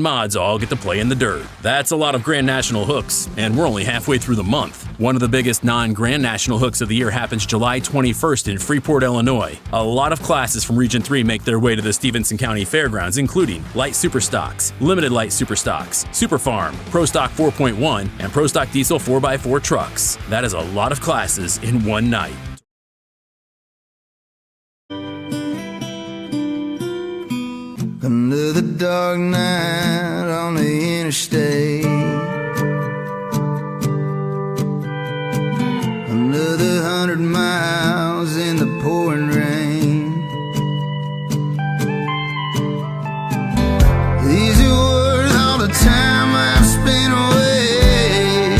mods all get to play in the dirt. That's a lot of Grand National hooks, and we're only halfway through the month. One of the biggest non-Grand National hooks of the year happens July 21st in Freeport, Illinois. A lot of classes from Region 3 make their way to the Stevenson County Fairgrounds, including Light Superstocks, Limited Light Superstocks, Super Farm, Pro Stock 4.1, and Pro Stock Diesel 4x4 trucks. That is a lot of classes in one night. Under the dark night on the interstate, under the 100 miles in the pouring rain, these are worth all the time I've spent away.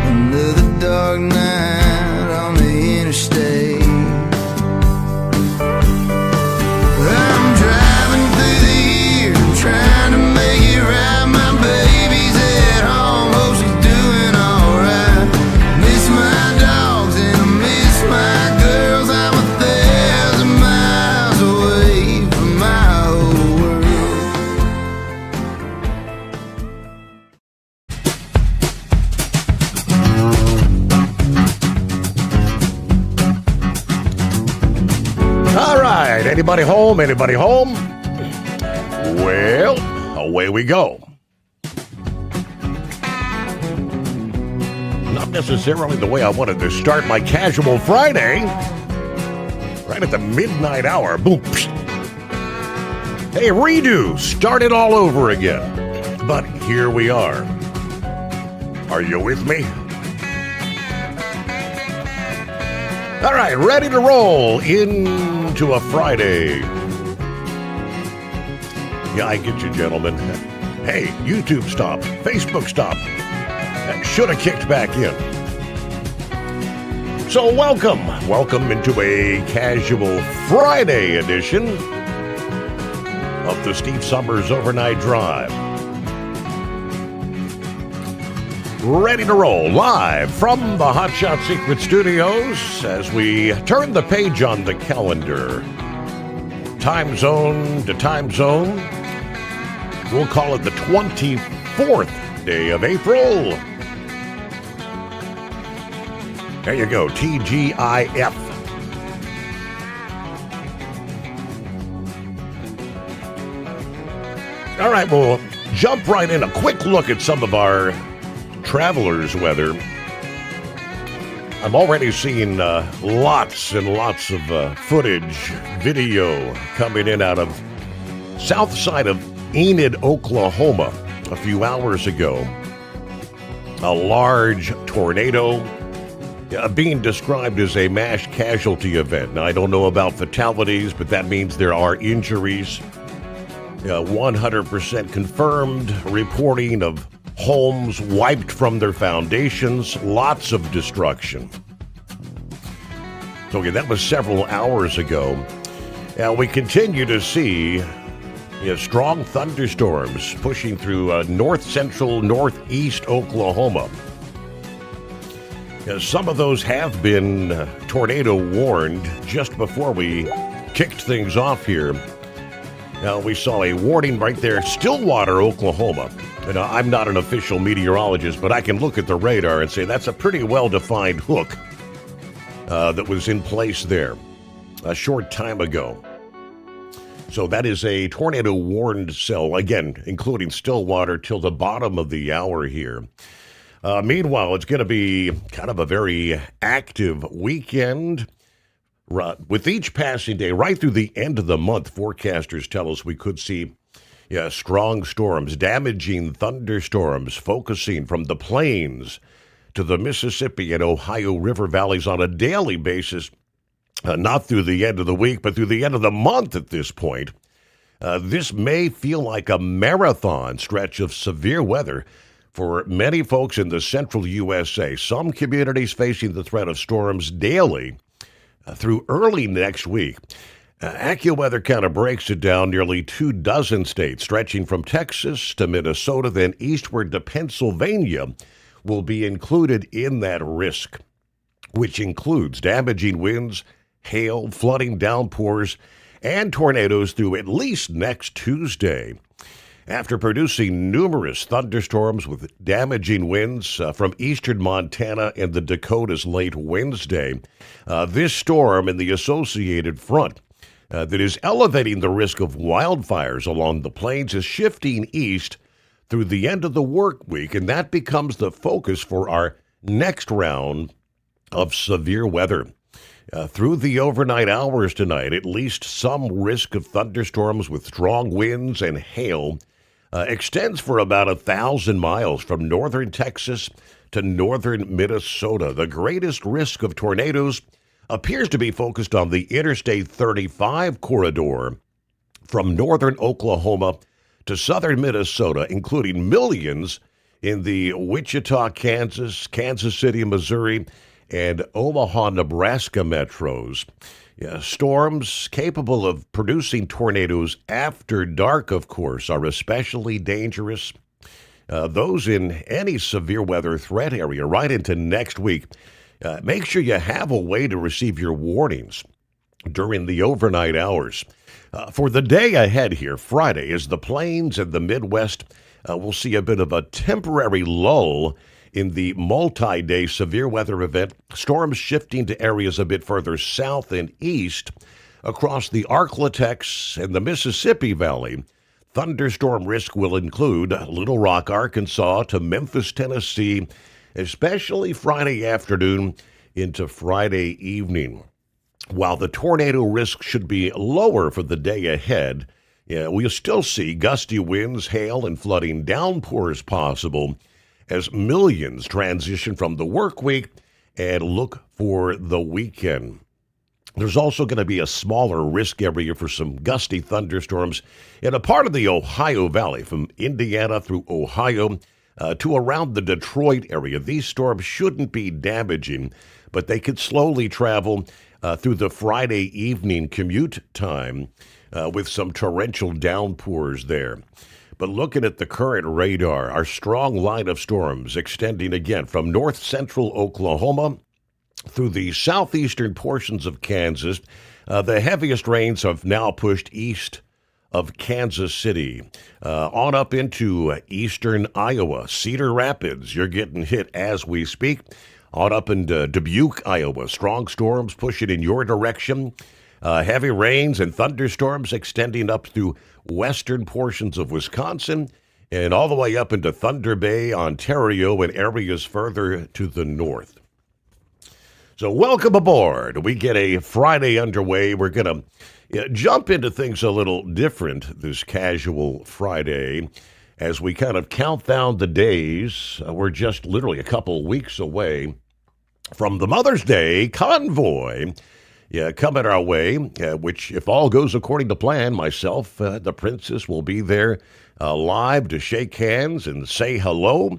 Under the dark night on the interstate, trying to make it right. My baby's at home, hope she's doing alright. Miss my dogs and I miss my girls. I'm 1,000 miles away from my old world. All right, anybody home? Anybody home? Well, away we go. Not necessarily the way I wanted to start my casual Friday. Right at the midnight hour. Boom. Hey, redo. Start it all over again. But here we are. Are you with me? All right, ready to roll into a Friday. Yeah, I get you, gentlemen. Hey, YouTube stop. Facebook stop. Should have kicked back in. So welcome. Welcome into a casual Friday edition of the Steve Sommers Overnight Drive. Ready to roll live from the Hotshot Secret Studios as we turn the page on the calendar. Time zone to time zone. We'll call it the 24th day of April. There you go, TGIF. All right, we'll jump right in. A quick look at some of our travelers' weather. I'm already seeing lots and lots of footage, video coming in out of south side of Enid, Oklahoma, a few hours ago. A large tornado being described as a mass casualty event. Now, I don't know about fatalities, but that means there are injuries. 100% confirmed reporting of homes wiped from their foundations, lots of destruction. So, that was several hours ago. Now, we continue to see strong thunderstorms pushing through north central, northeast Oklahoma. Some of those have been tornado warned just before we kicked things off here. We saw a warning right there, Stillwater, Oklahoma. And I'm not an official meteorologist, but I can look at the radar and say that's a pretty well-defined hook that was in place there a short time ago. So that is a tornado warned cell, again, including Stillwater, till the bottom of the hour here. Meanwhile, it's going to be kind of a very active weekend. With each passing day, right through the end of the month, forecasters tell us we could see strong storms, damaging thunderstorms, focusing from the plains to the Mississippi and Ohio River valleys on a daily basis. Not through the end of the week, but through the end of the month at this point. This may feel like a marathon stretch of severe weather for many folks in the central USA. Some communities facing the threat of storms daily through early next week. AccuWeather kind of breaks it down. Nearly 24 states, stretching from Texas to Minnesota, then eastward to Pennsylvania, will be included in that risk, which includes damaging winds, hail, flooding, downpours, and tornadoes through at least next Tuesday. After producing numerous thunderstorms with damaging winds from eastern Montana and the Dakotas late Wednesday, this storm and the associated front that is elevating the risk of wildfires along the plains is shifting east through the end of the work week, and that becomes the focus for our next round of severe weather. Through the overnight hours tonight, at least some risk of thunderstorms with strong winds and hail extends for about 1,000 miles from northern Texas to northern Minnesota. The greatest risk of tornadoes appears to be focused on the Interstate 35 corridor from northern Oklahoma to southern Minnesota, including millions in the Wichita, Kansas, Kansas City, Missouri, and Omaha, Nebraska metros. Storms capable of producing tornadoes after dark, of course, are especially dangerous. Those in any severe weather threat area right into next week, make sure you have a way to receive your warnings during the overnight hours. For the day ahead here, Friday, as the plains and the Midwest will see a bit of a temporary lull in the multi-day severe weather event, storms shifting to areas a bit further south and east across the Arklatex and the Mississippi Valley. Thunderstorm risk will include Little Rock, Arkansas to Memphis, Tennessee, especially Friday afternoon into Friday evening. While the tornado risk should be lower for the day ahead, we'll still see gusty winds, hail, and flooding downpours possible as millions transition from the work week and look for the weekend. There's also going to be a smaller risk area for some gusty thunderstorms in a part of the Ohio Valley from Indiana through Ohio to around the Detroit area. These storms shouldn't be damaging, but they could slowly travel through the Friday evening commute time with some torrential downpours there. But looking at the current radar, our strong line of storms extending again from north central Oklahoma through the southeastern portions of Kansas. The heaviest rains have now pushed east of Kansas City, on up into eastern Iowa. Cedar Rapids, you're getting hit as we speak. On up into Dubuque, Iowa. Strong storms pushing in your direction. Heavy rains and thunderstorms extending up through western portions of Wisconsin and all the way up into Thunder Bay, Ontario, and areas further to the north. So welcome aboard. We get a Friday underway. We're going to jump into things a little different this casual Friday as we kind of count down the days. We're just literally a couple weeks away from the Mother's Day Convoy coming our way, which, if all goes according to plan, myself, the princess, will be there live to shake hands and say hello.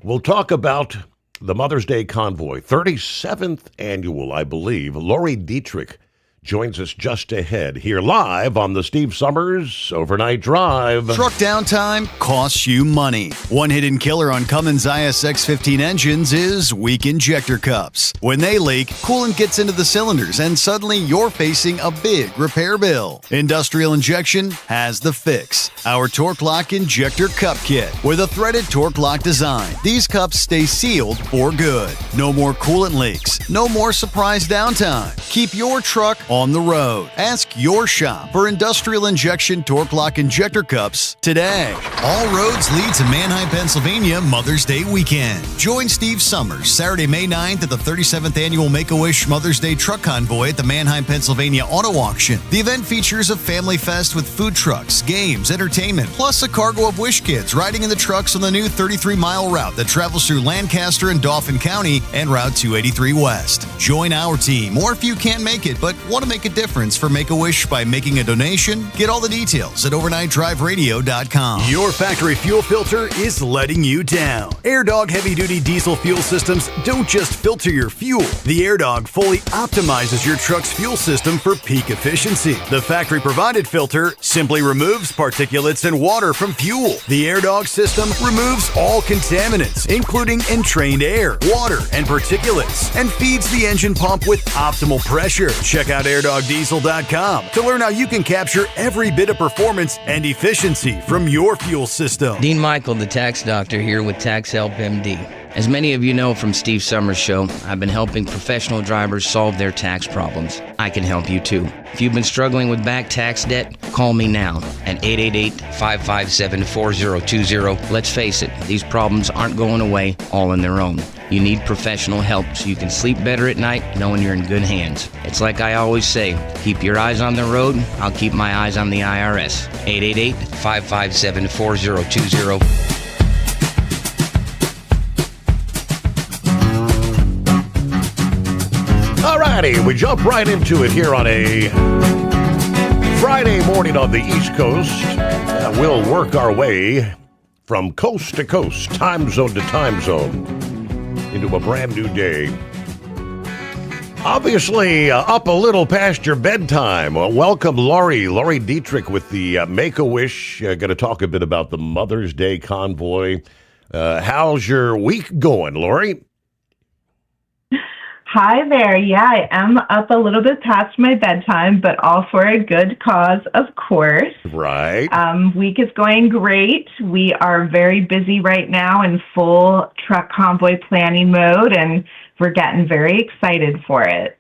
We'll talk about the Mother's Day Convoy, 37th annual, I believe. Lori Dietrich joins us just ahead here live on the Steve Sommers Overnight Drive. Truck downtime costs you money. One hidden killer on Cummins ISX-15 engines is weak injector cups. When they leak, coolant gets into the cylinders and suddenly you're facing a big repair bill. Industrial Injection has the fix. Our Torque Lock Injector Cup Kit with a threaded Torque Lock design. These cups stay sealed for good. No more coolant leaks. No more surprise downtime. Keep your truck on the road. Ask your shop for Industrial Injection Torque Lock Injector Cups today. All roads lead to Manheim, Pennsylvania Mother's Day weekend. Join Steve Sommers Saturday, May 9th at the 37th Annual Make-A-Wish Mother's Day Truck Convoy at the Manheim, Pennsylvania Auto Auction. The event features a family fest with food trucks, games, entertainment, plus a cargo of Wish Kids riding in the trucks on the new 33-mile route that travels through Lancaster and Dauphin County and Route 283 West. Join our team, or if you can't make it but want to make a difference for Make-A-Wish by making a donation, get all the details at overnightdriveradio.com. Your factory fuel filter is letting you down. AirDog heavy-duty diesel fuel systems don't just filter your fuel. The AirDog fully optimizes your truck's fuel system for peak efficiency. The factory-provided filter simply removes particulates and water from fuel. The AirDog system removes all contaminants, including entrained air, water, and particulates, and feeds the engine pump with optimal pressure. Check out AirdogDiesel.com to learn how you can capture every bit of performance and efficiency from your fuel system. Dean Michael, the tax doctor, here with Tax Help MD. As many of you know from Steve Sommers' show, I've been helping professional drivers solve their tax problems. I can help you too. If you've been struggling with back tax debt, call me now at 888-557-4020. Let's face it, these problems aren't going away all on their own. You need professional help so you can sleep better at night knowing you're in good hands. It's like I always say, keep your eyes on the road, I'll keep my eyes on the IRS. 888-557-4020. Alrighty, we jump right into it here on a Friday morning on the East Coast. We'll work our way from coast to coast, time zone to time zone, into a brand new day. Obviously, up a little past your bedtime. Welcome, Lori Dietrich with the Make-A-Wish. Going to talk a bit about the Mother's Day Convoy. How's your week going, Lori? Hi there. Yeah, I am up a little bit past my bedtime, but all for a good cause, of course. Right. Week is going great. We are very busy right now in full truck convoy planning mode, and we're getting very excited for it.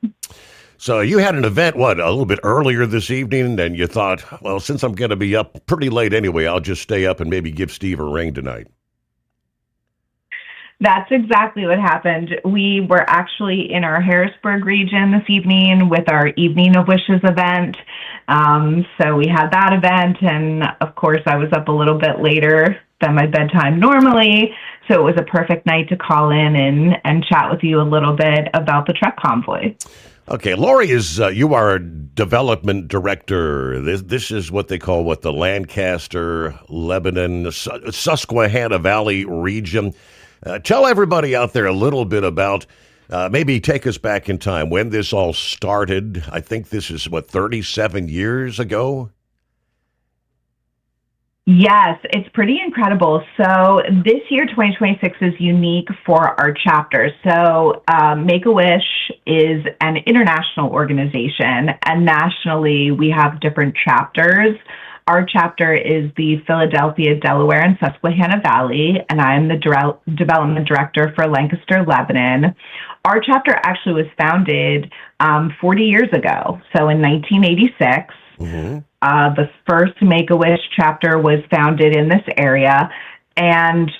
So you had an event, a little bit earlier this evening, and you thought, well, since I'm going to be up pretty late anyway, I'll just stay up and maybe give Steve a ring tonight. That's exactly what happened. We were actually in our Harrisburg region this evening with our Evening of Wishes event. So we had that event, and of course I was up a little bit later than my bedtime normally. So it was a perfect night to call in and chat with you a little bit about the truck convoy. Okay, Lori, you are a development director. This is what they call the Lancaster, Lebanon, Susquehanna Valley region. Tell everybody out there a little bit about, maybe take us back in time when this all started. I think this is, 37 years ago? Yes, it's pretty incredible. So this year, 2026, is unique for our chapter. So Make-A-Wish is an international organization, and nationally we have different chapters. Our chapter is the Philadelphia, Delaware, and Susquehanna Valley, and I'm the development director for Lancaster, Lebanon. Our chapter actually was founded 40 years ago, so in 1986. Mm-hmm. The first Make-A-Wish chapter was founded in this area, and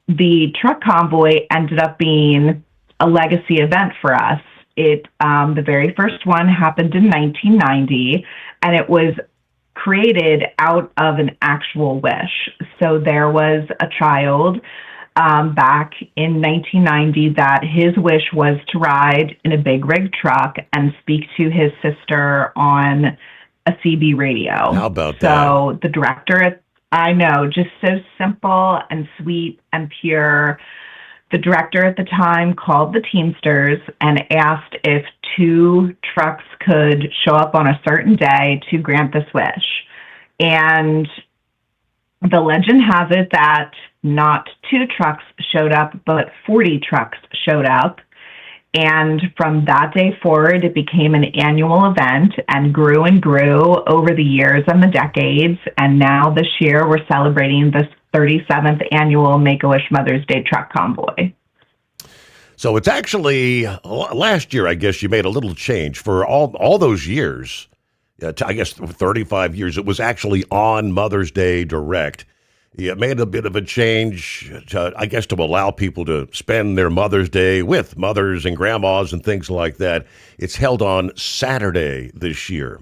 the truck convoy ended up being a legacy event for us. The very first one happened in 1990, and it was created out of an actual wish. So there was a child back in 1990 that his wish was to ride in a big rig truck and speak to his sister on a CB radio. How about that? So the director, I know, just so simple and sweet and pure. The director at the time called the Teamsters and asked if 2 trucks could show up on a certain day to grant this wish. And the legend has it that not 2 trucks showed up, but 40 trucks showed up. And from that day forward, it became an annual event and grew over the years and the decades. And now this year, we're celebrating this 37th annual Make-A-Wish Mother's Day Truck Convoy. So it's actually, last year, I guess you made a little change. For all those years, I guess 35 years, it was actually on Mother's Day direct. You made a bit of a change, to allow people to spend their Mother's Day with mothers and grandmas and things like that. It's held on Saturday this year.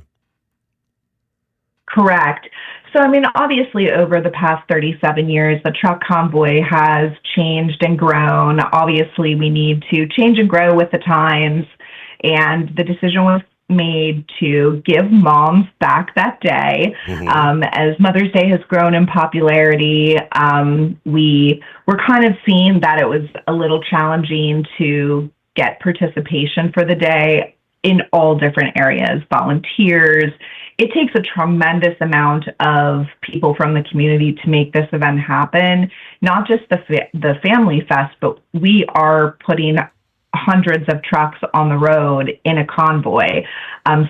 Correct. So, obviously, over the past 37 years, the truck convoy has changed and grown. Obviously, we need to change and grow with the times, and the decision was made to give moms back that day. Mm-hmm. As Mother's Day has grown in popularity, we were kind of seeing that it was a little challenging to get participation for the day in all different areas, volunteers. It takes a tremendous amount of people from the community to make this event happen, not just the Family Fest, but we are putting hundreds of trucks on the road in a convoy.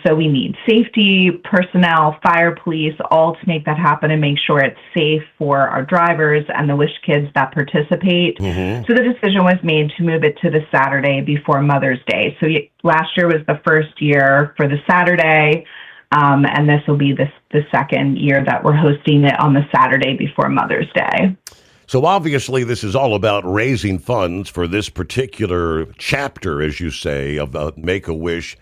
So we need safety personnel, fire police, all to make that happen and make sure it's safe for our drivers and the Wish kids that participate. So the decision was made to move it to the Saturday before Mother's Day. So last year was the first year for the Saturday, and this will be the second year that we're hosting it on the Saturday before Mother's Day. So obviously this is all about raising funds for this particular chapter, as you say, of Make-A-Wish.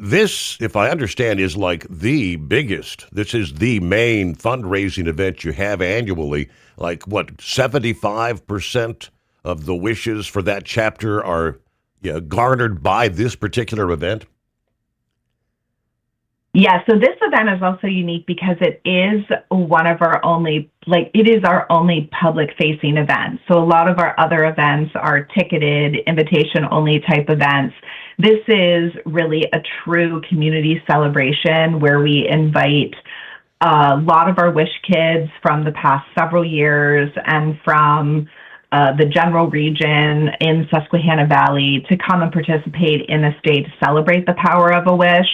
This, if I understand, is like the biggest. This is the main fundraising event you have annually. Like, what, 75% of the wishes for that chapter are garnered by this particular event? Yeah, so this event is also unique because it is one of our only, it is our only public-facing event. So a lot of our other events are ticketed, invitation-only type events. This is really a true community celebration where we invite a lot of our Wish kids from the past several years and from the general region in Susquehanna Valley to come and participate in this day to celebrate the power of a wish.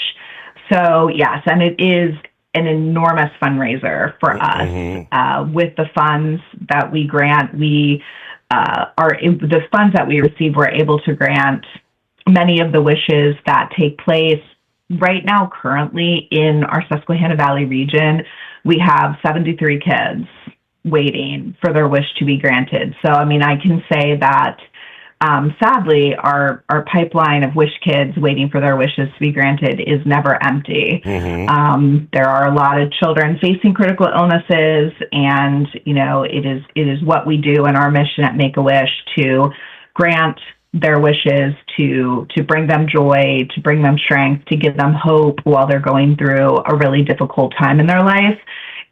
So yes, and it is an enormous fundraiser for us. With the funds that we grant, the funds that we receive, we're able to grant many of the wishes that take place right now. Currently in our Susquehanna Valley region, we have 73 kids waiting for their wish to be granted. So, I mean, I can say that sadly, our pipeline of Wish kids waiting for their wishes to be granted is never empty. There are a lot of children facing critical illnesses, and it is what we do in our mission at Make-A-Wish to grant their wishes, to bring them joy, to bring them strength, to give them hope while they're going through a really difficult time in their life.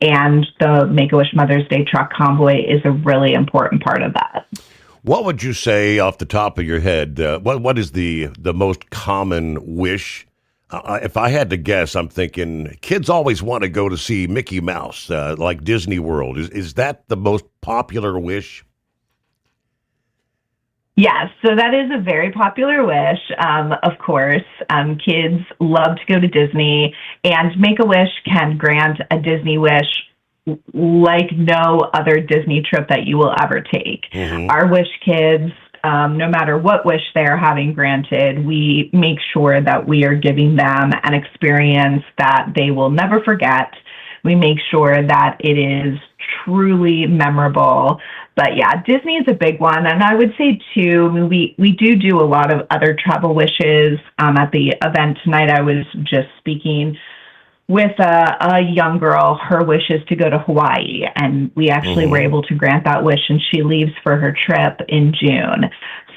And the Make-A-Wish Mother's Day Truck Convoy is a really important part of that. What would you say off the top of your head? What is the most common wish? If I had to guess, I'm thinking kids always want to go to see Mickey Mouse, like Disney World. Is that the most popular wish? Yes, so that is a very popular wish. Of course, kids love to go to Disney, and Make-A-Wish can grant a Disney wish like no other Disney trip that you will ever take. Our Wish kids, no matter what wish they're having granted, we make sure that we are giving them an experience that they will never forget. We make sure that it is truly memorable. But yeah, Disney is a big one. And I would say too, we do a lot of other travel wishes. At the event tonight, I was just speaking with a young girl. Her wish is to go to Hawaii, and we actually were able to grant that wish, and she leaves for her trip in June.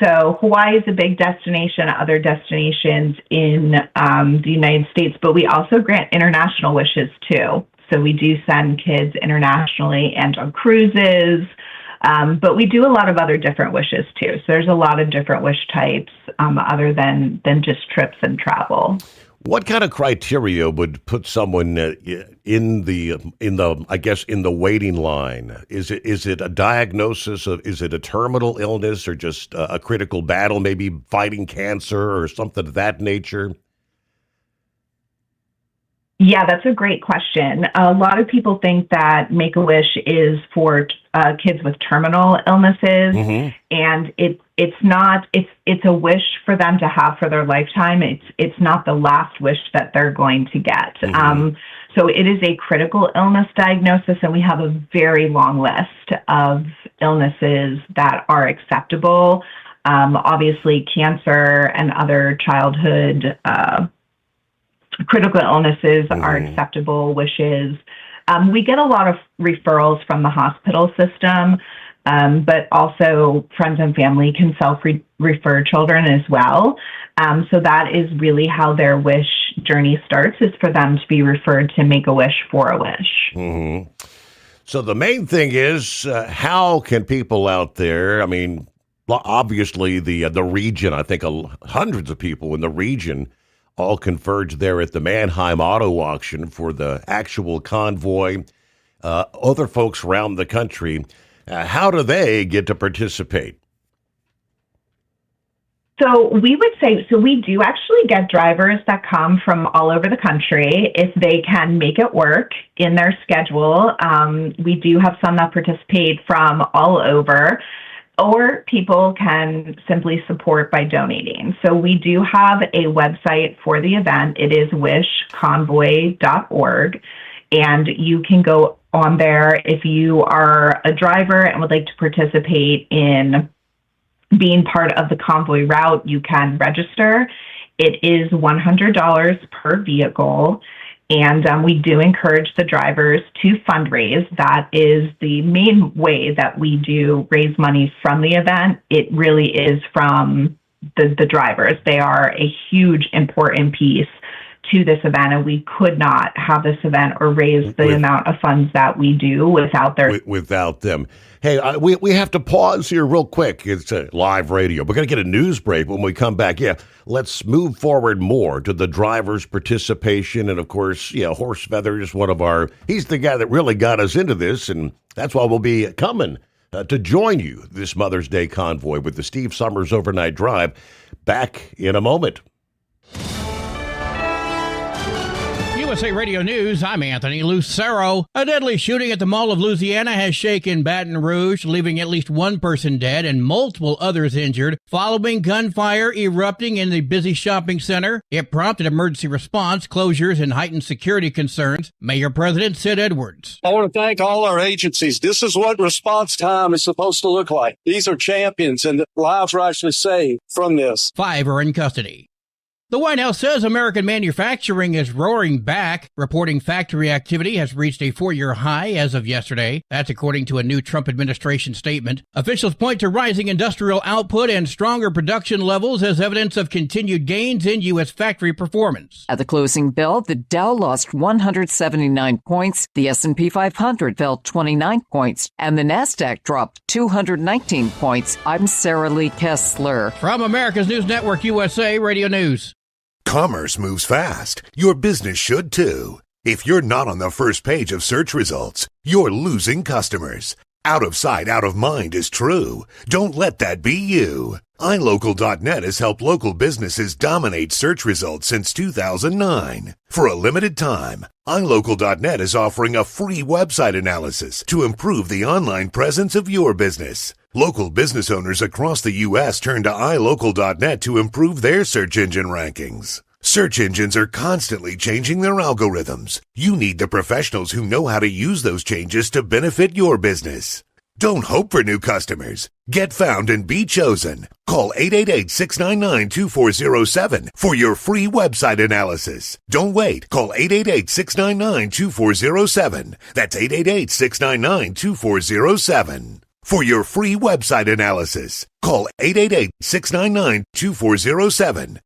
So Hawaii is a big destination, other destinations in the United States, but we also grant international wishes too. So we do send kids internationally and on cruises, but we do a lot of other different wishes too. So there's a lot of different wish types other than just trips and travel. What kind of criteria would put someone in the waiting line? Is it a diagnosis of, is it a terminal illness or just a critical battle, maybe fighting cancer or something of that nature? Yeah, that's a great question. A lot of people think that Make-A-Wish is for kids with terminal illnesses, and it's not. It's a wish for them to have for their lifetime. It's not the last wish that they're going to get. So it is a critical illness diagnosis, and we have a very long list of illnesses that are acceptable. Obviously, cancer and other childhood critical illnesses are acceptable wishes. We get a lot of referrals from the hospital system, but also friends and family can self-refer children as well. So that is really how their wish journey starts, is for them to be referred to Make-A-Wish for a wish. So the main thing is, how can people out there, I mean, obviously the region, I think hundreds of people in the region all converge there at the Mannheim Auto Auction for the actual convoy. Other folks around the country, how do they get to participate? So we would say, so we do actually get drivers that come from all over the country if they can make it work in their schedule. We do have some that participate from all over, or people can simply support by donating. So we do have a website for the event. It is wishconvoy.org, and you can go on there if you are a driver and would like to participate in being part of the convoy route. You can register. It is $100 per vehicle, and we do encourage the drivers to fundraise. That is the main way that we do raise money from the event. It really is from the drivers. They are a huge, important piece to this event, and we could not have this event or raise the amount of funds that we do without them. Hey, we have to pause here real quick. It's a live radio. We're going to get a news break when we come back. Yeah, let's move forward more to the driver's participation. And, of course, Horst Feathers, he's the guy that really got us into this, and that's why we'll be coming to join you this Mother's Day convoy with the Steve Sommers Overnight Drive. Back in a moment. USA Radio News, I'm Anthony Lucero. A deadly shooting at the Mall of Louisiana has shaken Baton Rouge, leaving at least one person dead and multiple others injured following gunfire erupting in the busy shopping center. It prompted emergency response, closures, and heightened security concerns. Mayor President Sid Edwards. I want to thank all our agencies. This is what response time is supposed to look like. These are champions, and lives are actually saved from this. 5 are in custody. The White House says American manufacturing is roaring back, reporting factory activity has reached a 4-year high as of yesterday. That's according to a new Trump administration statement. Officials point to rising industrial output and stronger production levels as evidence of continued gains in U.S. factory performance. At the closing bell, the Dow lost 179 points, the S&P 500 fell 29 points, and the NASDAQ dropped 219 points. I'm Sarah Lee Kessler. From America's News Network, USA Radio News. Commerce moves fast. Your business should too. If you're not on the first page of search results, you're losing customers. Out of sight, out of mind is true. Don't let that be you. iLocal.net has helped local businesses dominate search results since 2009. For a limited time, iLocal.net is offering a free website analysis to improve the online presence of your business. Local business owners across the U.S. turn to iLocal.net to improve their search engine rankings. Search engines are constantly changing their algorithms. You need the professionals who know how to use those changes to benefit your business. Don't hope for new customers. Get found and be chosen. Call 888-699-2407 for your free website analysis. Don't wait. Call 888-699-2407. That's 888-699-2407. For your free website analysis, call 888-699-2407.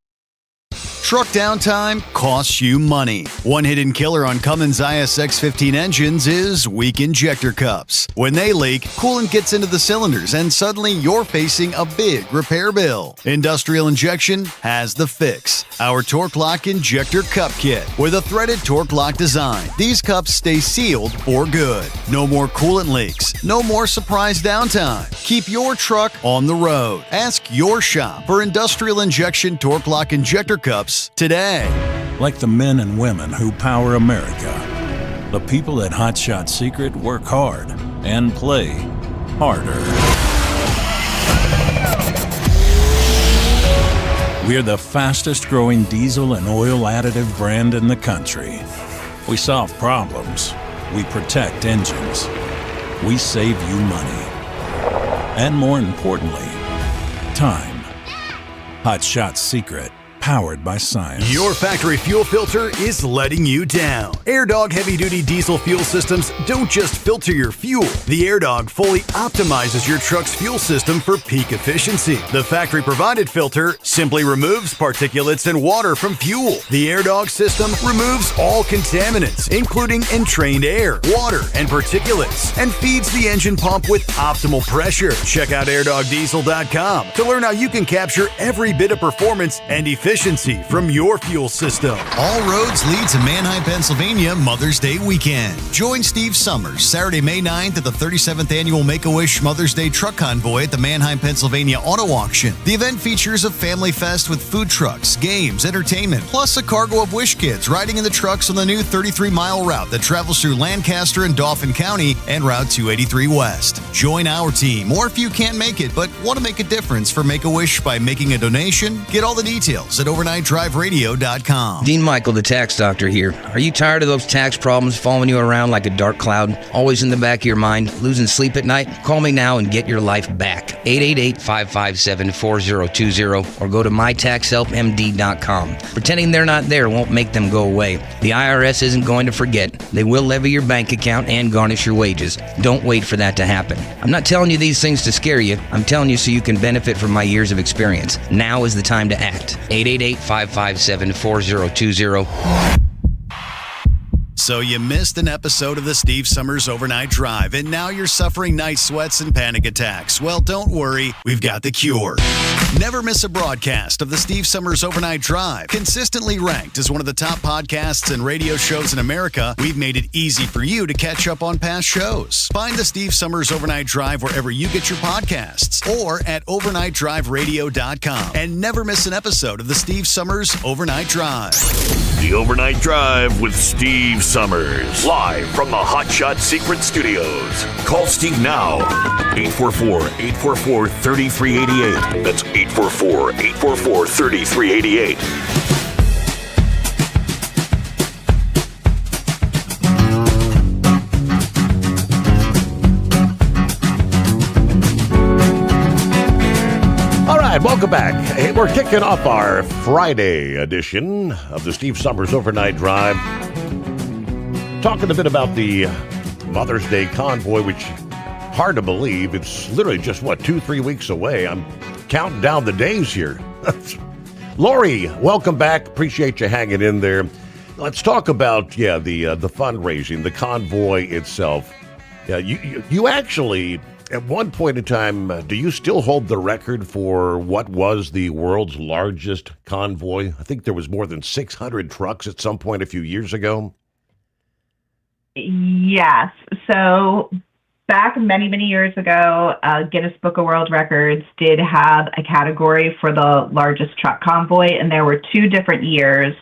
Truck downtime costs you money. One hidden killer on Cummins ISX-15 engines is weak injector cups. When they leak, coolant gets into the cylinders and suddenly you're facing a big repair bill. Industrial Injection has the fix. Our Torque Lock Injector Cup Kit with a threaded Torque Lock design. These cups stay sealed for good. No more coolant leaks. No more surprise downtime. Keep your truck on the road. Ask your shop for Industrial Injection Torque Lock Injector Cups today. Like the men and women who power America, the people at Hot Shot Secret work hard and play harder. We're the fastest growing diesel and oil additive brand in the country. We solve problems. We protect engines. We save you money. And more importantly, time. Hot Shot Secret. Powered by science. Your factory fuel filter is letting you down. AirDog heavy-duty diesel fuel systems don't just filter your fuel. The AirDog fully optimizes your truck's fuel system for peak efficiency. The factory-provided filter simply removes particulates and water from fuel. The AirDog system removes all contaminants, including entrained air, water, and particulates, and feeds the engine pump with optimal pressure. Check out airdogdiesel.com to learn how you can capture every bit of performance and efficiency efficiency from your fuel system. All roads lead to Manheim, Pennsylvania Mother's Day weekend. Join Steve Sommers Saturday, May 9th at the 37th Annual Make-A-Wish Mother's Day Truck Convoy at the Manheim, Pennsylvania Auto Auction. The event features a family fest with food trucks, games, entertainment, plus a cargo of Wish Kids riding in the trucks on the new 33-mile route that travels through Lancaster and Dauphin County and Route 283 West. Join our team, or if you can't make it but want to make a difference for Make-A-Wish by making a donation, get all the details at overnightdriveradio.com. Dean Michael, the tax doctor here. Are you tired of those tax problems following you around like a dark cloud, always in the back of your mind, losing sleep at night? Call me now and get your life back. 888-557-4020 or go to mytaxhelpmd.com. Pretending they're not there won't make them go away. The IRS isn't going to forget. They will levy your bank account and garnish your wages. Don't wait for that to happen. I'm not telling you these things to scare you. I'm telling you so you can benefit from my years of experience. Now is the time to act. 888-557-4020. So you missed an episode of the Steve Sommers Overnight Drive, and now you're suffering night sweats and panic attacks. Well, don't worry, we've got the cure. Never miss a broadcast of the Steve Sommers Overnight Drive. Consistently ranked as one of the top podcasts and radio shows in America, we've made it easy for you to catch up on past shows. Find the Steve Sommers Overnight Drive wherever you get your podcasts or at overnightdriveradio.com. And never miss an episode of the Steve Sommers Overnight Drive. The Overnight Drive with Steve Sommers, live from the Hot Shot Secret Studios. Call Steve now, 844-844-3388. That's 844-844-3388. All right, welcome back. Hey, we're kicking off our Friday edition of the Steve Sommers Overnight Drive. Talking a bit about the Mother's Day Convoy, which, hard to believe, it's literally just, 2-3 weeks away. I'm counting down the days here. Lori, welcome back. Appreciate you hanging in there. Let's talk about, the fundraising, the convoy itself. Yeah, you actually, at one point in time, do you still hold the record for what was the world's largest convoy? I think there was more than 600 trucks at some point a few years ago. Yes. So back many, many years ago, Guinness Book of World Records did have a category for the largest truck convoy, and there were 2 different years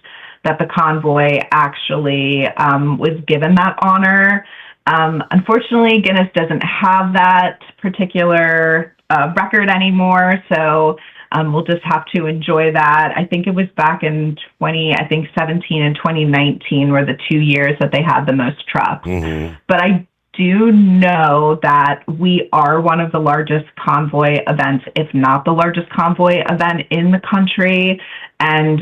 that the convoy actually was given that honor. Unfortunately, Guinness doesn't have that particular record anymore, so we'll just have to enjoy that. I think it was back in 2017 and 2019 were the 2 years that they had the most trucks. Mm-hmm. But I do know that we are one of the largest convoy events, if not the largest convoy event in the country. And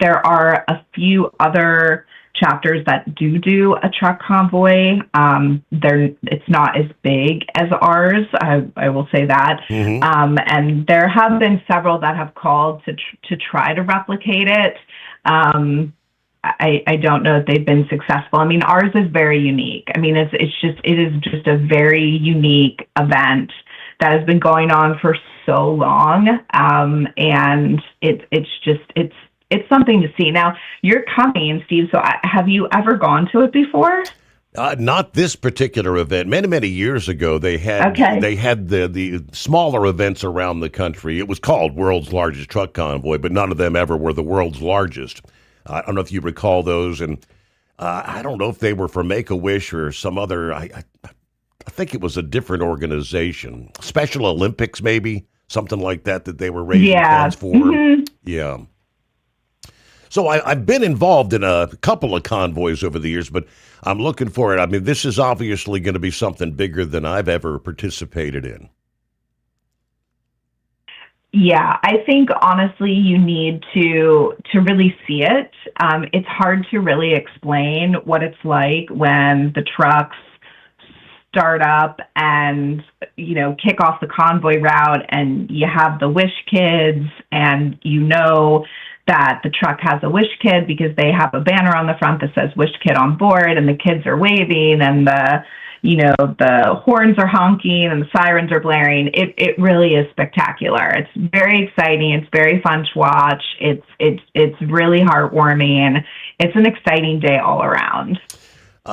there are a few other chapters that do a truck convoy. It's not as big as ours, I will say that. Mm-hmm. And there have been several that have called to try to replicate it. I don't know if they've been successful. I mean, ours is very unique. I mean, it is just a very unique event that has been going on for so long. And it's something to see. Now, you're coming, Steve, so have you ever gone to it before? Not this particular event. Many, many years ago, they had the smaller events around the country. It was called World's Largest Truck Convoy, but none of them ever were the world's largest. I don't know if you recall those, and I don't know if they were for Make-A-Wish or some other, I think it was a different organization. Special Olympics, maybe, something like that they were raising funds for. Mm-hmm. Yeah. So I've been involved in a couple of convoys over the years, but I'm looking for it. I mean, this is obviously going to be something bigger than I've ever participated in. Yeah, I think honestly you need to really see it. It's hard to really explain what it's like when the trucks start up and, kick off the convoy route and you have the Wish Kids and that the truck has a Wish Kid because they have a banner on the front that says Wish Kid on board and the kids are waving and the the horns are honking and the sirens are blaring. It really is spectacular. It's very exciting. It's very fun to watch. It's really heartwarming. It's an exciting day all around.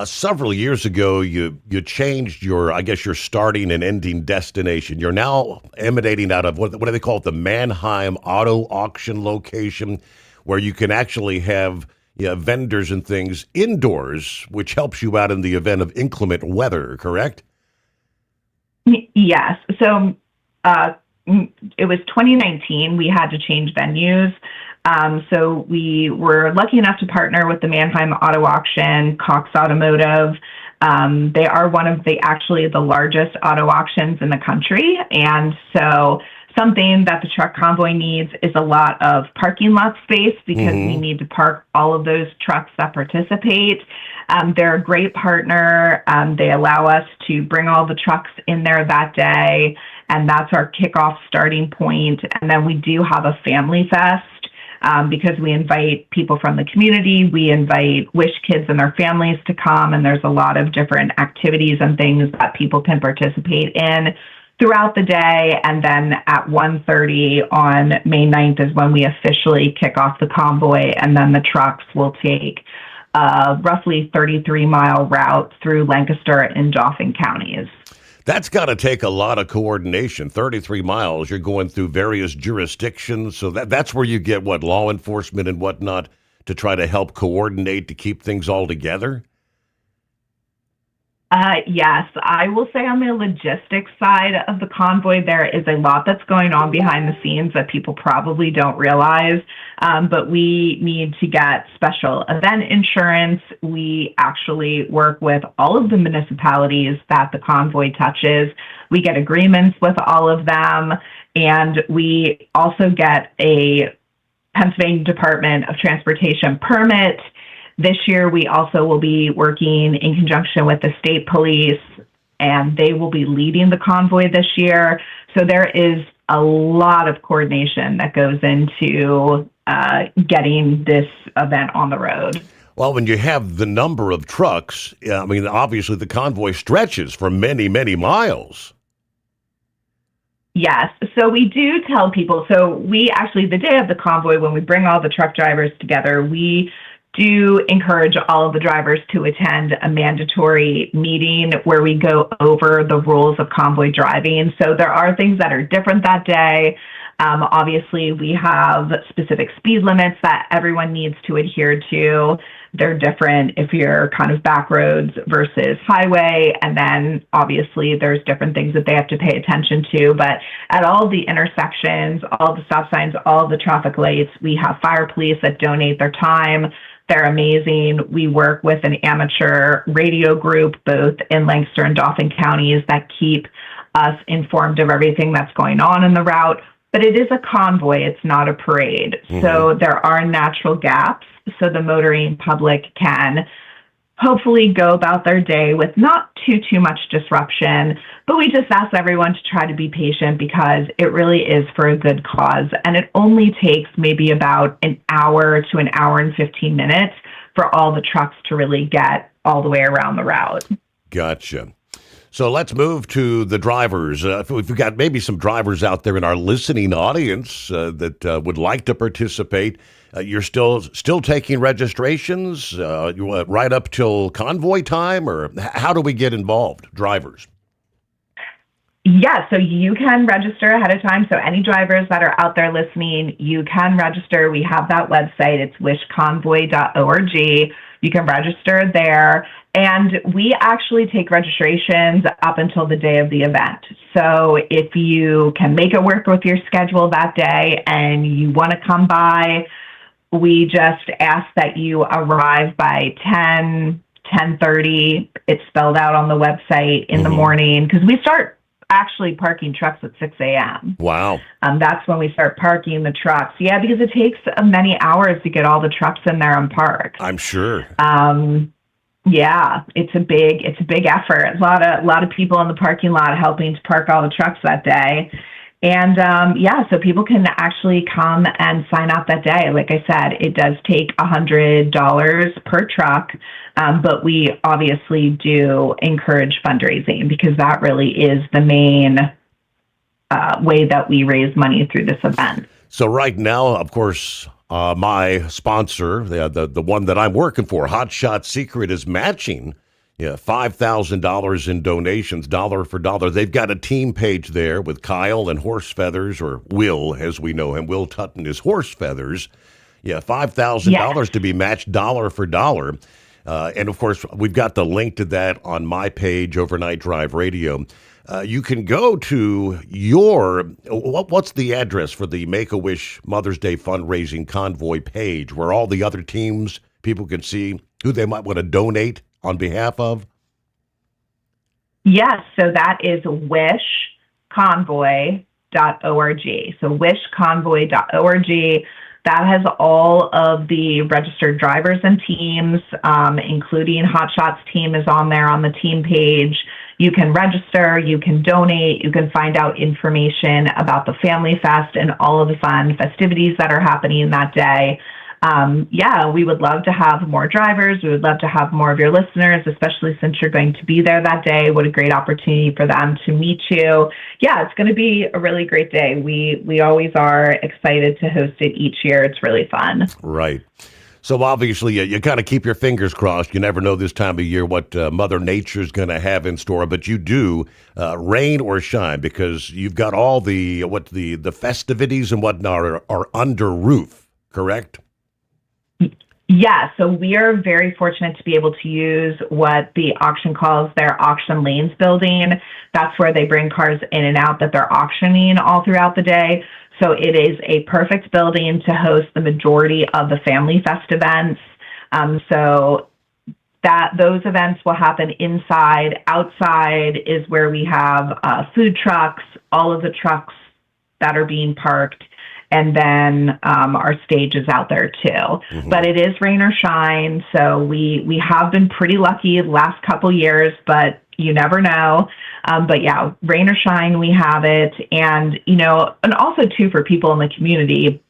Several years ago, you changed your starting and ending destination. You're now emanating out of, what do they call it, the Mannheim Auto Auction location, where you can actually have vendors and things indoors, which helps you out in the event of inclement weather, correct? Yes. So it was 2019. We had to change venues. So we were lucky enough to partner with the Mannheim Auto Auction, Cox Automotive. They are one of the largest auto auctions in the country. And so something that the truck convoy needs is a lot of parking lot space, because we need to park all of those trucks that participate. They're a great partner. They allow us to bring all the trucks in there that day, and that's our kickoff starting point. And then we do have a family fest. Because we invite people from the community, we invite Wish kids and their families to come, and there's a lot of different activities and things that people can participate in throughout the day. And then at 1:30 on May 9th is when we officially kick off the convoy, and then the trucks will take roughly 33-mile route through Lancaster and Dauphin counties. That's got to take a lot of coordination. 33 miles, you're going through various jurisdictions. So that's where you get, law enforcement and whatnot to try to help coordinate to keep things all together? Yes, I will say on the logistics side of the convoy, there is a lot that's going on behind the scenes that people probably don't realize. But we need to get special event insurance. We actually work with all of the municipalities that the convoy touches. We get agreements with all of them. And we also get a Pennsylvania Department of Transportation permit. This year, we also will be working in conjunction with the state police, and they will be leading the convoy this year. So there is a lot of coordination that goes into getting this event on the road. Well, when you have the number of trucks, obviously the convoy stretches for many, many miles. Yes. So we do tell people, the day of the convoy, when we bring all the truck drivers together, we do encourage all of the drivers to attend a mandatory meeting where we go over the rules of convoy driving. So there are things that are different that day. Obviously, we have specific speed limits that everyone needs to adhere to. They're different if you're kind of back roads versus highway. And then obviously there's different things that they have to pay attention to. But at all the intersections, all the stop signs, all the traffic lights, we have fire police that donate their time. They're amazing. We work with an amateur radio group, both in Lancaster and Dauphin counties, that keep us informed of everything that's going on in the route. But it is a convoy. It's not a parade. So there are natural gaps, so the motoring public can hopefully go about their day with not too much disruption. But we just ask everyone to try to be patient, because it really is for a good cause. And it only takes maybe about an hour to an hour and 15 minutes for all the trucks to really get all the way around the route. Gotcha. So let's move to the drivers. We've got maybe some drivers out there in our listening audience that would like to participate. You're still taking registrations right up till convoy time, or how do we get involved, drivers? Yeah, so you can register ahead of time. So any drivers that are out there listening, you can register. We have that website. It's wishconvoy.org. You can register there. And we actually take registrations up until the day of the event. So if you can make it work with your schedule that day and you want to come by, we just ask that you arrive by 10:30. It's spelled out on the website in the morning, because we start actually parking trucks at 6 a.m. Wow. That's when we start parking the trucks. Yeah, because it takes many hours to get all the trucks in there and parked. I'm sure. Yeah, it's a big effort. A lot of people in the parking lot helping to park all the trucks that day. And so people can actually come and sign up that day. Like I said, it does take $100 per truck, but we obviously do encourage fundraising because that really is the main way that we raise money through this event. So right now, of course, my sponsor, the one that I'm working for, Hot Shot Secret, is matching $5,000 in donations, dollar for dollar. They've got a team page there with Kyle and Horse Feathers, or Will, as we know him. Will Tutton is Horse Feathers. Yeah, $5,000 to be matched dollar for dollar. And, of course, we've got the link to that on my page, Overnight Drive Radio. You can go to what's the address for the Make-A-Wish Mother's Day fundraising convoy page where all the other teams, people can see who they might want to donate on behalf of? Yes, so that is wishconvoy.org. So wishconvoy.org. That has all of the registered drivers and teams, including Hot Shots team is on there on the team page. You can register, you can donate, you can find out information about the Family Fest and all of the fun festivities that are happening that day. We would love to have more drivers. We would love to have more of your listeners, especially since you're going to be there that day. What a great opportunity for them to meet you. Yeah, it's going to be a really great day. We always are excited to host it each year. It's really fun. Right. So obviously, you kind of keep your fingers crossed. You never know this time of year what Mother Nature's going to have in store, but you do, rain or shine, because you've got all the festivities and whatnot are under roof, correct? Yeah, so we are very fortunate to be able to use what the auction calls their auction lanes building. That's where they bring cars in and out that they're auctioning all throughout the day. So it is a perfect building to host the majority of the Family Fest events. So those events will happen inside. Outside is where we have food trucks, all of the trucks that are being parked, and then our stage is out there too. Mm-hmm. But it is rain or shine, so we have been pretty lucky the last couple years, but you never know. But yeah, rain or shine, we have it. And, and also too for people in the community,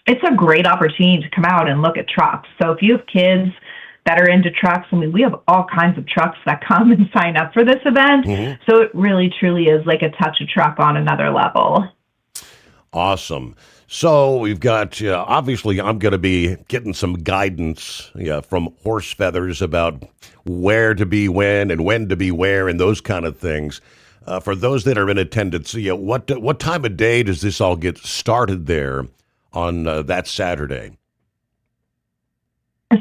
it's a great opportunity to come out and look at trucks. So if you have kids that are into trucks, we have all kinds of trucks that come and sign up for this event. Mm-hmm. So it really, truly is like a touch of truck on another level. Awesome. So we've got, obviously, I'm going to be getting some guidance from Horse Feathers about where to be when and when to be where and those kind of things. For those that are in attendance, what time of day does this all get started there on that Saturday?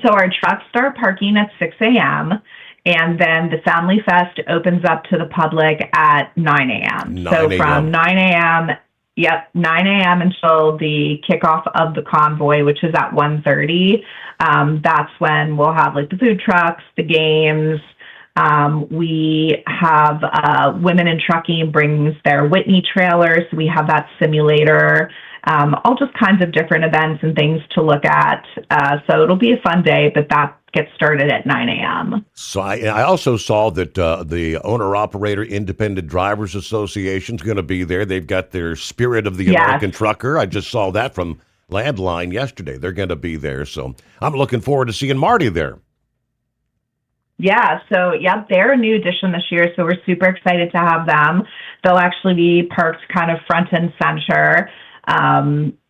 So our trucks start parking at 6 a.m., and then the Family Fest opens up to the public at 9 a.m. So from 9 a.m., 9 a.m. until the kickoff of the convoy, which is at 1:30. That's when we'll have the food trucks, the games. We have Women in Trucking brings their Whitney trailers. We have that simulator, all just kinds of different events and things to look at. So it'll be a fun day, but that gets started at 9 a.m. So I also saw that the Owner-Operator Independent Drivers Association is going to be there. They've got their Spirit of the American Trucker. I just saw that from Landline yesterday. They're going to be there. So I'm looking forward to seeing Marty there. Yeah, so they're a new addition this year, so we're super excited to have them. They'll actually be parked kind of front and center,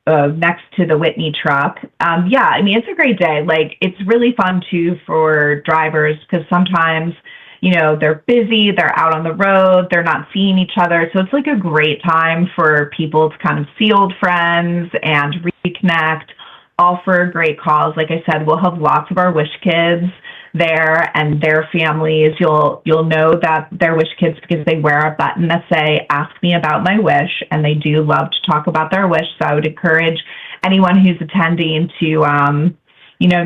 next to the Whitney truck. It's a great day. It's really fun too for drivers because sometimes, they're busy, they're out on the road, they're not seeing each other. So it's a great time for people to kind of see old friends and reconnect, offer great calls. Like I said, we'll have lots of our Wish Kids there and their families. You'll know that they're Wish Kids because they wear a button that say, "Ask me about my wish," and they do love to talk about their wish. So I would encourage anyone who's attending to,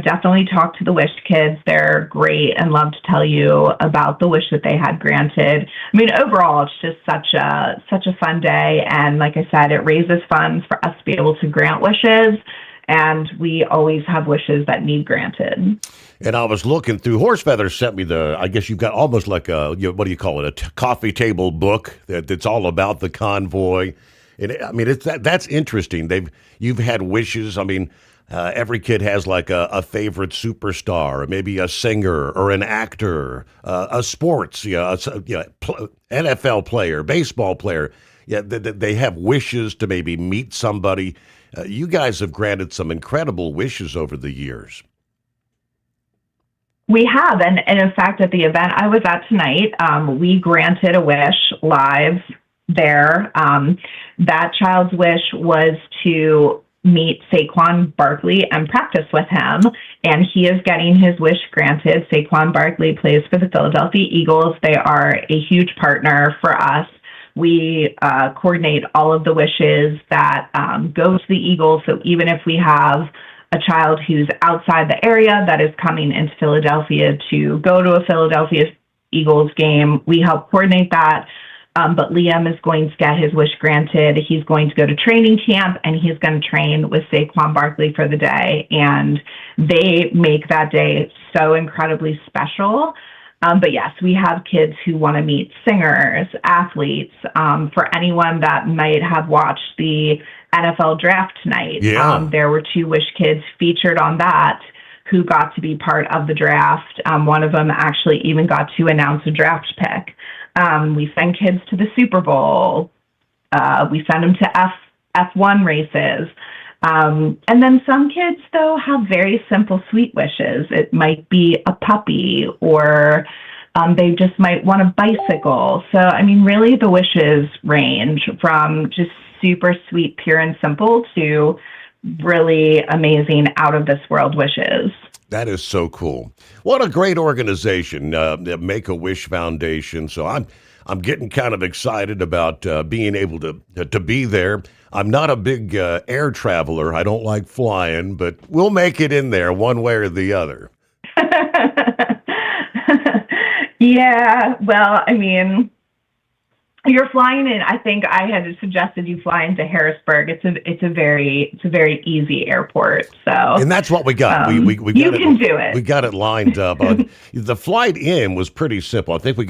definitely talk to the Wish Kids. They're great and love to tell you about the wish that they had granted. Overall, it's just such a fun day. And like I said, it raises funds for us to be able to grant wishes. And we always have wishes that need granted. And I was looking through, Horse Feathers sent me I guess you've got almost like what do you call it, a coffee table book that's all about the convoy. I mean, that's interesting. You've had wishes. I mean, every kid has like a favorite superstar, or maybe a singer or an actor, a sports, NFL player, baseball player. Yeah, they have wishes to maybe meet somebody. You guys have granted some incredible wishes over the years. We have, and in fact, at the event I was at tonight, we granted a wish live there. That child's wish was to meet Saquon Barkley and practice with him, and he is getting his wish granted. Saquon Barkley plays for the Philadelphia Eagles. They are a huge partner for us. We coordinate all of the wishes that go to the Eagles, so even if we have a child who's outside the area that is coming into Philadelphia to go to a Philadelphia Eagles game, we help coordinate that. But Liam is going to get his wish granted. He's going to go to training camp, and he's going to train with Saquon Barkley for the day. And they make that day so incredibly special. But yes, we have kids who want to meet singers, athletes. For anyone that might have watched the NFL draft tonight, there were 2 wish kids featured on that who got to be part of the draft. One of them actually even got to announce a draft pick. We send kids to the Super Bowl. We send them to F1 races. And then some kids, though, have very simple, sweet wishes. It might be a puppy, or they just might want a bicycle. So, I mean, really the wishes range from just super sweet, pure and simple to really amazing, out-of-this-world wishes. That is so cool. What a great organization, the Make-A-Wish Foundation. So I'm getting kind of excited about being able to be there. I'm not a big air traveler. I don't like flying, but we'll make it in there one way or the other. Yeah, well, I mean, you're flying in. I think I had suggested you fly into Harrisburg. It's a very easy airport. So, and that's what we got. We got you can do it. We got it lined up. The flight in was pretty simple. I think we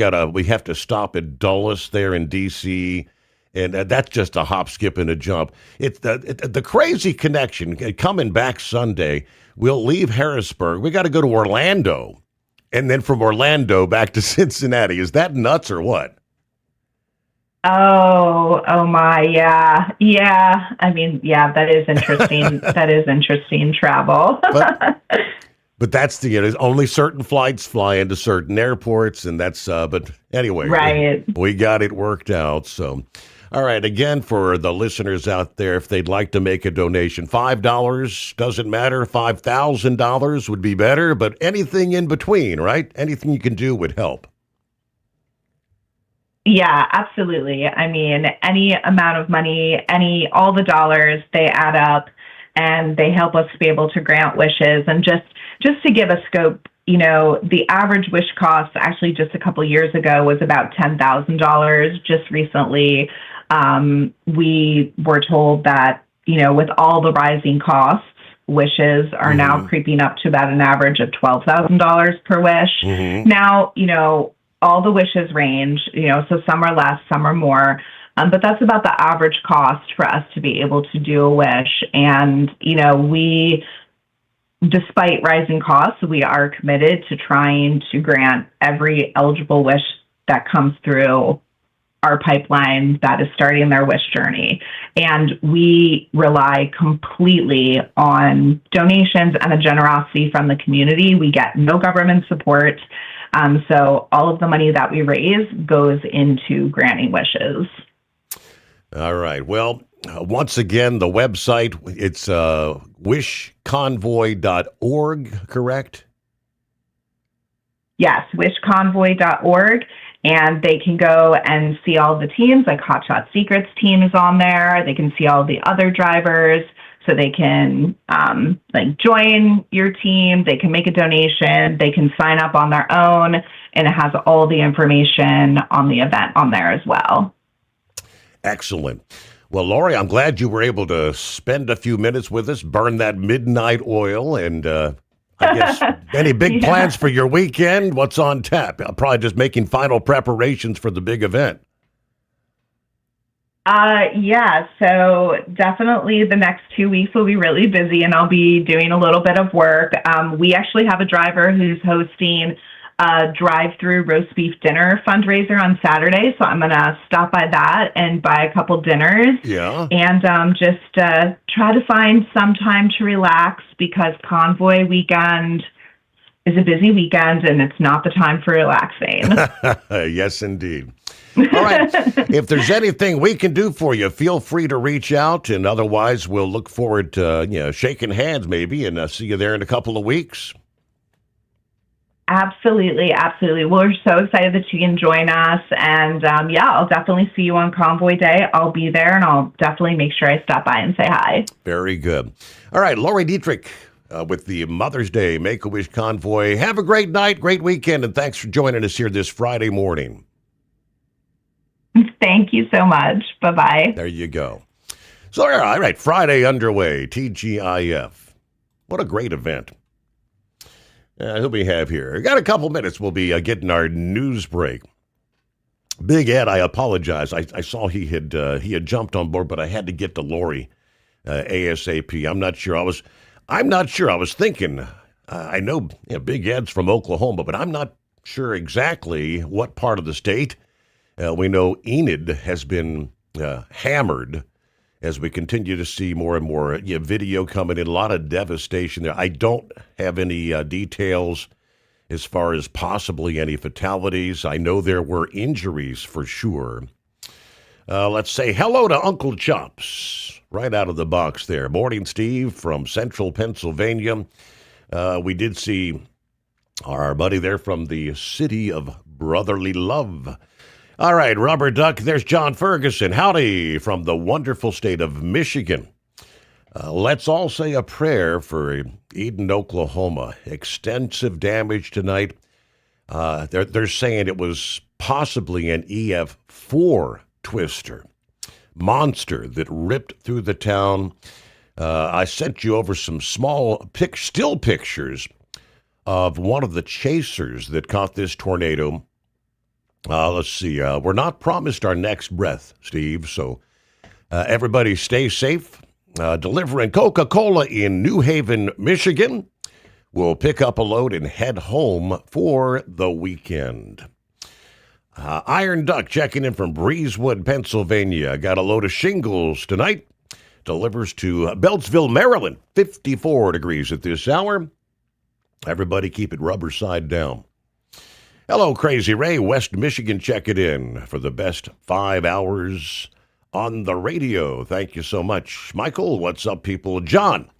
have to stop at Dulles there in D.C., and that's just a hop, skip, and a jump. It's the crazy connection coming back Sunday. We'll leave Harrisburg. We got to go to Orlando, and then from Orlando back to Cincinnati. Is that nuts or what? Oh my, yeah. I mean, yeah, that is interesting. That is interesting travel. But that's only certain flights fly into certain airports, and that's. But anyway, right. We got it worked out. So, all right. Again, for the listeners out there, if they'd like to make a donation, $5 doesn't matter. $5,000 would be better, but anything in between, right? Anything you can do would help. Yeah, absolutely. I mean, any amount of money, all the dollars, they add up and they help us be able to grant wishes. And just to give a scope, the average wish cost actually just a couple years ago was about $10,000. Just recently, we were told that, with all the rising costs, wishes are now creeping up to about an average of $12,000 per wish. Mm-hmm. Now, all the wishes range, so some are less, some are more, but that's about the average cost for us to be able to do a wish. And, we, despite rising costs, we are committed to trying to grant every eligible wish that comes through our pipeline that is starting their wish journey. And we rely completely on donations and the generosity from the community. We get no government support. So all of the money that we raise goes into granting wishes. All right. Well, once again, the website, it's wishconvoy.org, correct? Yes, wishconvoy.org. And they can go and see all the teams, like Hot Shot Secrets team is on there. They can see all the other drivers. So they can join your team, they can make a donation, they can sign up on their own, and it has all the information on the event on there as well. Excellent. Well, Lori, I'm glad you were able to spend a few minutes with us, burn that midnight oil, and I guess any big plans for your weekend? What's on tap? Probably just making final preparations for the big event. Yeah, so definitely the next 2 weeks will be really busy and I'll be doing a little bit of work. We actually have a driver who's hosting a drive-through roast beef dinner fundraiser on Saturday, so I'm going to stop by that and buy a couple dinners. Yeah. And just try to find some time to relax because Convoy weekend is a busy weekend and it's not the time for relaxing. Yes, indeed. All right. If there's anything we can do for you, feel free to reach out. And otherwise, we'll look forward to shaking hands maybe and see you there in a couple of weeks. Absolutely, absolutely. We're so excited that you can join us. And yeah, I'll definitely see you on Convoy Day. I'll be there and I'll definitely make sure I stop by and say hi. Very good. All right, Lori Dietrich with the Mother's Day Make-A-Wish Convoy. Have a great night, great weekend, and thanks for joining us here this Friday morning. Thank you so much. Bye-bye. There you go. So, all right, Friday underway, TGIF. What a great event. Who we have here? We got a couple minutes. We'll be getting our news break. Big Ed, I apologize. I saw he had jumped on board, but I had to get to Lori ASAP. I'm not sure. I was thinking. I know Big Ed's from Oklahoma, but I'm not sure exactly what part of the state. We know Enid has been hammered as we continue to see more and more video coming in. A lot of devastation there. I don't have any details as far as possibly any fatalities. I know there were injuries for sure. Let's say hello to Uncle Chops right out of the box there. Morning, Steve, from Central Pennsylvania. We did see our buddy there from the city of brotherly love. All right, Rubber Duck, there's John Ferguson. Howdy from the wonderful state of Michigan. Let's all say a prayer for Eden, Oklahoma. Extensive damage tonight. They're saying it was possibly an EF4 twister. Monster that ripped through the town. I sent you over some small still pictures of one of the chasers that caught this tornado. Let's see. We're not promised our next breath, Steve, so everybody stay safe. Delivering Coca-Cola in New Haven, Michigan. We'll pick up a load and head home for the weekend. Iron Duck checking in from Breezewood, Pennsylvania. Got a load of shingles tonight. Delivers to Beltsville, Maryland. 54 degrees at this hour. Everybody keep it rubber side down. Hello, Crazy Ray. West Michigan checking in for the best 5 hours on the radio. Thank you so much. Michael, what's up, people? John.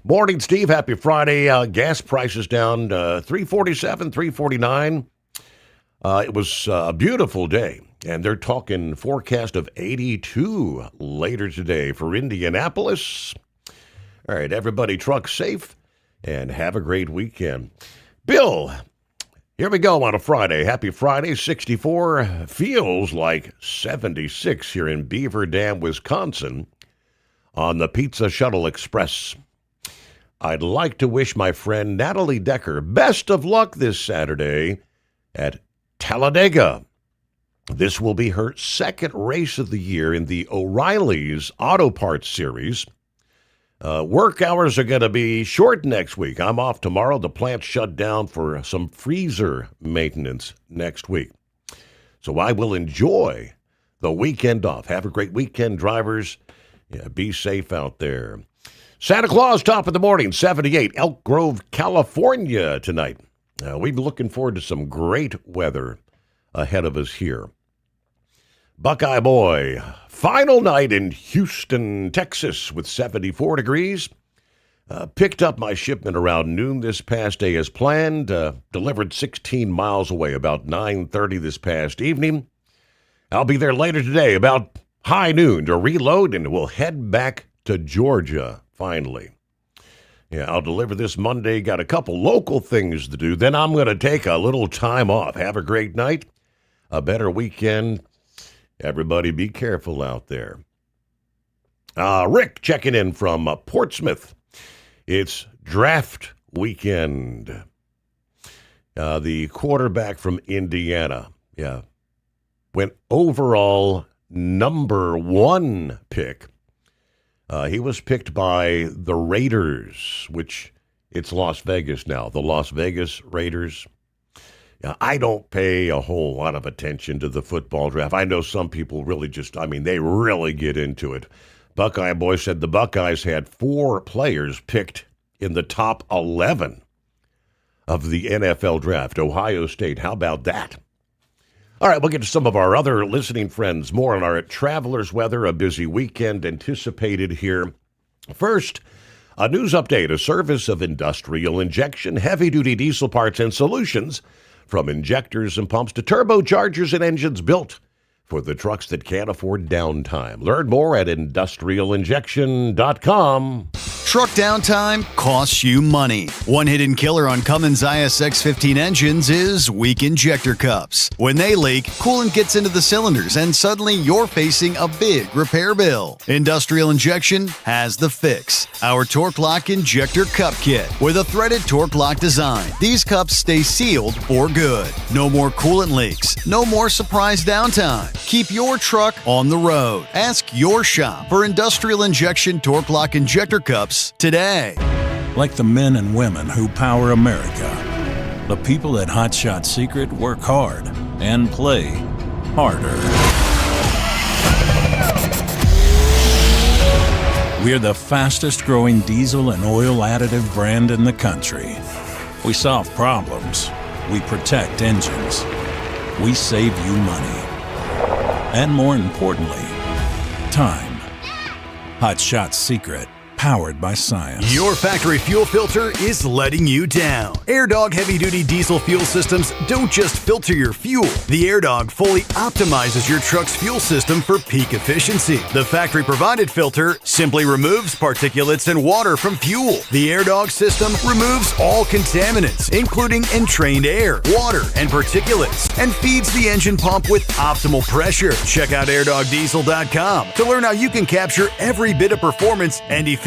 Morning, Steve. Happy Friday. Gas prices down $3.47, $3.49. It was a beautiful day, and they're talking forecast of 82 later today for Indianapolis. All right, everybody truck safe and have a great weekend. Bill, here we go on a Friday. Happy Friday, 64. Feels like 76 here in Beaver Dam, Wisconsin on the Pizza Shuttle Express. I'd like to wish my friend Natalie Decker best of luck this Saturday at Talladega. This will be her second race of the year in the O'Reilly's Auto Parts Series. Work hours are going to be short next week. I'm off tomorrow. The plant shut down for some freezer maintenance next week. So I will enjoy the weekend off. Have a great weekend, drivers. Yeah, be safe out there. Santa Claus, top of the morning, 78, Elk Grove, California tonight. We've been looking forward to some great weather ahead of us here. Buckeye Boy, final night in Houston, Texas with 74 degrees. Picked up my shipment around noon this past day as planned. Delivered 16 miles away about 9:30 this past evening. I'll be there later today about high noon to reload, and we'll head back to Georgia finally. Yeah, I'll deliver this Monday. Got a couple local things to do. Then I'm going to take a little time off. Have a great night, a better weekend. Everybody be careful out there. Rick checking in from Portsmouth. It's draft weekend. The quarterback from Indiana, went overall number one pick. He was picked by the Raiders, which it's Las Vegas now, the Las Vegas Raiders. I don't pay a whole lot of attention to the football draft. I know some people really they really get into it. Buckeye Boy said the Buckeyes had 4 players picked in the top 11 of the NFL draft. Ohio State, how about that? All right, we'll get to some of our other listening friends. More on our traveler's weather, a busy weekend anticipated here. First, a news update, a service of Industrial Injection, heavy-duty diesel parts and solutions, from injectors and pumps to turbochargers and engines built for the trucks that can't afford downtime. Learn more at industrialinjection.com. Truck downtime costs you money. One hidden killer on Cummins ISX 15 engines is weak injector cups. When they leak, coolant gets into the cylinders and suddenly you're facing a big repair bill. Industrial Injection has the fix. Our Torque Lock Injector Cup Kit with a threaded Torque Lock design. These cups stay sealed for good. No more coolant leaks. No more surprise downtime. Keep your truck on the road. Ask your shop for Industrial Injection Torque Lock Injector Cups today. Like the men and women who power America, the people at Hot Shot Secret work hard and play harder. We're the fastest growing diesel and oil additive brand in the country. We solve problems. We protect engines. We save you money. And more importantly, time. Hot Shot Secret. Powered by science. Your factory fuel filter is letting you down. AirDog heavy-duty diesel fuel systems don't just filter your fuel. The AirDog fully optimizes your truck's fuel system for peak efficiency. The factory-provided filter simply removes particulates and water from fuel. The AirDog system removes all contaminants, including entrained air, water, and particulates, and feeds the engine pump with optimal pressure. Check out airdogdiesel.com to learn how you can capture every bit of performance and efficiency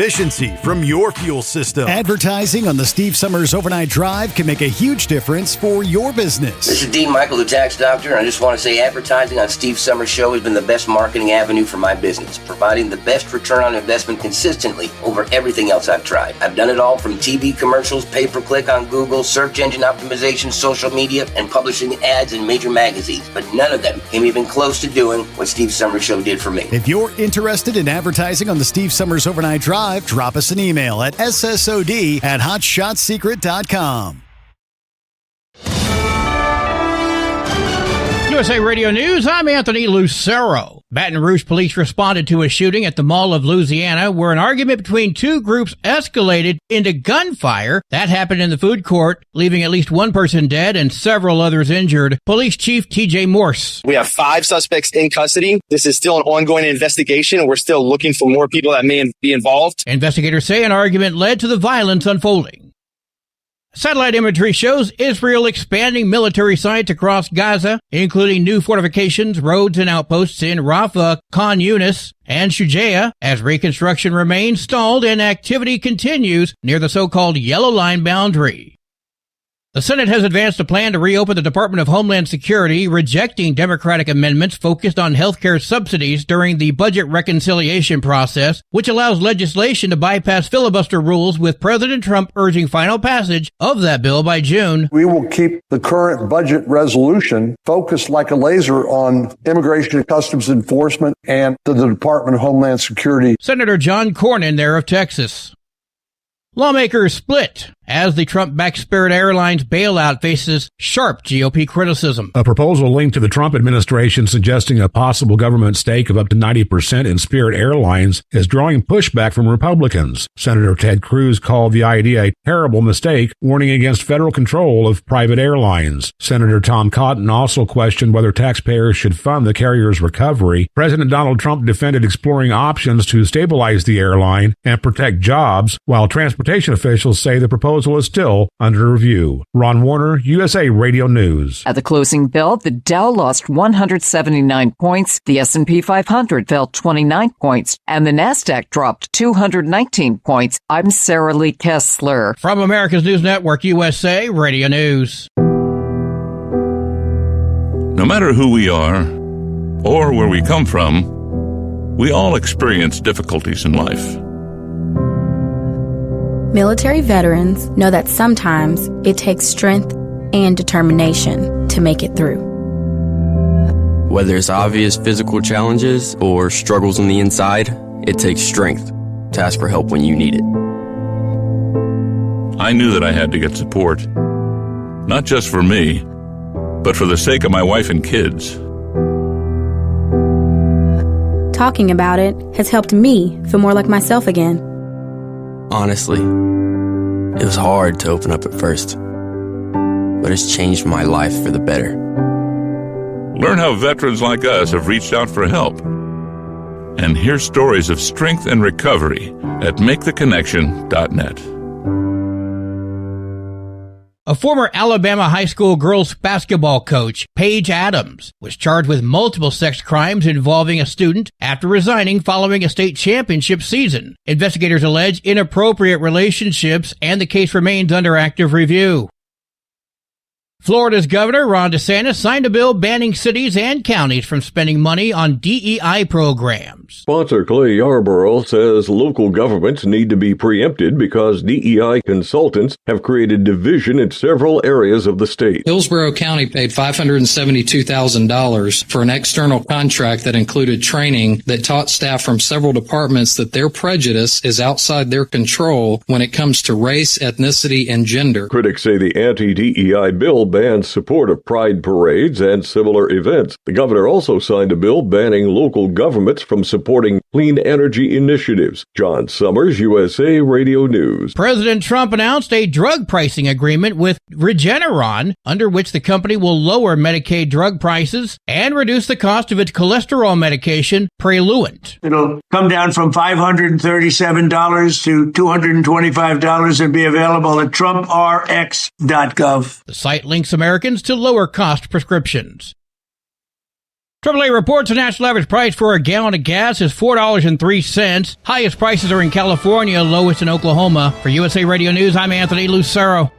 from your fuel system. Advertising on the Steve Sommers Overnight Drive can make a huge difference for your business. This is Dean Michael, the tax doctor, and I just want to say advertising on Steve Sommers' show has been the best marketing avenue for my business, providing the best return on investment consistently over everything else I've tried. I've done it all from TV commercials, pay-per-click on Google, search engine optimization, social media, and publishing ads in major magazines, but none of them came even close to doing what Steve Sommers' show did for me. If you're interested in advertising on the Steve Sommers Overnight Drive, drop us an email at ssod@hotshotsecret.com. USA Radio News, I'm Anthony Lucero. Baton Rouge police responded to a shooting at the Mall of Louisiana where an argument between two groups escalated into gunfire. That happened in the food court, leaving at least one person dead and several others injured. Police Chief TJ Morse. We have 5 suspects in custody. This is still an ongoing investigation, and we're still looking for more people that may be involved. Investigators say an argument led to the violence unfolding. Satellite imagery shows Israel expanding military sites across Gaza, including new fortifications, roads, and outposts in Rafah, Khan Yunis, and Shujaa, as reconstruction remains stalled and activity continues near the so-called Yellow Line boundary. The Senate has advanced a plan to reopen the Department of Homeland Security, rejecting Democratic amendments focused on health care subsidies during the budget reconciliation process, which allows legislation to bypass filibuster rules, with President Trump urging final passage of that bill by June. We will keep the current budget resolution focused like a laser on Immigration and Customs Enforcement and to the Department of Homeland Security. Senator John Cornyn there of Texas. Lawmakers split as the Trump-backed Spirit Airlines bailout faces sharp GOP criticism. A proposal linked to the Trump administration suggesting a possible government stake of up to 90% in Spirit Airlines is drawing pushback from Republicans. Senator Ted Cruz called the idea a terrible mistake, warning against federal control of private airlines. Senator Tom Cotton also questioned whether taxpayers should fund the carrier's recovery. President Donald Trump defended exploring options to stabilize the airline and protect jobs, while transportation officials say the proposal is still under review. Ron Warner, USA Radio News. At the closing bell, the Dow lost 179 points, the S&P 500 fell 29 points, and the Nasdaq dropped 219 points. I'm Sarah Lee Kessler. From America's News Network, USA Radio News. No matter who we are or where we come from, we all experience difficulties in life. Military veterans know that sometimes it takes strength and determination to make it through. Whether it's obvious physical challenges or struggles on the inside, it takes strength to ask for help when you need it. I knew that I had to get support, not just for me, but for the sake of my wife and kids. Talking about it has helped me feel more like myself again. Honestly, it was hard to open up at first, but it's changed my life for the better. Learn how veterans like us have reached out for help, and hear stories of strength and recovery at maketheconnection.net. A former Alabama high school girls basketball coach, Paige Adams, was charged with multiple sex crimes involving a student after resigning following a state championship season. Investigators allege inappropriate relationships, and the case remains under active review. Florida's Governor Ron DeSantis signed a bill banning cities and counties from spending money on DEI programs. Sponsor Clay Yarborough says local governments need to be preempted because DEI consultants have created division in several areas of the state. Hillsborough County paid $572,000 for an external contract that included training that taught staff from several departments that their prejudice is outside their control when it comes to race, ethnicity, and gender. Critics say the anti-DEI bill bans support of pride parades and similar events. The governor also signed a bill banning local governments from supporting clean energy initiatives. John Sommers, USA Radio News. President Trump announced a drug pricing agreement with Regeneron, under which the company will lower Medicaid drug prices and reduce the cost of its cholesterol medication, Praluent. It'll come down from $537 to $225 and be available at TrumpRx.gov. The site links Americans to lower cost prescriptions. AAA reports the national average price for a gallon of gas is $4.03. Highest prices are in California, lowest in Oklahoma. For USA Radio News, I'm Anthony Lucero.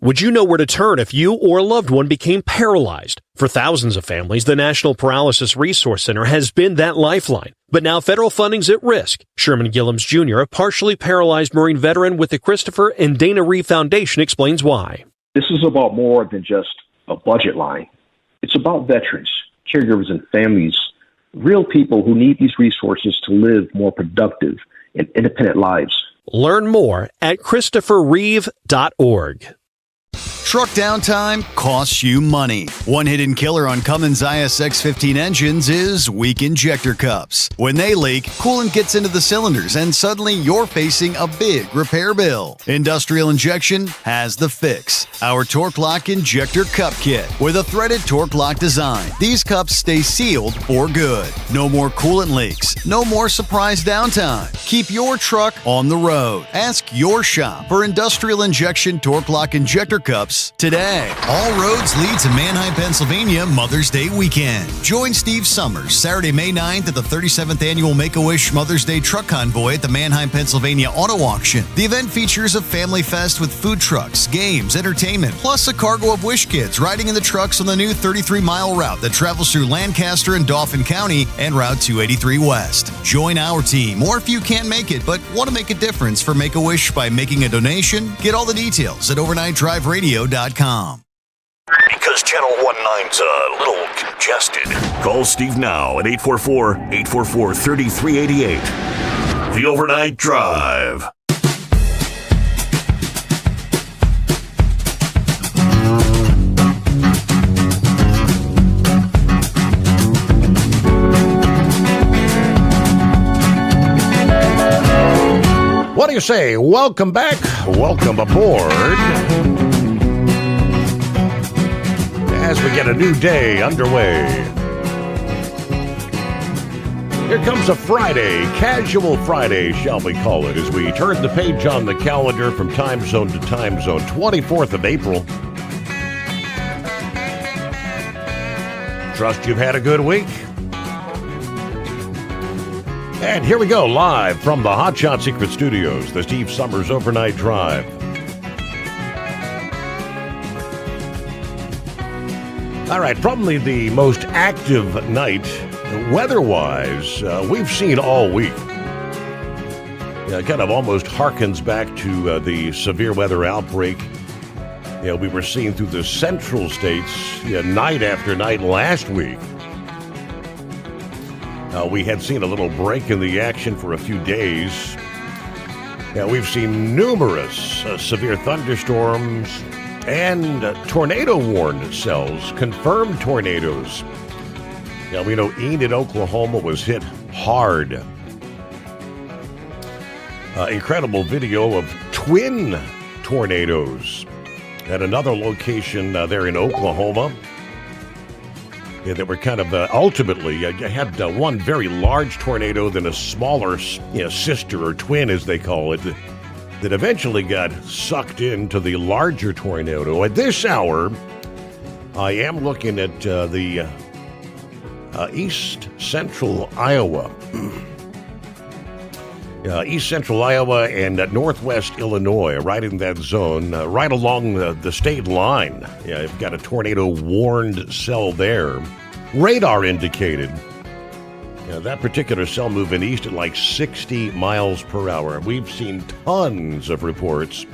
Would you know where to turn if you or a loved one became paralyzed? For thousands of families, the National Paralysis Resource Center has been that lifeline. But now federal funding's at risk. Sherman Gillums Jr., a partially paralyzed Marine veteran with the Christopher and Dana Reeve Foundation, explains why. This is about more than just a budget line. It's about veterans, caregivers, and families, real people who need these resources to live more productive and independent lives. Learn more at ChristopherReeve.org. Truck downtime costs you money. One hidden killer on Cummins ISX-15 engines is weak injector cups. When they leak, coolant gets into the cylinders and suddenly you're facing a big repair bill. Industrial Injection has the fix. Our Torque Lock Injector Cup Kit with a threaded Torque Lock design. These cups stay sealed for good. No more coolant leaks. No more surprise downtime. Keep your truck on the road. Ask your shop for Industrial Injection Torque Lock Injector Cups today. All roads lead to Manheim, Pennsylvania Mother's Day weekend. Join Steve Sommers Saturday, May 9th at the 37th Annual Make-A-Wish Mother's Day Truck Convoy at the Manheim, Pennsylvania Auto Auction. The event features a family fest with food trucks, games, entertainment, plus a cargo of Wish kids riding in the trucks on the new 33-mile route that travels through Lancaster and Dauphin County and Route 283 West. Join our team, or if you can't make it but want to make a difference for Make-A-Wish by making a donation, get all the details at overnightdriveradio.com. Because Channel 19's a little congested. Call Steve now at 844-844-3388. The Overnight Drive. What do you say? Welcome back. Welcome aboard. As we get a new day underway. Here comes a Friday, casual Friday, shall we call it, as we turn the page on the calendar from time zone to time zone, 24th of April. Trust you've had a good week. And here we go, live from the Hot Shot Secret Studios, the Steve Sommers Overnight Drive. All right, probably the most active night, weather-wise, we've seen all week. Yeah, it kind of almost harkens back to the severe weather outbreak we were seeing through the central states night after night last week. We had seen a little break in the action for a few days. We've seen numerous severe thunderstorms and tornado-warned cells, confirmed tornadoes. We know Enid, Oklahoma was hit hard. Incredible video of twin tornadoes at another location there in Oklahoma. That were kind of ultimately, you had one very large tornado, then a smaller sister or twin, as they call it, that eventually got sucked into the larger tornado. At this hour, I am looking at the east central Iowa. East central Iowa and northwest Illinois, right in that zone, right along the state line. You've got a tornado-warned cell there. Radar indicated that particular cell moving east at like 60 miles per hour. We've seen tons of reports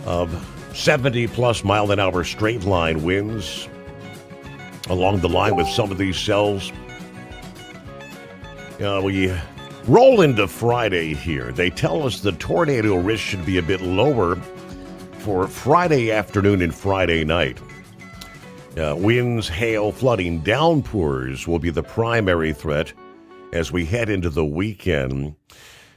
of 70-plus mile-an-hour straight-line winds along the line with some of these cells. We roll into Friday here. They tell us the tornado risk should be a bit lower for Friday afternoon and Friday night. Winds, hail, flooding, downpours will be the primary threat as we head into the weekend.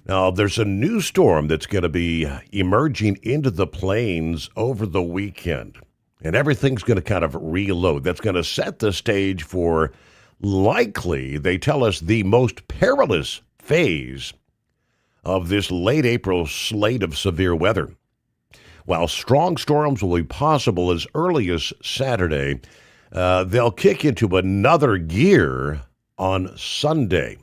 Now, there's a new storm that's going to be emerging into the plains over the weekend, and everything's going to kind of reload. That's going to set the stage for likely, they tell us, the most perilous phase of this late April slate of severe weather. While strong storms will be possible as early as Saturday, they'll kick into another gear on Sunday.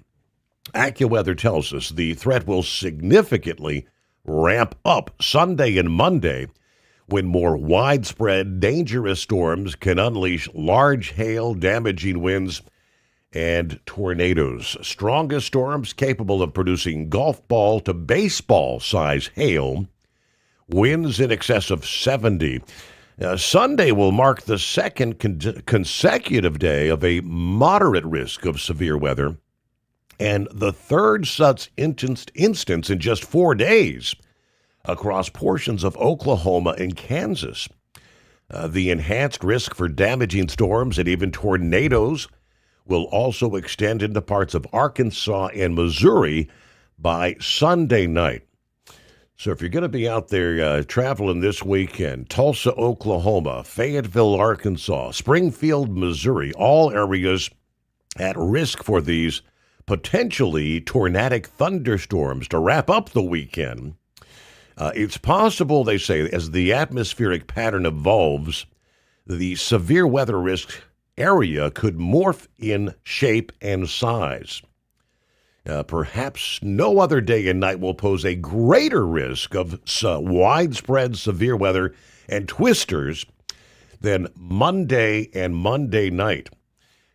AccuWeather tells us the threat will significantly ramp up Sunday and Monday when more widespread, dangerous storms can unleash large hail, damaging winds, and tornadoes. Strongest storms capable of producing golf ball to baseball size hail. Winds in excess of 70. Sunday will mark the second consecutive day of a moderate risk of severe weather, and the third such instance in just 4 days across portions of Oklahoma and Kansas. The enhanced risk for damaging storms and even tornadoes will also extend into parts of Arkansas and Missouri by Sunday night. So if you're going to be out there traveling this weekend, Tulsa, Oklahoma, Fayetteville, Arkansas, Springfield, Missouri, all areas at risk for these potentially tornadic thunderstorms to wrap up the weekend. It's possible, they say, as the atmospheric pattern evolves, the severe weather risk area could morph in shape and size. Perhaps no other day and night will pose a greater risk of widespread severe weather and twisters than Monday and Monday night,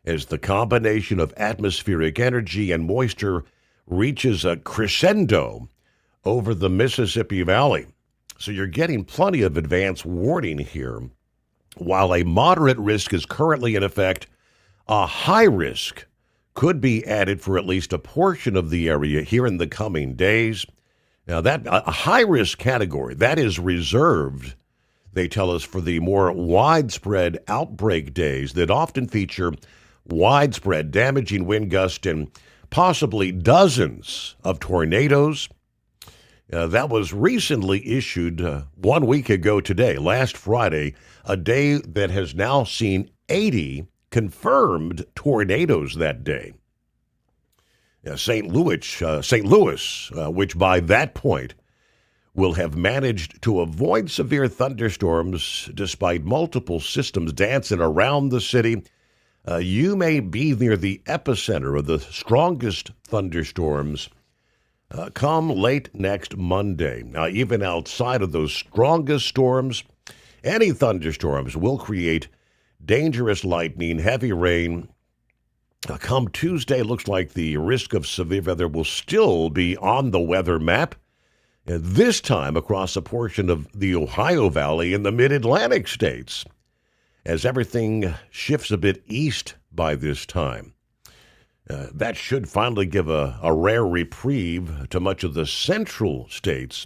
as the combination of atmospheric energy and moisture reaches a crescendo over the Mississippi Valley. So you're getting plenty of advance warning here. While a moderate risk is currently in effect, a high risk could be added for at least a portion of the area here in the coming days. Now, that a high-risk category, that is reserved, they tell us, for the more widespread outbreak days that often feature widespread damaging wind gusts and possibly dozens of tornadoes. That was recently issued 1 week ago today, last Friday, a day that has now seen 80 confirmed tornadoes that day. St. Louis, which by that point will have managed to avoid severe thunderstorms despite multiple systems dancing around the city. You may be near the epicenter of the strongest thunderstorms come late next Monday. Now, even outside of those strongest storms, any thunderstorms will create dangerous lightning, heavy rain. Come Tuesday, looks like the risk of severe weather will still be on the weather map, and this time across a portion of the Ohio Valley in the mid-Atlantic states, as everything shifts a bit east by this time. That should finally give a rare reprieve to much of the central states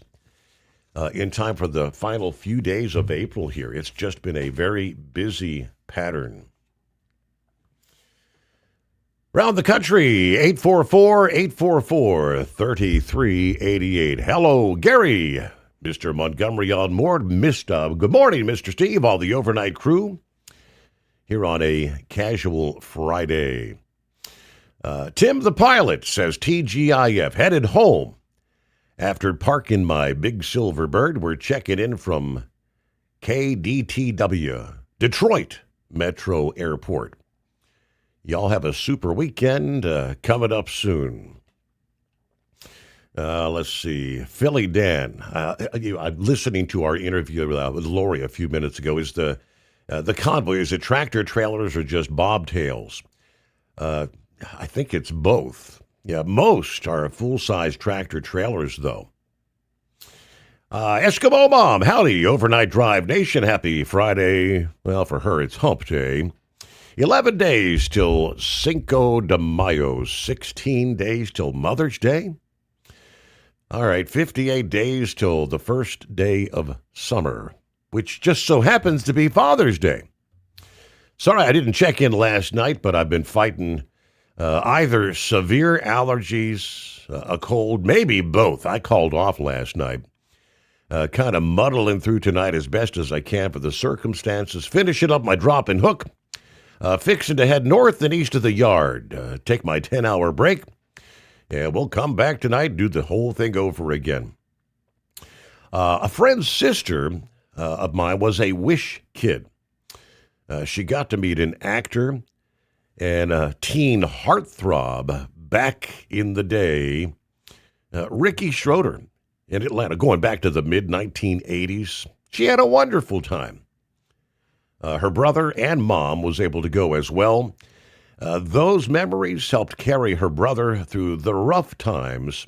in time for the final few days of April here. It's just been a very busy pattern. Around the country, 844-844-3388. Hello, Gary. Mr. Montgomery on more. Good morning, Mr. Steve, all the overnight crew here on a casual Friday. Tim the pilot says TGIF headed home after parking my big silver bird. We're checking in from KDTW, Detroit Metro Airport. Y'all have a super weekend coming up soon. Let's see. Philly Dan, I'm listening to our interview with Lori a few minutes ago. Is the convoy, is it tractor trailers or just bobtails? I think it's both. Yeah, most are full-size tractor trailers, though. Eskimo Mom, howdy, Overnight Drive Nation, happy Friday. Well, for her, it's hump day. 11 days till Cinco de Mayo, 16 days till Mother's Day. All right, 58 days till the first day of summer, which just so happens to be Father's Day. Sorry, I didn't check in last night, but I've been fighting either severe allergies, a cold, maybe both. I called off last night. Kind of muddling through tonight as best as I can for the circumstances. Finishing up my drop and hook. Fixing to head north and east of the yard. Take my 10-hour break. And we'll come back tonight and do the whole thing over again. A friend's sister of mine was a Wish kid. She got to meet an actor and a teen heartthrob back in the day, Ricky Schroeder in Atlanta, going back to the mid-1980s. She had a wonderful time. Her brother and mom was able to go as well. Those memories helped carry her brother through the rough times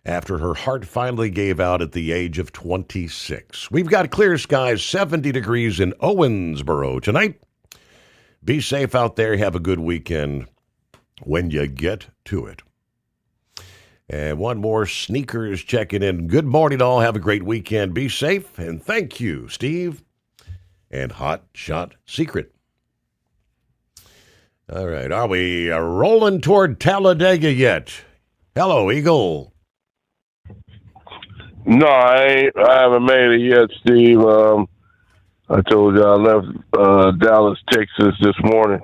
after her heart finally gave out at the age of 26. We've got clear skies, 70 degrees in Owensboro tonight. Be safe out there. Have a good weekend when you get to it. And one more sneakers checking in. Good morning, all. Have a great weekend. Be safe. And thank you, Steve and Hot Shot Secret. All right. Are we rolling toward Talladega yet? Hello, Eagle. No, I haven't made it yet, Steve. I told you I left Dallas, Texas this morning.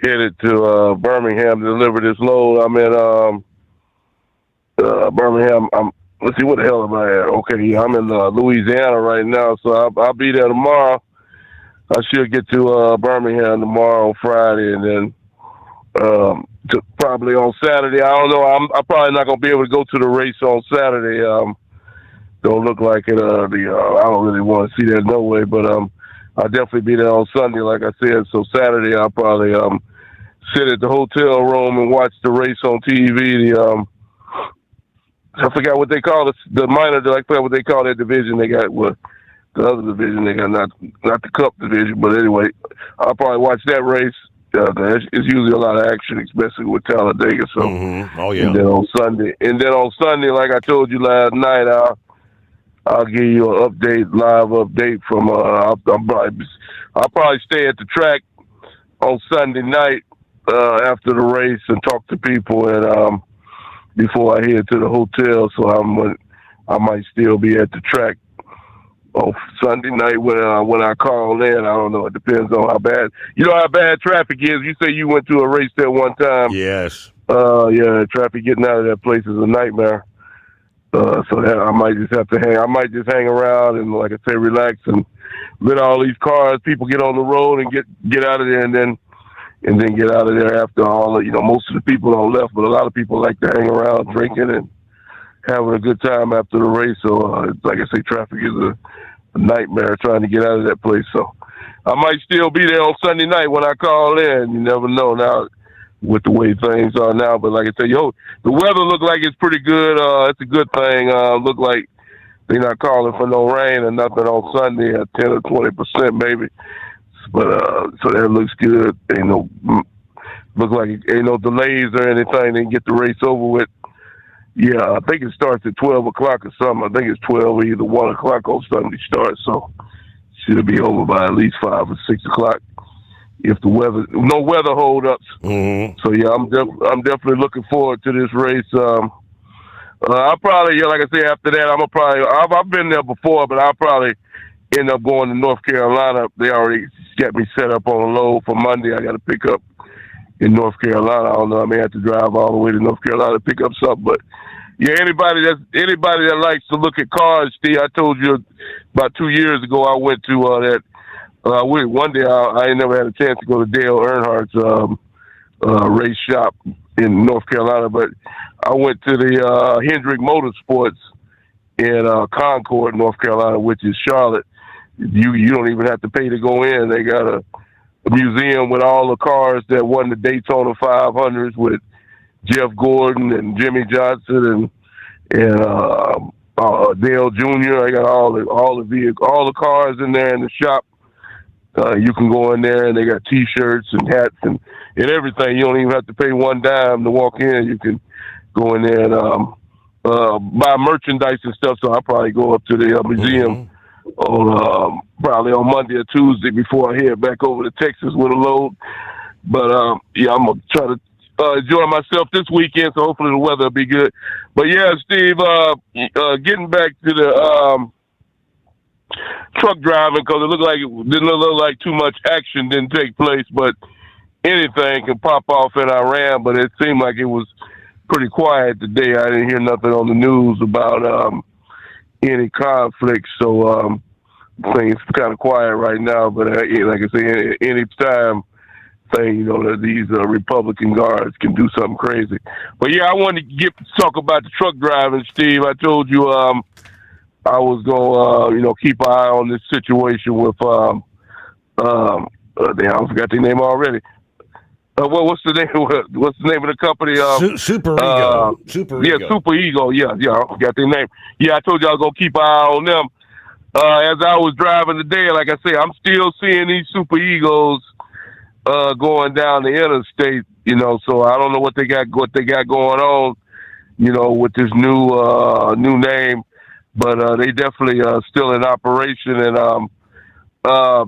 Headed to Birmingham to deliver this load. I'm in Birmingham. Let's see, what the hell am I at? Okay, yeah, I'm in Louisiana right now, so I'll be there tomorrow. I should get to Birmingham tomorrow on Friday, and then probably on Saturday. I don't know. I'm probably not going to be able to go to the race on Saturday. Don't look like it. I don't really want to see that no way, but I'll definitely be there on Sunday, like I said. So Saturday, I'll probably sit at the hotel room and watch the race on TV. I forgot what they call it. The minor. I forgot what they call that division they got. Well, the other division they got, not the Cup division, but anyway, I'll probably watch that race. It's usually a lot of action, especially with Talladega. So, Oh yeah. And then on Sunday, like I told you last night, I'll give you an live update from. I'll probably stay at the track on Sunday night after the race and talk to people, and before I head to the hotel. So I might still be at the track on Sunday night when I call in. I don't know. It depends on how bad. You know how bad traffic is. You say you went to a race there one time. Yes. Yeah, traffic getting out of that place is a nightmare. So that I might just have to hang. I might just hang around and, like I say, relax and let all these cars, people get on the road and get out of there, and then get out of there after all. Most of the people don't left, but a lot of people like to hang around drinking and having a good time after the race. So, like I say, traffic is a nightmare trying to get out of that place. So I might still be there on Sunday night when I call in. You never know now with the way things are now. But like I said, the weather look like it's pretty good. It's a good thing. Look like they're not calling for no rain or nothing on Sunday at 10 or 20% maybe. But so that looks good. Look like ain't no delays or anything. They can get the race over with. Yeah, I think it starts at 12 o'clock or something. I think it's 12 or either 1 o'clock on Sunday start. So should be over by at least 5 or 6 o'clock if the no weather holdups. Mm-hmm. So yeah, I'm definitely looking forward to this race. I'll probably, like I say, after that, I've been there before, but I'll probably end up going to North Carolina. They already got me set up on a load for Monday. I got to pick up in North Carolina. I don't know. I may have to drive all the way to North Carolina to pick up something, but yeah, anybody that likes to look at cars, Steve, I told you about 2 years ago I went to one day I ain't never had a chance to go to Dale Earnhardt's race shop in North Carolina, but I went to the Hendrick Motorsports in Concord, North Carolina, which is Charlotte. You don't even have to pay to go in. They got a museum with all the cars that won the Daytona 500s with Jeff Gordon and Jimmy Johnson and Dale Jr. I got all the vehicles, all the cars in there in the shop. You can go in there and they got T-shirts and hats and everything. You don't even have to pay one dime to walk in. You can go in there and buy merchandise and stuff. So I'll probably go up to the museum on probably on Monday or Tuesday before I head back over to Texas with a load. But yeah, I'm gonna try to enjoy myself this weekend, so hopefully the weather will be good. But yeah, Steve, getting back to the truck driving, because it didn't look like too much action didn't take place, but anything can pop off in Iran. But it seemed like it was pretty quiet today. I didn't hear nothing on the news about any conflicts, so things kind of quiet right now. But like I say, any time thing, that these Republican guards can do something crazy. But yeah, I wanted to talk about the truck driving, Steve. I told you I was going keep an eye on this situation with damn, I forgot the name already. What's the name? What's the name of the company? Super Ego. Super Ego. Yeah, Super Ego. Yeah, I forgot their name. Yeah, I told you I was gonna keep an eye on them. As I was driving today, like I say, I'm still seeing these Super Egos going down the interstate. So I don't know what they got going on. With this new name, but they definitely still in operation, and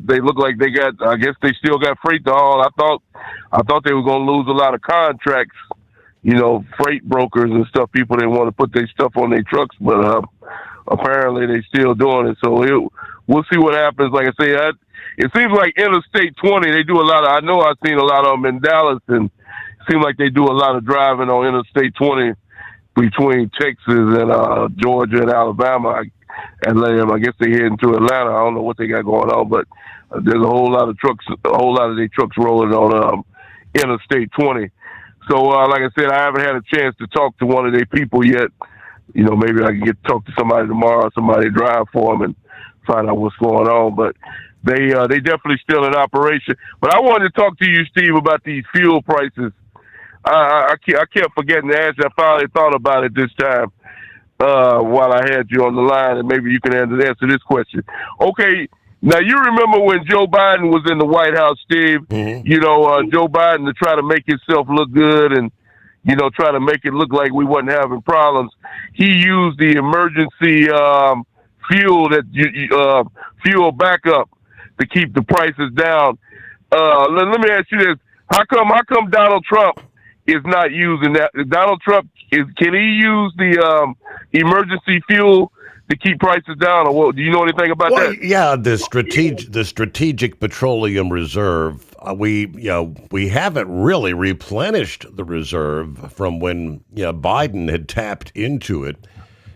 they look like they got. I guess they still got freight to haul. I thought they were going to lose a lot of contracts. Freight brokers and stuff. People didn't want to put their stuff on their trucks, but apparently they still doing it. So we'll see what happens. Like I say, it seems like Interstate 20. They do a lot of. I know I've seen a lot of them in Dallas, and it seems like they do a lot of driving on Interstate 20 between Texas and Georgia and Alabama. I guess they heading to Atlanta. I don't know what they got going on, but there's a whole lot of their trucks rolling on Interstate 20. So, like I said, I haven't had a chance to talk to one of their people yet. Maybe I can get to talk to somebody tomorrow, somebody drive for them and find out what's going on. But they definitely still in operation. But I wanted to talk to you, Steve, about these fuel prices. I kept forgetting to ask you. I finally thought about it this time while I had you on the line, and maybe you can answer this question. Okay, now you remember when Joe Biden was in the White House, Steve? Mm-hmm. Joe Biden, to try to make himself look good and try to make it look like we wasn't having problems, he used the emergency fuel backup to keep the prices down. Let me ask you this: How come Donald Trump is not using that? Donald Trump can he use the emergency fuel to keep prices down, or what? Do you know anything about that? Yeah, the strategic petroleum reserve. We haven't really replenished the reserve from when Biden had tapped into it,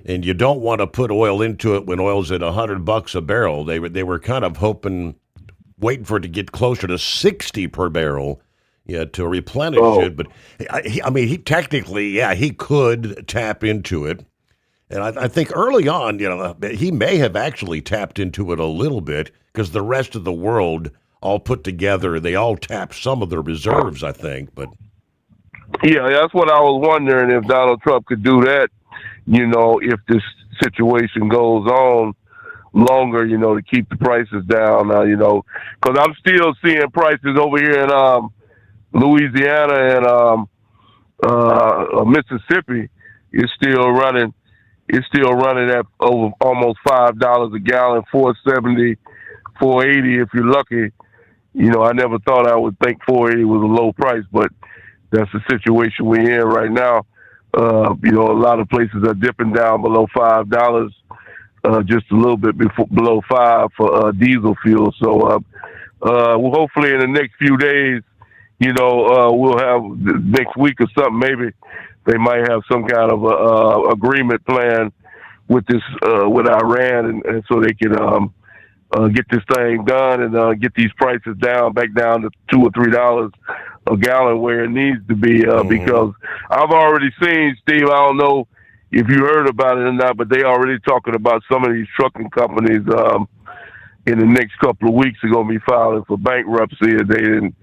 and you don't want to put oil into it when oil's at $100 a barrel. They were kind of waiting for it to get closer to 60 per barrel. Yeah, to replenish it, but he technically, he could tap into it, and I think early on, he may have actually tapped into it a little bit because the rest of the world all put together. They all tap some of their reserves, I think. But yeah, that's what I was wondering, if Donald Trump could do that, if this situation goes on longer, to keep the prices down, because I'm still seeing prices over here in Louisiana and Mississippi. It's still running at over almost $5 a gallon, $4.70, $4.80 if you're lucky. I never thought I would think $4.80 was a low price, but that's the situation we're in right now. A lot of places are dipping down below $5, just a little bit below $5 for diesel fuel. So, well, hopefully in the next few days, we'll have next week or something. Maybe they might have some kind of agreement plan with this with Iran, and so they can get this thing done and get these prices back down to $2 or $3 a gallon where it needs to be. Because I've already seen, Steve, I don't know if you heard about it or not, but they already talking about some of these trucking companies in the next couple of weeks are going to be filing for bankruptcy. They didn't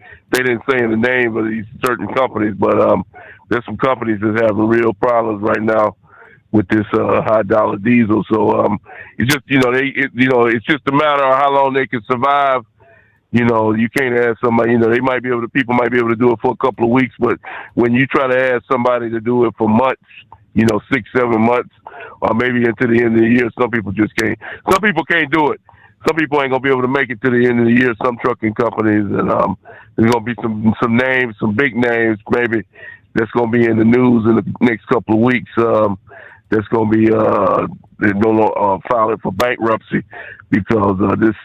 say the name of these certain companies, but there's some companies that's having real problems right now with this high dollar diesel. So it's just it's just a matter of how long they can survive. You can't ask somebody. People might be able to do it for a couple of weeks, but when you try to ask somebody to do it for months, 6, 7 months, or maybe into the end of the year, some people just can't. Some people can't do it. Some people ain't gonna be able to make it to the end of the year. Some trucking companies, and there's gonna be some names, some big names, maybe that's gonna be in the news in the next couple of weeks. That's going to be they're going to file it for bankruptcy because this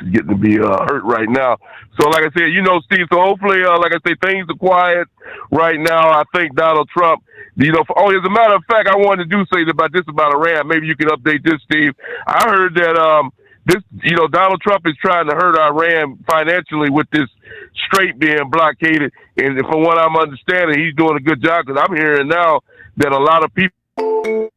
is getting to be hurt right now. So, like I said, Steve. So hopefully, like I say, things are quiet right now. I think Donald Trump. As a matter of fact, I wanted to do something about Iran. Maybe you can update this, Steve. I heard that Donald Trump is trying to hurt Iran financially with this strait being blockaded, and from what I'm understanding, he's doing a good job because I'm hearing now that a lot of people.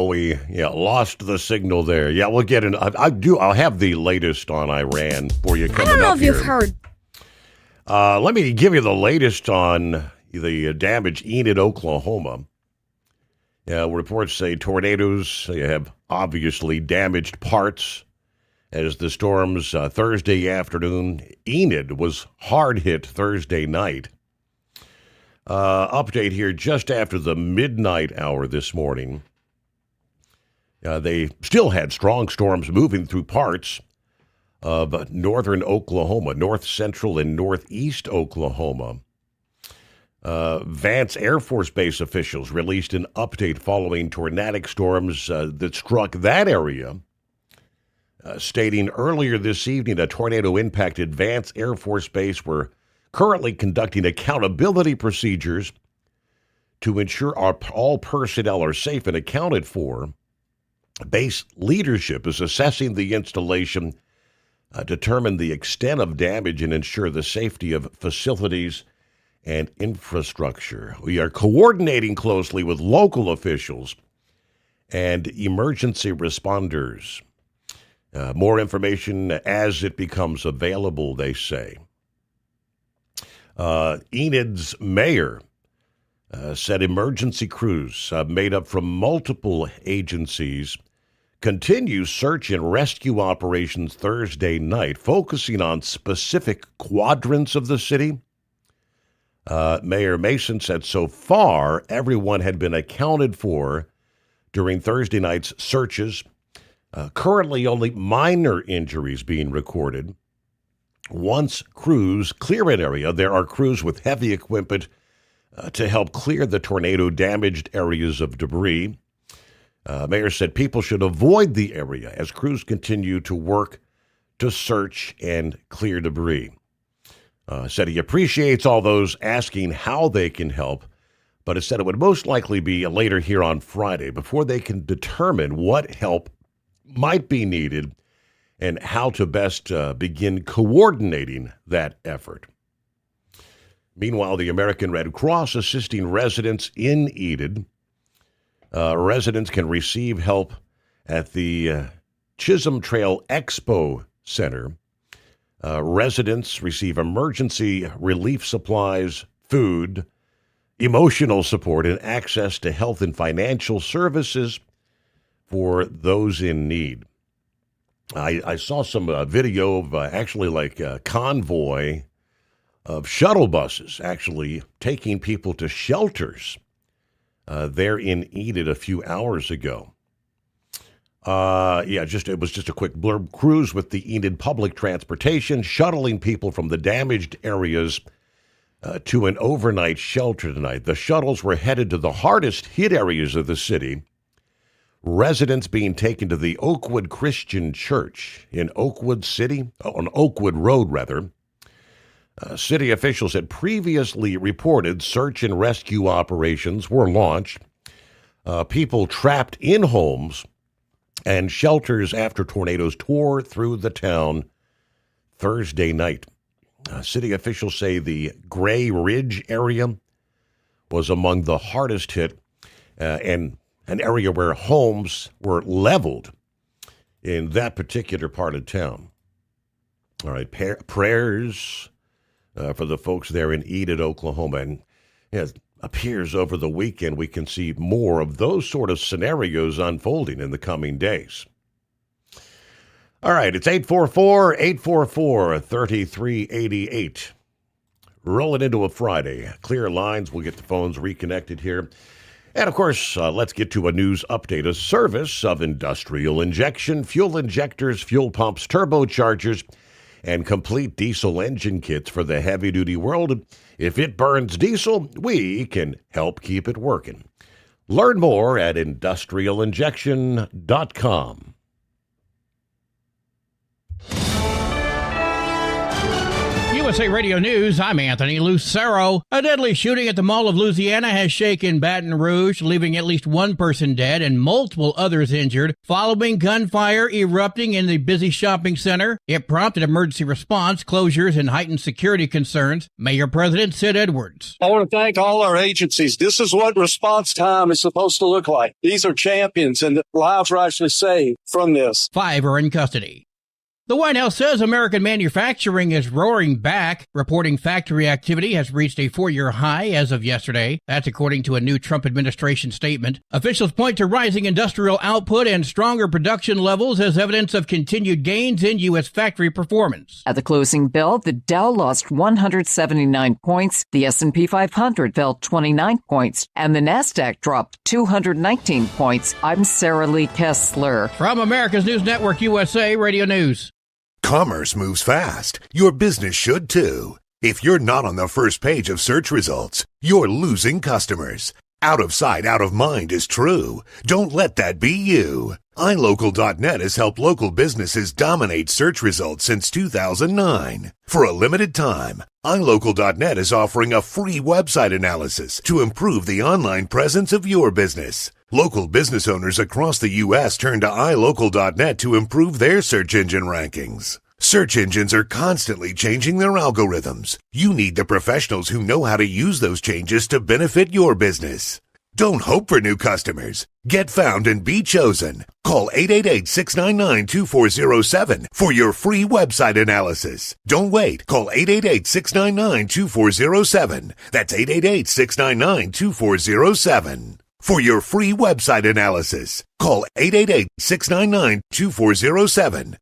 We lost the signal there. Yeah, we'll get in. I'll have the latest on Iran for you coming up. I don't know if you've heard. Let me give you the latest on the damage in Oklahoma. Reports say tornadoes have obviously damaged parts as the storms Thursday afternoon. Enid was hard hit Thursday night. Update here just after the midnight hour this morning. They still had strong storms moving through parts of northern Oklahoma, north central and northeast Oklahoma. Vance Air Force Base officials released an update following tornadic storms that struck that area, stating earlier this evening a tornado impacted Vance Air Force Base. We're currently conducting accountability procedures to ensure all personnel are safe and accounted for. Base leadership is assessing the installation, determine the extent of damage, and ensure the safety of facilities and infrastructure. We are coordinating closely with local officials and emergency responders. More information as it becomes available, they say. Enid's mayor said emergency crews made up from multiple agencies continue search and rescue operations Thursday night, focusing on specific quadrants of the city. Mayor Mason said so far everyone had been accounted for during Thursday night's searches. Currently only minor injuries being recorded. Once crews clear an area, there are crews with heavy equipment to help clear the tornado-damaged areas of debris. Mayor said people should avoid the area as crews continue to work to search and clear debris. Said he appreciates all those asking how they can help, but it said it would most likely be later here on Friday before they can determine what help might be needed and how to best begin coordinating that effort. Meanwhile, the American Red Cross assisting residents in Enid. Residents can receive help at the Chisholm Trail Expo Center. Residents receive emergency relief supplies, food, emotional support, and access to health and financial services for those in need. I saw some video of a convoy of shuttle buses actually taking people to shelters there in Enid a few hours ago. It was just a quick blurb. Crews with the Enid Public Transportation shuttling people from the damaged areas to an overnight shelter tonight. The shuttles were headed to the hardest hit areas of the city. Residents being taken to the Oakwood Christian Church in Oakwood City, on Oakwood Road, rather. City officials had previously reported search and rescue operations were launched. People trapped in homes and shelters after tornadoes tore through the town Thursday night. City officials say the Gray Ridge area was among the hardest hit and an area where homes were leveled in that particular part of town. All right, prayers for the folks there in Enid, Oklahoma. And it appears over the weekend we can see more of those sort of scenarios unfolding in the coming days. All right, it's 844-844-3388. Rolling into a Friday. Clear lines. We'll get the phones reconnected here. And, of course, let's get to a news update. A service of industrial injection, fuel injectors, fuel pumps, turbochargers, and complete diesel engine kits for the heavy-duty world. If it burns diesel, we can help keep it working. Learn more at industrialinjection.com. USA Radio News, I'm Anthony Lucero. A deadly shooting at the Mall of Louisiana has shaken Baton Rouge, leaving at least one person dead and multiple others injured following gunfire erupting in the busy shopping center. It prompted emergency response, closures, and heightened security concerns. Mayor President Sid Edwards. I want to thank all our agencies. This is what response time is supposed to look like. These are champions, and lives are actually saved from this. 5 are in custody. The White House says American manufacturing is roaring back, reporting factory activity has reached a 4-year high as of yesterday. That's according to a new Trump administration statement. Officials point to rising industrial output and stronger production levels as evidence of continued gains in U.S. factory performance. At the closing bell, the Dow lost 179 points, the S&P 500 fell 29 points, and the NASDAQ dropped 219 points. I'm Sarah Lee Kessler. From America's News Network, USA Radio News. Commerce moves fast. Your business should too. If you're not on the first page of search results, you're losing customers. Out of sight, out of mind is true. Don't let that be you. iLocal.net has helped local businesses dominate search results since 2009. For a limited time, iLocal.net is offering a free website analysis to improve the online presence of your business. Local business owners across the U.S. turn to iLocal.net to improve their search engine rankings. Search engines are constantly changing their algorithms. You need the professionals who know how to use those changes to benefit your business. Don't hope for new customers. Get found and be chosen. Call 888-699-2407 for your free website analysis. Don't wait. Call 888-699-2407. That's 888-699-2407. For your free website analysis, call 888-699-2407.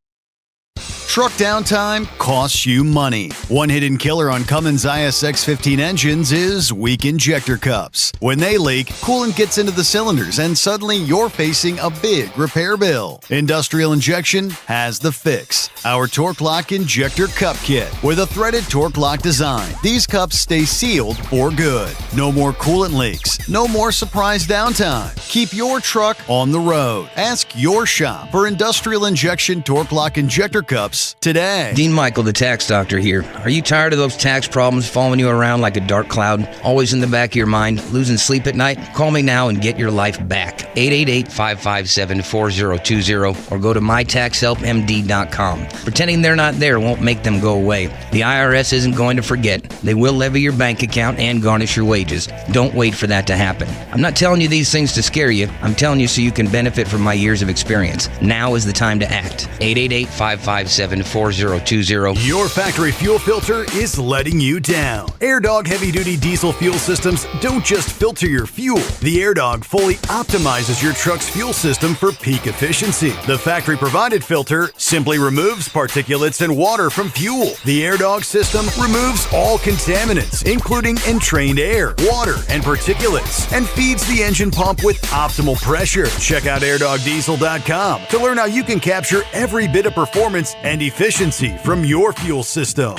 Truck downtime costs you money. One hidden killer on Cummins ISX-15 engines is weak injector cups. When they leak, coolant gets into the cylinders and suddenly you're facing a big repair bill. Industrial Injection has the fix. Our Torque Lock Injector Cup Kit with a threaded Torque Lock design. These cups stay sealed for good. No more coolant leaks. No more surprise downtime. Keep your truck on the road. Ask your shop for Industrial Injection Torque Lock Injector Cups today. Dean Michael, the tax doctor here. Are you tired of those tax problems following you around like a dark cloud, always in the back of your mind, losing sleep at night? Call me now and get your life back. 888-557-4020 or go to mytaxhelpmd.com. Pretending they're not there won't make them go away. The IRS isn't going to forget. They will levy your bank account and garnish your wages. Don't wait for that to happen. I'm not telling you these things to scare you. I'm telling you so you can benefit from my years of experience. Now is the time to act. 888-557-4020. 877-4020. Your factory fuel filter is letting you down. AirDog heavy-duty diesel fuel systems don't just filter your fuel. The AirDog fully optimizes your truck's fuel system for peak efficiency. The factory-provided filter simply removes particulates and water from fuel. The AirDog system removes all contaminants, including entrained air, water, and particulates, and feeds the engine pump with optimal pressure. Check out airdogdiesel.com to learn how you can capture every bit of performance and efficiency from your fuel system.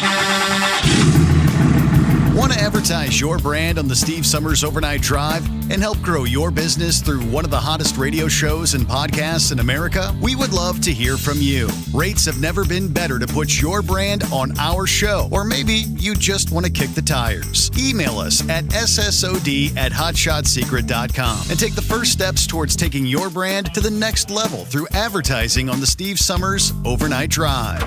Want to advertise your brand on the Steve Summers Overnight Drive and help grow your business through one of the hottest radio shows and podcasts in America? We would love to hear from you. Rates have never been better to put your brand on our show, or maybe you just want to kick the tires. Email us at ssod@hotshotsecret.com and take the first steps towards taking your brand to the next level through advertising on the Steve Summers Overnight Drive.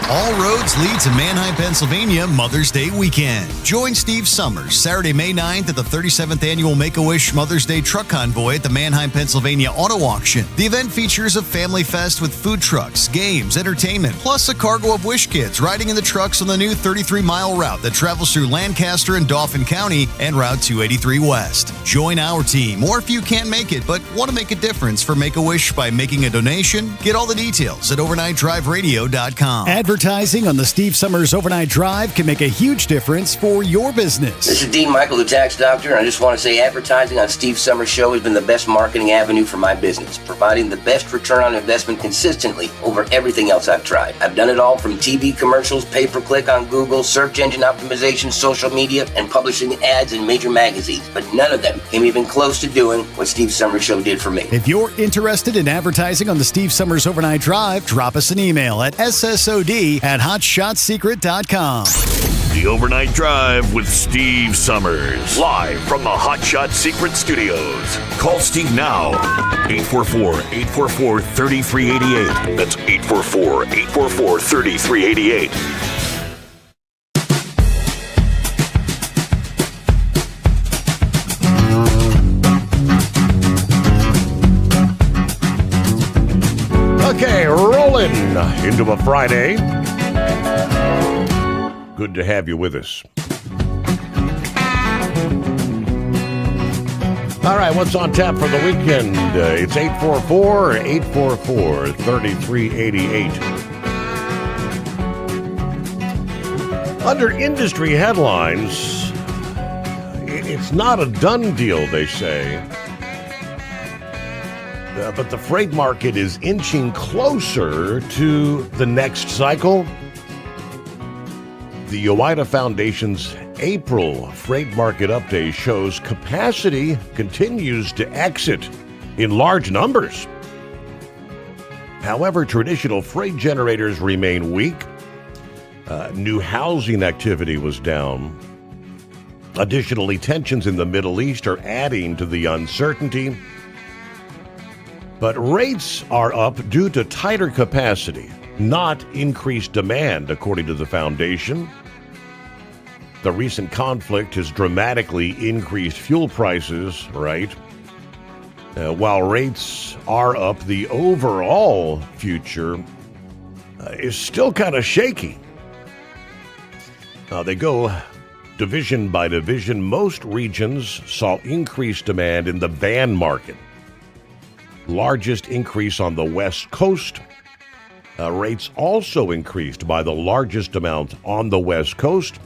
All roads lead to Manheim, Pennsylvania Mother's Day weekend. Join Steve Summers Saturday, May 9th at the 37th Annual Make-A-Wish Mother's Day Truck Convoy at the Manheim, Pennsylvania Auto Auction. The event features a family fest with food trucks, games, entertainment, plus a cargo of Wish kids riding in the trucks on the new 33-mile route that travels through Lancaster and Dauphin County and Route 283 West. Join our team, or if you can't make it but want to make a difference for Make-A-Wish by making a donation, get all the details at overnightdriveradio.com. Advertising on the Steve Summers Overnight Drive can make a huge difference for your business. This is Dean Michael, the tax doctor, and I just want to say advertising on Steve Summers' show has been the best marketing avenue for my business, providing the best return on investment consistently over everything else I've tried. I've done it all from TV commercials, pay-per-click on Google, search engine optimization, social media, and publishing ads in major magazines, but none of them came even close to doing what Steve Summers' show did for me. If you're interested in advertising on the Steve Summers Overnight Drive, drop us an email at ssod@hotshotsecret.com. The Overnight Drive with Steve Summers. Live from the Hot Shot Secret Studios. Call Steve now. 844-844-3388. That's 844-844-3388. Okay, rolling into a Friday. Good to have you with us. All right, what's on tap for the weekend? It's 844-844-3388. Under industry headlines, it's not a done deal, they say. But the freight market is inching closer to the next cycle. The OOIDA Foundation's April freight market update shows capacity continues to exit in large numbers. However, traditional freight generators remain weak. New housing activity was down. Additionally, tensions in the Middle East are adding to the uncertainty. But rates are up due to tighter capacity, not increased demand, according to the foundation. The recent conflict has dramatically increased fuel prices, right? While rates are up, the overall future is still kind of shaky. They go division by division. Most regions saw increased demand in the van market. Largest increase on the West Coast. Rates also increased by the largest amount on the West Coast.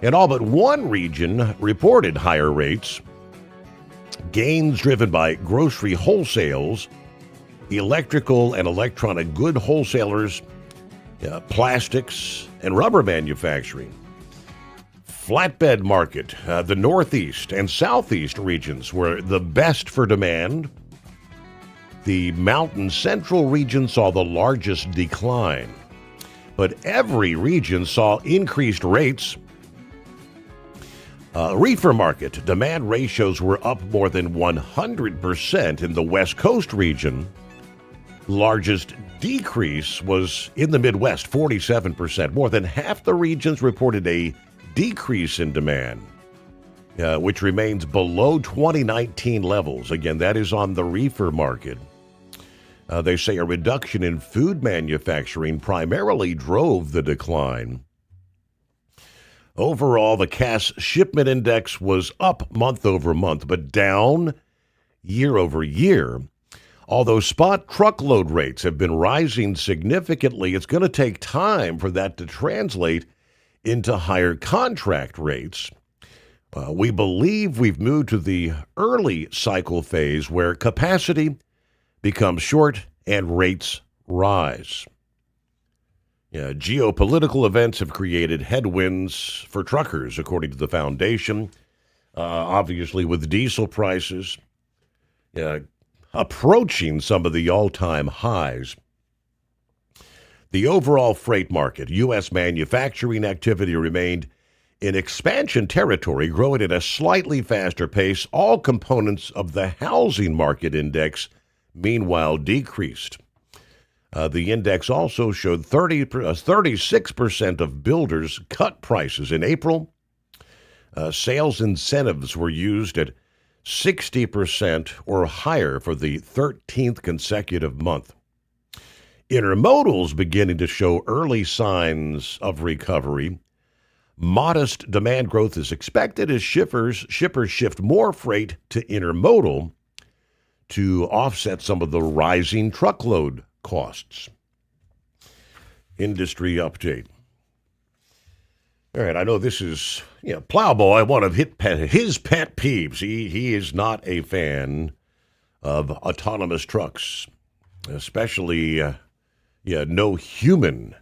And all but one region reported higher rates. Gains driven by grocery wholesales, electrical and electronic good wholesalers, plastics, and rubber manufacturing. Flatbed market, the Northeast and Southeast regions were the best for demand. The Mountain Central region saw the largest decline. But every region saw increased rates. Reefer market, demand ratios were up more than 100% in the West Coast region. Largest decrease was in the Midwest, 47%. More than half the regions reported a decrease in demand, which remains below 2019 levels. Again, that is on the reefer market. They say a reduction in food manufacturing primarily drove the decline. Overall, the Cass Shipment Index was up month over month, but down year over year. Although spot truckload rates have been rising significantly, it's going to take time for that to translate into higher contract rates. We believe we've moved to the early cycle phase where capacity becomes short and rates rise. Geopolitical events have created headwinds for truckers, according to the foundation. Obviously, with diesel prices approaching some of the all-time highs. The overall freight market, U.S. manufacturing activity remained in expansion territory, growing at a slightly faster pace. All components of the housing market index, meanwhile, decreased. The index also showed 36% of builders cut prices in April. Sales incentives were used at 60% or higher for the 13th consecutive month. Intermodal's beginning to show early signs of recovery. Modest demand growth is expected as shippers shift more freight to intermodal to offset some of the rising truckload costs. Industry update. All right, I know this is, Plowboy, one of his pet peeves. He is not a fan of autonomous trucks, especially, no human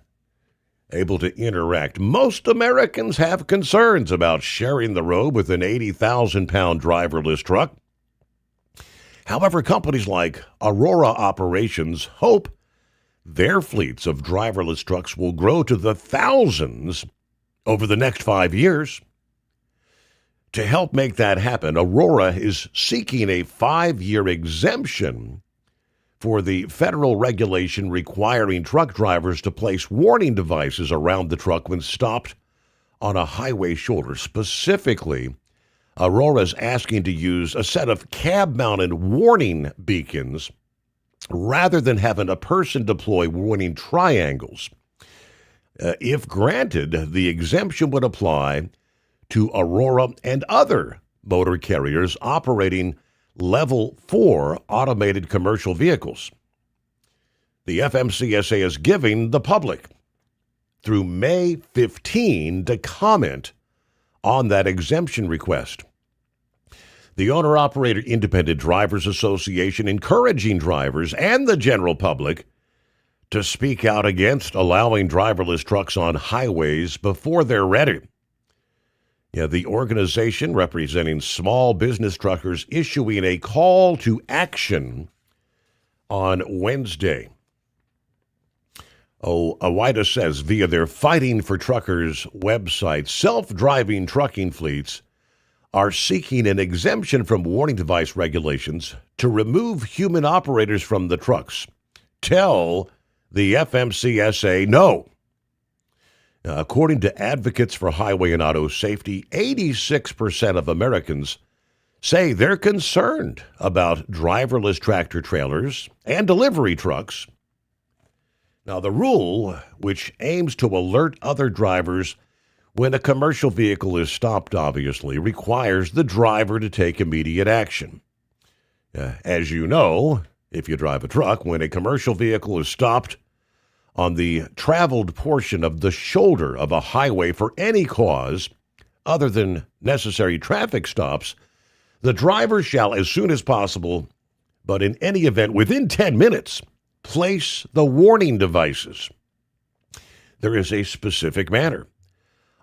able to interact. Most Americans have concerns about sharing the road with an 80,000-pound driverless truck. However, companies like Aurora Operations hope their fleets of driverless trucks will grow to the thousands over the next 5 years. To help make that happen, Aurora is seeking a 5-year exemption for the federal regulation requiring truck drivers to place warning devices around the truck when stopped on a highway shoulder. Specifically, Aurora is asking to use a set of cab-mounted warning beacons rather than having a person deploy warning triangles. If granted, the exemption would apply to Aurora and other motor carriers operating Level 4 automated commercial vehicles. The FMCSA is giving the public through May 15 to comment on that exemption request. The Owner-Operator Independent Drivers Association encouraging drivers and the general public to speak out against allowing driverless trucks on highways before they're ready. The organization representing small business truckers issuing a call to action on Wednesday. AWIDA says via their Fighting for Truckers website, self-driving trucking fleets are seeking an exemption from warning device regulations to remove human operators from the trucks. Tell the FMCSA no. According to Advocates for Highway and Auto Safety, 86% of Americans say they're concerned about driverless tractor trailers and delivery trucks. Now, the rule, which aims to alert other drivers when a commercial vehicle is stopped, obviously, requires the driver to take immediate action. As you know, if you drive a truck, when a commercial vehicle is stopped on the traveled portion of the shoulder of a highway for any cause other than necessary traffic stops, the driver shall, as soon as possible, but in any event within 10 minutes, place the warning devices. There is a specific manner.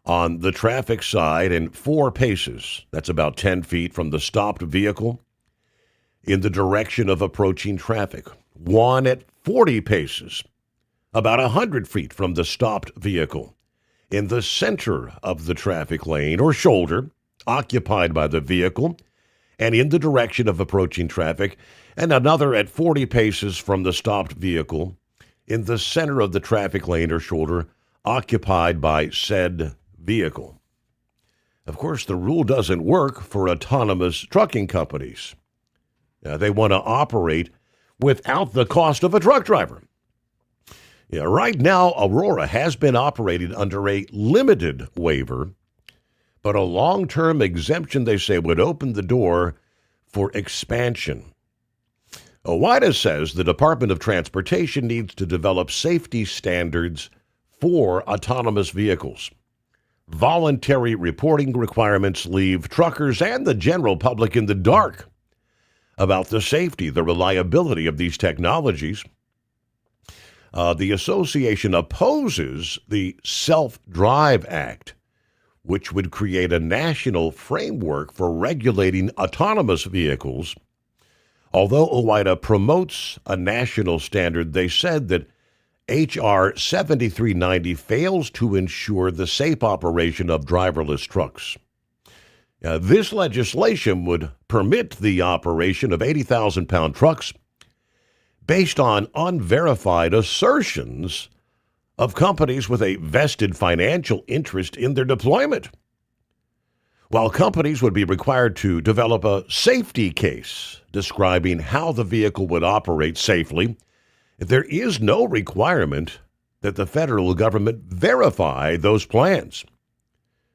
On the traffic side in 4 paces, that's about 10 feet from the stopped vehicle, in the direction of approaching traffic. 1 at 40 paces, about 100 feet from the stopped vehicle, in the center of the traffic lane or shoulder occupied by the vehicle, and in the direction of approaching traffic, and another at 40 paces from the stopped vehicle, in the center of the traffic lane or shoulder occupied by said vehicle. Of course, the rule doesn't work for autonomous trucking companies. They want to operate without the cost of a truck driver. Yeah, right now, Aurora has been operating under a limited waiver, but a long-term exemption, they say, would open the door for expansion. OOIDA says the Department of Transportation needs to develop safety standards for autonomous vehicles. Voluntary reporting requirements leave truckers and the general public in the dark about the safety, the reliability of these technologies. The association opposes the Self-Drive Act, which would create a national framework for regulating autonomous vehicles. Although OOIDA promotes a national standard, they said that H.R. 7390 fails to ensure the safe operation of driverless trucks. This legislation would permit the operation of 80,000-pound trucks based on unverified assertions of companies with a vested financial interest in their deployment. While companies would be required to develop a safety case describing how the vehicle would operate safely, there is no requirement that the federal government verify those plans.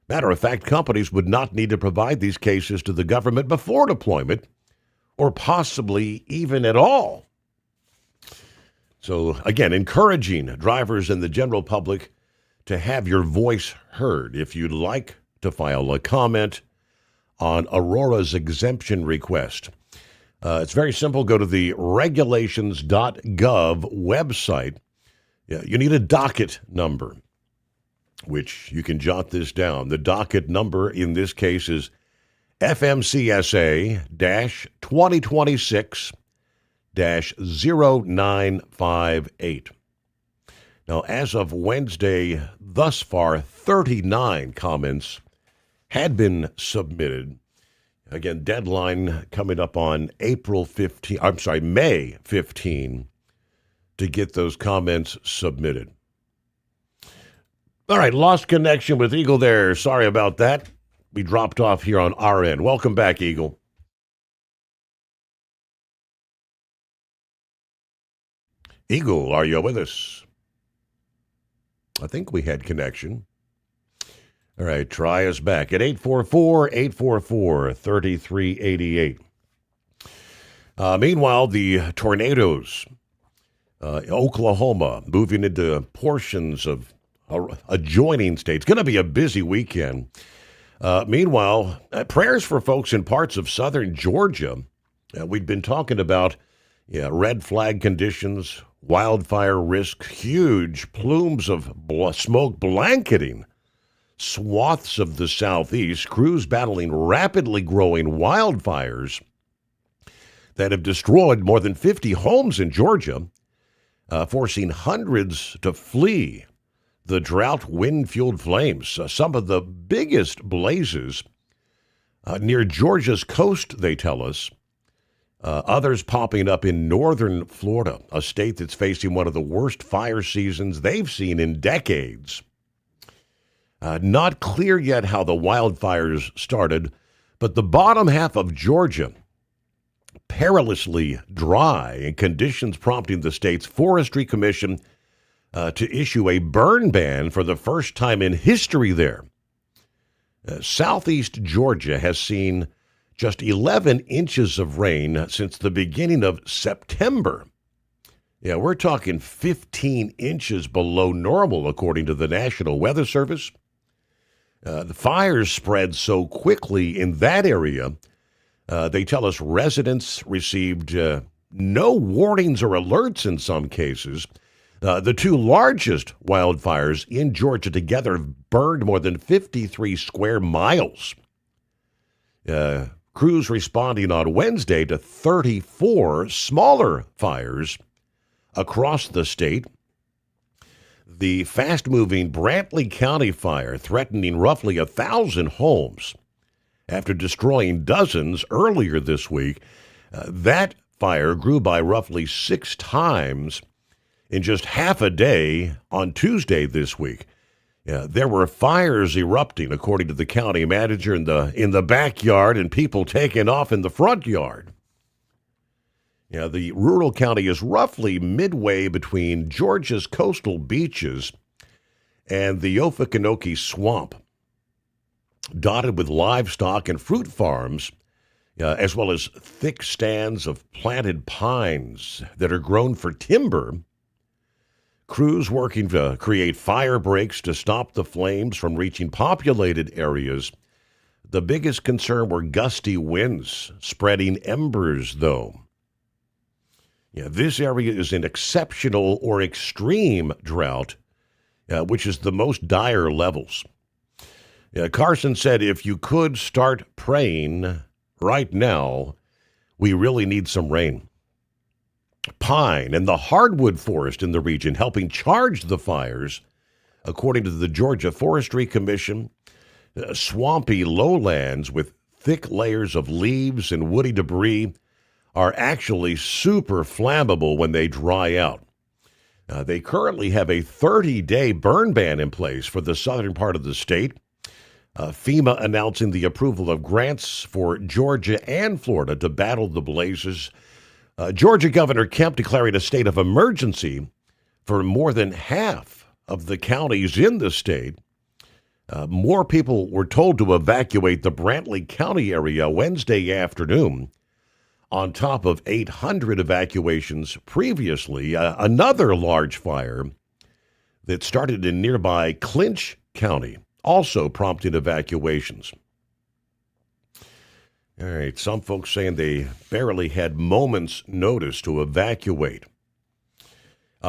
Matter of fact, companies would not need to provide these cases to the government before deployment, or possibly even at all. So, again, encouraging drivers and the general public to have your voice heard. If you'd like to file a comment on Aurora's exemption request, it's very simple. Go to the regulations.gov website. You need a docket number, which you can jot this down. The docket number in this case is FMCSA-2026-0958. Now, as of Wednesday, thus far, 39 comments had been submitted. Again, deadline coming up on May 15 to get those comments submitted. All right, lost connection with Eagle there. Sorry about that. We dropped off here on our end. Welcome back, Eagle. Eagle, are you with us? I think we had connection. All right, try us back at 844-844-3388. Meanwhile, the tornadoes, Oklahoma, moving into portions of adjoining states. Going to be a busy weekend. Meanwhile, prayers for folks in parts of southern Georgia. We've been talking about red flag conditions, wildfire risk, huge plumes of smoke blanketing swaths of the southeast, crews battling rapidly growing wildfires that have destroyed more than 50 homes in Georgia, forcing hundreds to flee the drought wind-fueled flames. Some of the biggest blazes near Georgia's coast, they tell us. Others popping up in northern Florida, a state that's facing one of the worst fire seasons they've seen in decades. Not clear yet how the wildfires started, but the bottom half of Georgia, perilously dry, and conditions prompting the state's Forestry Commission to issue a burn ban for the first time in history there. Southeast Georgia has seen just 11 inches of rain since the beginning of September. Yeah, we're talking 15 inches below normal, according to the National Weather Service. The fires spread so quickly in that area, they tell us residents received no warnings or alerts in some cases. The two largest wildfires in Georgia together burned more than 53 square miles. Crews responding on Wednesday to 34 smaller fires across the state. The fast-moving Brantley County fire threatening roughly 1,000 homes after destroying dozens earlier this week. That fire grew by roughly 6 times in just half a day on Tuesday this week. There were fires erupting, according to the county manager, in the backyard, and people taking off in the front yard. Yeah, the rural county is roughly midway between Georgia's coastal beaches and the Ophokinoke Swamp, dotted with livestock and fruit farms, as well as thick stands of planted pines that are grown for timber. Crews working to create fire breaks to stop the flames from reaching populated areas. The biggest concern were gusty winds, spreading embers, though. Yeah, this area is in exceptional or extreme drought, which is the most dire levels. Carson said, if you could start praying right now, we really need some rain. Pine and the hardwood forest in the region helping charge the fires, according to the Georgia Forestry Commission. Swampy lowlands with thick layers of leaves and woody debris are actually super flammable when they dry out. They currently have a 30-day burn ban in place for the southern part of the state. FEMA announcing the approval of grants for Georgia and Florida to battle the blazes. Georgia Governor Kemp declaring a state of emergency for more than half of the counties in the state. More people were told to evacuate the Brantley County area Wednesday afternoon, on top of 800 evacuations previously. Another large fire that started in nearby Clinch County also prompted evacuations. All right, some folks saying they barely had moments' notice to evacuate.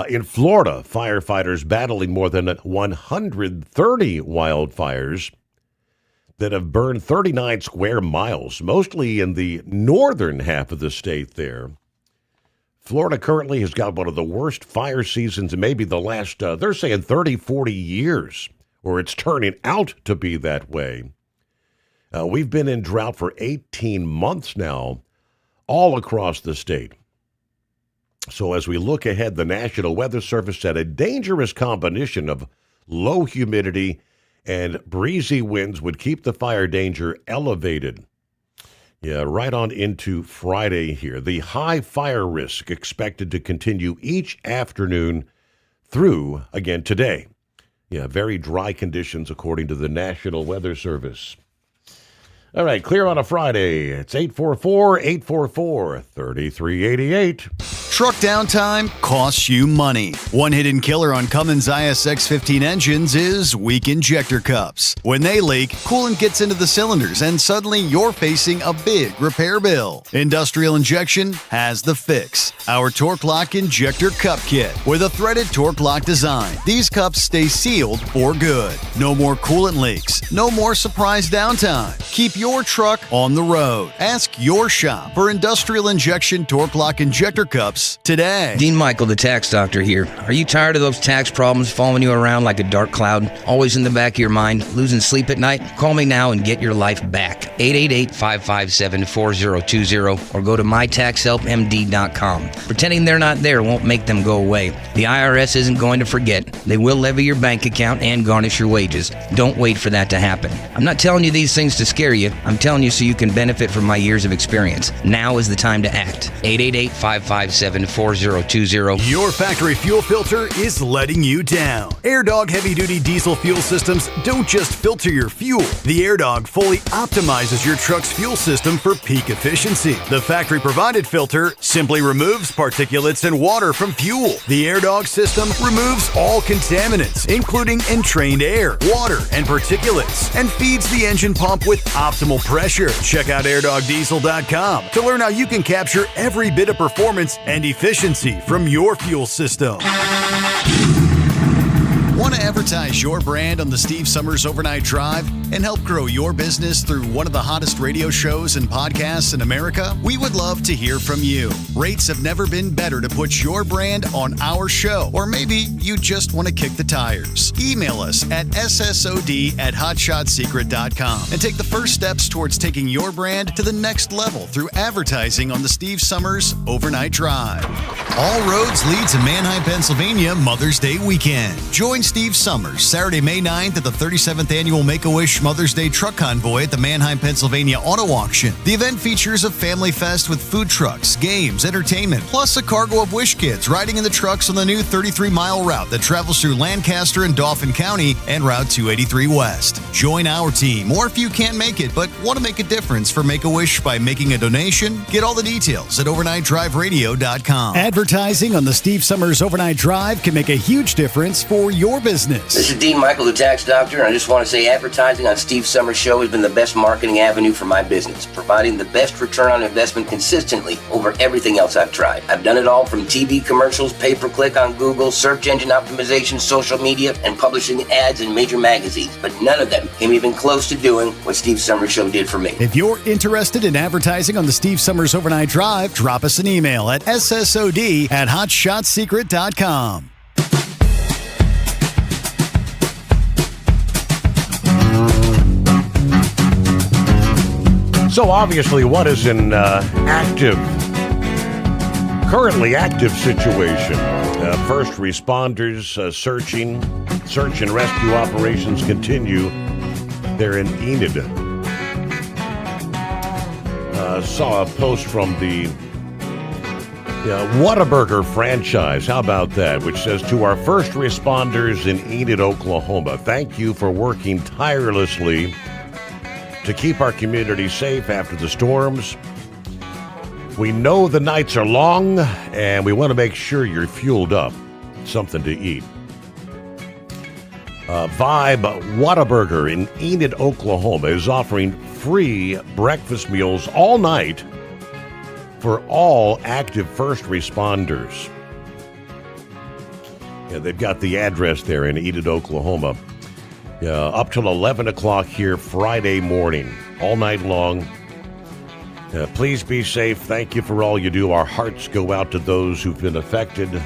In Florida, firefighters battling more than 130 wildfires that have burned 39 square miles, mostly in the northern half of the state there. Florida currently has got one of the worst fire seasons in maybe the last, they're saying 30, 40 years, or it's turning out to be that way. We've been in drought for 18 months now, all across the state. So as we look ahead, the National Weather Service said a dangerous combination of low humidity and breezy winds would keep the fire danger elevated. Yeah, right on into Friday here. The high fire risk expected to continue each afternoon through, again, today. Yeah, very dry conditions according to the National Weather Service. All right, clear on a Friday. It's 844-844-3388. Truck downtime costs you money. One hidden killer on Cummins ISX 15 engines is weak injector cups. When they leak, coolant gets into the cylinders and suddenly you're facing a big repair bill. Industrial Injection has the fix. Our Torque Lock Injector Cup Kit with a threaded Torque Lock design. These cups stay sealed for good. No more coolant leaks. No more surprise downtime. Keep your truck on the road. Ask your shop for Industrial Injection Torque Lock Injector Cups today. Dean Michael, the tax doctor here. Are you tired of those tax problems following you around like a dark cloud, always in the back of your mind, losing sleep at night? Call me now and get your life back. 888-557-4020 or go to mytaxhelpmd.com. Pretending they're not there won't make them go away. The IRS isn't going to forget. They will levy your bank account and garnish your wages. Don't wait for that to happen. I'm not telling you these things to scare you. I'm telling you so you can benefit from my years of experience. Now is the time to act. 888-557-4020. Your factory fuel filter is letting you down. AirDog heavy-duty diesel fuel systems don't just filter your fuel. The AirDog fully optimizes your truck's fuel system for peak efficiency. The factory-provided filter simply removes particulates and water from fuel. The AirDog system removes all contaminants, including entrained air, water, and particulates, and feeds the engine pump with optimal pressure. Check out airdogdiesel.com to learn how you can capture every bit of performance and efficiency from your fuel system. Want to advertise your brand on the Steve Sommers Overnight Drive and help grow your business through one of the hottest radio shows and podcasts in America? We would love to hear from you. Rates have never been better to put your brand on our show, or maybe you just want to kick the tires. Email us at ssod@hotshotsecret.com and take the first steps towards taking your brand to the next level through advertising on the Steve Sommers Overnight Drive. All roads lead to Manheim, Pennsylvania Mother's Day weekend. Join Steve Steve Sommers, Saturday, May 9th at the 37th Annual Make-A-Wish Mother's Day Truck Convoy at the Manheim, Pennsylvania Auto Auction. The event features a family fest with food trucks, games, entertainment, plus a cargo of Wish kids riding in the trucks on the new 33-mile route that travels through Lancaster and Dauphin County and Route 283 West. Join our team, or if you can't make it but want to make a difference for Make-A-Wish by making a donation, get all the details at overnightdriveradio.com. Advertising on the Steve Sommers Overnight Drive can make a huge difference for your business. This is Dean Michael, the tax doctor, and I just want to say advertising on Steve Sommers' show has been the best marketing avenue for my business, providing the best return on investment consistently over everything else I've tried. I've done it all from TV commercials, pay-per-click on Google, search engine optimization, social media, and publishing ads in major magazines, but none of them came even close to doing what Steve Sommers' show did for me. If you're interested in advertising on the Steve Sommers Overnight Drive, drop us an email at ssod@hotshotsecret.com. So obviously, what is an currently active situation? First responders search and rescue operations continue there in Enid. Saw a post from the Whataburger franchise. How about that? Which says, to our first responders in Enid, Oklahoma, thank you for working tirelessly to keep our community safe after the storms. We know the nights are long, and we want to make sure you're fueled up. Something to eat. Vibe Whataburger in Enid, Oklahoma is offering free breakfast meals all night for all active first responders. Yeah, they've got the address there in Enid, Oklahoma. Up till 11 o'clock here Friday morning, all night long. Please be safe. Thank you for all you do. Our hearts go out to those who've been affected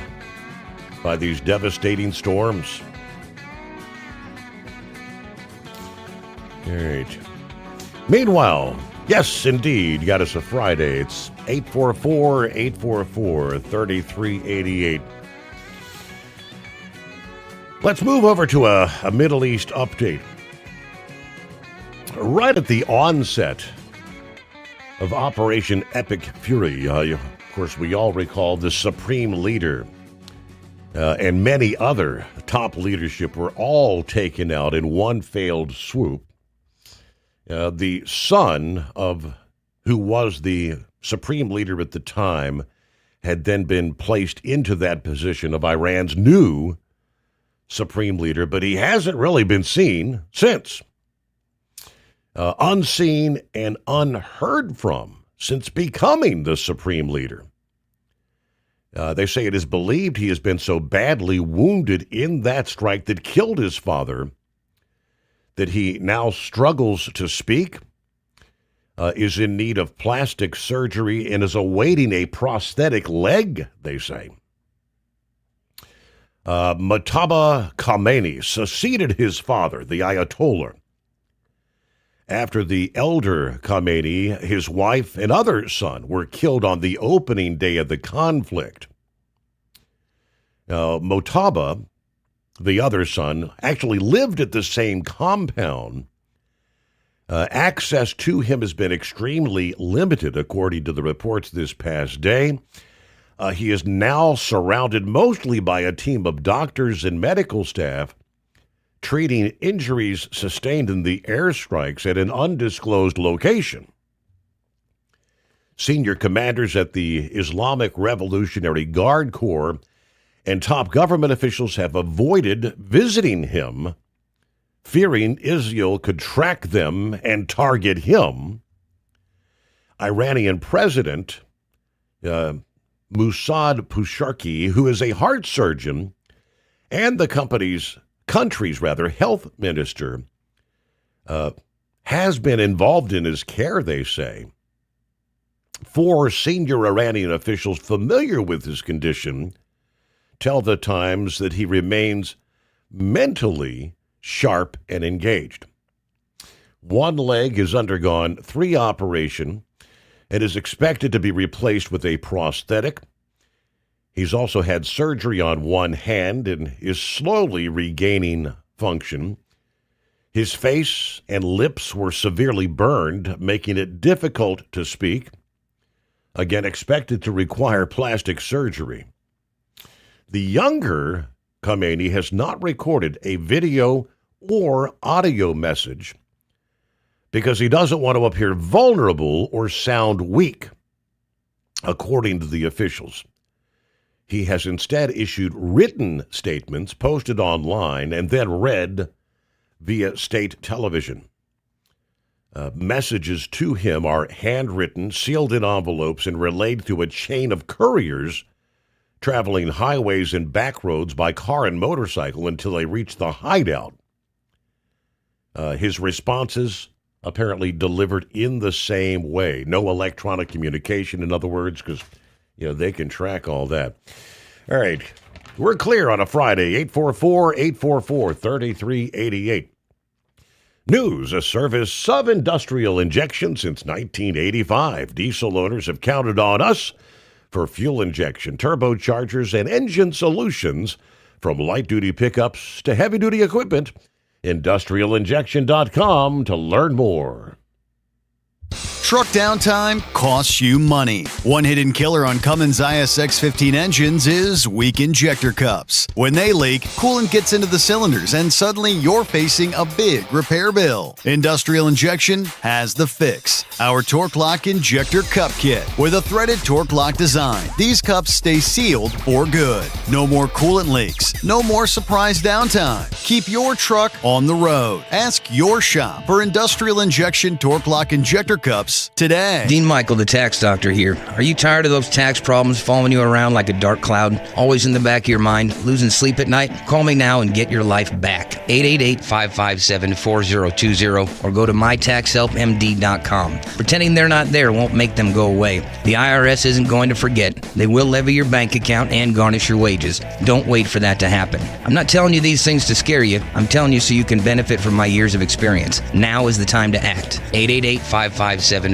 by these devastating storms. All right. Meanwhile, yes, indeed, got us a Friday. It's 844-844-3388. Let's move over to a Middle East update. Right at the onset of Operation Epic Fury, of course, we all recall the Supreme Leader and many other top leadership were all taken out in one failed swoop. The son of who was the Supreme Leader at the time had then been placed into that position of Iran's new Supreme Leader, but he hasn't really been seen since. Unseen and unheard from since becoming the Supreme Leader. They say it is believed he has been so badly wounded in that strike that killed his father that he now struggles to speak, is in need of plastic surgery, and is awaiting a prosthetic leg, they say. Mojtaba Khamenei succeeded his father, the Ayatollah, after the elder Khamenei, his wife, and other son were killed on the opening day of the conflict. Mojtaba, the other son, actually lived at the same compound. Access to him has been extremely limited, according to the reports this past day. He is now surrounded mostly by a team of doctors and medical staff treating injuries sustained in the airstrikes at an undisclosed location. Senior commanders at the Islamic Revolutionary Guard Corps and top government officials have avoided visiting him, fearing Israel could track them and target him. Iranian President Mossad Pusharki, who is a heart surgeon and the country's health minister, has been involved in his care, they say. 4 senior Iranian officials familiar with his condition tell the Times that he remains mentally sharp and engaged. One leg has undergone 3 operations and is expected to be replaced with a prosthetic. He's also had surgery on one hand and is slowly regaining function. His face and lips were severely burned, making it difficult to speak. Again, expected to require plastic surgery. The younger Khamenei has not recorded a video or audio message because he doesn't want to appear vulnerable or sound weak, according to the officials. He has instead issued written statements posted online and then read via state television. Messages to him are handwritten, sealed in envelopes, and relayed through a chain of couriers traveling highways and back roads by car and motorcycle until they reach the hideout. His responses apparently delivered in the same way. No electronic communication, in other words, because they can track all that. All right. We're clear on a Friday, 844-844-3388. News, a service of industrial injection since 1985. Diesel owners have counted on us for fuel injection, turbochargers, and engine solutions from light-duty pickups to heavy-duty equipment. IndustrialInjection.com to learn more. Truck downtime costs you money. One hidden killer on Cummins ISX-15 engines is weak injector cups. When they leak, coolant gets into the cylinders and suddenly you're facing a big repair bill. Industrial Injection has the fix. Our Torque Lock Injector Cup Kit. With a threaded Torque Lock design, these cups stay sealed for good. No more coolant leaks. No more surprise downtime. Keep your truck on the road. Ask your shop for Industrial Injection Torque Lock Injector Cups today. Dean Michael, the tax doctor here. Are you tired of those tax problems following you around like a dark cloud, always in the back of your mind, losing sleep at night? Call me now and get your life back. 888-557-4020 or go to mytaxhelpmd.com. Pretending they're not there won't make them go away. The IRS isn't going to forget. They will levy your bank account and garnish your wages. Don't wait for that to happen. I'm not telling you these things to scare you. I'm telling you so you can benefit from my years of experience. Now is the time to act. 888-557-4020.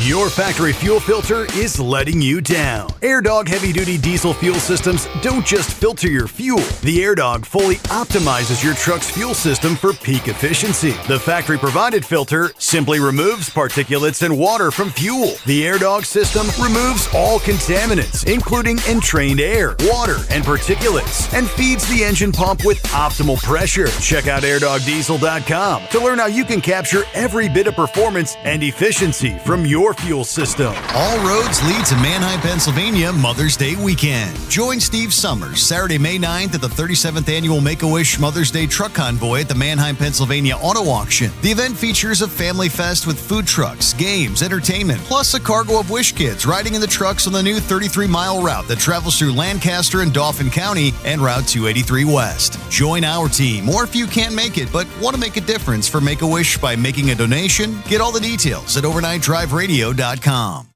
Your factory fuel filter is letting you down. AirDog heavy-duty diesel fuel systems don't just filter your fuel. The AirDog fully optimizes your truck's fuel system for peak efficiency. The factory-provided filter simply removes particulates and water from fuel. The AirDog system removes all contaminants, including entrained air, water, and particulates, and feeds the engine pump with optimal pressure. Check out airdogdiesel.com to learn how you can capture every bit of performance and efficiency from your fuel system. All roads lead to Manheim, Pennsylvania Mother's Day weekend. Join Steve Sommers Saturday, May 9th at the 37th Annual Make-A-Wish Mother's Day Truck Convoy at the Manheim, Pennsylvania Auto Auction. The event features a family fest with food trucks, games, entertainment, plus a cargo of Wish kids riding in the trucks on the new 33-mile route that travels through Lancaster and Dauphin County and Route 283 West. Join our team, or if you can't make it but want to make a difference for Make-A-Wish by making a donation, get all the details at overnightdriveradio.com.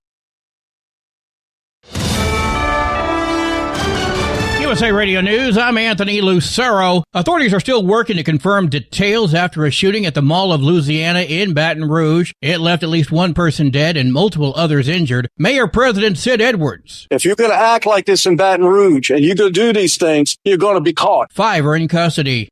USA Radio News, I'm Anthony Lucero. Authorities are still working to confirm details after a shooting at the Mall of Louisiana in Baton Rouge. It left at least one person dead and multiple others injured. Mayor-President Sid Edwards. If you're going to act like this in Baton Rouge and you're going to do these things, you're going to be caught. 5 are in custody.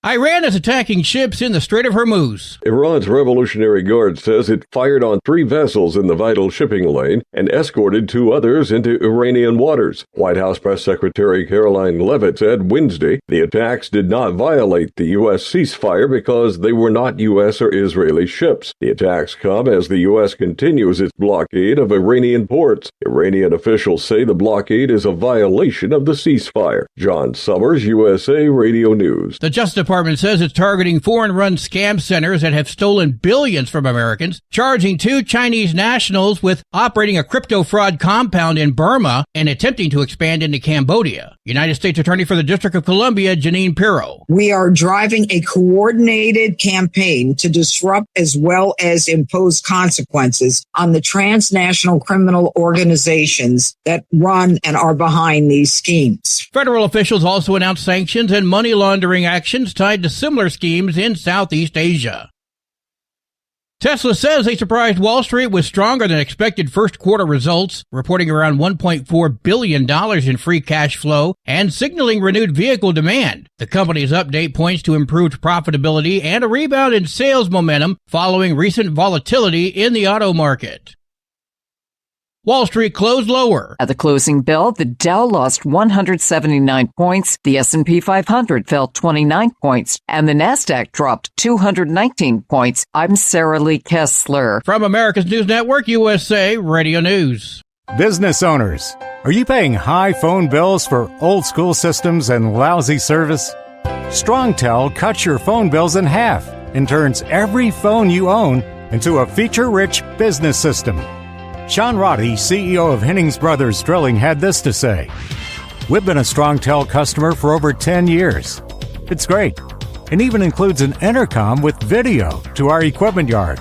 Iran is attacking ships in the Strait of Hormuz. Iran's Revolutionary Guard says it fired on 3 vessels in the vital shipping lane and escorted 2 others into Iranian waters. White House Press Secretary Caroline Leavitt said Wednesday the attacks did not violate the U.S. ceasefire because they were not U.S. or Israeli ships. The attacks come as the U.S. continues its blockade of Iranian ports. Iranian officials say the blockade is a violation of the ceasefire. John Sommers, USA Radio News. The Justice Department says it's targeting foreign-run scam centers that have stolen billions from Americans, charging 2 Chinese nationals with operating a crypto fraud compound in Burma and attempting to expand into Cambodia. United States Attorney for the District of Columbia, Janine Pirro. We are driving a coordinated campaign to disrupt as well as impose consequences on the transnational criminal organizations that run and are behind these schemes. Federal officials also announced sanctions and money laundering actions tied to similar schemes in Southeast Asia. Tesla says they surprised Wall Street with stronger than expected first quarter results, reporting around $1.4 billion in free cash flow and signaling renewed vehicle demand. The company's update points to improved profitability and a rebound in sales momentum following recent volatility in the auto market. Wall Street closed lower. At the closing bell, the Dow lost 179 points, the S&P 500 fell 29 points, and the Nasdaq dropped 219 points. I'm Sarah Lee Kessler. From America's News Network, USA Radio News. Business owners, are you paying high phone bills for old school systems and lousy service? StrongTel cuts your phone bills in half and turns every phone you own into a feature-rich business system. Sean Roddy, CEO of Hennings Brothers Drilling, had this to say. We've been a StrongTel customer for over 10 years. It's great. It even includes an intercom with video to our equipment yard.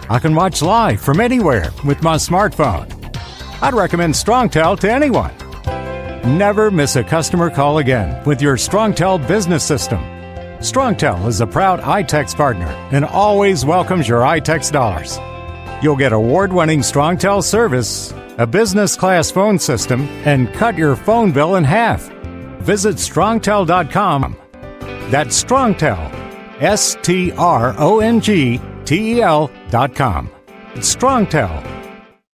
I can watch live from anywhere with my smartphone. I'd recommend StrongTel to anyone. Never miss a customer call again with your StrongTel business system. StrongTel is a proud iTex partner and always welcomes your iTex dollars. You'll get award-winning StrongTel service, a business-class phone system, and cut your phone bill in half. Visit strongtel.com. That's StrongTel, StrongTel.com. It's StrongTel.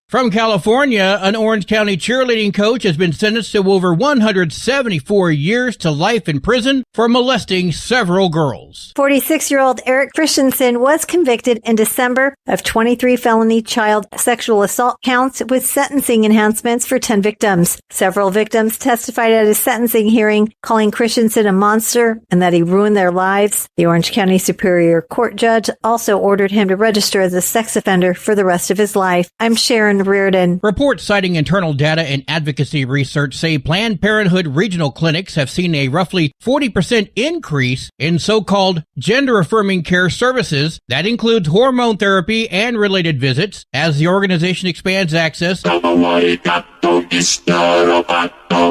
From California, an Orange County cheerleading coach has been sentenced to over 174 years to life in prison for molesting several girls. 46-year-old Eric Christensen was convicted in December of 23 felony child sexual assault counts with sentencing enhancements for 10 victims. Several victims testified at his sentencing hearing, calling Christensen a monster and that he ruined their lives. The Orange County Superior Court judge also ordered him to register as a sex offender for the rest of his life. I'm Sharon Reardon. Reports citing internal data and advocacy research say Planned Parenthood regional clinics have seen a roughly 40% increase in so-called gender-affirming care services. That includes hormone therapy and related visits as the organization expands access.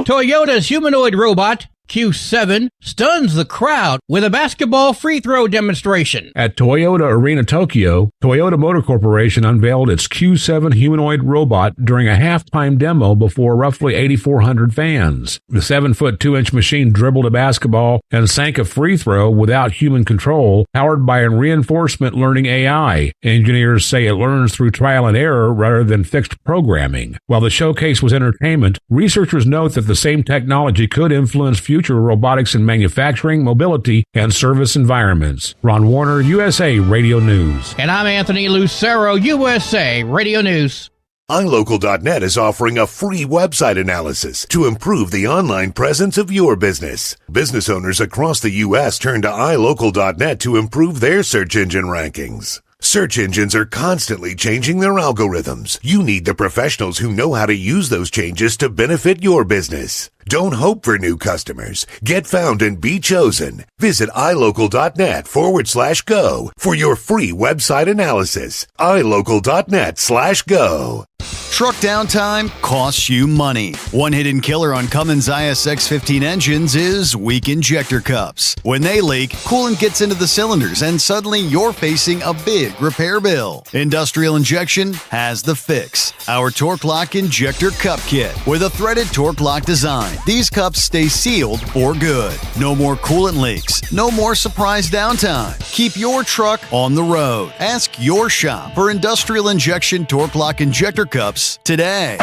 Toyota's humanoid robot Q7 stuns the crowd with a basketball free throw demonstration. At Toyota Arena Tokyo, Toyota Motor Corporation unveiled its Q7 humanoid robot during a halftime demo before roughly 8,400 fans. The 7-foot 2-inch machine dribbled a basketball and sank a free throw without human control, powered by a reinforcement learning AI. Engineers say it learns through trial and error rather than fixed programming. While the showcase was entertainment, researchers note that the same technology could influence future robotics in manufacturing, mobility, and service environments. Ron Warner, USA Radio News. And I'm Anthony Lucero, USA Radio News. iLocal.net is offering a free website analysis to improve the online presence of your business. Business owners across the U.S. turn to iLocal.net to improve their search engine rankings. Search engines are constantly changing their algorithms. You need the professionals who know how to use those changes to benefit your business. Don't hope for new customers. Get found and be chosen. Visit iLocal.net/go for your free website analysis. iLocal.net/go. Truck downtime costs you money. One hidden killer on Cummins ISX-15 engines is weak injector cups. When they leak, coolant gets into the cylinders and suddenly you're facing a big repair bill. Industrial Injection has the fix. Our Torque Lock Injector Cup Kit with a threaded Torque Lock design. These cups stay sealed for good. No more coolant leaks. No more surprise downtime. Keep your truck on the road. Ask your shop for Industrial Injection Torque Lock Injector Cups today.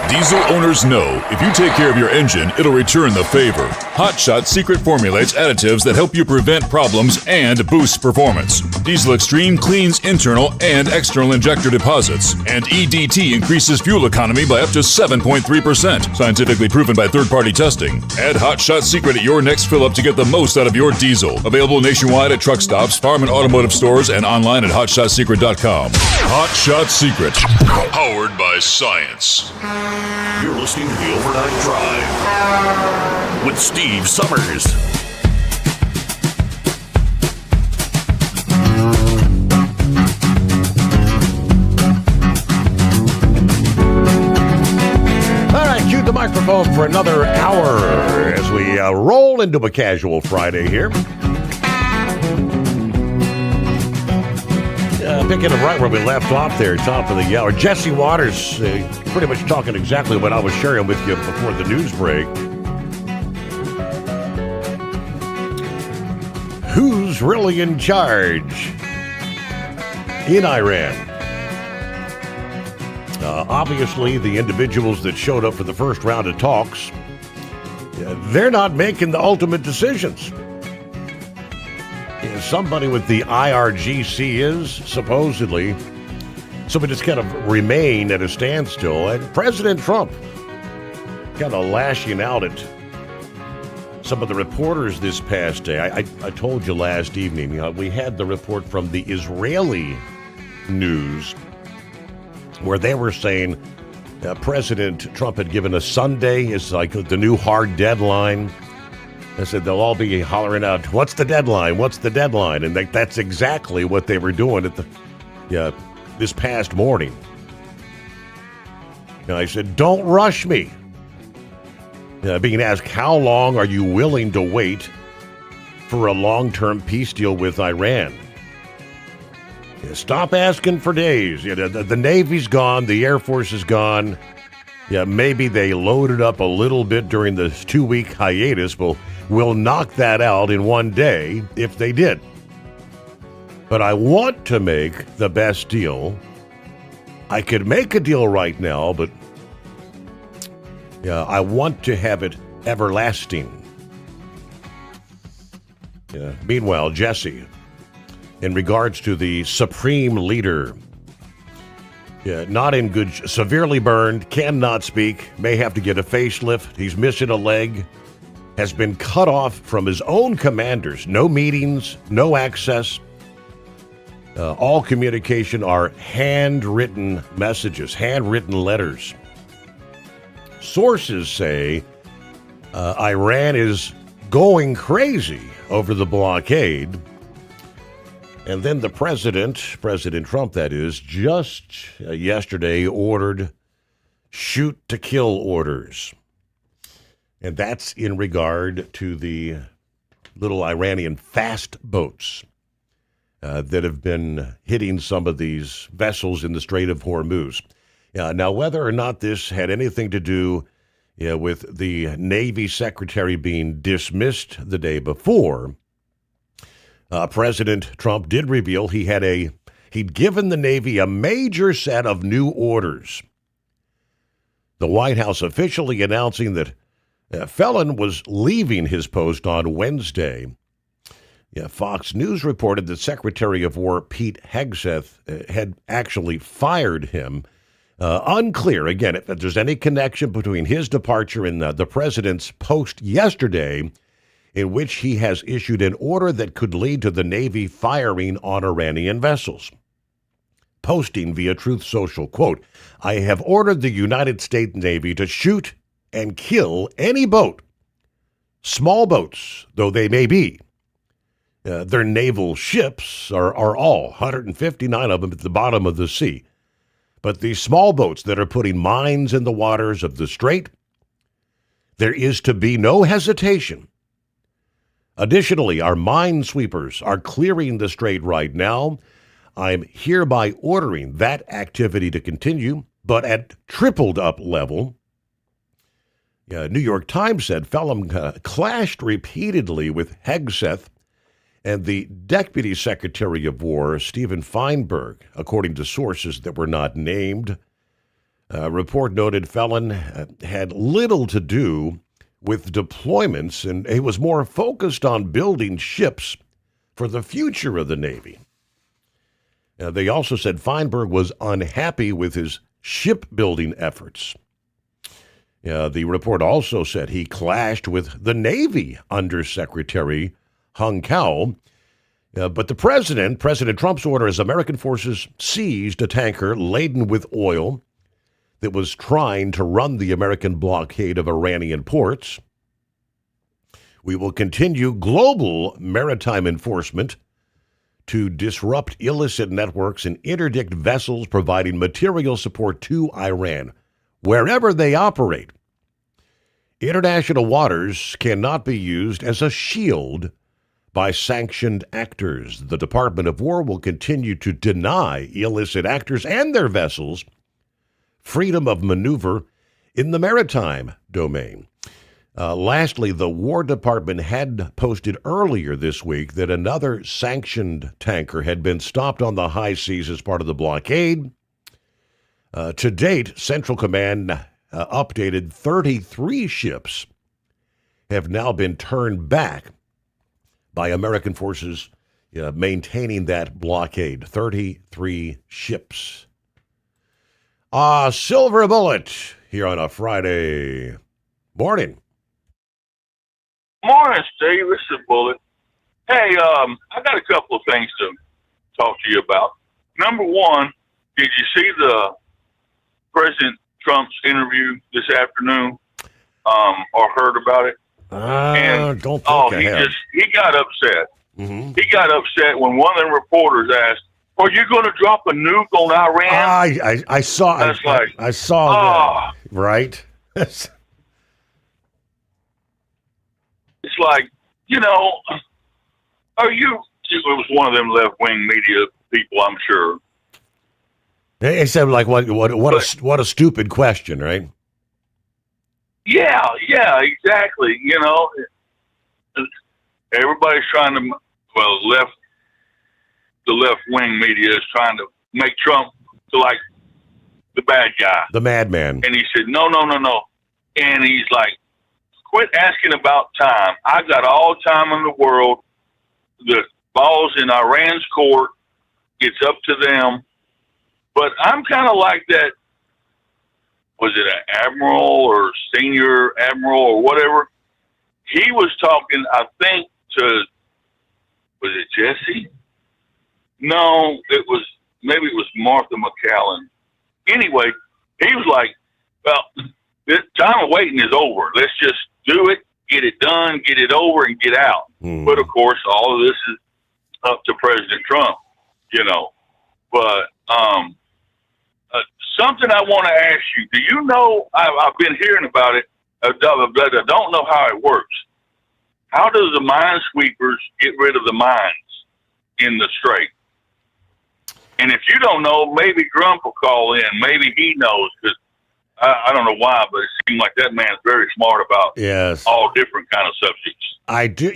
Diesel owners know if you take care of your engine, it'll return the favor. Hot Shot secret formulates additives that help you prevent problems and boost performance. Diesel Extreme cleans internal and external injector deposits, and EDT increases fuel economy by up to 7.3%, scientifically proven by third-party testing. Add Hot Shot secret at your next fill-up to get the most out of your diesel. Available nationwide at truck stops, farm and automotive stores, and online at hotshotsecret.com. Hot Shot Secret, powered by science. You're listening to the Overnight Drive with Steve Summers. All right, cue the microphone for another hour as we roll into a casual Friday here. picking up right where we left off there, top of the hour. Jesse Waters, pretty much talking exactly what I was sharing with you before the news break. Who's really in charge in Iran? Obviously, the individuals that showed up for the first round of talks, they're not making the ultimate decisions. Somebody with the IRGC is, supposedly. So we just kind of remain at a standstill. And President Trump kind of lashing out at some of the reporters this past day. I told you last evening, we had the report from the Israeli news where they were saying President Trump had given a Sunday as like the new hard deadline. They said they'll all be hollering out, "What's the deadline? What's the deadline?" And that's exactly what they were doing at this past morning. And I said, "Don't rush me." Being asked, how long are you willing to wait for a long-term peace deal with Iran? Stop asking for days. The Navy's gone. The Air Force is gone. Maybe they loaded up a little bit during the 2-week hiatus. We'll knock that out in one day if they did. But I want to make the best deal. I could make a deal right now, but I want to have it everlasting. Meanwhile, Jesse, in regards to the Supreme Leader, not in good, severely burned, cannot speak, may have to get a facelift. He's missing a leg, has been cut off from his own commanders. No meetings, no access. All communication are handwritten messages, handwritten letters. Sources say Iran is going crazy over the blockade. And then the President Trump, that is, just yesterday ordered shoot-to-kill orders. And that's in regard to the little Iranian fast boats that have been hitting some of these vessels in the Strait of Hormuz. Now, whether or not this had anything to do with the Navy Secretary being dismissed the day before, President Trump did reveal he'd given the Navy a major set of new orders. The White House officially announcing that Felon was leaving his post on Wednesday. Fox News reported that Secretary of War Pete Hegseth had actually fired him. Unclear, again, if there's any connection between his departure and the president's post yesterday, in which he has issued an order that could lead to the Navy firing on Iranian vessels. Posting via Truth Social, quote, "I have ordered the United States Navy to shoot and kill any boat, small boats, though they may be. Their naval ships are all, 159 of them, at the bottom of the sea. But these small boats that are putting mines in the waters of the strait, there is to be no hesitation. Additionally, our minesweepers are clearing the strait right now. I'm hereby ordering that activity to continue, but at tripled up level." New York Times said Felon clashed repeatedly with Hegseth and the Deputy Secretary of War, Stephen Feinberg, according to sources that were not named. A report noted Felon had little to do with deployments, and he was more focused on building ships for the future of the Navy. They also said Feinberg was unhappy with his shipbuilding efforts. The report also said he clashed with the Navy Undersecretary Hung Cao. But the President Trump's order as American forces seized a tanker laden with oil that was trying to run the American blockade of Iranian ports. We will continue global maritime enforcement to disrupt illicit networks and interdict vessels providing material support to Iran, wherever they operate. International waters cannot be used as a shield by sanctioned actors. The Department of War will continue to deny illicit actors and their vessels freedom of maneuver in the maritime domain. Lastly, the War Department had posted earlier this week that another sanctioned tanker had been stopped on the high seas as part of the blockade. To date, Central Command updated 33 ships have now been turned back by American forces maintaining that blockade. 33 ships. Silver Bullet here on a Friday morning. Morning, Steve. This is Bullet. Hey, I got a couple of things to talk to you about. Number one, did you see the President Trump's interview this afternoon, or heard about it? Don't think I have. He got upset. Mm-hmm. He got upset when one of them reporters asked, "Are you going to drop a nuke on Iran?" I saw. I saw that. Right. It's like, are you? It was one of them left-wing media people, I'm sure. They said, like, what a stupid question, right? Yeah, exactly. Everybody's trying to, the left-wing media is trying to make Trump to like the bad guy. The madman. And he said, no. And he's like, quit asking about time. I got all time in the world. The ball's in Iran's court. It's up to them. But I'm kind of like that. Was it an admiral or senior admiral or whatever? He was talking, I think, was it Jesse? No, maybe it was Martha McCallan. Anyway, he was like, well, this time of waiting is over. Let's just do it, get it done, get it over, and get out. But, of course, all of this is up to President Trump, But something I want to ask you. Do you know, I've been hearing about it, but I don't know how it works. How does the minesweepers get rid of the mines in the strait? And if you don't know, maybe Grump will call in. Maybe he knows, because I don't know why, but it seems like that man's very smart about all different kind of subjects. I do,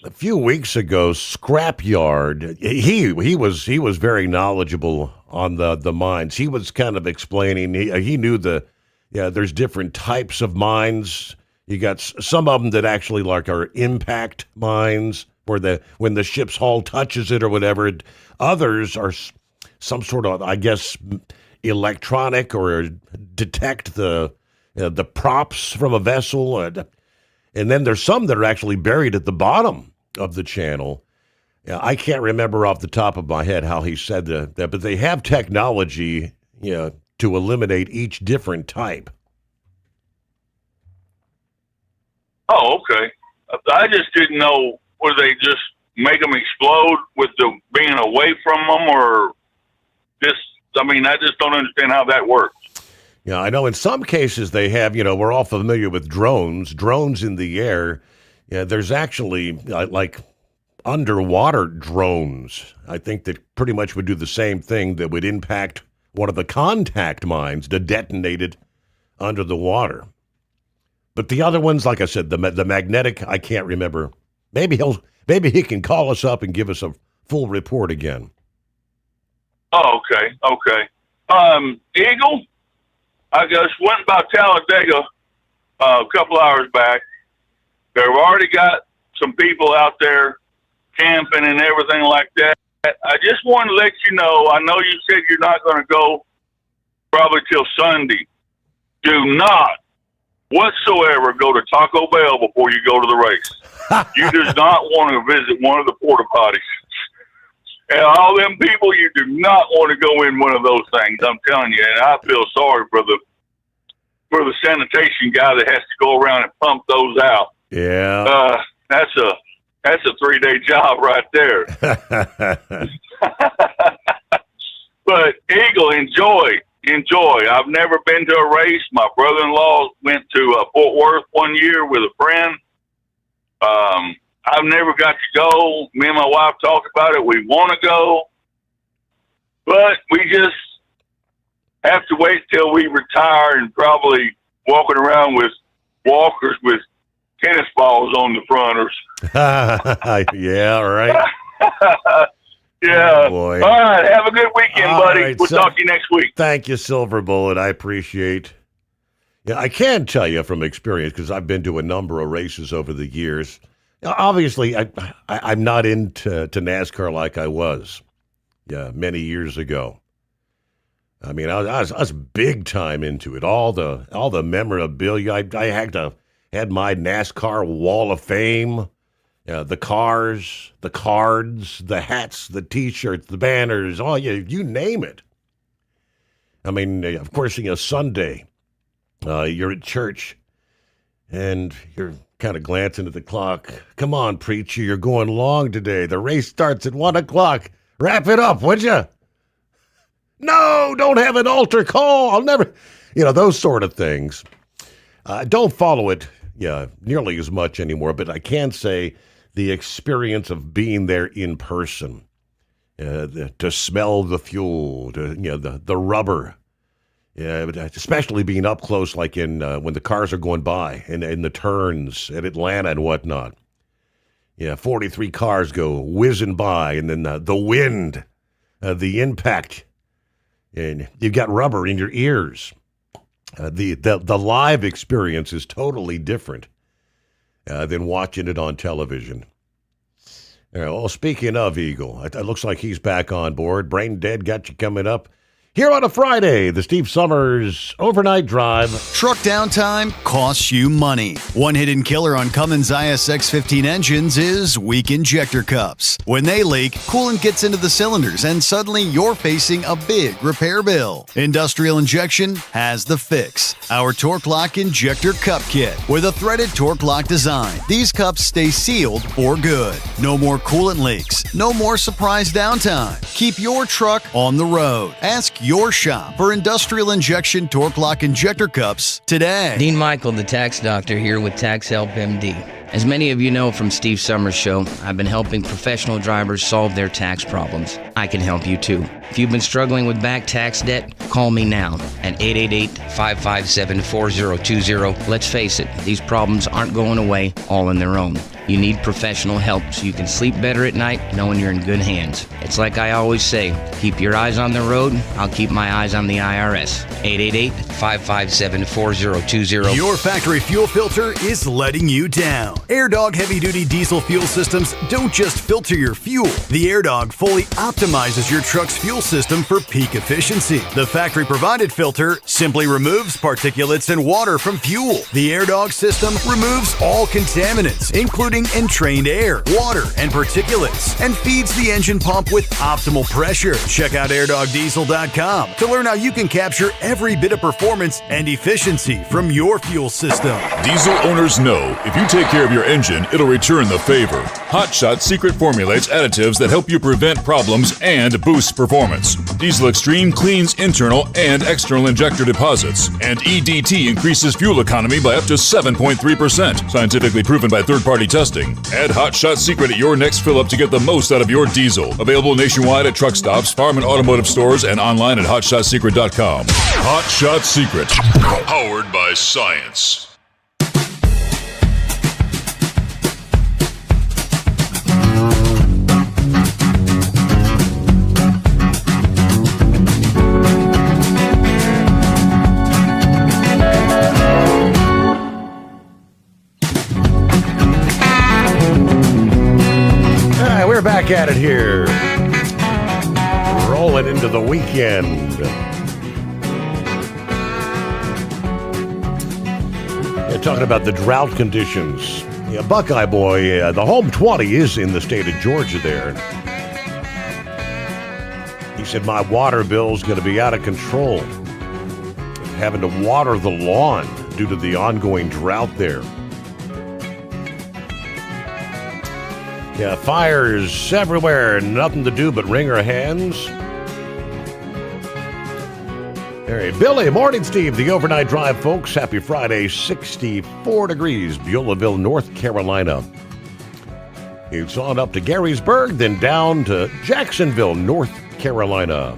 a few weeks ago, Scrapyard, he was very knowledgeable on the mines. He was kind of explaining, he knew there's different types of mines. You got some of them that actually are impact mines, where when the ship's hull touches it or whatever. Others are some sort of, I guess, electronic or detect the props from a vessel. And then there's some that are actually buried at the bottom of the channel. I can't remember off the top of my head how he said that, but they have technology to eliminate each different type. Oh, okay. I just didn't know, whether they just make them explode with the being away from them, or just, I just don't understand how that works. Yeah, I know in some cases they have, we're all familiar with drones in the air. Yeah, there's actually like underwater drones, I think, that pretty much would do the same thing, that would impact one of the contact mines to detonate it under the water. But the other ones, like I said, the magnetic, I can't remember. Maybe he can call us up and give us a full report again. Oh, okay. Eagle, I just went by Talladega a couple hours back. They've already got some people out there camping and everything like that. I just wanted to let you know, I know you said you're not going to go probably till Sunday. Do not whatsoever go to Taco Bell before you go to the race. You do not want to visit one of the porta potties. And all them people, you do not want to go in one of those things. I'm telling you, and I feel sorry for the sanitation guy that has to go around and pump those out. Yeah, that's a 3-day job right there. But Eagle, enjoy. I've never been to a race. My brother-in-law went to Fort Worth one year with a friend. I've never got to go. Me and my wife talked about it. We want to go, but we just have to wait till we retire and probably walking around with walkers with tennis balls on the front or yeah, right. Yeah. Oh, boy. All right. Have a good weekend, buddy. Right, we'll talk to you next week. Thank you, Silver Bullet. I appreciate. Yeah, I can tell you from experience because I've been to a number of races over the years. Obviously, I'm not into NASCAR like I was, many years ago. I mean, I was big time into it. All the memorabilia. I had my NASCAR Wall of Fame. The cars, the cards, the hats, the T-shirts, the banners, you name it. I mean, of course, Sunday, you're at church, and you're kind of glancing at the clock. Come on, preacher, you're going long today. The race starts at 1 o'clock. Wrap it up, would you? No, don't have an altar call. I'll never, those sort of things. Don't follow it, nearly as much anymore, but I can say the experience of being there in person, to smell the fuel, the rubber, especially being up close, like in when the cars are going by and in the turns at Atlanta and whatnot. 43 cars go whizzing by, and then the wind, the impact, and you've got rubber in your ears. The live experience is totally different than watching it on television. Well, speaking of Eagle, it looks like he's back on board. Brain Dead got you coming up. Here on a Friday, the Steve Sommers Overnight Drive. Truck downtime costs you money. One hidden killer on Cummins ISX-15 engines is weak injector cups. When they leak, coolant gets into the cylinders and suddenly you're facing a big repair bill. Industrial Injection has the fix. Our Torque Lock Injector Cup Kit with a threaded Torque Lock design. These cups stay sealed for good. No more coolant leaks. No more surprise downtime. Keep your truck on the road. Ask your shop for Industrial Injection Torque Lock Injector Cups today. Dean Michael, the tax doctor, here with Tax Help MD. As many of you know from Steve Summers' show, I've been helping professional drivers solve their tax problems. I can help you too. If you've been struggling with back tax debt, call me now at 888-557-4020. Let's face it, these problems aren't going away all on their own. You need professional help so you can sleep better at night knowing you're in good hands. It's like I always say, keep your eyes on the road, I'll keep my eyes on the IRS. 888-557-4020. Your factory fuel filter is letting you down. AirDog heavy-duty diesel fuel systems don't just filter your fuel. The AirDog fully optimizes your truck's fuel system for peak efficiency. The factory-provided filter simply removes particulates and water from fuel. The AirDog system removes all contaminants, including entrained air, water, and particulates, and feeds the engine pump with optimal pressure. Check out airdogdiesel.com to learn how you can capture every bit of performance and efficiency from your fuel system. Diesel owners know if you take care of your engine, it'll return the favor. Hot Shot secret formulates additives that help you prevent problems and boost performance. Diesel Extreme cleans internal and external injector deposits, and EDT increases fuel economy by up to 7.3%. Scientifically proven by third-party testing. Add Hot Shot Secret at your next fill-up to get the most out of your diesel. Available nationwide at truck stops, farm and automotive stores, and online at hotshotsecret.com. Hot Shot Secret. Powered by science. We're back at it here. Rolling into the weekend. Talking about the drought conditions. Buckeye Boy, the home 20 is in the state of Georgia there. He said, my water bill's going to be out of control. Having to water the lawn due to the ongoing drought there. Yeah, fires everywhere, nothing to do but wring our hands. All right, Billy, morning, Steve, the overnight drive, folks. Happy Friday, 64 degrees, Beulahville, North Carolina. It's on up to Garysburg, then down to Jacksonville, North Carolina.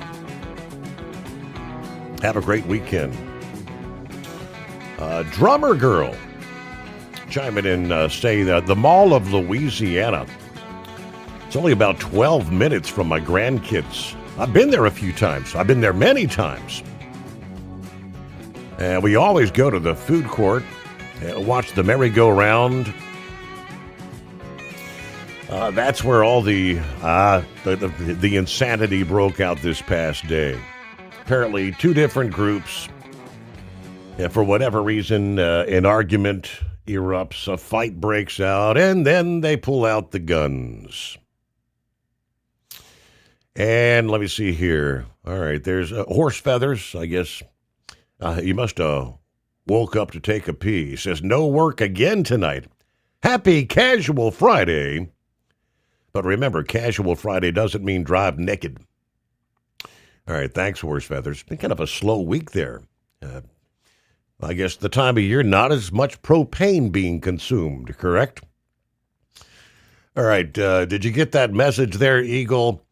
Have a great weekend. Drummer Girl chiming in, say the Mall of Louisiana. It's only about 12 minutes from my grandkids. I've been there a few times. I've been there many times. And we always go to the food court and watch the merry-go-round. That's where all the insanity broke out this past day. Apparently, two different groups, and for whatever reason, an argument erupts, a fight breaks out, and then they pull out the guns. And let me see here. All right, there's horse feathers, I guess. He must have woke up to take a pee. He says, no work again tonight. Happy Casual Friday. But remember, Casual Friday doesn't mean drive naked. All right, thanks, Horse Feathers. Been kind of a slow week there. I guess the time of year, not as much propane being consumed, correct? All right, did you get that message there, Eagle?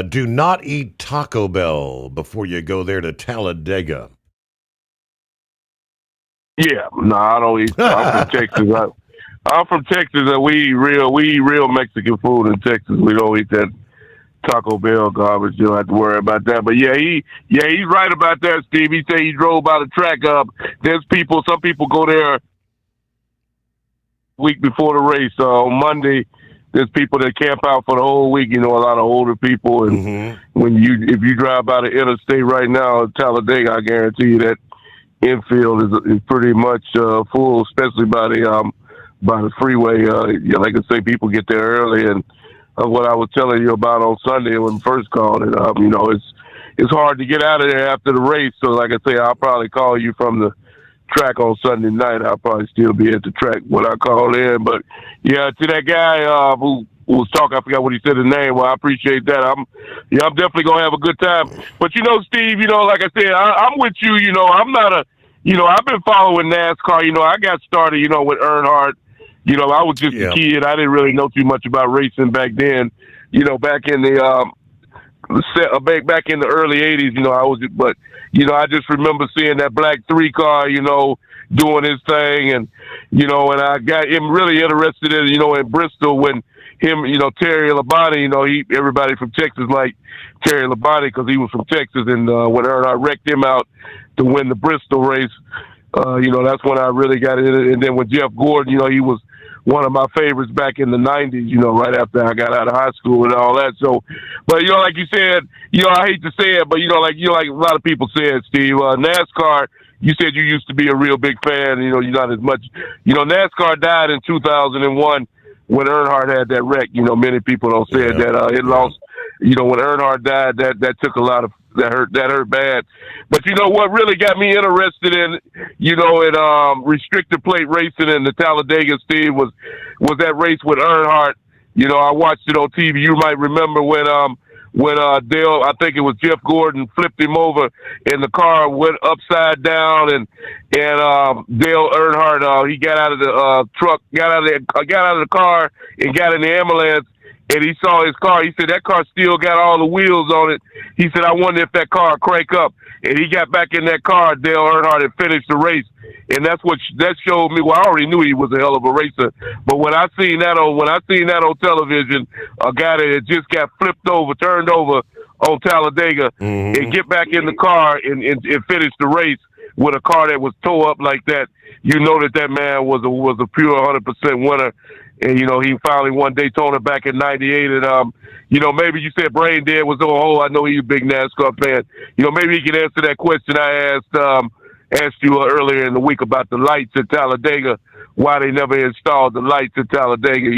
Do not eat Taco Bell before you go there to Talladega. Yeah, no, I don't eat. I'm from Texas. I'm from Texas, and we eat real Mexican food in Texas. We don't eat that Taco Bell garbage. You don't have to worry about that. But he's right about that, Steve. He said he drove by the track. There's some people go there week before the race. On Monday, there's people that camp out for the whole week. You know, a lot of older people, and if you drive by the interstate right now, Talladega, I guarantee you that infield is pretty much full, especially by the freeway. Like I say, people get there early, and what I was telling you about on Sunday when we first called it, it's hard to get out of there after the race. So like I say, I'll probably call you from the track on Sunday night. I'll probably still be at the track when I call in. But yeah, to that guy who was talking, I forgot what he said his name. Well, I appreciate that. I'm definitely gonna have a good time. But Steve, like I said, I'm with you. I'm not I've been following NASCAR. I got started, with Earnhardt. I was just a kid. I didn't really know too much about racing back then. Back in the back in the early '80s. I just remember seeing that black 3 car, doing his thing, and and I got him really interested in in Bristol when him, Terry Labonte, everybody from Texas liked Terry Labonte because he was from Texas, and when Earnhardt wrecked him out to win the Bristol race, that's when I really got in it. And then with Jeff Gordon, he was one of my favorites back in the 90s, right after I got out of high school and all that. So, but, like you said, I hate to say it, but, like a lot of people said, Steve, NASCAR, you said you used to be a real big fan, you're not as much. NASCAR died in 2001 when Earnhardt had that wreck. Many people don't say that it lost, when Earnhardt died, that took a lot of, that hurt bad. But what really got me interested in, in restricted plate racing in the Talladega, Steve, was that race with Earnhardt. I watched it on TV. You might remember when Dale, I think it was Jeff Gordon, flipped him over and the car went upside down, and Dale Earnhardt, he got out of the truck, got out of the car and got in the ambulance. And he saw his car. He said, that car still got all the wheels on it. He said, I wonder if that car crank up. And he got back in that car. Dale Earnhardt had finished the race. And that showed me, well, I already knew he was a hell of a racer. But when I seen that on television, a guy that had just got turned over on Talladega, and get back in the car and finish the race with a car that was towed up like that, that man was a pure 100% winner. And, he finally won Daytona back in 98. And, maybe you said brain dead was on hold. I know he's a big NASCAR fan. Maybe he can answer that question I asked you earlier in the week about the lights at Talladega, why they never installed the lights at Talladega,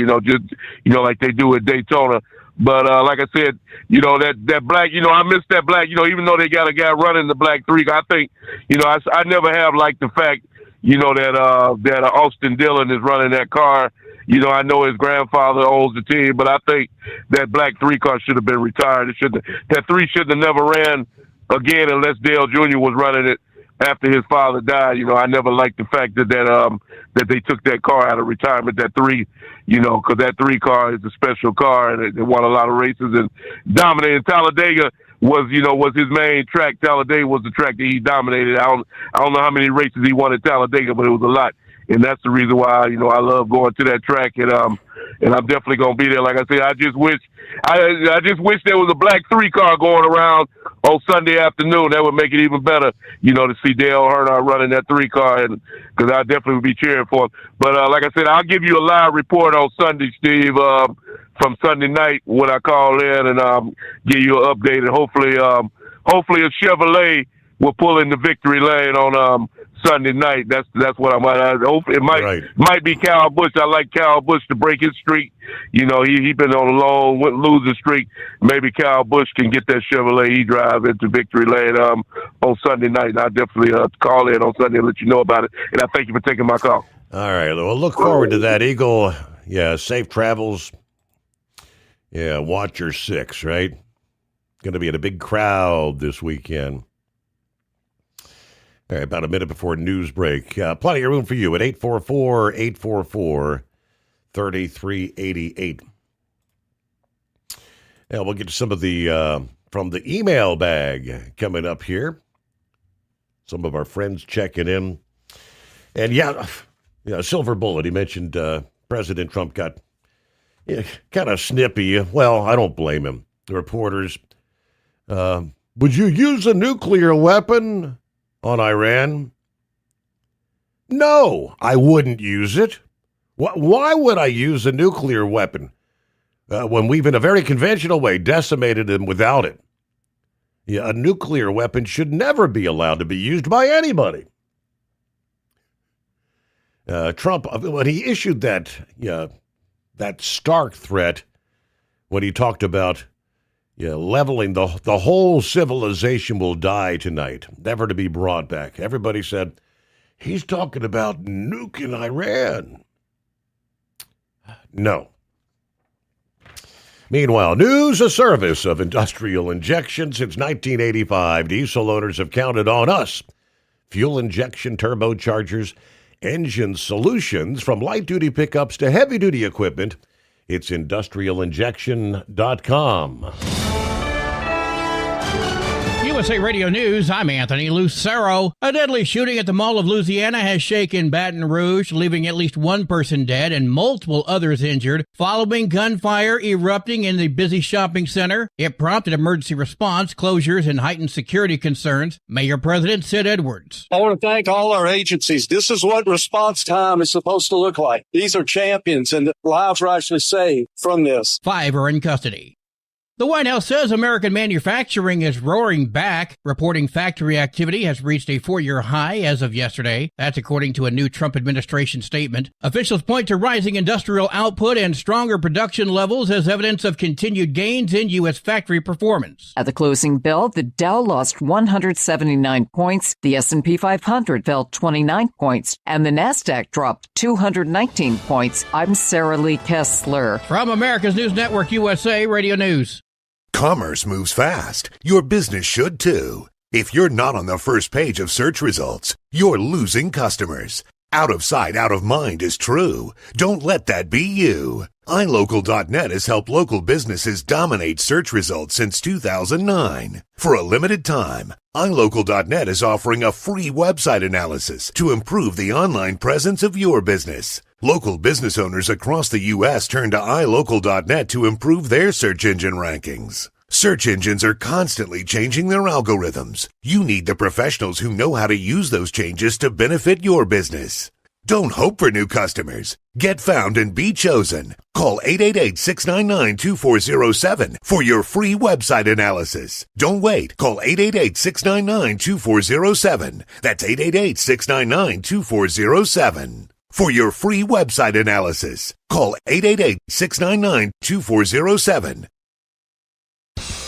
like they do at Daytona. But like I said, that black, I miss that black, even though they got a guy running the black 3, I think, I never have liked the fact, that Austin Dillon is running that car. I know his grandfather owns the team, but I think that black 3 car should have been retired. That 3 shouldn't have never ran again unless Dale Jr. was running it. after his father died, I never liked the fact that they took that car out of retirement, that 3, because that 3 car is a special car and it won a lot of races and dominated. Talladega was his main track. Talladega was the track that he dominated. I don't know how many races he won at Talladega, but it was a lot. And that's the reason why, I love going to that track. And I'm definitely going to be there. Like I said, I just wish there was a black 3 car going around on Sunday afternoon. That would make it even better, to see Dale Earnhardt running that 3 car, and because I definitely would be cheering for him. But like I said, I'll give you a live report on Sunday, Steve, from Sunday night when I call in, and give you an update. And hopefully a Chevrolet will pull in the victory lane on Sunday night. That's what I hope. It might be Kyle Busch. I like Kyle Busch to break his streak. He been on a long losing streak. Maybe Kyle Busch can get that Chevrolet he drive into victory lane on Sunday night. And I'll definitely call in on Sunday and let you know about it. And I thank you for taking my call. All right. Well, look forward to that, Eagle. Yeah, safe travels. Yeah, watch your 6, right? Going to be in a big crowd this weekend. All right, about a minute before news break. Plenty of room for you at 844-844-3388. Now we'll get to some of the from the email bag coming up here. Some of our friends checking in. And silver bullet. He mentioned President Trump got kind of snippy. Well, I don't blame him. The reporters, would you use a nuclear weapon on Iran? No, I wouldn't use it. Why would I use a nuclear weapon when we've, in a very conventional way, decimated them without it? Yeah, a nuclear weapon should never be allowed to be used by anybody. Trump, when he issued that stark threat, when he talked about leveling the whole civilization will die tonight, never to be brought back. Everybody said, he's talking about nuking Iran. No. Meanwhile, news, a service of industrial injection. Since 1985, diesel owners have counted on us. Fuel injection, turbochargers, engine solutions, from light-duty pickups to heavy-duty equipment. It's industrialinjection.com. USA Radio News, I'm Anthony Lucero. A deadly shooting at the Mall of Louisiana has shaken Baton Rouge, leaving at least 1 person dead and multiple others injured following gunfire erupting in the busy shopping center. It prompted emergency response, closures, and heightened security concerns. Mayor President Sid Edwards. I want to thank all our agencies. This is what response time is supposed to look like. These are champions, and lives are actually saved from this. 5 are in custody. The White House says American manufacturing is roaring back, reporting factory activity has reached a 4-year high as of yesterday. That's according to a new Trump administration statement. Officials point to rising industrial output and stronger production levels as evidence of continued gains in U.S. factory performance. At the closing bell, the Dow lost 179 points, the S&P 500 fell 29 points, and the NASDAQ dropped 219 points. I'm Sarah Lee Kessler. From America's News Network, USA Radio News. Commerce moves fast. Your business should too. If you're not on the first page of search results, you're losing customers. Out of sight, out of mind is true. Don't let that be you. iLocal.net has helped local businesses dominate search results since 2009. For a limited time, iLocal.net is offering a free website analysis to improve the online presence of your business. Local business owners across the U.S. turn to iLocal.net to improve their search engine rankings. Search engines are constantly changing their algorithms. You need the professionals who know how to use those changes to benefit your business. Don't hope for new customers. Get found and be chosen. Call 888-699-2407 for your free website analysis. Don't wait. Call 888-699-2407. That's 888-699-2407. For your free website analysis, call 888-699-2407.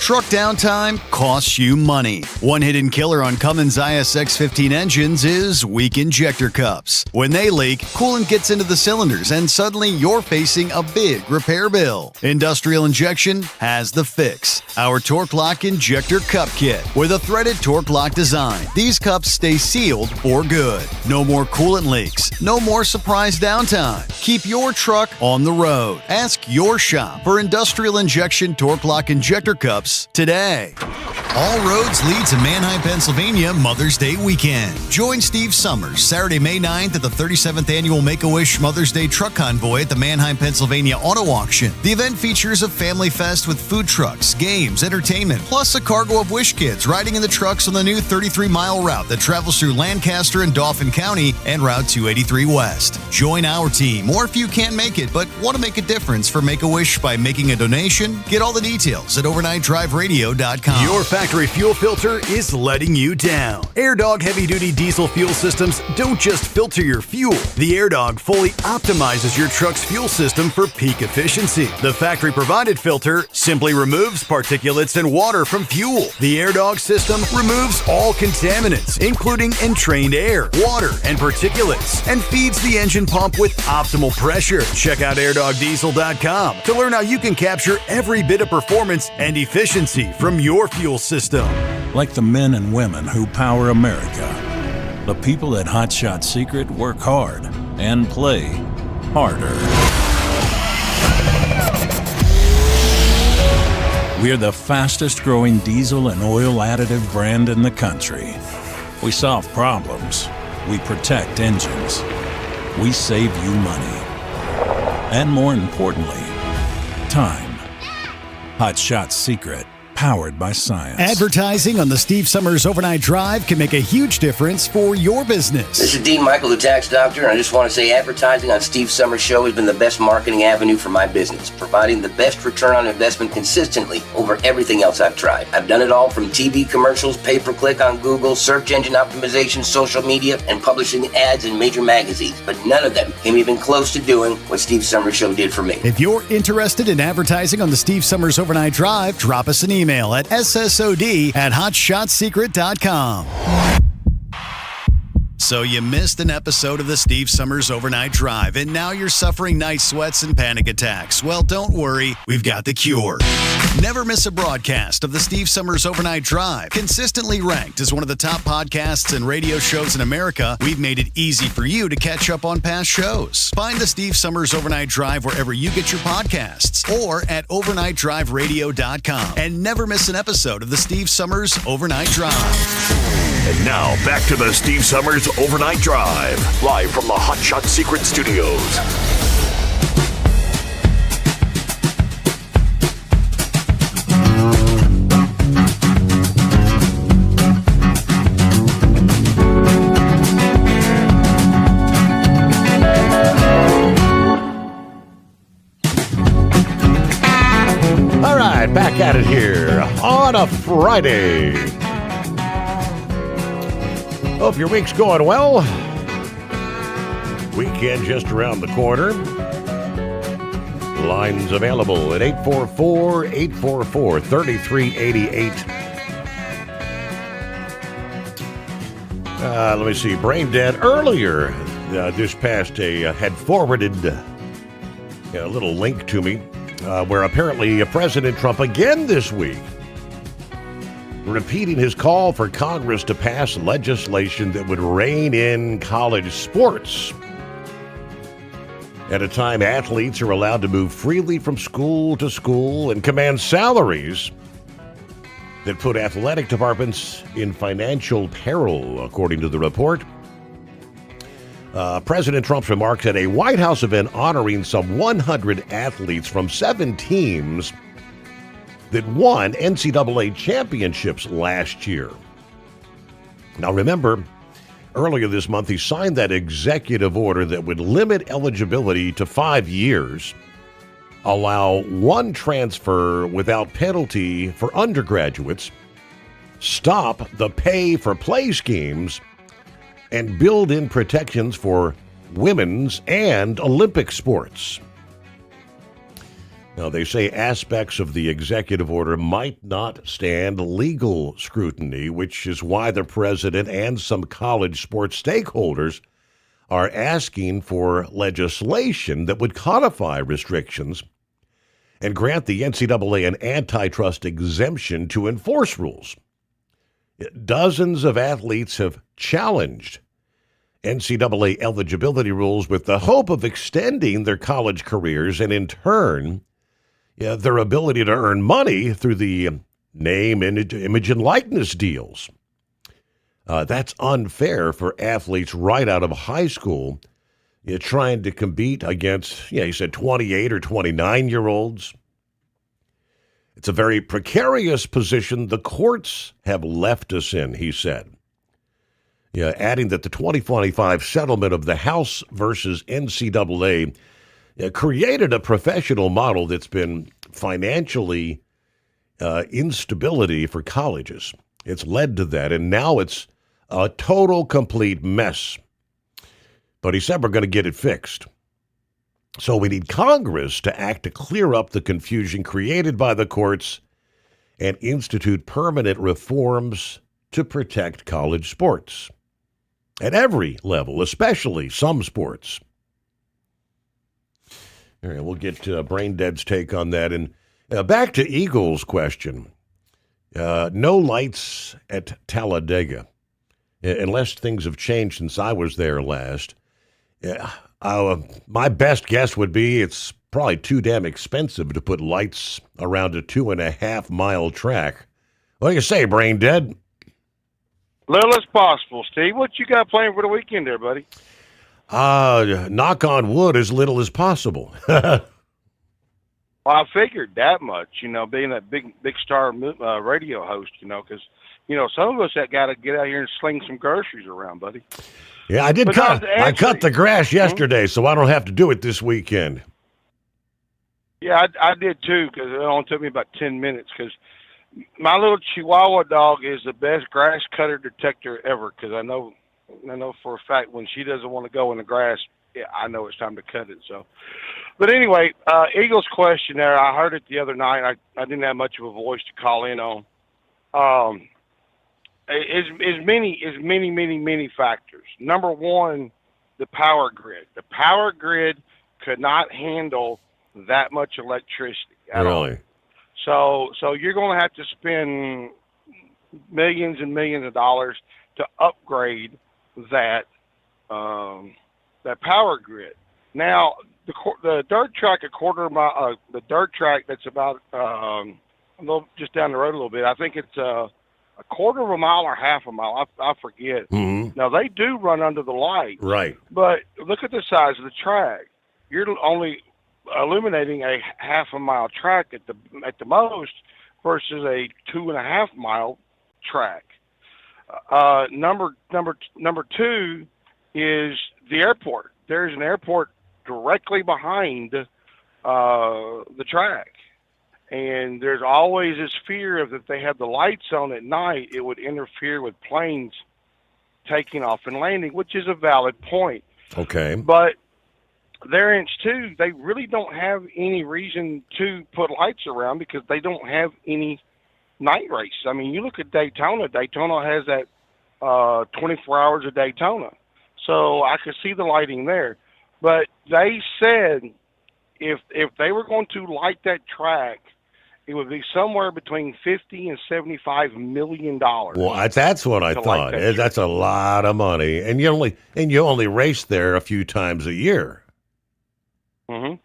Truck downtime costs you money. One hidden killer on Cummins ISX-15 engines is weak injector cups. When they leak, coolant gets into the cylinders and suddenly you're facing a big repair bill. Industrial Injection has the fix. Our Torque Lock Injector Cup Kit. With a threaded Torque Lock design, these cups stay sealed for good. No more coolant leaks. No more surprise downtime. Keep your truck on the road. Ask your shop for Industrial Injection Torque Lock Injector Cups today. All roads lead to Manheim, Pennsylvania Mother's Day weekend. Join Steve Sommers Saturday, May 9th at the 37th Annual Make-A-Wish Mother's Day Truck Convoy at the Manheim, Pennsylvania Auto Auction. The event features a family fest with food trucks, games, entertainment, plus a cargo of Wish kids riding in the trucks on the new 33-mile route that travels through Lancaster and Dauphin County and Route 283 West. Join our team, or if you can't make it but want to make a difference for Make-A-Wish by making a donation, get all the details at overnightdriveradio.com. Your factory fuel filter is letting you down. AirDog heavy-duty diesel fuel systems don't just filter your fuel. The AirDog fully optimizes your truck's fuel system for peak efficiency. The factory-provided filter simply removes particulates and water from fuel. The AirDog system removes all contaminants, including entrained air, water, and particulates, and feeds the engine pump with optimal pressure. Check out airdogdiesel.com to learn how you can capture every bit of performance and efficiency from your fuel system. Like the men and women who power America, the people at Hot Shot Secret work hard and play harder. We're the fastest growing diesel and oil additive brand in the country. We solve problems. We protect engines. We save you money. And more importantly, time. Hot Shot Secret, powered by science. Advertising on the Steve Summers Overnight Drive can make a huge difference for your business. This is Dean Michael, the tax doctor, and I just want to say advertising on Steve Summers' show has been the best marketing avenue for my business, providing the best return on investment consistently over everything else I've tried. I've done it all from TV commercials, pay-per-click on Google, search engine optimization, social media, and publishing ads in major magazines, but none of them came even close to doing what Steve Summers' show did for me. If you're interested in advertising on the Steve Summers Overnight Drive, drop us an email at ssod@hotshotsecret.com. So you missed an episode of the Steve Summers Overnight Drive, and now you're suffering night sweats and panic attacks. Well, don't worry, we've got the cure. Never miss a broadcast of the Steve Summers Overnight Drive. Consistently ranked as one of the top podcasts and radio shows in America, we've made it easy for you to catch up on past shows. Find the Steve Summers Overnight Drive wherever you get your podcasts or at overnightdriveradio.com. And never miss an episode of the Steve Summers Overnight Drive. And now, back to the Steve Summers Overnight Drive, live from the Hot Shot Secret Studios. All right, back at it here on a Friday. Hope your week's going well. Weekend just around the corner. Lines available at 844-844-3388. Let me see. Brain Dead earlier this past day had forwarded a little link to me where apparently President Trump again this week repeating his call for Congress to pass legislation that would rein in college sports. At a time athletes are allowed to move freely from school to school and command salaries that put athletic departments in financial peril, according to the report. President Trump's remarks at a White House event honoring some 100 athletes from 7 teams that won NCAA championships last year. Now remember, earlier this month he signed that executive order that would limit eligibility to 5 years, allow 1 transfer without penalty for undergraduates, stop the pay-for-play schemes, and build in protections for women's and Olympic sports. Now, they say aspects of the executive order might not stand legal scrutiny, which is why the president and some college sports stakeholders are asking for legislation that would codify restrictions and grant the NCAA an antitrust exemption to enforce rules. Dozens of athletes have challenged NCAA eligibility rules with the hope of extending their college careers and, in turn, their ability to earn money through the name, image, and likeness deals. That's unfair for athletes right out of high school trying to compete against, he said 28 or 29-year-olds. It's a very precarious position the courts have left us in, he said. Adding that the 2025 settlement of the House versus NCAA created a professional model that's been financially instability for colleges. It's led to that, and now it's a total, complete mess. But he said we're going to get it fixed. So we need Congress to act to clear up the confusion created by the courts and institute permanent reforms to protect college sports at every level, especially some sports. All right, we'll get Brain Dead's take on that. And back to Eagles' question. No lights at Talladega, unless things have changed since I was there last. My best guess would be it's probably too damn expensive to put lights around a 2.5-mile track. What do you say, Brain Dead? Little as possible, Steve. What you got planned for the weekend there, buddy? Knock on wood, as little as possible. Well, I figured that much, being that big star radio host, because, some of us that got to get out here and sling some groceries around, buddy. Yeah, I cut the grass yesterday, so I don't have to do it this weekend. Yeah, I did too, because it only took me about 10 minutes, because my little Chihuahua dog is the best grass cutter detector ever, because I know for a fact when she doesn't want to go in the grass, I know it's time to cut it. So, but anyway, Eagles question there. I heard it the other night. I didn't have much of a voice to call in on. Is many factors. Number one, the power grid. The power grid could not handle that much electricity at all. Really? So you're going to have to spend millions and millions of dollars to upgrade that power grid. Now, the dirt track, the dirt track that's about just down the road a little bit. I think it's a quarter of a mile or half a mile. I forget. Mm-hmm. Now they do run under the light, right? But look at the size of the track. You're only illuminating a half a mile track at the most versus a 2.5 mile track. Number two is the airport. There's an airport directly behind the track. And there's always this fear of if they have the lights on at night, it would interfere with planes taking off and landing, which is a valid point. Okay. But their inch two, they really don't have any reason to put lights around because they don't have any night races. I mean, you look at Daytona. Daytona has that 24 hours of Daytona. So I could see the lighting there. But they said if they were going to light that track, it would be somewhere between $50 and $75 million. Well, that's what I thought. That's a lot of money, and you only race there a few times a year. Mm-hmm.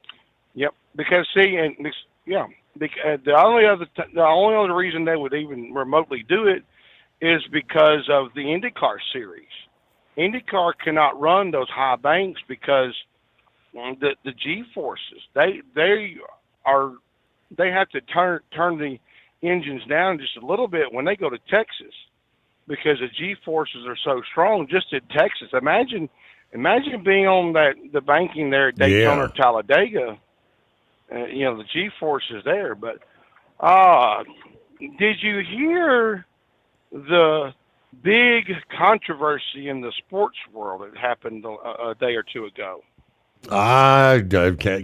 Yep. Because the only other reason they would even remotely do it is because of the IndyCar series. IndyCar cannot run those high banks because the G-forces they have to turn the engines down just a little bit when they go to Texas because the G-forces are so strong just in Texas. Imagine being on the banking there at Daytona or Talladega. The G-forces there. But did you hear the big controversy in the sports world that happened a day or two ago? I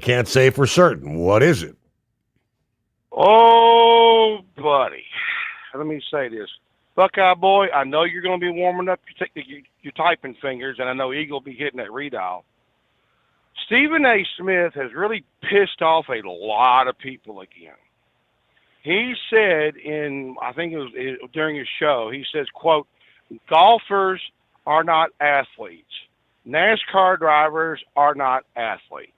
can't say for certain. What is it? Oh, buddy. Let me say this. Buckeye boy, I know you're going to be warming up your typing fingers, and I know Eagle will be hitting that redial. Stephen A. Smith has really pissed off a lot of people again. He said I think it was during his show, he says, quote, golfers are not athletes. NASCAR drivers are not athletes.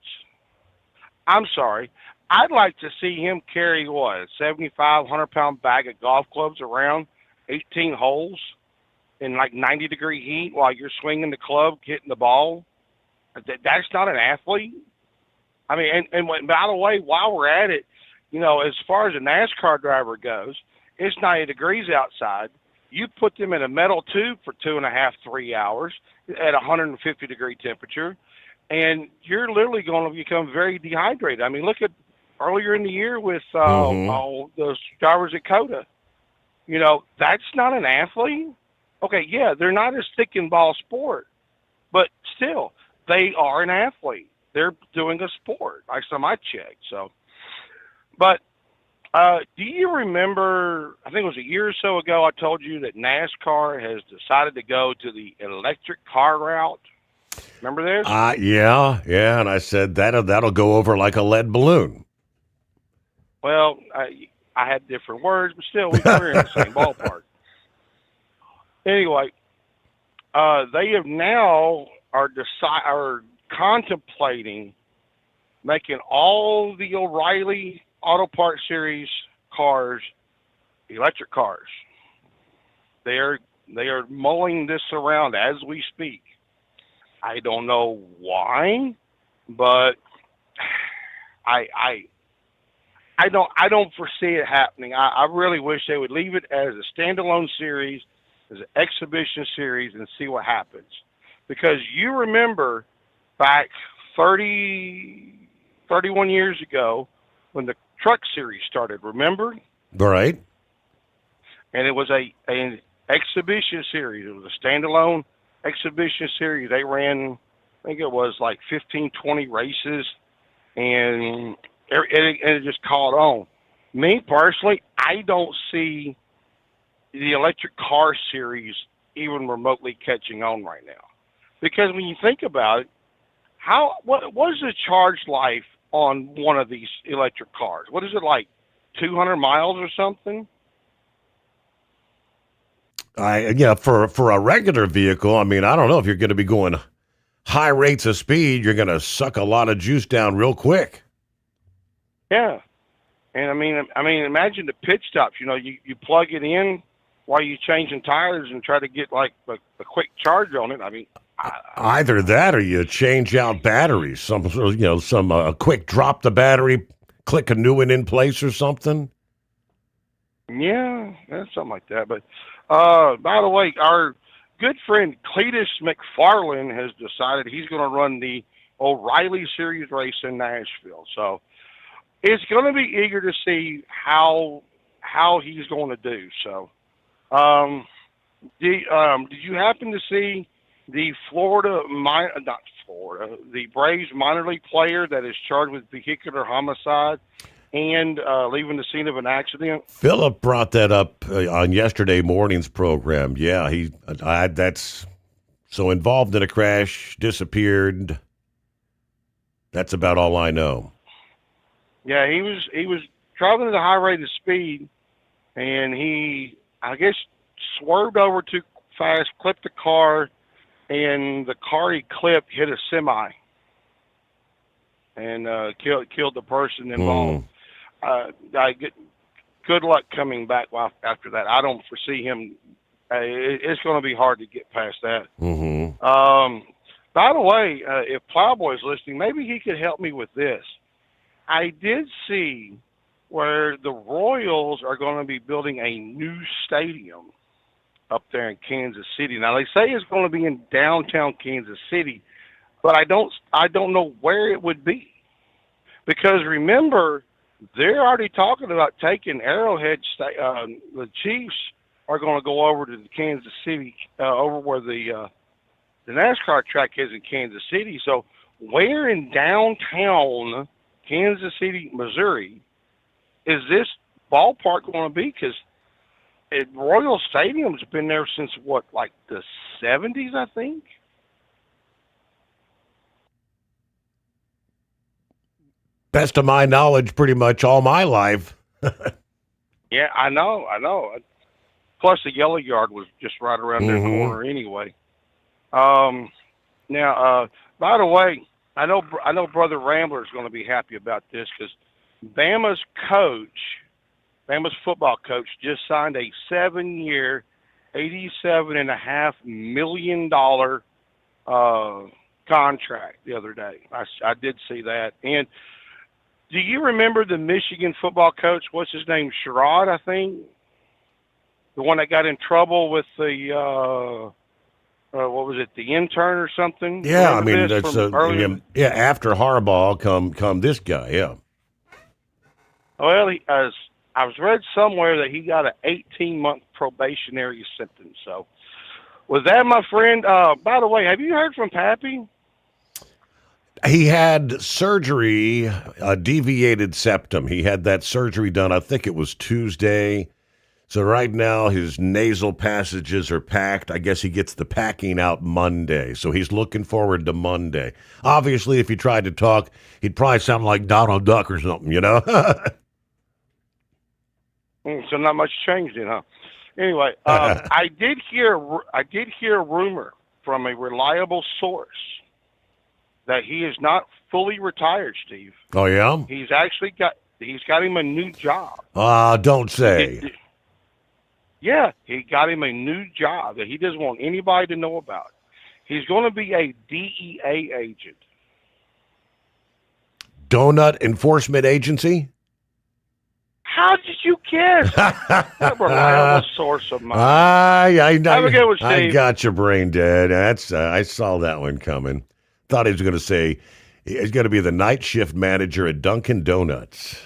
I'm sorry. I'd like to see him carry, a 7,500-pound bag of golf clubs around 18 holes in like 90-degree heat while you're swinging the club, hitting the ball. That's not an athlete. I mean, and by the way, while we're at it, as far as a NASCAR driver goes, it's 90 degrees outside. You put them in a metal tube for 2.5, 3 hours at 150-degree temperature, and you're literally going to become very dehydrated. I mean, look at earlier in the year with all those drivers at COTA. That's not an athlete. Okay, yeah, they're not a stick and ball sport, but still, they are an athlete. They're doing a sport. Last time I checked. So, but do you remember? I think it was a year or so ago. I told you that NASCAR has decided to go to the electric car route. Remember this? Yeah, and I said that'll go over like a lead balloon. Well, I had different words, but still, we're in the same ballpark. Anyway, they have now are contemplating making all the O'Reilly Auto Parts Series cars electric cars. They are mulling this around as we speak. I don't know why, but I don't foresee it happening. I really wish they would leave it as a standalone series, as an exhibition series, and see what happens. Because you remember back 31 years ago when the truck series started, remember? Right. And it was an exhibition series. It was a standalone exhibition series. They ran, I think it was like 15, 20 races, and it just caught on. Me, personally, I don't see the electric car series even remotely catching on right now. Because when you think about it, what is the charge life on one of these electric cars? What is it, like 200 miles or something? For a regular vehicle, I mean, I don't know if you're going to be going high rates of speed, you're going to suck a lot of juice down real quick. Yeah. And I mean, imagine the pit stops. You plug it in while you're changing tires and try to get like a quick charge on it. I mean, either that or you change out batteries. Some quick drop the battery, click a new one in place or something. Yeah, something like that. But by the way, our good friend Cletus McFarland has decided he's going to run the O'Reilly Series race in Nashville. So it's going to be eager to see how he's going to do. So, did you happen to see the the Braves minor league player that is charged with vehicular homicide and leaving the scene of an accident? Philip brought that up on yesterday morning's program. Yeah, that's so involved in a crash, disappeared. That's about all I know. Yeah, he was traveling at a high rate of speed, and he, I guess, swerved over too fast, clipped the car, and the car he clipped hit a semi and killed the person involved. Good luck coming back after that. I don't foresee him. It's going to be hard to get past that. Mm-hmm. By the way, if Plowboy's listening, maybe he could help me with this. I did see where the Royals are going to be building a new stadium up there in Kansas City. Now, they say it's going to be in downtown Kansas City, but I don't know where it would be. Because remember, they're already talking about taking Arrowhead. The Chiefs are going to go over to the Kansas City, over where the NASCAR track is in Kansas City. So where in downtown Kansas City, Missouri, is this ballpark going to be? Because Royal Stadium's been there since what, like the 70s, I think. Best of my knowledge, pretty much all my life. Yeah, I know. Plus, the Yellow Yard was just right around their corner anyway. Now, by the way, I know Brother Rambler is going to be happy about this because Bama's football coach, just signed a 7-year, $87.5 million contract the other day. I did see that. And do you remember the Michigan football coach? What's his name? Sherrod, I think. The one that got in trouble with the what was it? The intern or something? Yeah, Remember I mean that's after Harbaugh come this guy. Yeah. Well, I was read somewhere that he got an 18-month probationary sentence. So, with that, my friend. By the way, have you heard from Pappy? He had surgery, a deviated septum. He had that surgery done, I think it was Tuesday. So right now his nasal passages are packed. I guess he gets the packing out Monday. So he's looking forward to Monday. Obviously, if he tried to talk, he'd probably sound like Donald Duck or something, you know? So not much changed then, huh? Anyway, I did hear a rumor from a reliable source that he is not fully retired, Steve. Oh, yeah? He's got him a new job. Don't say. Yeah, he got him a new job that he doesn't want anybody to know about. He's going to be a DEA agent. Donut Enforcement Agency? How did you guess? A reliable source of mine. I Have a good one, Steve. I got your brain dead. That's I saw that one coming. Thought he was going to say he's going to be the night shift manager at Dunkin' Donuts.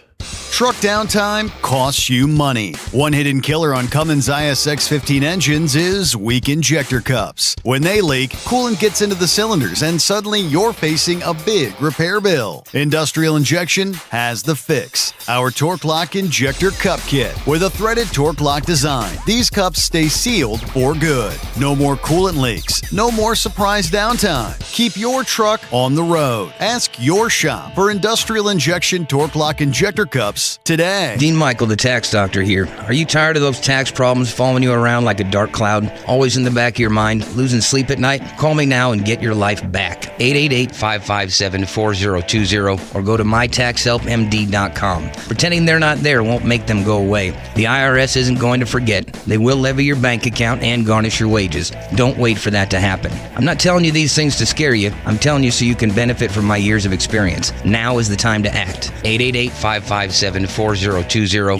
Truck downtime costs you money. One hidden killer on Cummins ISX-15 engines is weak injector cups. When they leak, coolant gets into the cylinders and suddenly you're facing a big repair bill. Industrial Injection has the fix. Our Torque Lock Injector Cup Kit with a threaded Torque Lock design. These cups stay sealed for good. No more coolant leaks. No more surprise downtime. Keep your truck on the road. Ask your shop for Industrial Injection Torque Lock Injector Cups today. Dean Michael, the tax doctor here. Are you tired of those tax problems following you around like a dark cloud? Always in the back of your mind, losing sleep at night? Call me now and get your life back. 888-557-4020 or go to mytaxhelpmd.com. Pretending they're not there won't make them go away. The IRS isn't going to forget. They will levy your bank account and garnish your wages. Don't wait for that to happen. I'm not telling you these things to scare you. I'm telling you so you can benefit from my years of experience. Now is the time to act. 888-557-4020.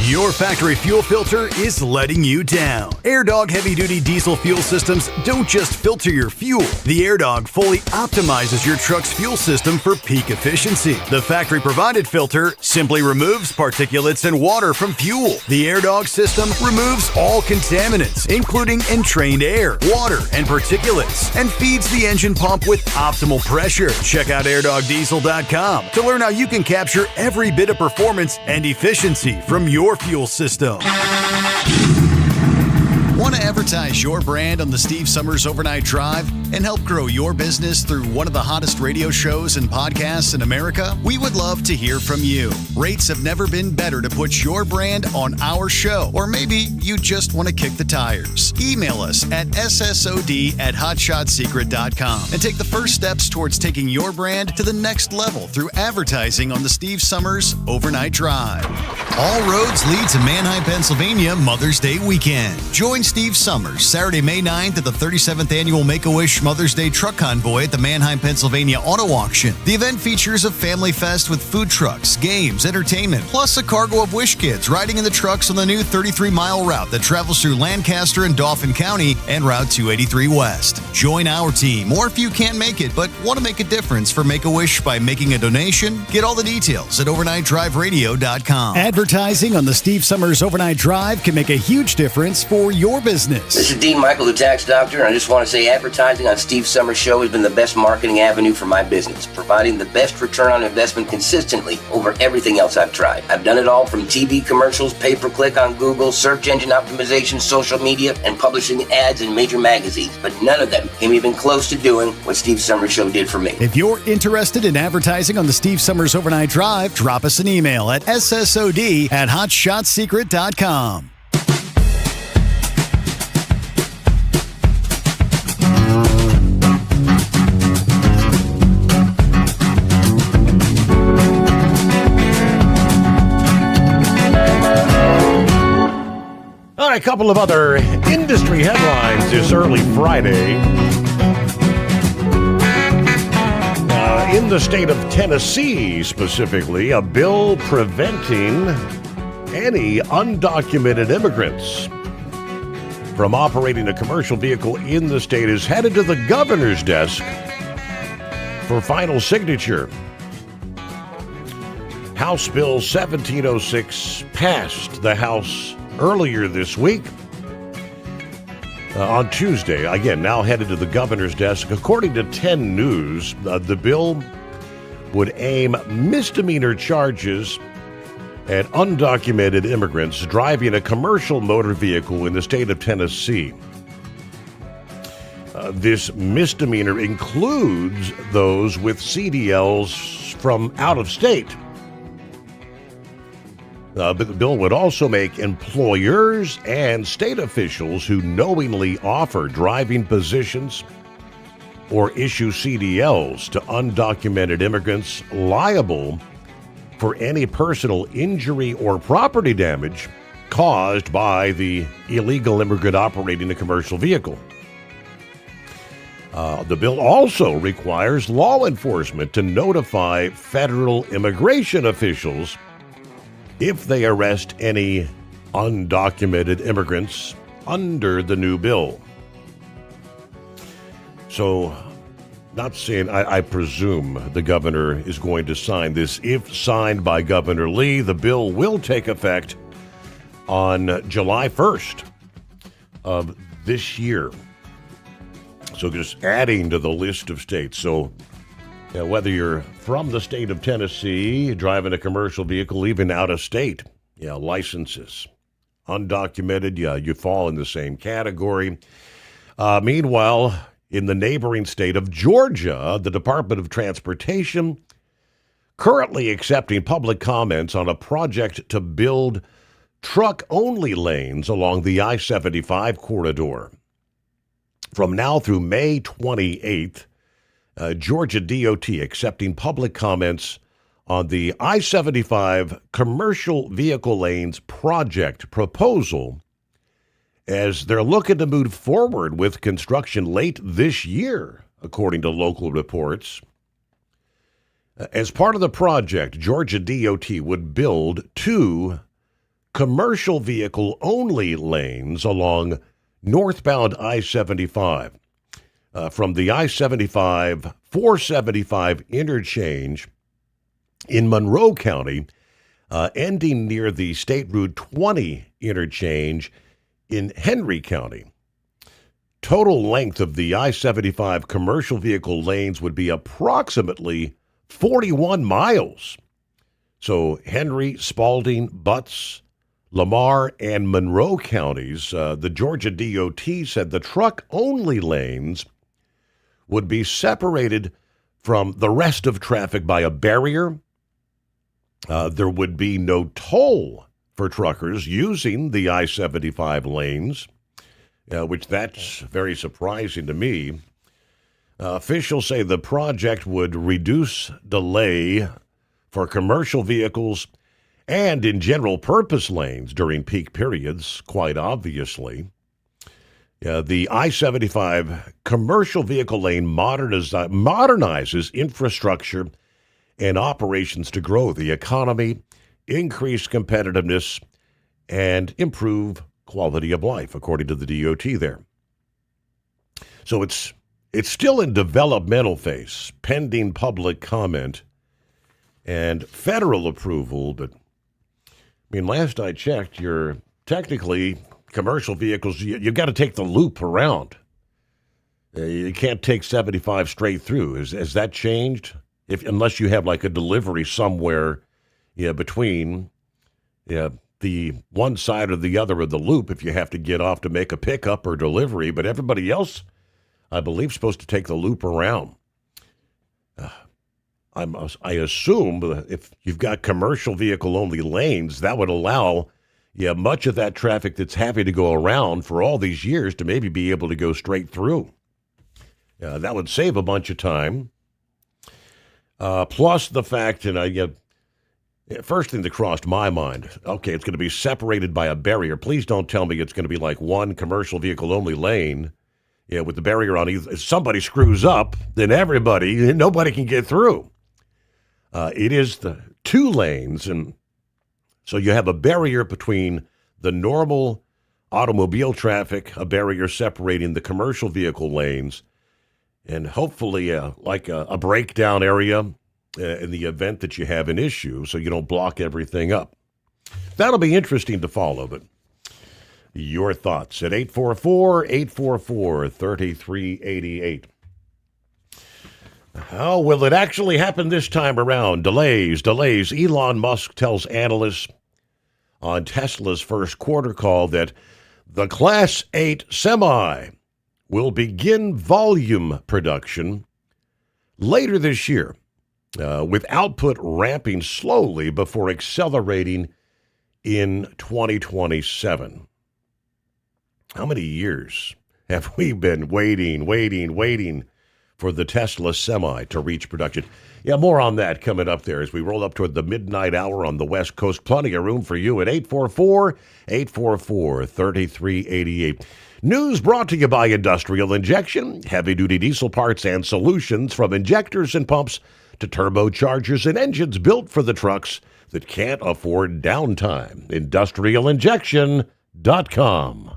Your factory fuel filter is letting you down. AirDog heavy-duty diesel fuel systems don't just filter your fuel. The AirDog fully optimizes your truck's fuel system for peak efficiency. The factory-provided filter simply removes particulates and water from fuel. The AirDog system removes all contaminants, including entrained air, water, and particulates, and feeds the engine pump with optimal pressure. Check out airdogdiesel.com to learn how you can capture every bit of performance and efficiency from your fuel system. Want to advertise your brand on the Steve Summers Overnight Drive and help grow your business through one of the hottest radio shows and podcasts in America? We would love to hear from you. Rates have never been better to put your brand on our show, or maybe you just want to kick the tires. Email us at ssod@hotshotsecret.com and take the first steps towards taking your brand to the next level through advertising on the Steve Summers Overnight Drive. All roads lead to Manheim, Pennsylvania Mother's Day weekend. Join Steve Summers Saturday, May 9th at the 37th Annual Make-A-Wish Mother's Day Truck Convoy at the Manheim, Pennsylvania Auto Auction. The event features a family fest with food trucks, games, entertainment, plus a cargo of Wish kids riding in the trucks on the new 33-mile route that travels through Lancaster and Dauphin County and Route 283 West. Join our team, or if you can't make it but want to make a difference for Make-A-Wish by making a donation, get all the details at overnightdriveradio.com. Advertising on the Steve Summers Overnight Drive can make a huge difference for your business. This is Dean Michael, the tax doctor, and I just want to say advertising on on Steve Summers' show has been the best marketing avenue for my business, providing the best return on investment consistently over everything else I've tried. I've done it all from TV commercials, pay-per-click on Google, search engine optimization, social media, and publishing ads in major magazines, but none of them came even close to doing what Steve Summers' show did for me. If you're interested in advertising on the Steve Summers Overnight Drive, drop us an email at ssod@hotshotsecret.com. All right, a couple of other industry headlines this early Friday. In the state of Tennessee, specifically, a bill preventing any undocumented immigrants from operating a commercial vehicle in the state is headed to the governor's desk for final signature. House Bill 1706 passed the House earlier this week. On Tuesday, again, now headed to the governor's desk. According to 10 News, the bill would aim misdemeanor charges at undocumented immigrants driving a commercial motor vehicle in the state of Tennessee. This misdemeanor includes those with CDLs from out of state. But the bill would also make employers and state officials who knowingly offer driving positions or issue CDLs to undocumented immigrants liable for any personal injury or property damage caused by the illegal immigrant operating a commercial vehicle. The bill also requires law enforcement to notify federal immigration officials if they arrest any undocumented immigrants under the new bill. So, not saying, I presume the governor is going to sign this. If signed by Governor Lee, the bill will take effect on July 1st of this year. So just adding to the list of states. So whether you're from the state of Tennessee, driving a commercial vehicle, even out of state, licenses. Undocumented, you fall in the same category. Meanwhile, in the neighboring state of Georgia, the Department of Transportation currently accepting public comments on a project to build truck-only lanes along the I-75 corridor. From now through May 28th, Georgia DOT accepting public comments on the I-75 commercial vehicle lanes project proposal as they're looking to move forward with construction late this year, according to local reports. As part of the project, Georgia DOT would build 2 commercial vehicle-only lanes along northbound I-75 from the I-75-475 interchange in Monroe County, ending near the State Route 20 interchange in Henry County. Total length of the I-75 commercial vehicle lanes would be approximately 41 miles. So Henry, Spalding, Butts, Lamar, and Monroe counties, the Georgia DOT said the truck-only lanes would be separated from the rest of traffic by a barrier. There would be no toll for truckers using the I-75 lanes, which that's very surprising to me. Officials say the project would reduce delay for commercial vehicles and in general purpose lanes during peak periods, quite obviously. The I-75 commercial vehicle lane modernizes infrastructure and operations to grow the economy, increase competitiveness, and improve quality of life, according to the DOT there. So it's still in developmental phase, pending public comment and federal approval. But, last I checked, you're technically commercial vehicles, you've got to take the loop around. You can't take 75 straight through. Has that changed? Unless you have like a delivery somewhere between the one side or the other of the loop, if you have to get off to make a pickup or delivery, but everybody else, I believe, is supposed to take the loop around. I assume if you've got commercial vehicle only lanes, that would allow much of that traffic that's having to go around for all these years to maybe be able to go straight through. That would save a bunch of time. Plus the fact, first thing that crossed my mind, okay, it's going to be separated by a barrier. Please don't tell me it's going to be like one commercial vehicle only lane, with the barrier on either. If somebody screws up, then nobody can get through. It is the 2 lanes, and so you have a barrier between the normal automobile traffic, a barrier separating the commercial vehicle lanes, and hopefully like a breakdown area in the event that you have an issue so you don't block everything up. That'll be interesting to follow, but your thoughts at 844-844-3388. How will it actually happen this time around? Delays. Elon Musk tells analysts on Tesla's first quarter call that the Class 8 Semi will begin volume production later this year, with output ramping slowly before accelerating in 2027. How many years have we been waiting for the Tesla Semi to reach production? More on that coming up there as we roll up toward the midnight hour on the West Coast. Plenty of room for you at 844-844-3388. News brought to you by Industrial Injection, heavy-duty diesel parts and solutions from injectors and pumps to turbochargers and engines built for the trucks that can't afford downtime. IndustrialInjection.com.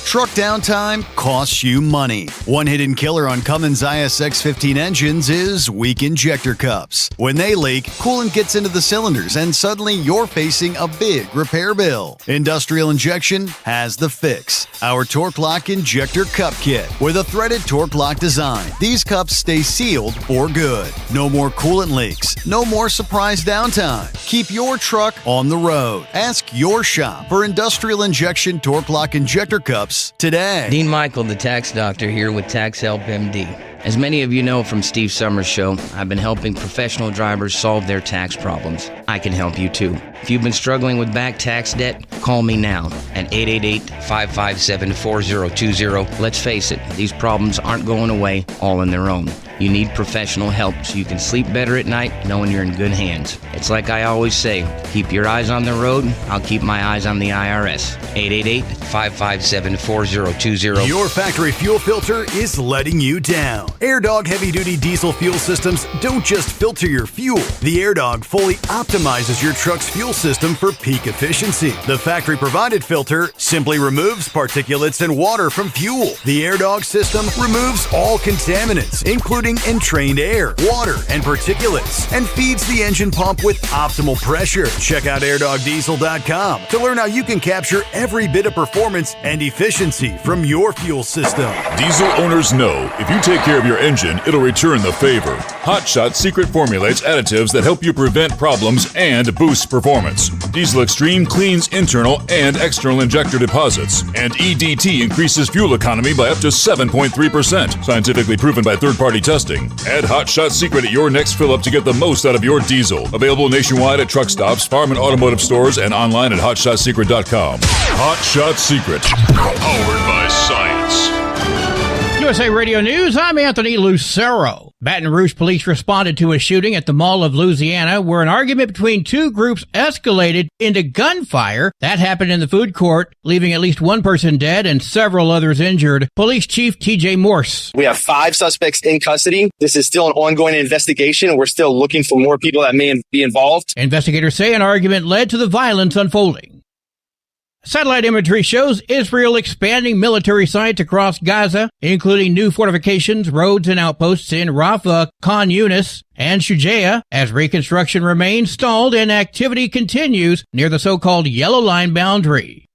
Truck downtime costs you money. One hidden killer on Cummins ISX-15 engines is weak injector cups. When they leak, coolant gets into the cylinders and suddenly you're facing a big repair bill. Industrial Injection has the fix. Our Torque Lock Injector Cup Kit with a threaded Torque Lock design. These cups stay sealed for good. No more coolant leaks. No more surprise downtime. Keep your truck on the road. Ask your shop for Industrial Injection Torque Lock Injector Cups today. Dean Michael, the tax doctor, here with Tax Help MD. As many of you know from Steve Summers' show, I've been helping professional drivers solve their tax problems. I can help you too. If you've been struggling with back tax debt, call me now at 888-557-4020. Let's face it, these problems aren't going away all on their own. You need professional help so you can sleep better at night knowing you're in good hands. It's like I always say, keep your eyes on the road, I'll keep my eyes on the IRS. 888-557-4020. Your factory fuel filter is letting you down. AirDog heavy-duty diesel fuel systems don't just filter your fuel. The AirDog fully optimizes your truck's fuel system for peak efficiency. The factory-provided filter simply removes particulates and water from fuel. The AirDog system removes all contaminants, including entrained air, water, and particulates, and feeds the engine pump with optimal pressure. Check out airdogdiesel.com to learn how you can capture every bit of performance and efficiency from your fuel system. Diesel owners know if you take care of your engine, it'll return the favor. Hot Shot secret formulates additives that help you prevent problems and boost performance. Diesel Extreme cleans internal and external injector deposits, and EDT increases fuel economy by up to 7.3%. Scientifically proven by third-party testing. Add Hot Shot Secret at your next fill-up to get the most out of your diesel. Available nationwide at truck stops, farm and automotive stores, and online at hotshotsecret.com. Hot Shot Secret. Powered by science. USA Radio News, I'm Anthony Lucero. Baton Rouge police responded to a shooting at the Mall of Louisiana where an argument between two groups escalated into gunfire. That happened in the food court, leaving at least one person dead and several others injured. Police Chief TJ Morse. We have 5 suspects in custody. This is still an ongoing investigation, and we're still looking for more people that may be involved. Investigators say an argument led to the violence unfolding. Satellite imagery shows Israel expanding military sites across Gaza, including new fortifications, roads, and outposts in Rafah, Khan Yunis, and Shujaa, as reconstruction remains stalled and activity continues near the so-called Yellow Line boundary.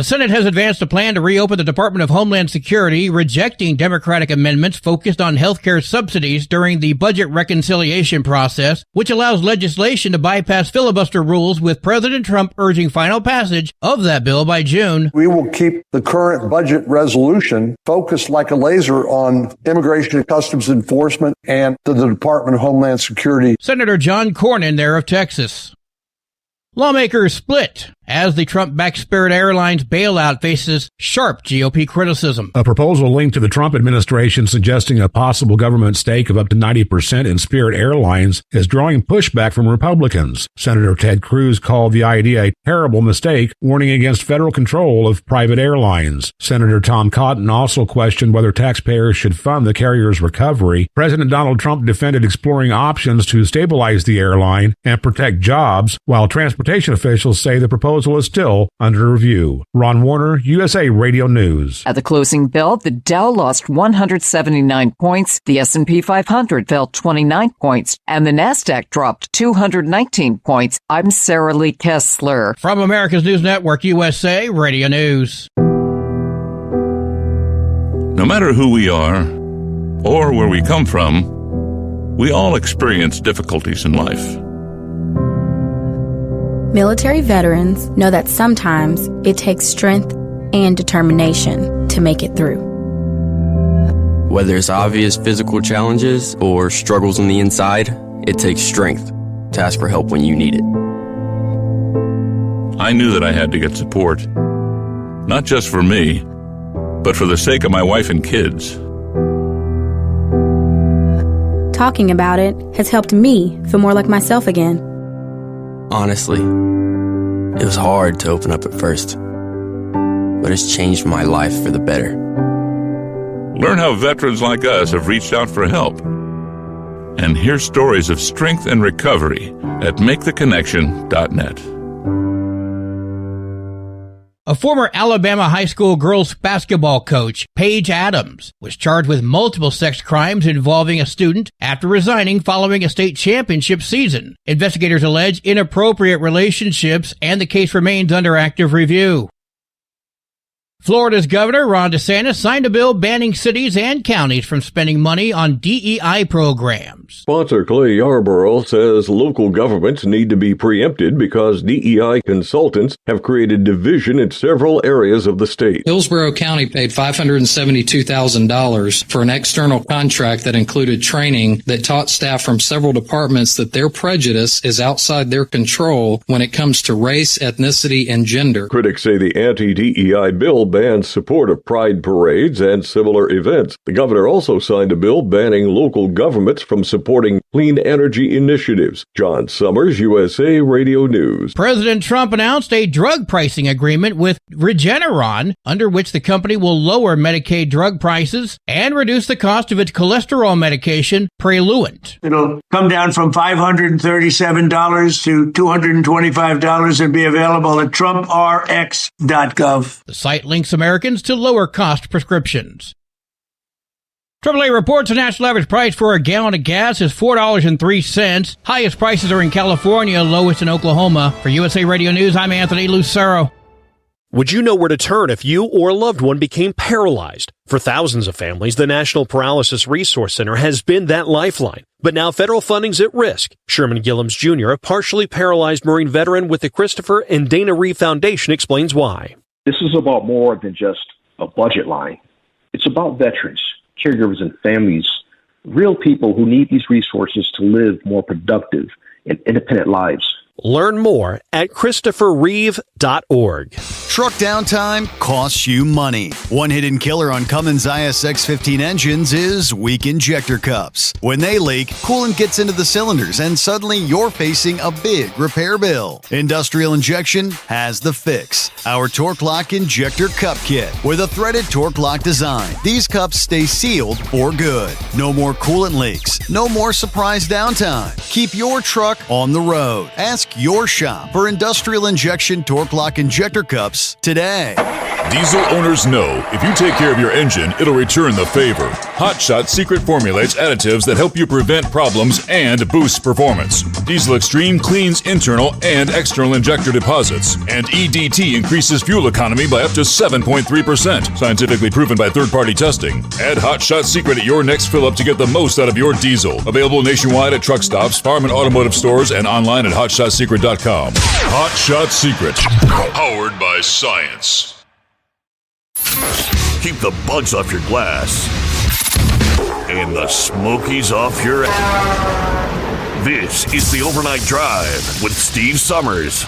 The Senate has advanced a plan to reopen the Department of Homeland Security, rejecting Democratic amendments focused on health care subsidies during the budget reconciliation process, which allows legislation to bypass filibuster rules, with President Trump urging final passage of that bill by June. We will keep the current budget resolution focused like a laser on Immigration and Customs Enforcement and the Department of Homeland Security. Senator John Cornyn there of Texas. Lawmakers split as the Trump-backed Spirit Airlines bailout faces sharp GOP criticism. A proposal linked to the Trump administration suggesting a possible government stake of up to 90% in Spirit Airlines is drawing pushback from Republicans. Senator Ted Cruz called the idea a terrible mistake, warning against federal control of private airlines. Senator Tom Cotton also questioned whether taxpayers should fund the carrier's recovery. President Donald Trump defended exploring options to stabilize the airline and protect jobs, while transportation officials say the proposal is still under review. Ron Warner, USA Radio News. At the closing bell, the Dow lost 179 points, the S&P 500 fell 29 points, and the NASDAQ dropped 219 points. I'm Sarah Lee Kessler. From America's News Network, USA Radio News. No matter who we are or where we come from, we all experience difficulties in life. Military veterans know that sometimes it takes strength and determination to make it through. Whether it's obvious physical challenges or struggles on the inside, it takes strength to ask for help when you need it. I knew that I had to get support, not just for me, but for the sake of my wife and kids. Talking about it has helped me feel more like myself again. Honestly, it was hard to open up at first, but it's changed my life for the better. Learn how veterans like us have reached out for help, and hear stories of strength and recovery at MakeTheConnection.net. A former Alabama high school girls basketball coach, Paige Adams, was charged with multiple sex crimes involving a student after resigning following a state championship season. Investigators allege inappropriate relationships, and the case remains under active review. Florida's Governor Ron DeSantis signed a bill banning cities and counties from spending money on DEI programs. Sponsor Clay Yarborough says local governments need to be preempted because DEI consultants have created division in several areas of the state. Hillsborough County paid $572,000 for an external contract that included training that taught staff from several departments that their prejudice is outside their control when it comes to race, ethnicity, and gender. Critics say the anti-DEI bill bans support of pride parades and similar events. The governor also signed a bill banning local governments from supporting clean energy initiatives. John Sommers, USA Radio News. President Trump announced a drug pricing agreement with Regeneron, under which the company will lower Medicaid drug prices and reduce the cost of its cholesterol medication, Praluent. It'll come down from $537 to $225 and be available at TrumpRx.gov. The site links Americans to lower cost prescriptions. AAA reports the national average price for a gallon of gas is $4.03. Highest prices are in California, lowest in Oklahoma. For USA Radio News, I'm Anthony Lucero. Would you know where to turn if you or a loved one became paralyzed? For thousands of families, the National Paralysis Resource Center has been that lifeline. But now federal funding's at risk. Sherman Gillums Jr., a partially paralyzed Marine veteran with the Christopher and Dana Reeve Foundation, explains why. This is about more than just a budget line. It's about veterans, caregivers, and families, real people who need these resources to live more productive and independent lives. Learn more at ChristopherReeve.org. Truck downtime costs you money. One hidden killer on Cummins ISX-15 engines is weak injector cups. When they leak, coolant gets into the cylinders and suddenly you're facing a big repair bill. Industrial Injection has the fix. Our Torque Lock Injector Cup Kit with a threaded Torque Lock design. These cups stay sealed for good. No more coolant leaks. No more surprise downtime. Keep your truck on the road. Ask your shop for Industrial Injection Torque Lock Injector Cups today. Diesel owners know if you take care of your engine, it'll return the favor. Hot Shot secret formulates additives that help you prevent problems and boost performance. Diesel Extreme cleans internal and external injector deposits. And EDT increases fuel economy by up to 7.3%. Scientifically proven by third-party testing. Add Hot Shot Secret at your next fill-up to get the most out of your diesel. Available nationwide at truck stops, farm and automotive stores, and online at hotshotsecret.com. Hot Shot Secret. Powered by science. Keep the bugs off your glass and the smokies off your ass. This is the Overnight Drive with Steve Sommers.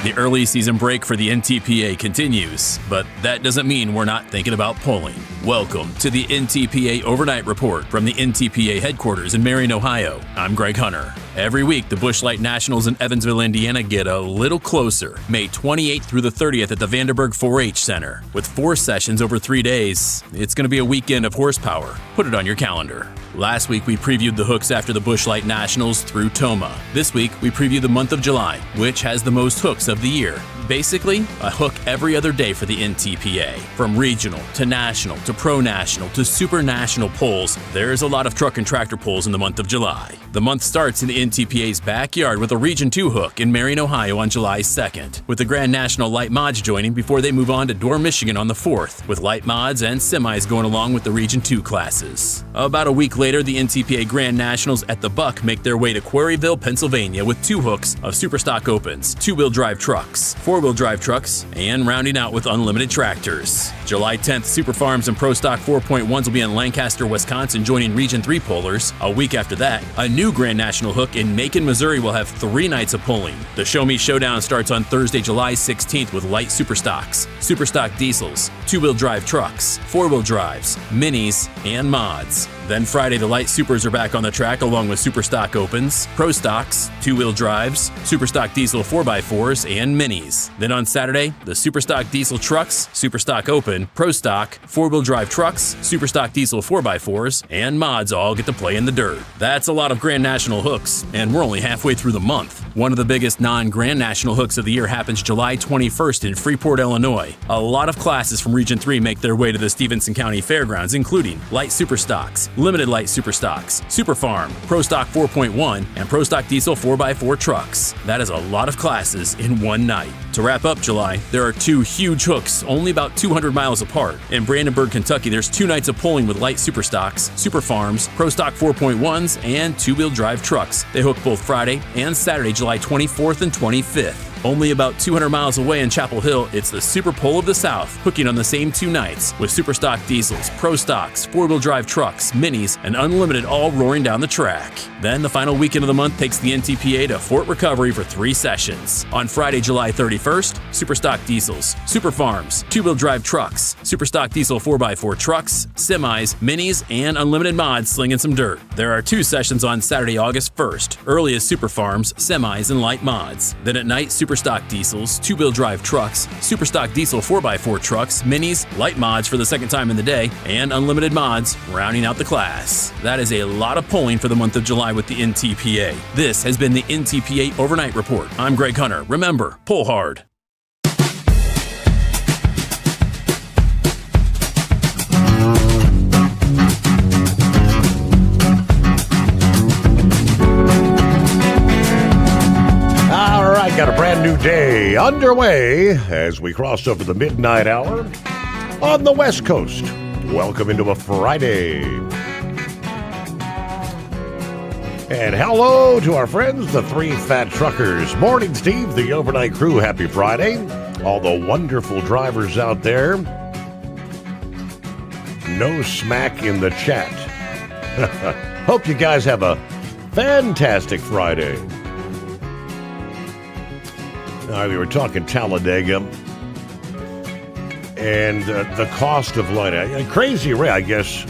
The early season break for the NTPA continues, but that doesn't mean we're not thinking about polling. Welcome to the NTPA Overnight Report from the NTPA headquarters in Marion, Ohio. I'm Greg Hunter. Every week, the Busch Light Nationals in Evansville, Indiana get a little closer. May 28th through the 30th at the Vanderburg 4-H Center. With 4 sessions over 3 days, it's going to be a weekend of horsepower. Put it on your calendar. Last week, we previewed the hooks after the Busch Light Nationals through Toma. This week, we preview the month of July, which has the most hooks of the year. Basically, a hook every other day for the NTPA. From regional to national to pro-national to super-national polls, there's a lot of truck and tractor polls in the month of July. The month starts in the NTPA's backyard with a Region 2 hook in Marion, Ohio on July 2nd, with the Grand National Light Mods joining before they move on to Dorr, Michigan on the 4th, with light mods and semis going along with the Region 2 classes. About a week later, the NTPA Grand Nationals at the Buck make their way to Quarryville, Pennsylvania with 2 hooks of Superstock Opens, 2-wheel drive trucks, 4-wheel drive trucks, and rounding out with unlimited tractors. July 10th, Super Farms and Pro Stock 4.1s will be in Lancaster, Wisconsin, joining Region 3 pollers. A week after that, a new Grand National hook in Macon, Missouri will have 3 nights of polling. The Show Me Showdown starts on Thursday, July 16th with light Superstocks, Superstock diesels, 2-wheel drive trucks, 4-wheel drives, minis, and mods. Then Friday, the light supers are back on the track along with Superstock Opens, Pro Stocks, 2-wheel drives, Superstock diesel 4x4s, and minis. Then on Saturday, the Superstock diesel trucks, Superstock Open, Pro Stock, 4-wheel drive trucks, Superstock diesel 4x4s, and mods all get to play in the dirt. That's a lot of Grand National hooks, and we're only halfway through the month. One of the biggest non-Grand National hooks of the year happens July 21st in Freeport, Illinois. A lot of classes from Region 3 make their way to the Stevenson County Fairgrounds, including light Superstocks, limited light Superstocks, Super Farm, Pro Stock 4.1, and Pro Stock diesel 4x4 trucks. That is a lot of classes in one night. To wrap up July, there are 2 huge hooks only about 200 miles apart. In Brandenburg, Kentucky, there's 2 nights of polling with light Superstocks, Super Farms, Pro Stock 4.1s, and 2-wheel drive trucks. They hook both Friday and Saturday, July 24th and 25th. Only about 200 miles away in Chapel Hill, it's the Super Pole of the South, hooking on the same 2 nights, with Superstock diesels, Pro Stocks, 4-wheel drive trucks, minis, and unlimited all roaring down the track. Then the final weekend of the month takes the NTPA to Fort Recovery for 3 sessions. On Friday, July 31st, Superstock diesels, Super Farms, 2-wheel drive trucks, Superstock diesel 4x4 trucks, semis, minis, and unlimited mods slinging some dirt. There are 2 sessions on Saturday, August 1st. Early is Super Farms, semis, and light mods. Then at night, Superstock diesels, 2-wheel drive trucks, Superstock diesel 4x4 trucks, minis, light mods for the second time in the day, and unlimited mods rounding out the class. That is a lot of polling for the month of July with the NTPA. This has been the NTPA Overnight Report. I'm Greg Hunter. Remember, pull hard. Got a brand new day underway as we cross over the midnight hour on the West Coast. Welcome into a Friday. And hello to our friends, the 3 Fat Truckers. Morning, Steve, the overnight crew. Happy Friday. All the wonderful drivers out there. No smack in the chat. Hope you guys have a fantastic Friday. We were talking Talladega and the cost of light. Crazy Ray, I guess,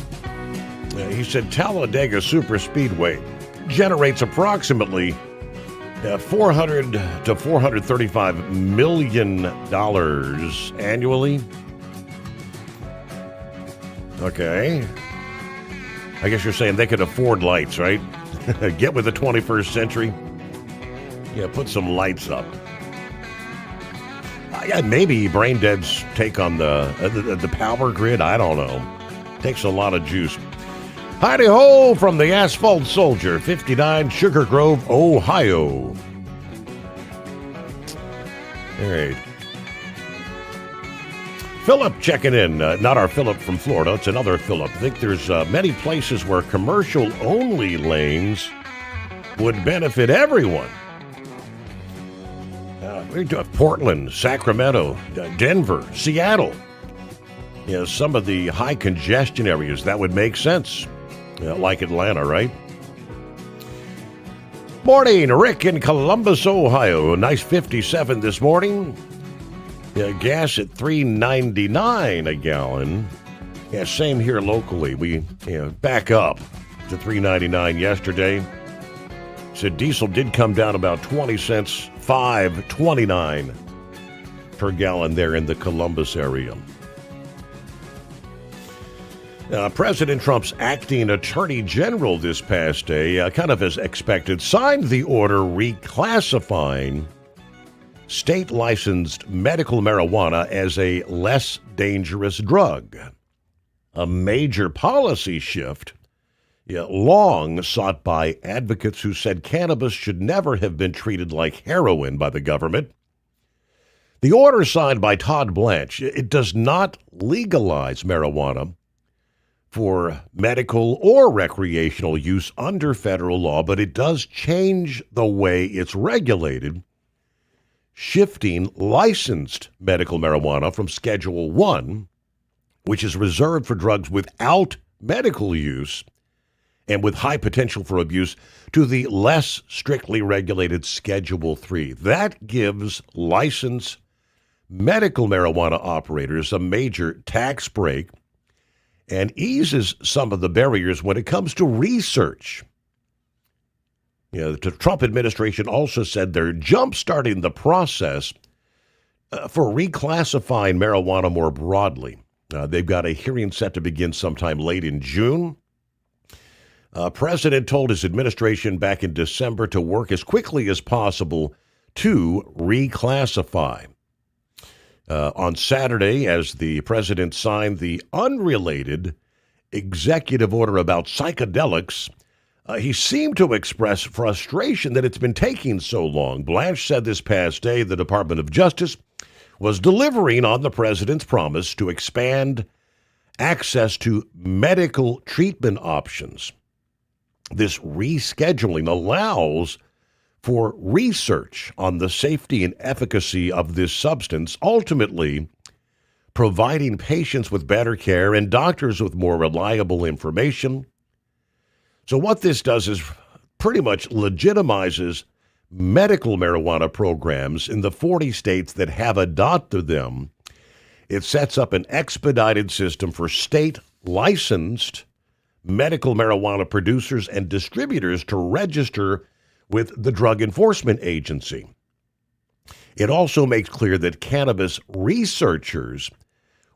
he said Talladega Super Speedway generates approximately $400 to $435 million annually. Okay. I guess you're saying they could afford lights, right? Get with the 21st century. Yeah, put some lights up. Yeah, maybe Braindead's take on the power grid. I don't know. Takes a lot of juice. Heidi ho from the Asphalt Soldier, 59 Sugar Grove, Ohio. All right. Philip checking in. Not our Philip from Florida. It's another Philip. I think there's many places where commercial-only lanes would benefit everyone. We do Portland, Sacramento, Denver, Seattle. Some of the high congestion areas, that would make sense. Like Atlanta, right? Morning, Rick in Columbus, Ohio. Nice 57 this morning. Gas at $3.99 a gallon. Same here locally. We back up to $3.99 yesterday. So diesel did come down about 20 cents, $5.29 per gallon there in the Columbus area. President Trump's acting attorney general this past day, kind of as expected, signed the order reclassifying state-licensed medical marijuana as a less dangerous drug. A major policy shift, long sought by advocates who said cannabis should never have been treated like heroin by the government. The order signed by Todd Blanche, it does not legalize marijuana for medical or recreational use under federal law, but it does change the way it's regulated, shifting licensed medical marijuana from Schedule 1, which is reserved for drugs without medical use and with high potential for abuse, to the less strictly regulated Schedule 3. That gives licensed medical marijuana operators a major tax break and eases some of the barriers when it comes to research. The Trump administration also said they're jump-starting the process for reclassifying marijuana more broadly. They've got a hearing set to begin sometime late in June. President told his administration back in December to work as quickly as possible to reclassify. On Saturday, as the president signed the unrelated executive order about psychedelics, he seemed to express frustration that it's been taking so long. Blanche said this past day the Department of Justice was delivering on the president's promise to expand access to medical treatment options. This rescheduling allows for research on the safety and efficacy of this substance, ultimately providing patients with better care and doctors with more reliable information. So what this does is pretty much legitimizes medical marijuana programs in the 40 states that have adopted them. It sets up an expedited system for state-licensed medical marijuana producers and distributors to register with the Drug Enforcement Agency. It also makes clear that cannabis researchers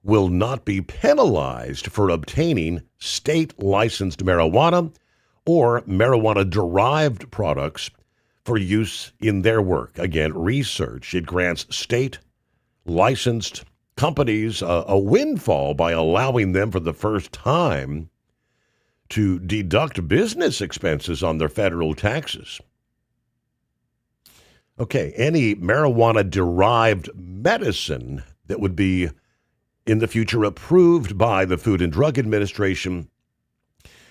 will not be penalized for obtaining state-licensed marijuana or marijuana-derived products for use in their work. Again, research. It grants state-licensed companies a windfall by allowing them for the first time to deduct business expenses on their federal taxes. Okay, any marijuana-derived medicine that would be in the future approved by the Food and Drug Administration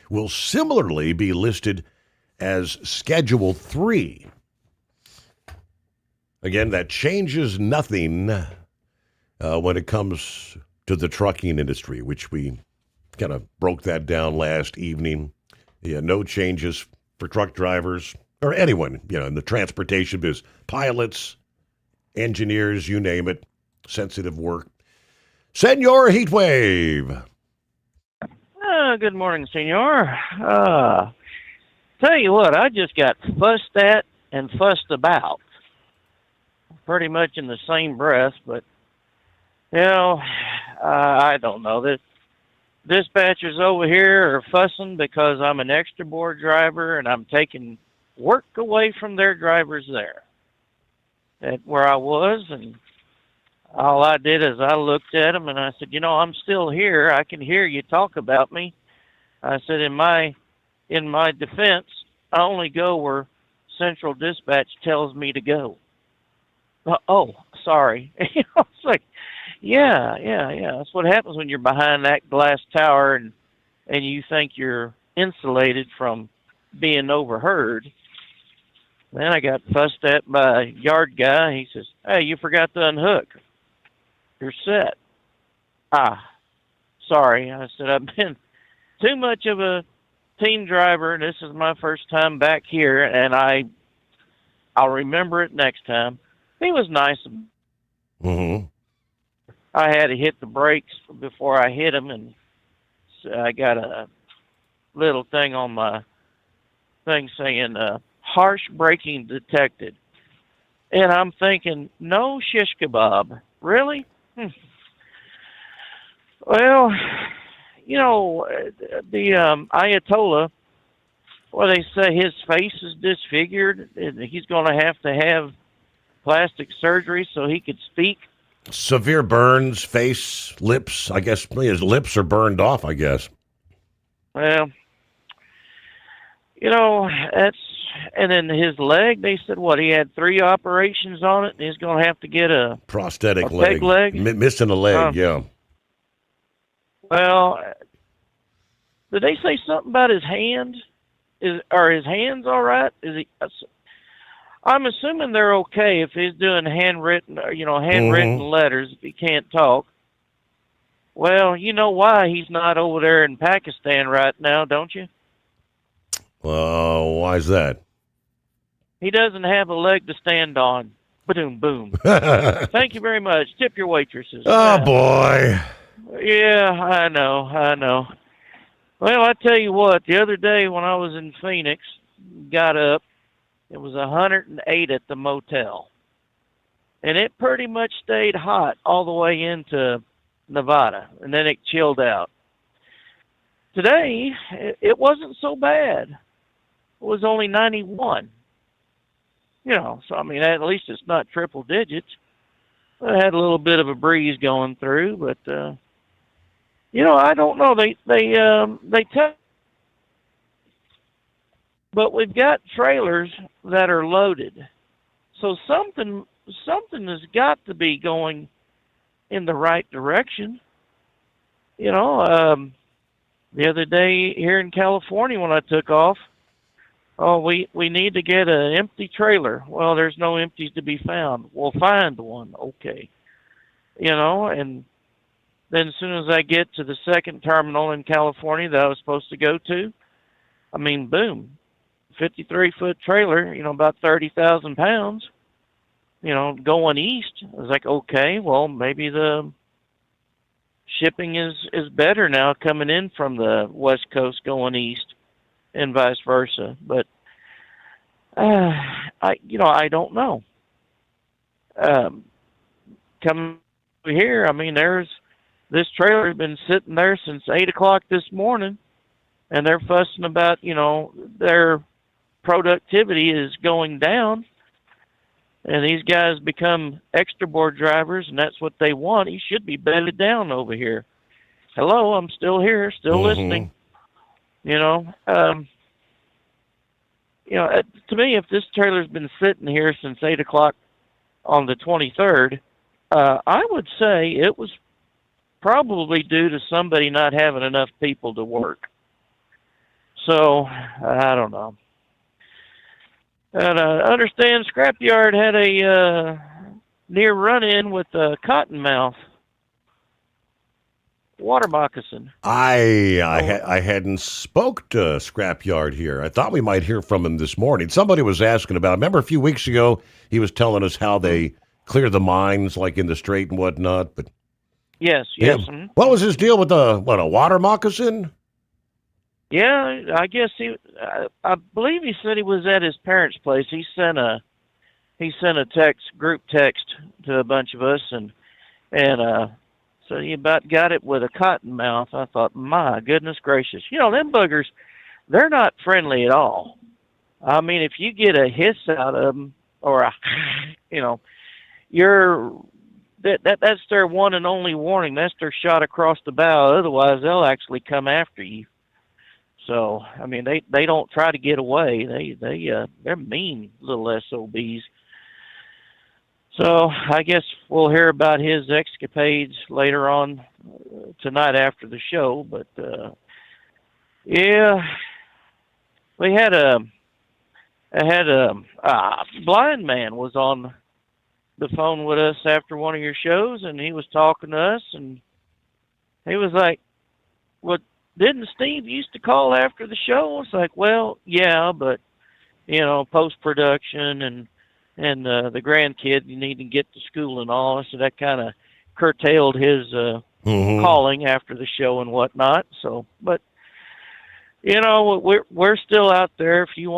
will similarly be listed as Schedule 3. Again, that changes nothing when it comes to the trucking industry, which we kind of broke that down last evening. No changes for truck drivers or anyone, in the transportation business, pilots, engineers, you name it, sensitive work. Senor Heatwave. Good morning, Senor. Tell you what, I just got fussed at and fussed about pretty much in the same breath, but, I don't know. The dispatchers over here are fussing because I'm an extra board driver and I'm taking work away from their drivers there at where I was, and all I did is I looked at him and I said, I'm still here. I can hear you talk about me. I said, in my defense, I only go where Central Dispatch tells me to go. Oh, sorry. It's like, yeah. That's what happens when you're behind that glass tower and you think you're insulated from being overheard. Then I got fussed at by a yard guy. He says, "Hey, you forgot to unhook. You're set." Sorry. I said, I've been too much of a team driver. This is my first time back here, and I'll remember it next time. He was nice. Mm-hmm. I had to hit the brakes before I hit him, and so I got a little thing on my thing saying, harsh braking detected. And I'm thinking, no shish kebab. Really? Well, the Ayatollah, they say his face is disfigured, and he's going to have plastic surgery so he could speak. Severe burns, face, lips. I guess his lips are burned off, I guess. Well, and then his leg, they said, he had 3 operations on it, and he's going to have to get a prosthetic peg leg. Missing a leg, yeah. Well, did they say something about his hand? Are his hands all right? I'm assuming they're okay if he's doing handwritten letters if he can't talk. Well, you know why he's not over there in Pakistan right now, don't you? Why is that? He doesn't have a leg to stand on. Ba-doom, boom. Thank you very much. Tip your waitresses. Oh, boy. Yeah, I know. Well, I tell you what, the other day when I was in Phoenix, got up, it was 108 at the motel. And it pretty much stayed hot all the way into Nevada, and then it chilled out. Today, it wasn't so bad. It was only 91. So, at least it's not triple digits. I had a little bit of a breeze going through, but, I don't know. They tell. But we've got trailers that are loaded. So something has got to be going in the right direction. The other day here in California when I took off, we need to get an empty trailer. Well, there's no empties to be found. We'll find one. Okay. And then as soon as I get to the second terminal in California that I was supposed to go to, boom, 53-foot trailer, about 30,000 pounds, going east. I was like, okay, well, maybe the shipping is better now coming in from the West Coast going east and vice versa. But, I don't know. Coming here, this trailer has been sitting there since 8 o'clock this morning, and they're fussing about, their productivity is going down, and these guys become extra board drivers, and that's what they want. He should be bedded down over here. Hello, I'm still here, still listening. To me, if this trailer's been sitting here since 8 o'clock on the 23rd, I would say it was probably due to somebody not having enough people to work. So, I don't know. And I understand Scrapyard had a near run-in with a cottonmouth water moccasin. I hadn't spoke to Scrapyard here. I thought we might hear from him this morning. Somebody was asking about, remember a few weeks ago, he was telling us how they clear the mines, like in the Strait and whatnot. But Yes. yeah. Mm-hmm. What was his deal with a water moccasin? Yeah, I guess I believe he said he was at his parents' place. He sent a group text to a bunch of us, and so he about got it with a cottonmouth. I thought, my goodness gracious, them buggers, they're not friendly at all. If you get a hiss out of them or you're that's their one and only warning. That's their shot across the bow. Otherwise, they'll actually come after you. So, I mean, they don't try to get away. They're mean little SOBs. So, I guess we'll hear about his escapades later on tonight after the show. But yeah, we had a blind man was on the phone with us after one of your shows, and he was talking to us, and he was like, "Well, didn't Steve used to call after the show?" It's like, well, yeah, but post-production and the grandkid, you need to get to school and all, so that kind of curtailed his calling after the show and whatnot. So, but we're still out there. If you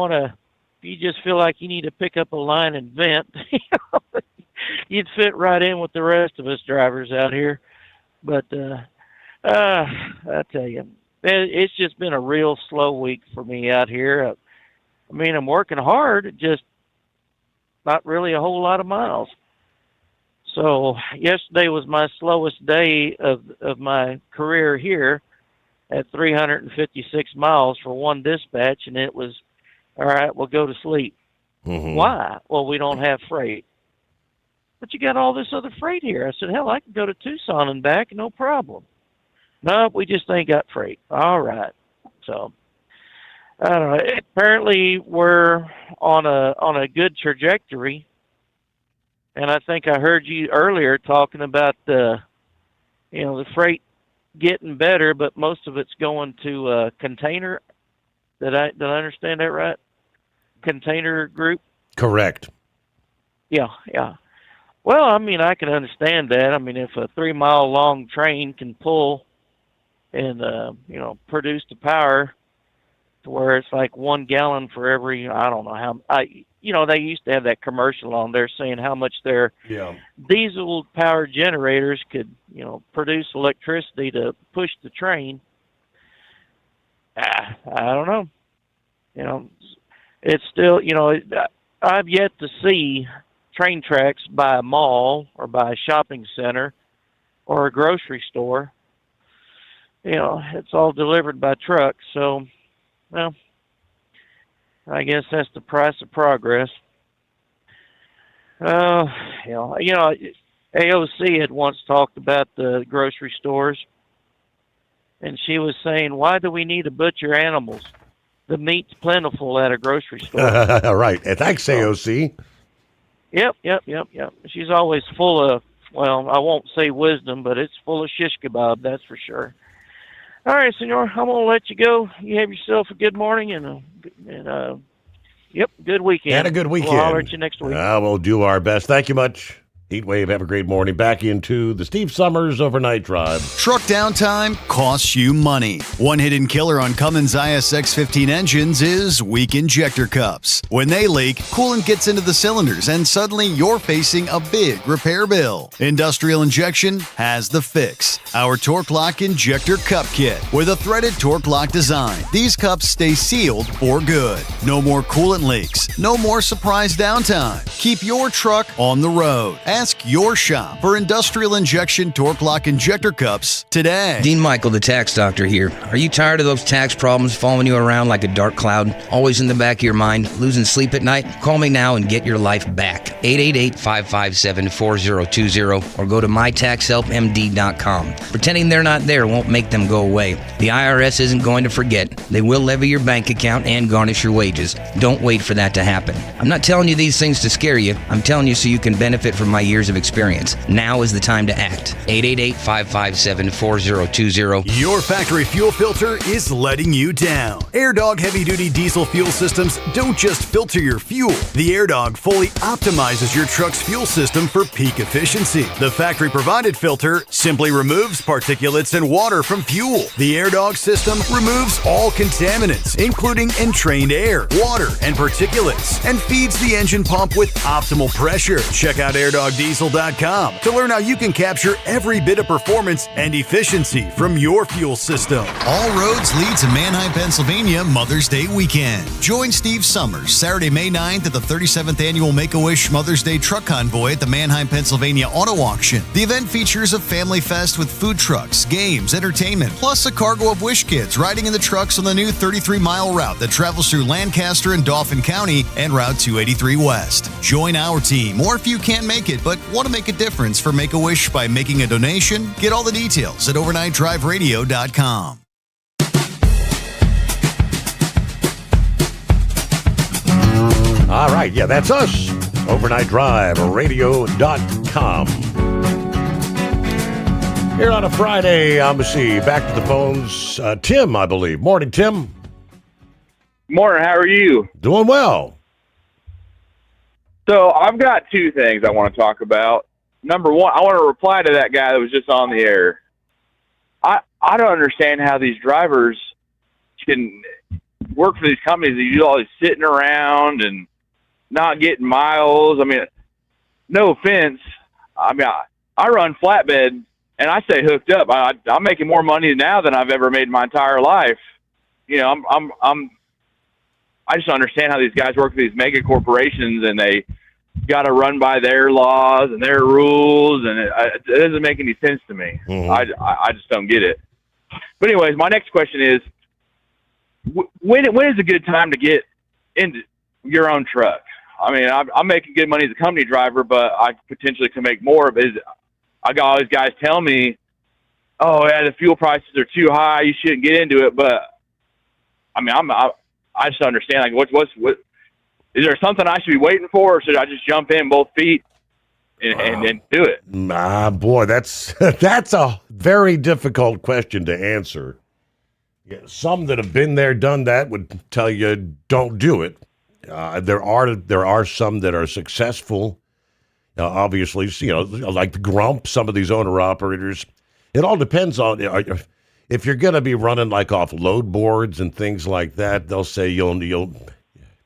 just feel like you need to pick up a line and vent, you'd fit right in with the rest of us drivers out here. But I tell you, it's just been a real slow week for me out here. I mean, I'm working hard, just not really a whole lot of miles. So yesterday was my slowest day of my career here at 356 miles for one dispatch, and it was, all right, we'll go to sleep. Mm-hmm. Why? Well, we don't have freight. But you got all this other freight here. I said, hell, I can go to Tucson and back, no problem. No, we just ain't got freight. All right. So, I don't know. Apparently, we're on a good trajectory. And I think I heard you earlier talking about the freight getting better, but most of it's going to container. Did I understand that right? Container group? Correct. Yeah. Well, I mean, I can understand that. I mean, if a 3-mile long train can pull and produce the power to where it's like 1 gallon for every, I don't know how. They used to have that commercial on there saying how much their diesel powered generators could produce electricity to push the train. I don't know. It's still I've yet to see train tracks by a mall or by a shopping center or a grocery store. It's all delivered by truck. So, well, I guess that's the price of progress. AOC had once talked about the grocery stores, and she was saying, why do we need to butcher animals? The meat's plentiful at a grocery store. Right. Thanks, AOC. Yep. She's always full of, well, I won't say wisdom, but it's full of shish kebab, that's for sure. All right, Senor, I'm going to let you go. You have yourself a good morning and good weekend. And a good weekend. We'll holler at you next week. We'll do our best. Thank you much. Heatwave, have a great morning. Back into the Steve Sommers Overnight Drive. Truck downtime costs you money. One hidden killer on Cummins ISX-15 engines is weak injector cups. When they leak, coolant gets into the cylinders and suddenly you're facing a big repair bill. Industrial Injection has the fix. Our Torque Lock Injector Cup Kit with a threaded Torque Lock design. These cups stay sealed for good. No more coolant leaks. No more surprise downtime. Keep your truck on the road. Ask your shop for Industrial Injection Torque Lock Injector Cups today. Dean Michael, the tax doctor here. Are you tired of those tax problems following you around like a dark cloud? Always in the back of your mind, losing sleep at night? Call me now and get your life back. 888-557-4020 or go to mytaxhelpmd.com. Pretending they're not there won't make them go away. The IRS isn't going to forget. They will levy your bank account and garnish your wages. Don't wait for that to happen. I'm not telling you these things to scare you. I'm telling you so you can benefit from my years of experience. Now is the time to act. 888-557-4020. Your factory fuel filter is letting you down. AirDog heavy-duty diesel fuel systems don't just filter your fuel. The AirDog fully optimizes your truck's fuel system for peak efficiency. The factory-provided filter simply removes particulates and water from fuel. The AirDog system removes all contaminants, including entrained air, water, and particulates, and feeds the engine pump with optimal pressure. Check out AirDog diesel.com to learn how you can capture every bit of performance and efficiency from your fuel system. All roads lead to Manheim, Pennsylvania Mother's Day weekend. Join Steve Sommers Saturday, May 9th at the 37th Annual Make-A-Wish Mother's Day Truck Convoy at the Manheim, Pennsylvania Auto Auction. The event features a family fest with food trucks, games, entertainment, plus a cargo of Wish kids riding in the trucks on the new 33-mile route that travels through Lancaster and Dauphin County and Route 283 West. Join our team, or if you can't make it but want to make a difference for Make-A-Wish by making a donation, get all the details at overnightdriveradio.com. All right, yeah, that's us. OvernightDriveRadio.com. Here on a Friday, back to the phones. Tim, I believe. Morning, Tim. Morning, how are you? Doing well. So I've got two things I want to talk about. Number one, I want to reply to that guy that was just on the air. I don't understand how these drivers can work for these companies that you do all this sitting around and not getting miles. I mean, no offense. I mean, I run flatbed and I stay hooked up. I'm making more money now than I've ever made in my entire life. You know, I just don't understand how these guys work for these mega corporations and they got to run by their laws and their rules, and it doesn't make any sense to me. Mm-hmm. I just don't get it. But anyways, my next question is, when is a good time to get into your own truck? I mean, I'm making good money as a company driver, but I potentially can make more. I got all these guys tell me, oh, yeah, the fuel prices are too high, you shouldn't get into it. But, I mean, I just don't understand. Like, what is there something I should be waiting for, or should I just jump in both feet and do it? Boy, that's a very difficult question to answer. Yeah, some that have been there, done that would tell you don't do it. There are some that are successful. Obviously, like the Grump, some of these owner operators. It all depends on if you're going to be running like off load boards and things like that. They'll say you'll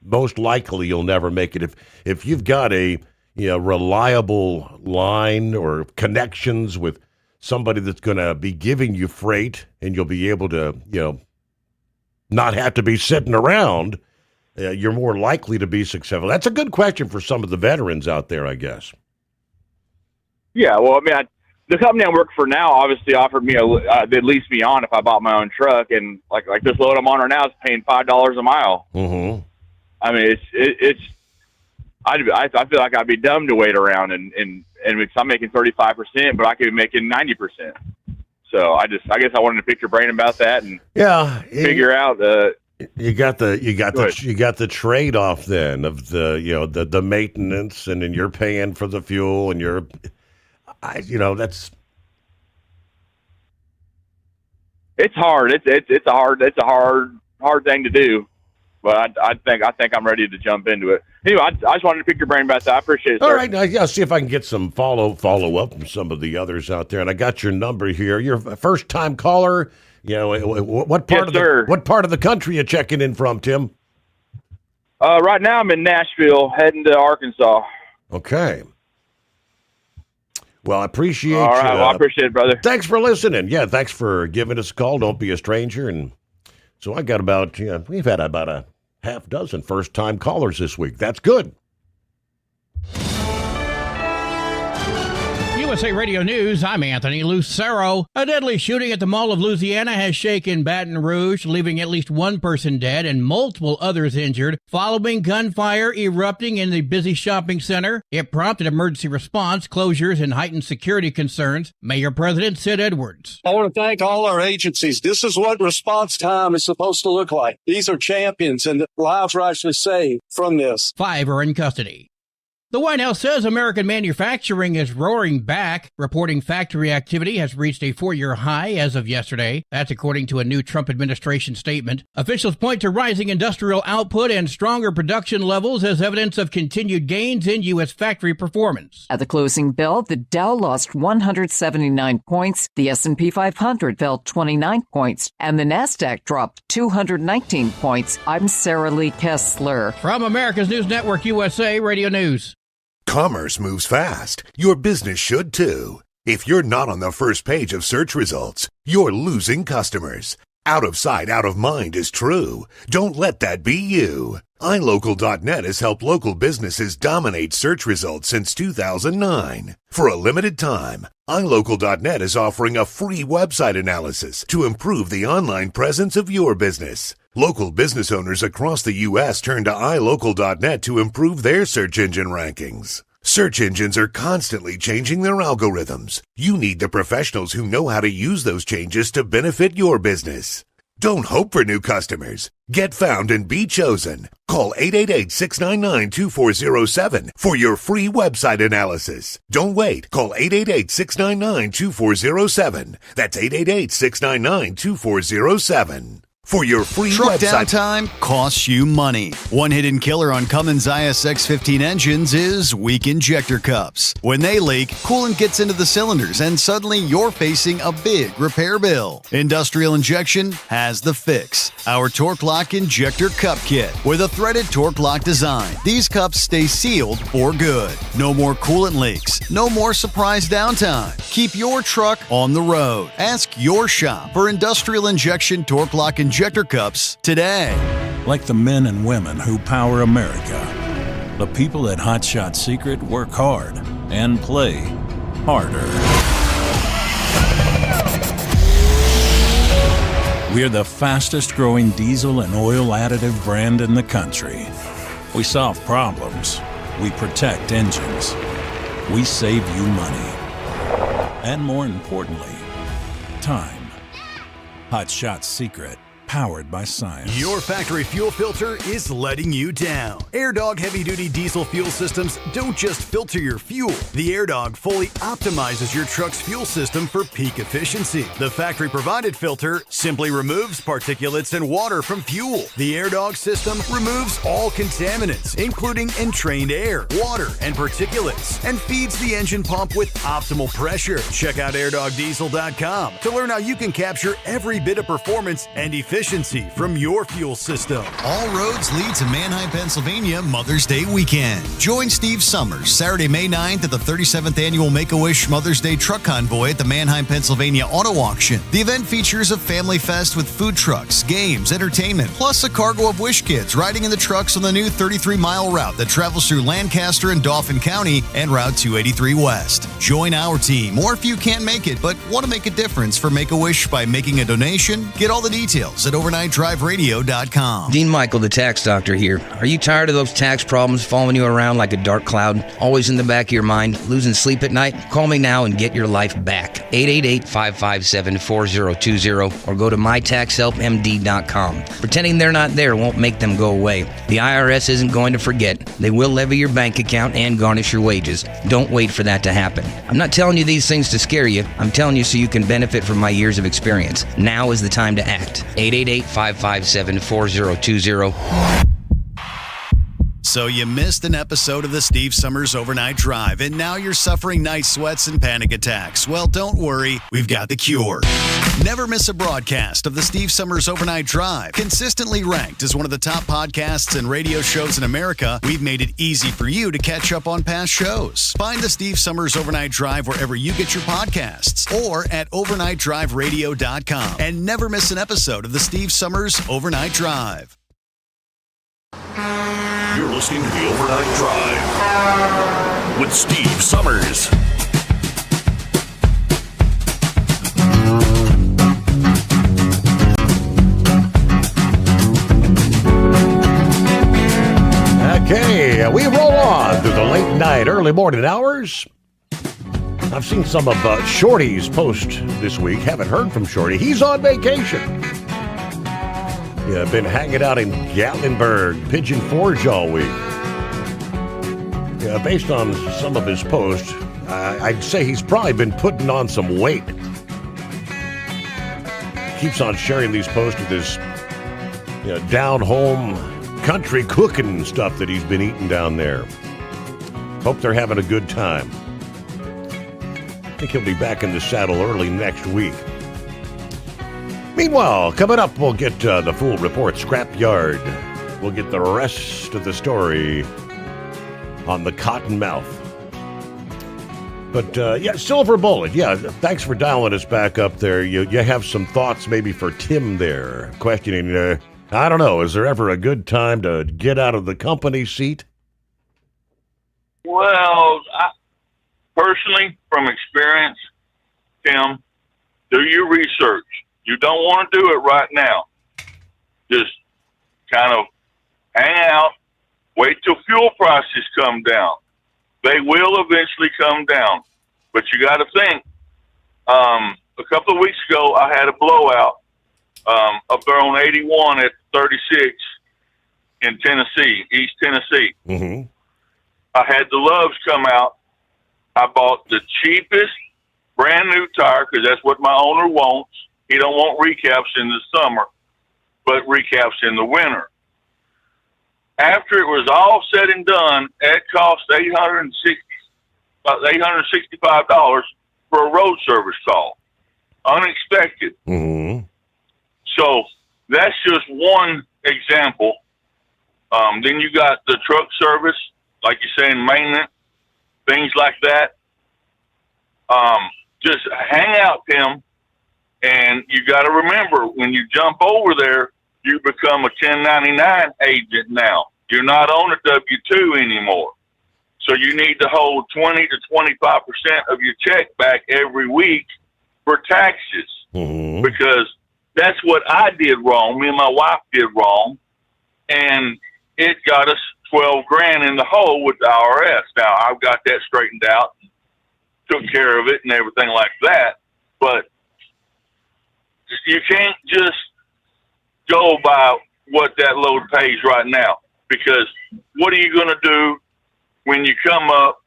most likely you'll never make it if you've got a reliable line or connections with somebody that's going to be giving you freight, and you'll be able to not have to be sitting around. You're more likely to be successful. That's a good question for some of the veterans out there, I guess. Yeah, well, I mean, the company I work for now obviously offered me they'd lease me on if I bought my own truck, and like this load I'm on right now is paying $5 a mile. Mm-hmm. I mean, I feel like I'd be dumb to wait around and because I'm making 35%, but I could be making 90%. So I guess I wanted to pick your brain about that and figure out you got the trade off then of the maintenance, and then you're paying for the fuel, and that's it's hard. It's a hard thing to do. But I think I'm ready to jump into it. Anyway, I just wanted to pick your brain about that. I appreciate it, sir. All right, now, I'll see if I can get some follow up from some of the others out there. And I got your number here. You're a first time caller. What part of the country you checking in from, Tim? Right now I'm in Nashville, heading to Arkansas. Okay. Well, I appreciate. All right, I appreciate it, brother. Thanks for listening. Yeah, thanks for giving us a call. Don't be a stranger. And so I got we've had about a half dozen first-time callers this week. That's good. USA Radio News, I'm Anthony Lucero. A deadly shooting at the Mall of Louisiana has shaken Baton Rouge, leaving at least one person dead and multiple others injured following gunfire erupting in the busy shopping center. It prompted emergency response, closures, and heightened security concerns. Mayor President Sid Edwards. I want to thank all our agencies. This is what response time is supposed to look like. These are champions, and lives are actually saved from this. 5 are in custody. The White House says American manufacturing is roaring back, reporting factory activity has reached a 4-year high as of yesterday. That's according to a new Trump administration statement. Officials point to rising industrial output and stronger production levels as evidence of continued gains in U.S. factory performance. At the closing bell, the Dow lost 179 points, the S&P 500 fell 29 points, and the NASDAQ dropped 219 points. I'm Sarah Lee Kessler. From America's News Network USA Radio News. Commerce moves fast. Your business should too. If you're not on the first page of search results, you're losing customers. Out of sight, out of mind is true. Don't let that be you. iLocal.net has helped local businesses dominate search results since 2009. For a limited time, iLocal.net is offering a free website analysis to improve the online presence of your business. Local business owners across the U.S. turn to iLocal.net to improve their search engine rankings. Search engines are constantly changing their algorithms. You need the professionals who know how to use those changes to benefit your business. Don't hope for new customers. Get found and be chosen. Call 888-699-2407 for your free website analysis. Don't wait. Call 888-699-2407. That's 888-699-2407. For your free Truck website. downtime costs you money. One hidden killer on Cummins ISX-15 engines is weak injector cups. When they leak, coolant gets into the cylinders and suddenly you're facing a big repair bill. Industrial Injection has the fix. Our Torque Lock Injector Cup Kit with a threaded Torque Lock design. These cups stay sealed for good. No more coolant leaks. No more surprise downtime. Keep your truck on the road. Ask your shop for Industrial Injection Torque Lock Injector Cups today. Like the men and women who power America, the people at Hot Shot Secret work hard and play harder. We're the fastest growing diesel and oil additive brand in the country. We solve problems. We protect engines. We save you money. And more importantly, time. Hot Shot Secret. Powered by science. Your factory fuel filter is letting you down. AirDog heavy-duty diesel fuel systems don't just filter your fuel. The AirDog fully optimizes your truck's fuel system for peak efficiency. The factory-provided filter simply removes particulates and water from fuel. The AirDog system removes all contaminants, including entrained air, water, and particulates, and feeds the engine pump with optimal pressure. Check out airdogdiesel.com to learn how you can capture every bit of performance and efficiency from your fuel system. All roads lead to Manheim, Pennsylvania Mother's Day weekend. Join Steve Sommers Saturday, May 9th at the 37th Annual Make-A-Wish Mother's Day Truck Convoy at the Manheim, Pennsylvania Auto Auction. The event features a family fest with food trucks, games, entertainment, plus a cargo of Wish Kids riding in the trucks on the new 33-mile route that travels through Lancaster and Dauphin County and Route 283 West. Join our team, or if you can't make it but want to make a difference for Make-A-Wish by making a donation, get all the details at overnightdriveradio.com. Dean Michael, the tax doctor here. Are you tired of those tax problems following you around like a dark cloud, always in the back of your mind, losing sleep at night? Call me now and get your life back. 888-557-4020 or go to mytaxhelpmd.com. Pretending they're not there won't make them go away. The IRS isn't going to forget. They will levy your bank account and garnish your wages. Don't wait for that to happen. I'm not telling you these things to scare you. I'm telling you so you can benefit from my years of experience. Now is the time to act. 888-557-4020. So you missed an episode of the Steve Sommers Overnight Drive, and now you're suffering night sweats and panic attacks. Well, don't worry, we've got the cure. Never miss a broadcast of the Steve Sommers Overnight Drive. Consistently ranked as one of the top podcasts and radio shows in America, we've made it easy for you to catch up on past shows. Find the Steve Sommers Overnight Drive wherever you get your podcasts or at overnightdriveradio.com. And never miss an episode of the Steve Sommers Overnight Drive. You're listening to the Overnight Drive with Steve Sommers. Okay, we roll on through the late night, early morning hours. I've seen some of Shorty's post this week. Haven't heard from Shorty. He's on vacation. Yeah, been hanging out in Gatlinburg, Pigeon Forge all week. Yeah, based on some of his posts, I'd say he's probably been putting on some weight. Keeps on sharing these posts with his down-home country cooking stuff that he's been eating down there. Hope they're having a good time. I think he'll be back in the saddle early next week. Meanwhile, coming up, we'll get the full report, Scrapyard. We'll get the rest of the story on the Cottonmouth. But yeah, Silver Bullet. Yeah, thanks for dialing us back up there. You have some thoughts maybe for Tim there, questioning. I don't know. Is there ever a good time to get out of the company seat? Well, personally, from experience, Tim, do your research. You don't want to do it right now. Just kind of hang out, wait till fuel prices come down. They will eventually come down. But you got to think, a couple of weeks ago, I had a blowout up there on 81 at 36 in Tennessee, East Tennessee. Mm-hmm. I had the Loves come out. I bought the cheapest brand new tire because that's what my owner wants. He don't want recaps in the summer, but recaps in the winter. After it was all said and done, it cost $865 for a road service call. Unexpected. Mm-hmm. So that's just one example. Then you got the truck service, like you're saying, maintenance, things like that. Just hang out, Tim, and you got to remember, when you jump over there, you become a 1099 agent now. You're not on a W-2 anymore. So you need to hold 20 to 25% of your check back every week for taxes. Mm-hmm. Because that's what I did wrong. Me and my wife did wrong. And it got us $12,000 in the hole with the IRS. Now, I've got that straightened out, took care of it and everything like that. But you can't just go by what that load pays right now, because what are you going to do when you come up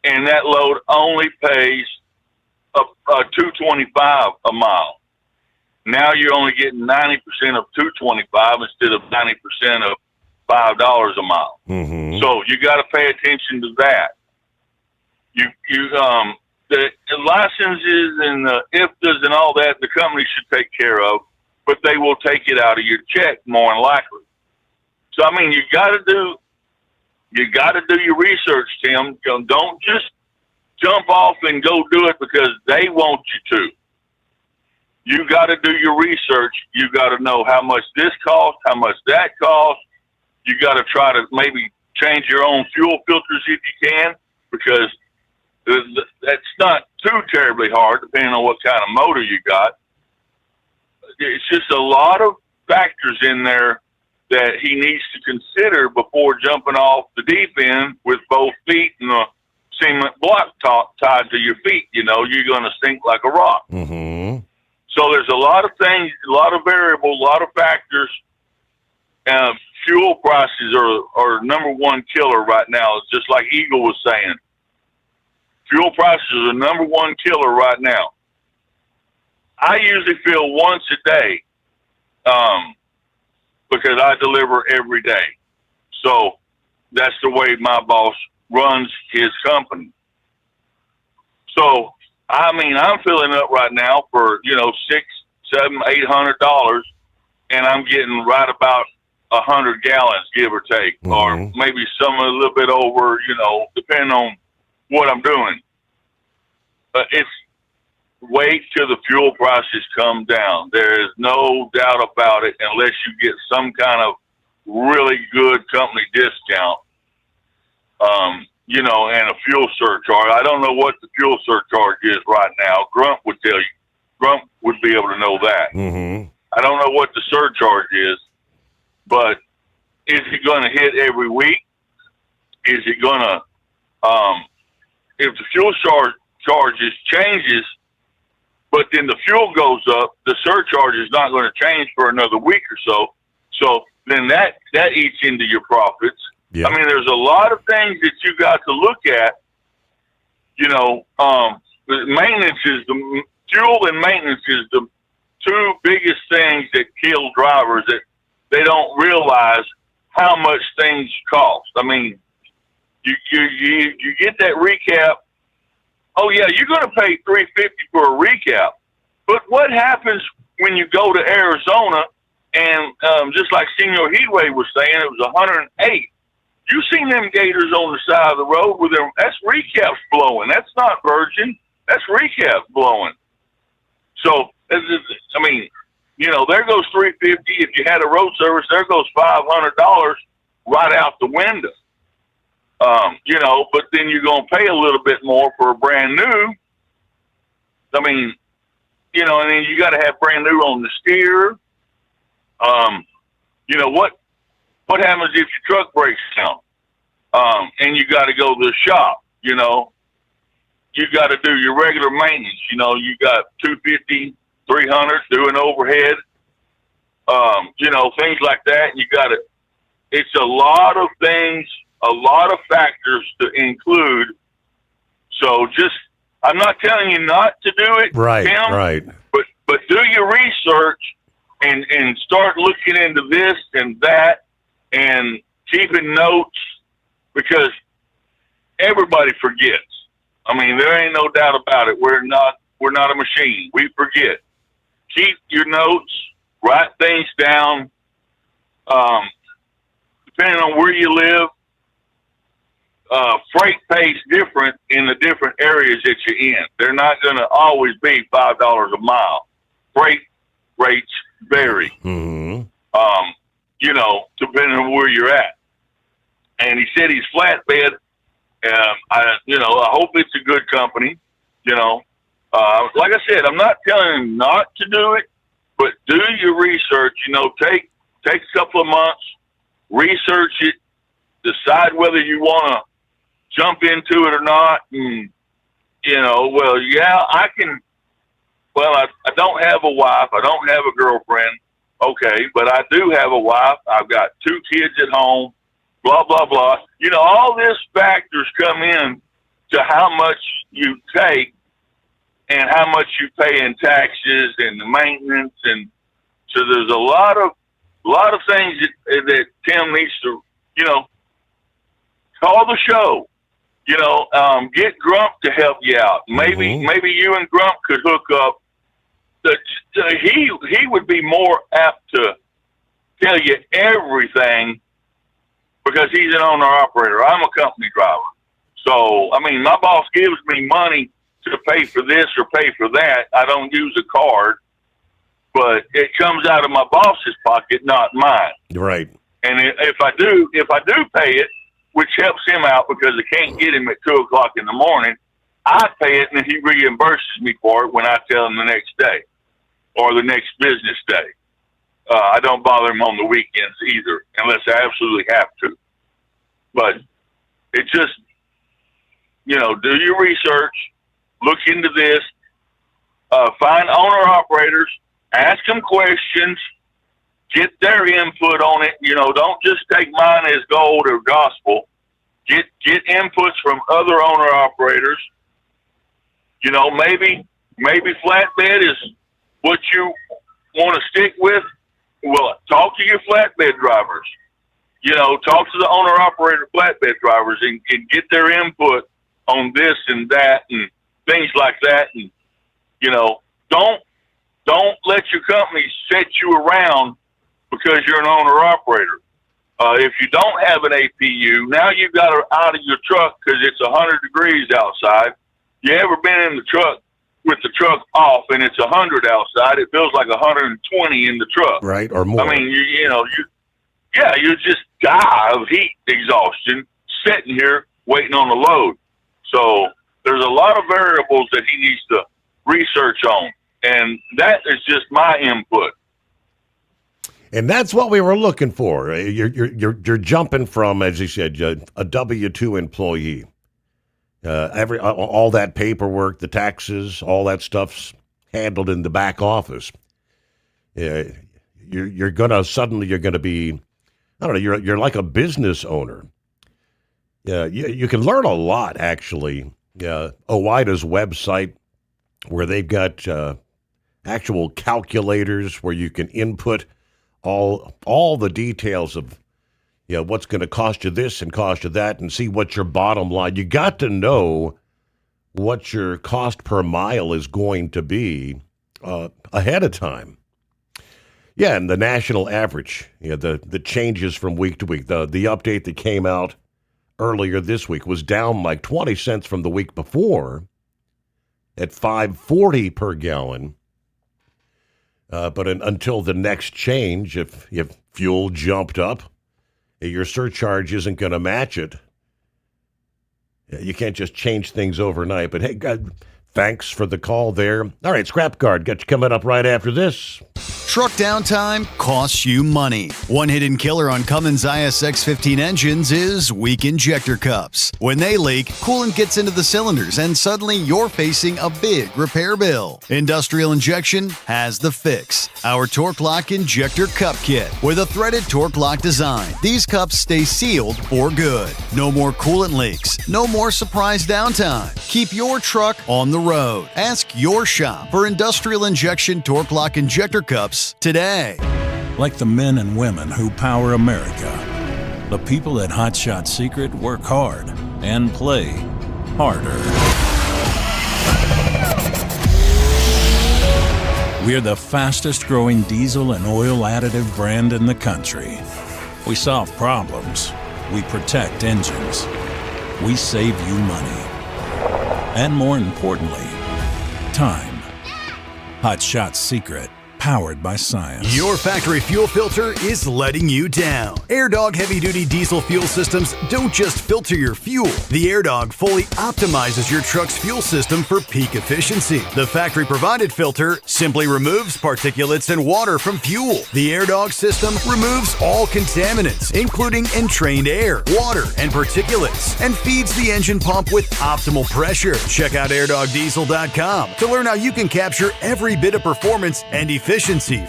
and that load only pays a $2.25 a mile? Now you're only getting 90% of $2.25 instead of 90% of $5 a mile. Mm-hmm. So you got to pay attention to that. The licenses and the IFTAs and all that, the company should take care of, but they will take it out of your check more than likely. So I mean, you got to do your research, Tim. Don't just jump off and go do it because they want you to. You got to do your research. You got to know how much this costs, how much that costs. You got to try to maybe change your own fuel filters if you can, because that's not too terribly hard, depending on what kind of motor you got. It's just a lot of factors in there that he needs to consider before jumping off the deep end with both feet and a cement block top tied to your feet. You know, you're going to sink like a rock. Mm-hmm. So there's a lot of things, a lot of variables, a lot of factors. Fuel prices are number one killer right now. It's just like Eagle was saying. Fuel prices are number one killer right now. I usually fill once a day because I deliver every day. So that's the way my boss runs his company. So, I mean, I'm filling up right now for, $600, $700, $800, and I'm getting right about 100 gallons, give or take, mm-hmm. or maybe some a little bit over, depending on what I'm doing. But it's wait till the fuel prices come down. There is no doubt about it, unless you get some kind of really good company discount, and a fuel surcharge. I don't know what the fuel surcharge is right now. Grunt would tell you. Grunt would be able to know that. Mm-hmm. I don't know what the surcharge is, but is it going to hit every week? Is it going to, if the fuel charges changes, but then the fuel goes up, the surcharge is not going to change for another week or so. So then that eats into your profits. Yeah. I mean, there's a lot of things that you got to look at. Maintenance is the fuel and maintenance is the two biggest things that kill drivers, that they don't realize how much things cost. I mean, you get that recap. Oh yeah, you're going to pay $350 for a recap. But what happens when you go to Arizona and just like Senor Heatway was saying, it was 108. You seen them gators on the side of the road with them? That's recaps blowing. That's not virgin. That's recap blowing. So, I mean, you know, there goes $350. If you had a road service, there goes $500 right out the window. You know, but then you're going to pay a little bit more for a brand new. I mean, you know, and then you got to have brand new on the steer. You know, what happens if your truck breaks down? And you got to go to the shop, you know? You got to do your regular maintenance. You know, you got $250, $300 doing overhead, you know, things like that. And you got to, it's a lot of things, a lot of factors to include. So just, I'm not telling you not to do it, right, Tim, right. But do your research and start looking into this and that and keeping notes, because everybody forgets. I mean, there ain't no doubt about it. We're not a machine. We forget. Keep your notes, write things down. Depending on where you live, freight pays different in the different areas that you're in. They're not going to always be $5 a mile. Freight rates vary, Mm-hmm. you know, depending on where you're at. And he said he's flatbed. I hope it's a good company. You know, like I said, I'm not telling him not to do it, but do your research. You know, take a couple of months, research it, decide whether you want to jump into it or not. And, you know, well, yeah, I can. Well, I don't have a wife. I don't have a girlfriend. Okay, but I do have a wife. I've got 2 kids at home. Blah, blah, blah. You know, all these factors come in to how much you take and how much you pay in taxes and the maintenance. And so there's a lot of things that Tim needs to, you know, call the show. You know, get Grump to help you out. Maybe you and Grump could hook up. He would be more apt to tell you everything, because he's an owner-operator. I'm a company driver. So, I mean, my boss gives me money to pay for this or pay for that. I don't use a card, but it comes out of my boss's pocket, not mine. Right. And if I do pay it, which helps him out because I can't get him at 2 o'clock in the morning, I pay it and then he reimburses me for it when I tell him the next day or the next business day. I don't bother him on the weekends either, unless I absolutely have to. But it just, you know, do your research, look into this, find owner-operators, ask them questions, get their input on it. You know, don't just take mine as gold or gospel. Get inputs from other owner-operators. You know, maybe flatbed is what you want to stick with. Well, talk to your flatbed drivers. You know, talk to the owner-operator flatbed drivers and get their input on this and that and things like that. And, you know, don't let your company set you around because you're an owner-operator. If you don't have an APU, now you've got her out of your truck because it's 100 degrees outside. You ever been in the truck with the truck off and it's 100 outside? It feels like 120 in the truck. Right, or more. I mean, you just die of heat exhaustion sitting here waiting on the load. So there's a lot of variables that he needs to research on, and that is just my input. And that's what we were looking for. You're jumping from, as you said, a W-2 employee. All that paperwork, the taxes, all that stuff's handled in the back office. You're gonna be, I don't know. You're like a business owner. You can learn a lot actually. OOIDA's website, where they've got actual calculators where you can input all the details of what's going to cost you this and cost you that, and see what your bottom line. You got to know what your cost per mile is going to be ahead of time. Yeah, and the national average, the changes from week to week. The update that came out earlier this week was down like 20 cents from the week before at $5.40 per gallon. But until the next change, if fuel jumped up, your surcharge isn't going to match it. You can't just change things overnight. But hey, God, thanks for the call there. All right, Scrap Guard, got you coming up right after this. Truck downtime costs you money. One hidden killer on Cummins ISX 15 engines is weak injector cups. When they leak, coolant gets into the cylinders and suddenly you're facing a big repair bill. Industrial Injection has the fix. Our Torque Lock Injector Cup Kit with a threaded Torque Lock design. These cups stay sealed for good. No more coolant leaks. No more surprise downtime. Keep your truck on the road. Ask your shop for Industrial Injection Torque Lock Injector Cups today. Like the men and women who power America, the people at Hot Shot Secret work hard and play harder. We're the fastest growing diesel and oil additive brand in the country. We solve problems. We protect engines. We save you money. And more importantly, time. Hot Shot Secret. Powered by science. Your factory fuel filter is letting you down. AirDog heavy-duty diesel fuel systems don't just filter your fuel. The AirDog fully optimizes your truck's fuel system for peak efficiency. The factory-provided filter simply removes particulates and water from fuel. The AirDog system removes all contaminants, including entrained air, water, and particulates, and feeds the engine pump with optimal pressure. Check out airdogdiesel.com to learn how you can capture every bit of performance and efficiency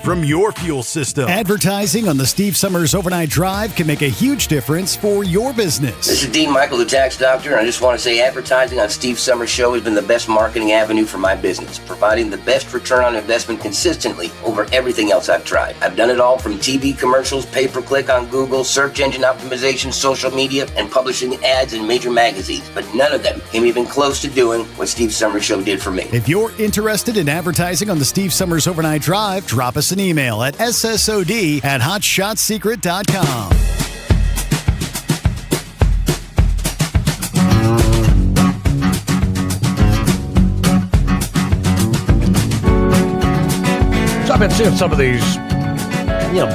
from your fuel system. Advertising on the Steve Sommers Overnight Drive can make a huge difference for your business. This is Dean Michael, the tax doctor, and I just want to say advertising on Steve Sommers' show has been the best marketing avenue for my business, providing the best return on investment consistently over everything else I've tried. I've done it all from TV commercials, pay-per-click on Google, search engine optimization, social media, and publishing ads in major magazines, but none of them came even close to doing what Steve Sommers' show did for me. If you're interested in advertising on the Steve Sommers Overnight Drive, drop us an email at ssod@hotshotsecret.com. So I've been seeing some of these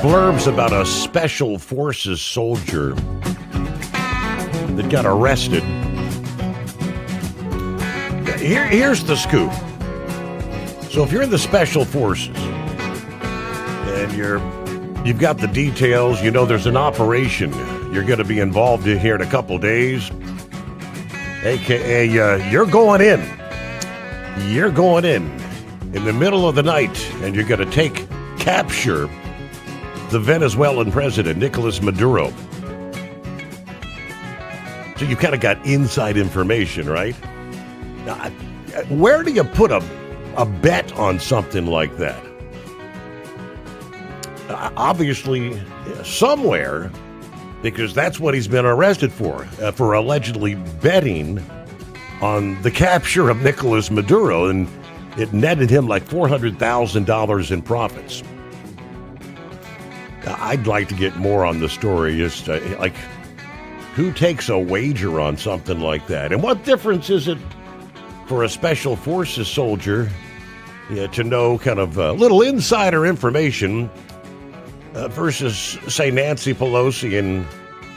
blurbs about a special forces soldier that got arrested. Here's the scoop. So if you're in the special forces and you've got the details, there's an operation you're going to be involved in here in a couple days, aka you're going in the middle of the night, and you're going to capture the Venezuelan president, Nicolas Maduro. So you kind of got inside information, right? Now, where do you put a bet on something like that? Obviously, somewhere, because that's what he's been arrested for allegedly betting on the capture of Nicolas Maduro, and it netted him like $400,000 in profits. I'd like to get more on the story, just who takes a wager on something like that? And what difference is it for a special forces soldier to know kind of little insider information versus, say, Nancy Pelosi and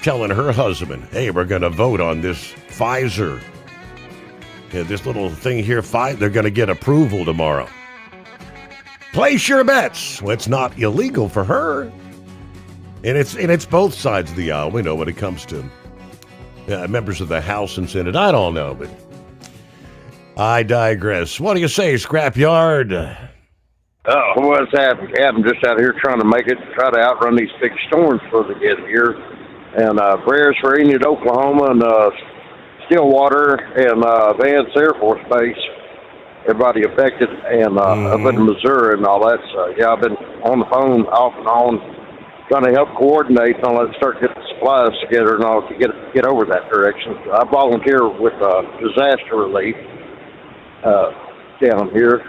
telling her husband, hey, we're going to vote on this Pfizer. This little thing here, they're going to get approval tomorrow. Place your bets. Well, it's not illegal for her. And it's both sides of the aisle. We know when it comes to members of the House and Senate. I don't know, but I digress. What do you say, Scrapyard? Oh, what's happening? I'm just out here trying to try to outrun these big storms before they get here. And prayers for Enid, Oklahoma, and Stillwater, and Vance Air Force Base. Everybody affected, and up in Missouri and all that. So, yeah, I've been on the phone off and on, trying to help coordinate and all that, start getting supplies together and all to get over that direction. I volunteer with disaster relief. down here.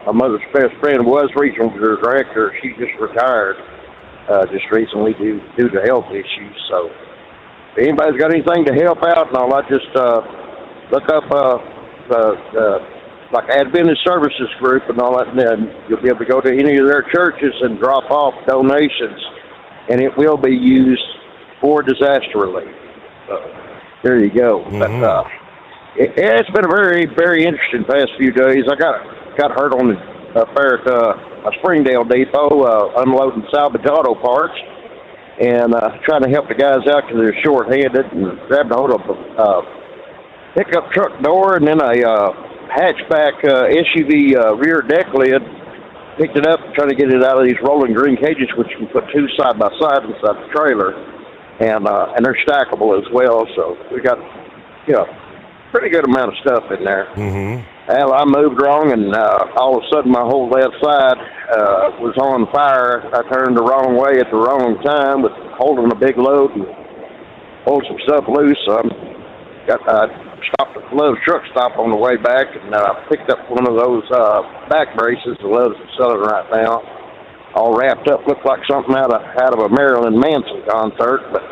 My mother's best friend was regional director. She just retired just recently due to health issues. So if anybody's got anything to help out and all, I just look up like Adventist Services Group and all that, and then you'll be able to go to any of their churches and drop off donations, and it will be used for disaster relief. There you go. Mm-hmm. But it's been a very, very interesting past few days. I got hurt on up there at a Springdale depot unloading salvage auto parts and trying to help the guys out because they're short-handed, and grabbed a hold of a pickup truck door and then a hatchback SUV rear deck lid, picked it up and tried to get it out of these rolling green cages, which you can put two side by side inside the trailer, and they're stackable as well. So we got pretty good amount of stuff in there. Mm-hmm. Well, I moved wrong, and all of a sudden my whole left side was on fire. I turned the wrong way at the wrong time with holding a big load and pulled some stuff loose. So I stopped at the Love's truck stop on the way back and picked up one of those back braces the Love's is selling right now. All wrapped up, looked like something out of a Marilyn Manson concert, but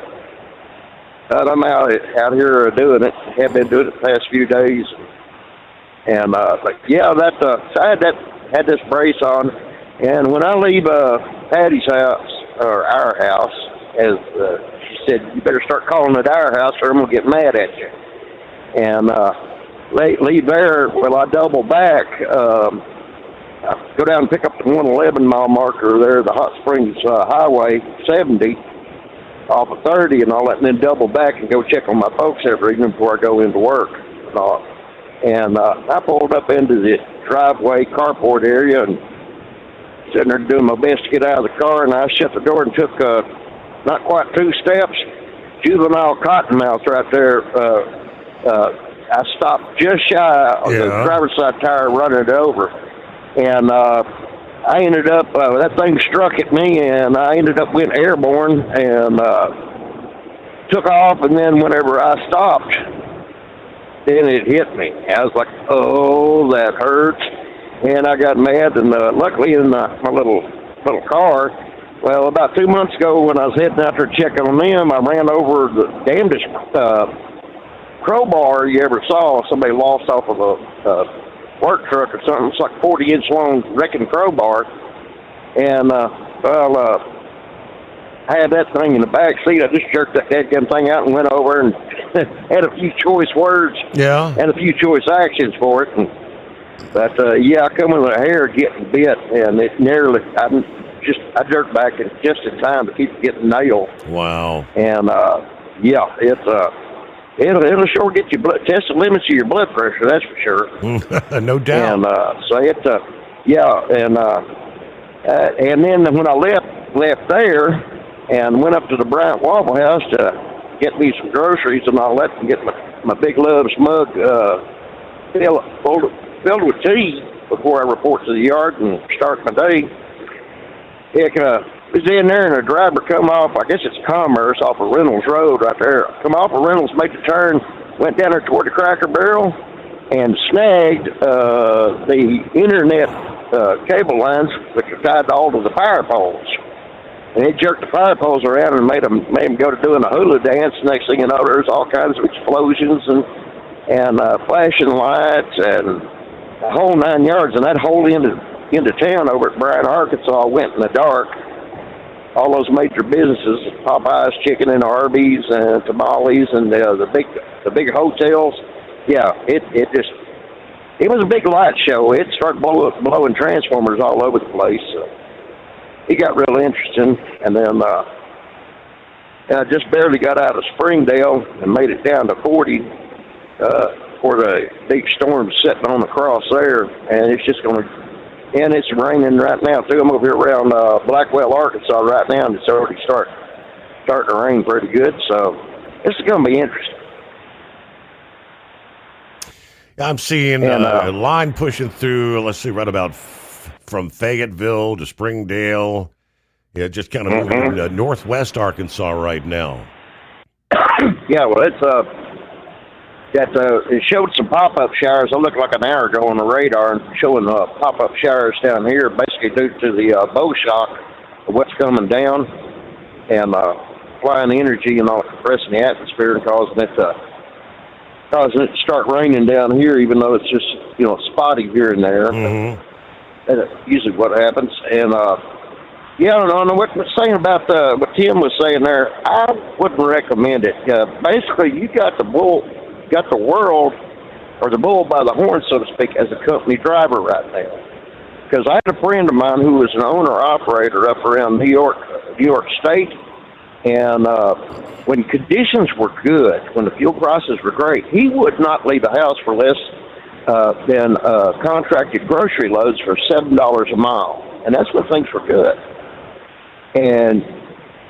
I'm out here doing it. Have been doing it the past few days. And I had this brace on, and when I leave Patty's house or our house, as she said, you better start calling it our house, or I'm gonna get mad at you. And leave there. Well, I double back, I go down and pick up the 111 mile marker there, the Hot Springs Highway 70 off of 30 and all that, and then double back and go check on my folks every evening before I go into work and all. And I pulled up into the driveway carport area and sitting there doing my best to get out of the car, and I shut the door and took not quite 2 steps. Juvenile cottonmouth right there. I stopped just shy of the driver's side tire running it over. And I ended up, that thing struck at me, and I ended up went airborne and took off. And then whenever I stopped, then it hit me. I was like, oh, that hurts. And I got mad, and luckily in my little car, well, about 2 months ago when I was heading out there checking on them, I ran over the damnedest crowbar you ever saw. Somebody lost off of a work truck or something. It's like 40-inch long wrecking crowbar. And, I had that thing in the back seat. I just jerked that dadgum thing out and went over and had a few choice words and a few choice actions for it. But I come with a hair getting bit, and it nearly, I jerked back just in time to keep getting nailed. Wow. And, it'll sure get you test the limits of your blood pressure, that's for sure. No doubt. And and then when I left there and went up to the Bryant Waffle House to get me some groceries and all that, and get my Big Love's mug filled with tea before I report to the yard and start my day. Was in there, and a driver come off, I guess it's Commerce, off of Reynolds Road right there. Come off of Reynolds, made the turn, went down there toward the Cracker Barrel, and snagged the internet cable lines, which are tied to all of the fire poles. And he jerked the fire poles around and made them go to doing a hula dance. Next thing you know, there's all kinds of explosions and flashing lights and the whole 9 yards. And that whole into town over at Bryan, Arkansas went in the dark. All those major businesses, Popeyes, Chicken and Arby's, and Tamales, and the big hotels. Yeah, it was a big light show. It started blowing transformers all over the place. So it got real interesting, and then I just barely got out of Springdale and made it down to 40 for the big storm sitting on the cross there, and it's just going to. And it's raining right now, too. I'm over here around Blackwell, Arkansas right now, and it's already starting to rain pretty good. So this is going to be interesting. I'm seeing a line pushing through, let's see, right about from Fayetteville to Springdale. Yeah, just kind of moving northwest Arkansas right now. Yeah, well, it's that it showed some pop-up showers. I looked like an hour ago on the radar and showing pop-up showers down here, basically due to the bow shock of what's coming down and flying the energy and all compressing the atmosphere and causing it to start raining down here, even though it's just spotty here and there. Mm-hmm. That's usually what happens. And yeah, I don't know what was saying about what Tim was saying there. I wouldn't recommend it. Basically, you got the world or the bull by the horn, so to speak, as a company driver right now. Because I had a friend of mine who was an owner-operator up around New York State, and when conditions were good, when the fuel prices were great, he would not leave the house for less than contracted grocery loads for $7 a mile. And that's when things were good. And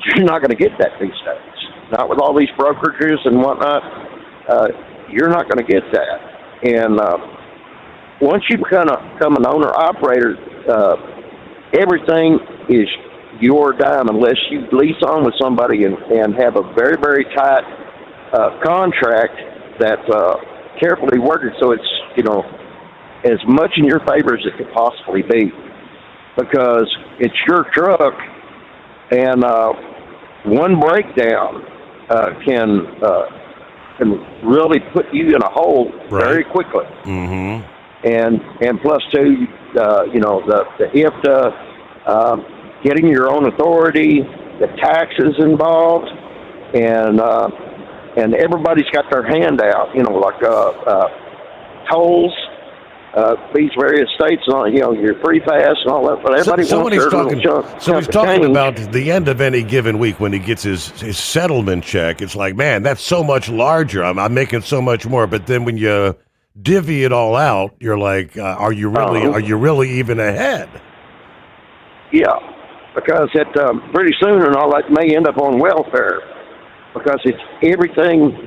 you're not going to get that these days. Not with all these brokerages and whatnot. You're not going to get that. And once you become an owner-operator, everything is your dime unless you lease on with somebody and have a very, very tight contract that's carefully worded so it's, as much in your favor as it could possibly be. Because it's your truck, and one breakdown can really put you in a hole very quickly. Mm-hmm. And plus two, the IFTA, getting your own authority, the taxes involved, and everybody's got their hand out. Like tolls. These various states, and your free pass and all that, but everybody wants their little chunk. So he's talking about the end of any given week when he gets his settlement check. It's like, man, that's so much larger. I'm making so much more. But then when you divvy it all out, you're like, are you really even ahead? Yeah, because it pretty soon and all that may end up on welfare because it's everything.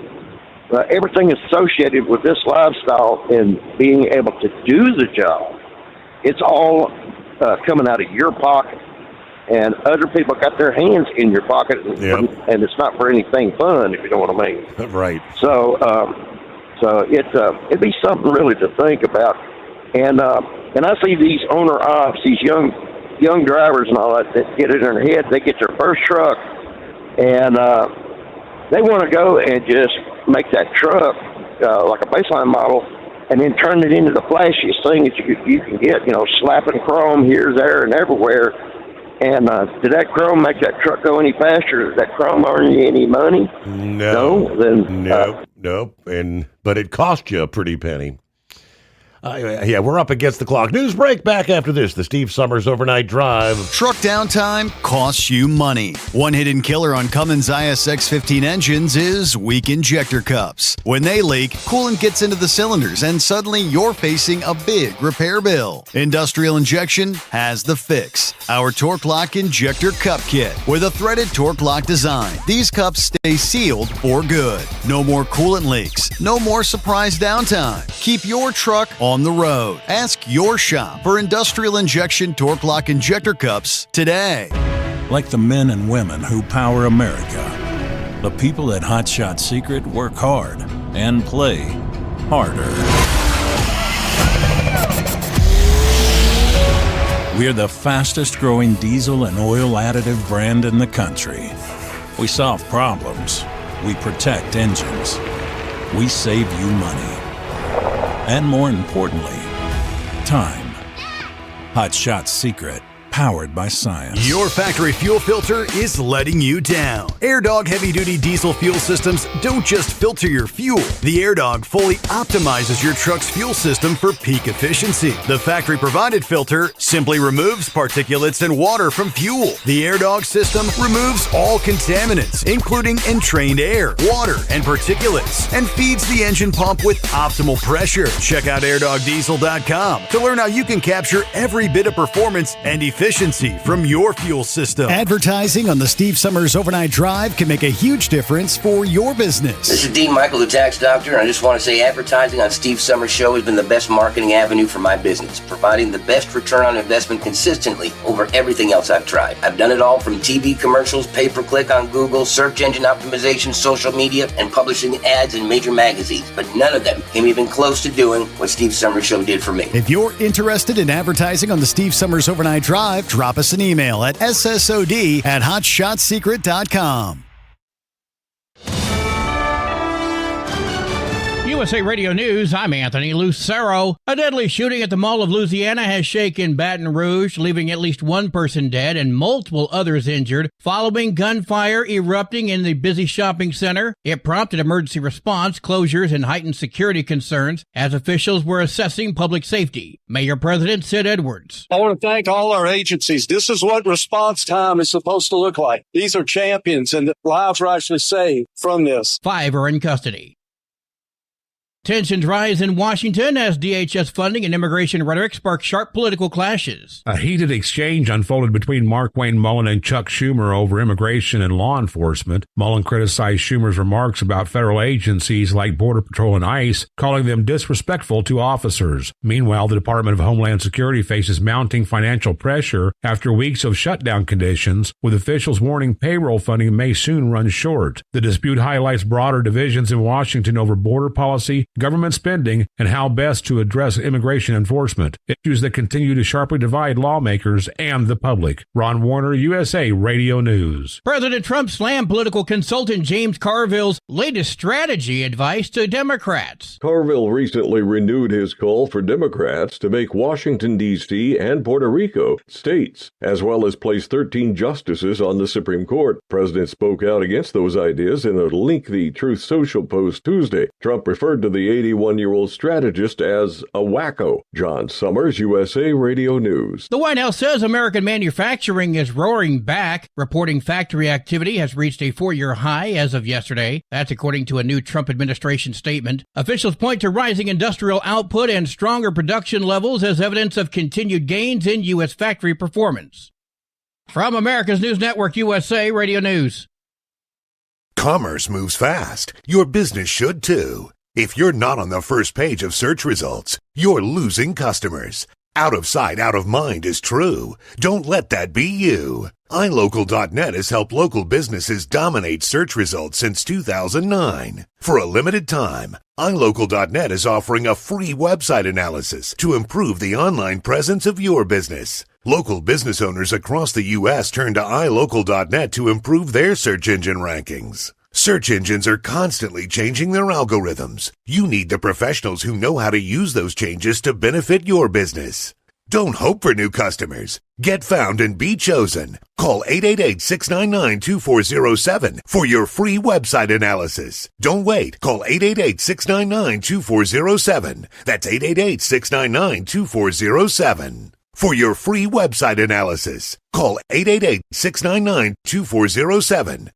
Everything associated with this lifestyle and being able to do the job, it's all coming out of your pocket. And other people got their hands in your pocket, and it's not for anything fun, if you know what I mean. Right. So it'd be something really to think about. And I see these owner-ops, these young drivers and all that get it in their head. They get their first truck, and they want to go and just make that truck like a baseline model and then turn it into the flashiest thing that you can get, slapping chrome here, there, and everywhere. And did that chrome make that truck go any faster? Did that chrome earn you any money? No. Then, nope. But it cost you a pretty penny. Yeah, we're up against the clock. News break back after this. The Steve Sommers Overnight Drive. Truck downtime costs you money. One hidden killer on Cummins ISX-15 engines is weak injector cups. When they leak, coolant gets into the cylinders and suddenly you're facing a big repair bill. Industrial Injection has the fix. Our Torque Lock Injector Cup Kit with a threaded Torque Lock design. These cups stay sealed for good. No more coolant leaks. No more surprise downtime. Keep your truck on the road. Ask your shop for Industrial Injection Torque Lock Injector Cups today. Like the men and women who power America, the people at Hot Shot Secret work hard and play harder. We're the fastest growing diesel and oil additive brand in the country. We solve problems. We protect engines. We save you money. And more importantly, time. Hot Shot Secret, powered by science. Your factory fuel filter is letting you down. AirDog heavy-duty diesel fuel systems don't just filter your fuel. The AirDog fully optimizes your truck's fuel system for peak efficiency. The factory-provided filter simply removes particulates and water from fuel. The AirDog system removes all contaminants, including entrained air, water, and particulates, and feeds the engine pump with optimal pressure. Check out airdogdiesel.com to learn how you can capture every bit of performance and efficiency efficiency from your fuel system. Advertising on the Steve Summers Overnight Drive can make a huge difference for your business. This is Dean Michael, the tax doctor, and I just want to say advertising on Steve Summers' show has been the best marketing avenue for my business, providing the best return on investment consistently over everything else I've tried. I've done it all from TV commercials, pay-per-click on Google, search engine optimization, social media, and publishing ads in major magazines, but none of them came even close to doing what Steve Summers' show did for me. If you're interested in advertising on the Steve Summers Overnight Drive, drop us an email at ssod@hotshotsecret.com. USA Radio News, I'm Anthony Lucero. A deadly shooting at the Mall of Louisiana has shaken Baton Rouge, leaving at least one person dead and multiple others injured following gunfire erupting in the busy shopping center. It prompted emergency response, closures, and heightened security concerns as officials were assessing public safety. Mayor President Sid Edwards. I want to thank all our agencies. This is what response time is supposed to look like. These are champions, and lives were actually saved from this. 5 are in custody. Tensions rise in Washington as DHS funding and immigration rhetoric spark sharp political clashes. A heated exchange unfolded between Markwayne Mullin and Chuck Schumer over immigration and law enforcement. Mullin criticized Schumer's remarks about federal agencies like Border Patrol and ICE, calling them disrespectful to officers. Meanwhile, the Department of Homeland Security faces mounting financial pressure after weeks of shutdown conditions, with officials warning payroll funding may soon run short. The dispute highlights broader divisions in Washington over border policy, government spending, and how best to address immigration enforcement, issues that continue to sharply divide lawmakers and the public. Ron Warner, USA Radio News. President Trump slammed political consultant James Carville's latest strategy advice to Democrats. Carville recently renewed his call for Democrats to make Washington, D.C. and Puerto Rico states, as well as place 13 justices on the Supreme Court. The president spoke out against those ideas in a lengthy Truth Social post Tuesday. Trump referred to the 81-year-old strategist as a wacko. John Sommers, USA Radio News. The White House says American manufacturing is roaring back, reporting factory activity has reached a 4-year high as of yesterday. That's according to a new Trump administration statement. Officials point to rising industrial output and stronger production levels as evidence of continued gains in U.S. factory performance. From America's News Network, USA Radio News. Commerce moves fast. Your business should too. If you're not on the first page of search results, you're losing customers. Out of sight, out of mind is true. Don't let that be you. iLocal.net has helped local businesses dominate search results since 2009. For a limited time, iLocal.net is offering a free website analysis to improve the online presence of your business. Local business owners across the U.S. turn to iLocal.net to improve their search engine rankings. Search engines are constantly changing their algorithms. You need the professionals who know how to use those changes to benefit your business. Don't hope for new customers. Get found and be chosen. Call 888-699-2407 for your free website analysis. Don't wait. Call 888-699-2407. That's 888-699-2407. For your free website analysis, call 888-699-2407.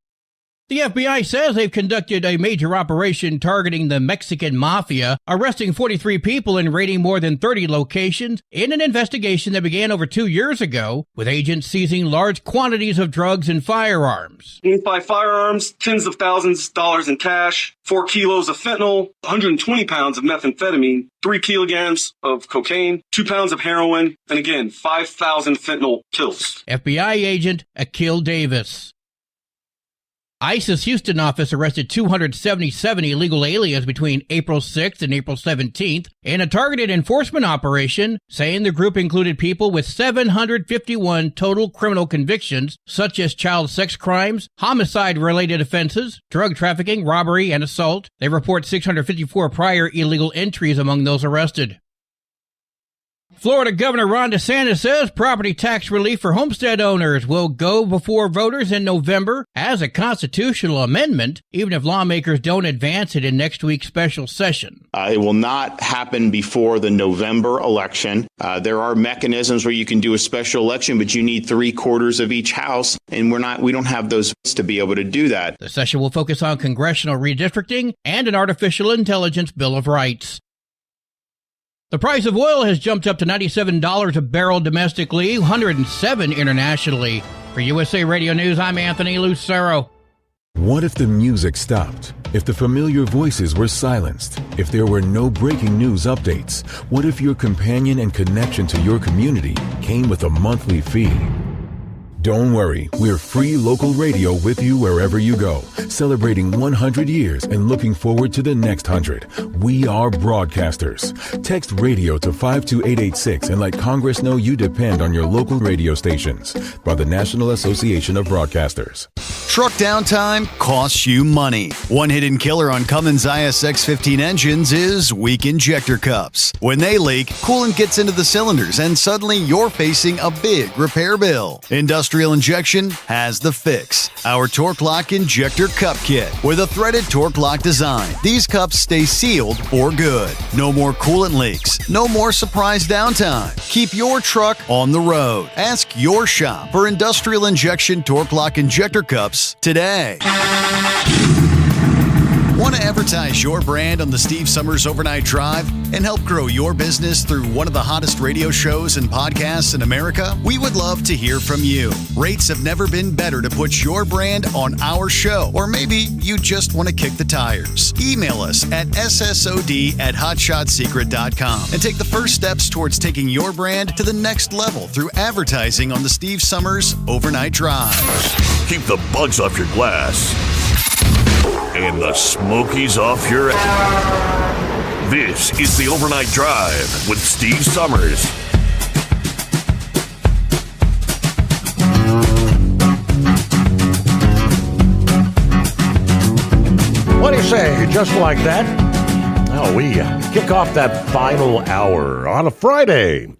The FBI says they've conducted a major operation targeting the Mexican mafia, arresting 43 people and raiding more than 30 locations in an investigation that began over 2 years ago, with agents seizing large quantities of drugs and firearms. 85 firearms, tens of thousands of dollars in cash, 4 kilos of fentanyl, 120 pounds of methamphetamine, 3 kilograms of cocaine, 2 pounds of heroin, and again, 5,000 fentanyl pills. FBI agent Akil Davis. ICE's Houston office arrested 277 illegal aliens between April 6th and April 17th in a targeted enforcement operation, saying the group included people with 751 total criminal convictions, such as child sex crimes, homicide-related offenses, drug trafficking, robbery, and assault. They report 654 prior illegal entries among those arrested. Florida Governor Ron DeSantis says property tax relief for homestead owners will go before voters in November as a constitutional amendment, even if lawmakers don't advance it in next week's special session. It will not happen before the November election. There are mechanisms where you can do a special election, but you need 3/4 of each house, and we don't have those votes to be able to do that. The session will focus on congressional redistricting and an artificial intelligence bill of rights. The price of oil has jumped up to $97 a barrel domestically, $107 internationally. For USA Radio News, I'm Anthony Lucero. What if the music stopped? If the familiar voices were silenced? If there were no breaking news updates? What if your companion and connection to your community came with a monthly fee? Don't worry, we're free local radio with you wherever you go, celebrating 100 years and looking forward to the next 100. We are broadcasters. Text radio to 52886 and let Congress know you depend on your local radio stations. By the National Association of Broadcasters. Truck downtime costs you money. One hidden killer on Cummins ISX-15 engines is weak injector cups. When they leak, coolant gets into the cylinders and suddenly you're facing a big repair bill. Industrial Injection has the fix. Our Torque Lock Injector Cup Kit with a threaded Torque Lock design. These cups stay sealed for good. No more coolant leaks. No more surprise downtime. Keep your truck on the road. Ask your shop for Industrial Injection Torque Lock Injector Cups today. Want to advertise your brand on the Steve Summers Overnight Drive and help grow your business through one of the hottest radio shows and podcasts in America? We would love to hear from you. Rates have never been better to put your brand on our show, or maybe you just want to kick the tires. Email us at ssod@hotshotsecret.com and take the first steps towards taking your brand to the next level through advertising on the Steve Summers Overnight Drive. Keep the bugs off your glass and the smokies off your ass. This is the Overnight Drive with Steve Summers. What do you say? Just like that? Oh, we kick off that final hour on a Friday.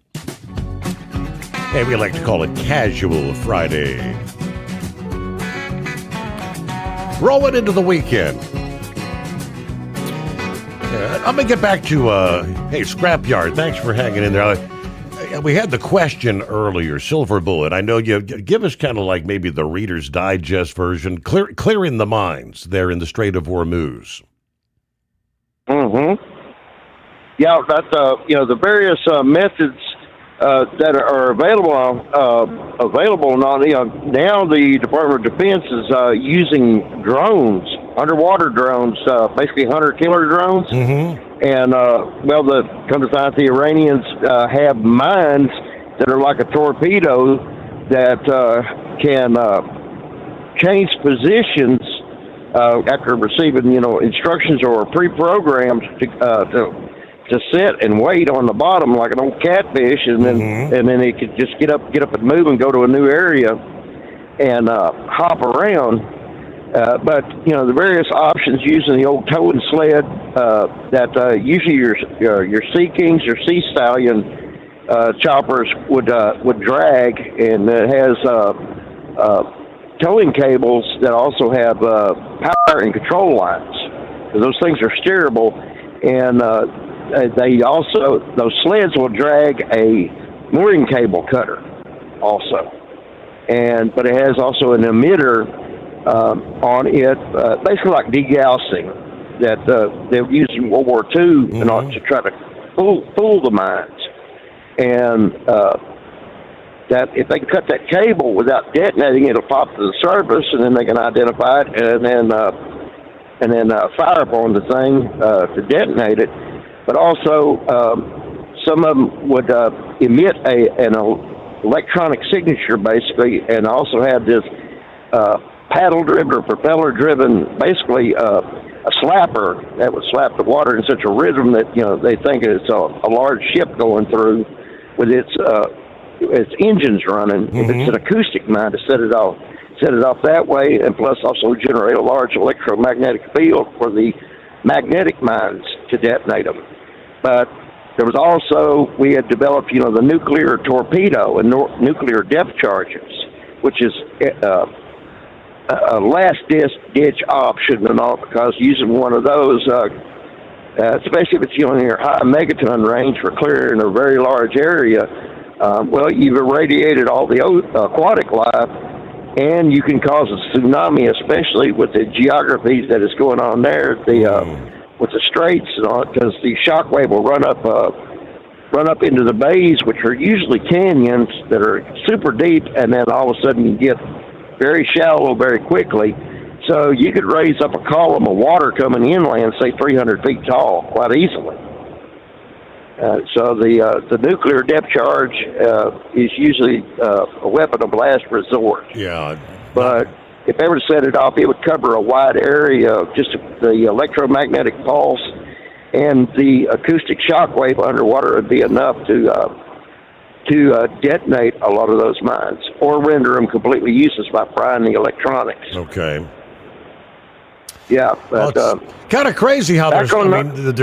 Hey, we like to call it Casual Friday. Roll it into the weekend. I'm going to get back to, hey, Scrapyard. Thanks for hanging in there. We had the question earlier, Silver Bullet. I know you give us kind of like maybe the Reader's Digest version, clearing the mines there in the Strait of Hormuz. Mm-hmm. Yeah, that's, the various methods that are available now. Now the Department of Defense is using drones, underwater drones, basically hunter-killer drones. Mm-hmm. And come to find the Iranians have mines that are like a torpedo that can change positions after receiving instructions or pre-programmed to sit and wait on the bottom like an old catfish, and then it could just get up and move and go to a new area and hop around. But the various options using the old towing sled that usually your Sea Kings or Sea Stallion choppers would drag, and it has towing cables that also have power and control lines. So those things are steerable, and those sleds will drag a mooring cable cutter also, but it has also an emitter on it, basically like degaussing that they used in World War II in order to try to fool the mines, and that if they can cut that cable without detonating, it'll pop to the surface, and then they can identify it, and then fire upon the thing to detonate it. But also, some of them would emit an electronic signature, basically, and also have this paddle-driven or propeller-driven, basically a slapper that would slap the water in such a rhythm that they think it's a large ship going through with its engines running. If it's an acoustic mine, to set it off that way, and plus also generate a large electromagnetic field for the magnetic mines to detonate them. But there was also, we had developed, the nuclear torpedo and nuclear depth charges, which is a last-ditch option and all, because using one of those, especially if it's in your high megaton range for clearing a very large area, you've irradiated all the aquatic life, and you can cause a tsunami, especially with the geographies that is going on there, with the straits and all, because the shock wave will run up run up into the bays, which are usually canyons that are super deep, and then all of a sudden you get very shallow very quickly. So you could raise up a column of water coming inland, say 300 feet tall, quite easily. So the nuclear depth charge is usually a weapon of last resort. Yeah. But if they were to set it off, it would cover a wide area of just the electromagnetic pulse, and the acoustic shock wave underwater would be enough to detonate a lot of those mines or render them completely useless by frying the electronics. Okay. Yeah, but well, it's kind of crazy how they're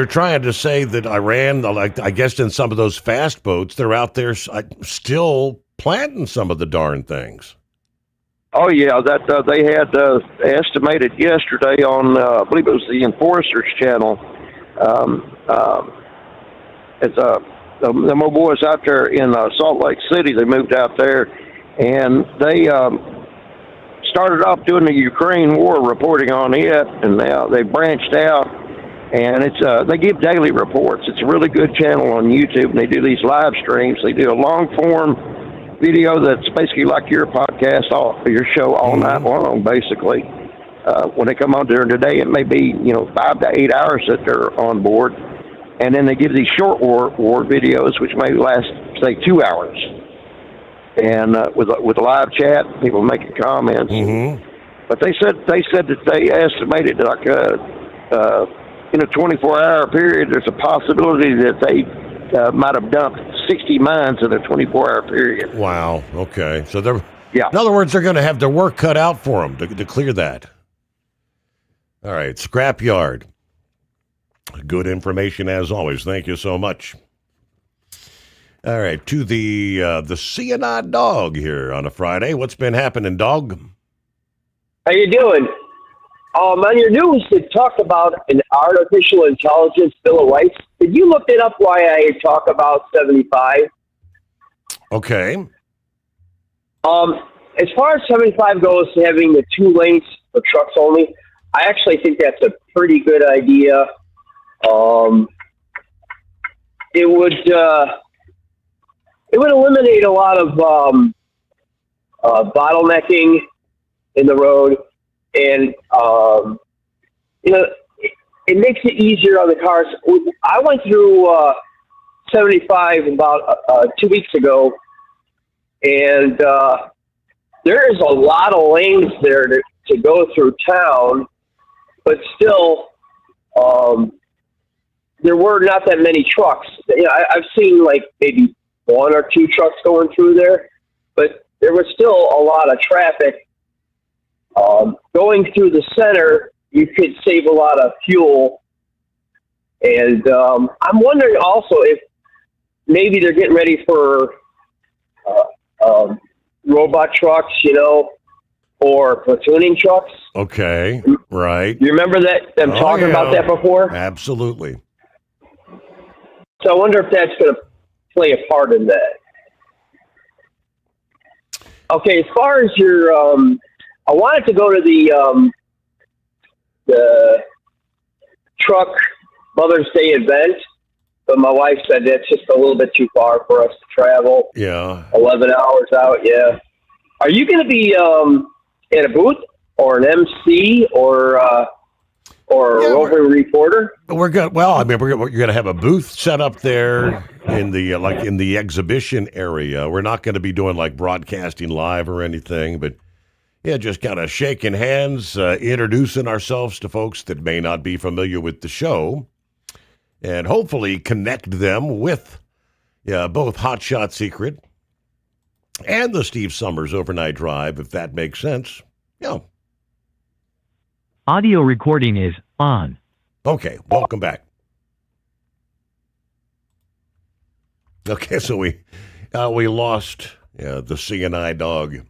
trying to say that Iran, like I guess in some of those fast boats, they're out there still planting some of the darn things. Oh yeah, that they had estimated yesterday on I believe it was the Enforcers channel. It's the more boys out there in Salt Lake City. They moved out there, and they started off doing the Ukraine war, reporting on it, and now they branched out, and it's they give daily reports. It's a really good channel on YouTube, and they do these live streams. They do a long form video that's basically like your podcast, your show all night long, basically. When they come on during the day, it may be 5 to 8 hours that they're on board, and then they give these short war videos, which may last say 2 hours. And with a live chat, people making comments. But they said that they estimated like in a 24-hour period, there's a possibility that they might have dumped 60 mines in a 24-hour period. Wow. Okay. So in other words, they're going to have their work cut out for them to clear that. All right. Scrapyard. Good information as always. Thank you so much. All right, to the CNI dog here on a Friday. What's been happening, dog? How you doing? On your news, it talked about an artificial intelligence Bill of Rights. Did you look it up why I talk about 75? Okay. As far as 75 goes, having the 2 lanes for trucks only, I actually think that's a pretty good idea. It would eliminate a lot of bottlenecking in the road, and it makes it easier on the cars. I went through 75 about 2 weeks ago, and there is a lot of lanes there to go through town, but still, there were not that many trucks. I've seen like maybe 1 or 2 trucks going through there, but there was still a lot of traffic. Going through the center, you could save a lot of fuel. And I'm wondering also if maybe they're getting ready for robot trucks, or platooning trucks. Okay, right. You remember them talking about that before? Absolutely. So I wonder if that's going to play a part in that. Okay, as far as your, I wanted to go to the truck Mother's Day event, but my wife said that's just a little bit too far for us to travel. Yeah. 11 hours out, yeah. Are you going to be at a booth or an MC or a roving reporter? We're good. Well, I mean, you're going to have a booth set up there in the in the exhibition area. We're not going to be doing like broadcasting live or anything, but yeah, just kind of shaking hands, introducing ourselves to folks that may not be familiar with the show, and hopefully connect them with both Hot Shot Secret and the Steve Summers Overnight Drive, if that makes sense. Yeah. Audio recording is on. Okay, welcome back. Okay, so we lost the CNI dog.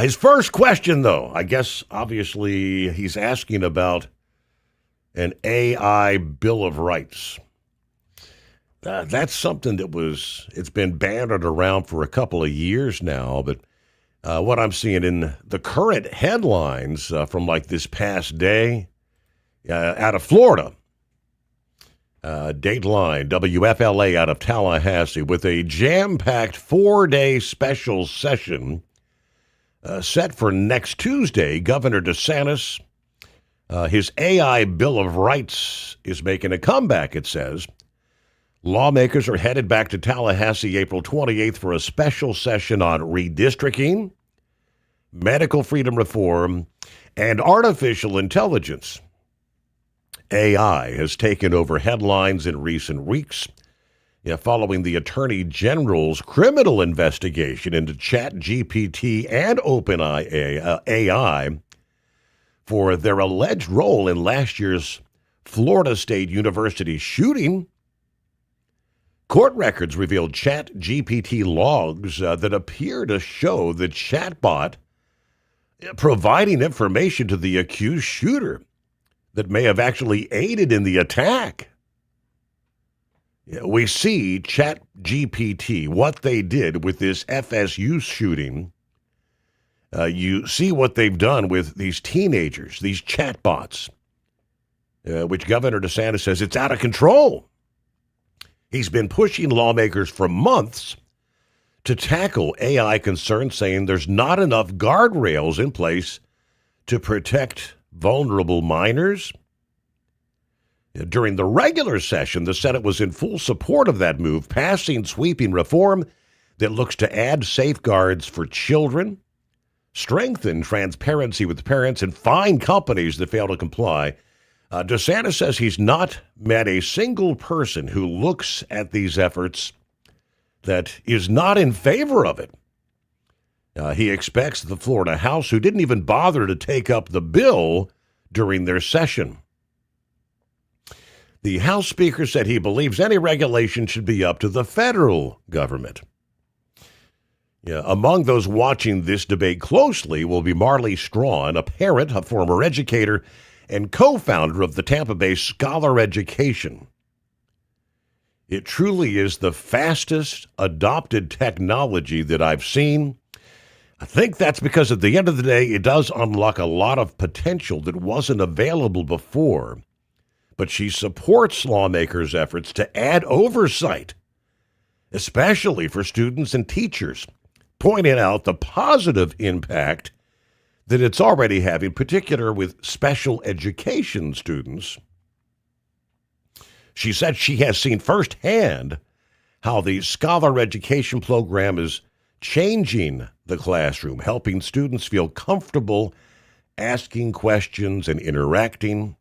His first question, though, I guess obviously he's asking about an AI Bill of Rights. That's something it's been bandied around for a couple of years now, but what I'm seeing in the current headlines from like this past day out of Florida, Dateline, WFLA out of Tallahassee with a jam-packed 4-day special session set for next Tuesday. Governor DeSantis, his AI Bill of Rights is making a comeback, it says. Lawmakers are headed back to Tallahassee April 28th for a special session on redistricting, medical freedom reform, and artificial intelligence. AI has taken over headlines in recent weeks, following the Attorney General's criminal investigation into ChatGPT and OpenAI for their alleged role in last year's Florida State University shooting. Court records revealed ChatGPT logs that appear to show the chatbot providing information to the accused shooter that may have actually aided in the attack. We see ChatGPT, what they did with this FSU shooting. You see what they've done with these teenagers, these chatbots, which Governor DeSantis says it's out of control. He's been pushing lawmakers for months to tackle AI concerns, saying there's not enough guardrails in place to protect vulnerable minors. During the regular session, the Senate was in full support of that move, passing sweeping reform that looks to add safeguards for children, strengthen transparency with parents, and fine companies that fail to comply. DeSantis says he's not met a single person who looks at these efforts that is not in favor of it. He expects the Florida House, who didn't even bother to take up the bill during their session. The House Speaker said he believes any regulation should be up to the federal government. Among those watching this debate closely will be Marley Strawn, a parent, a former educator, and co-founder of the Tampa Bay Scholar Education. It truly is the fastest adopted technology that I've seen. I think that's because at the end of the day, it does unlock a lot of potential that wasn't available before. But she supports lawmakers' efforts to add oversight, especially for students and teachers, pointing out the positive impact that it's already having, particularly with special education students. She said she has seen firsthand how the Scholar Education program is changing the classroom, helping students feel comfortable asking questions and interacting.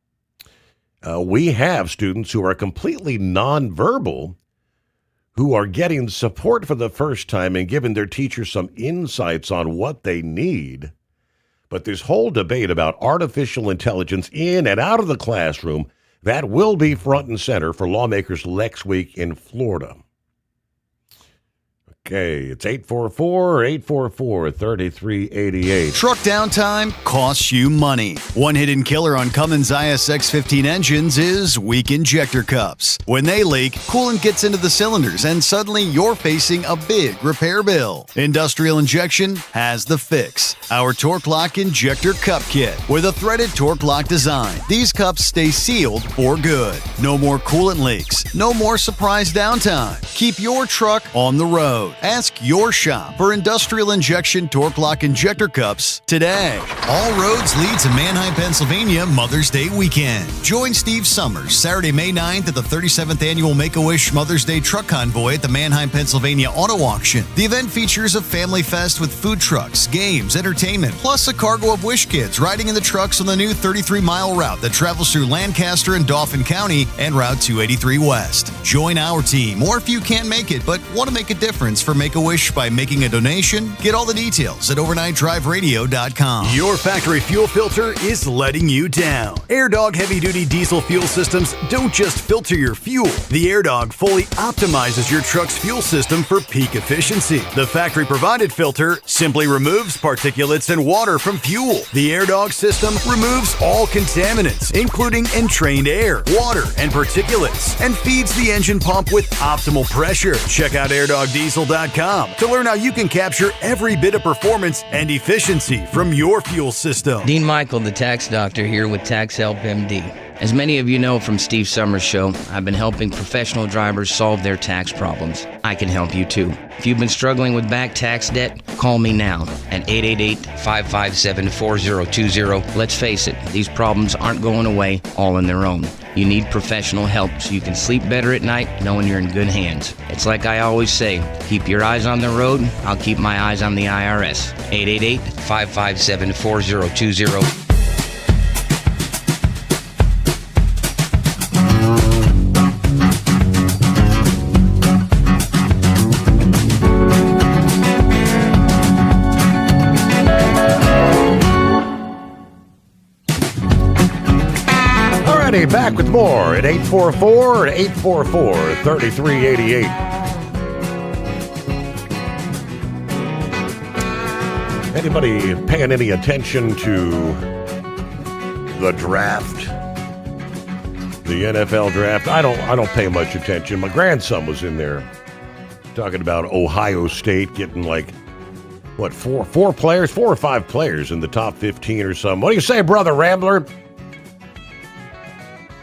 We have students who are completely nonverbal who are getting support for the first time and giving their teachers some insights on what they need. But this whole debate about artificial intelligence in and out of the classroom, that will be front and center for lawmakers next week in Florida. Okay, it's 844-844-3388. Truck downtime costs you money. One hidden killer on Cummins ISX 15 engines is weak injector cups. When they leak, coolant gets into the cylinders and suddenly you're facing a big repair bill. Industrial Injection has the fix. Our Torque Lock Injector Cup Kit with a threaded Torque Lock design. These cups stay sealed for good. No more coolant leaks. No more surprise downtime. Keep your truck on the road. Ask your shop for Industrial Injection Torque Lock Injector Cups today. All roads lead to Manheim, Pennsylvania Mother's Day weekend. Join Steve Sommers Saturday, May 9th at the 37th Annual Make-A-Wish Mother's Day Truck Convoy at the Manheim, Pennsylvania Auto Auction. The event features a family fest with food trucks, games, entertainment, plus a cargo of Wish Kids riding in the trucks on the new 33-mile route that travels through Lancaster and Dauphin County and Route 283 West. Join our team, or if you can't make it but want to make a difference for Make-A-Wish by making a donation, get all the details at overnightdriveradio.com. Your factory fuel filter is letting you down. AirDog heavy-duty diesel fuel systems don't just filter your fuel. The AirDog fully optimizes your truck's fuel system for peak efficiency. The factory-provided filter simply removes particulates and water from fuel. The AirDog system removes all contaminants, including entrained air, water, and particulates, and feeds the engine pump with optimal pressure. Check out airdogdiesel.com to learn how you can capture every bit of performance and efficiency from your fuel system. Dean Michael, the tax doctor, here with Tax Help MD. As many of you know from Steve Summers' show, I've been helping professional drivers solve their tax problems. I can help you too. If you've been struggling with back tax debt, call me now at 888-557-4020. Let's face it, these problems aren't going away all on their own. You need professional help so you can sleep better at night knowing you're in good hands. It's like I always say, keep your eyes on the road, I'll keep my eyes on the IRS. 888-557-4020. Back with more at 844-844-3388. Anybody paying any attention to the draft? The NFL draft? I don't pay much attention. My grandson was in there talking about Ohio State getting like, what, four or five players in the top 15 or something. What do you say, Brother Rambler?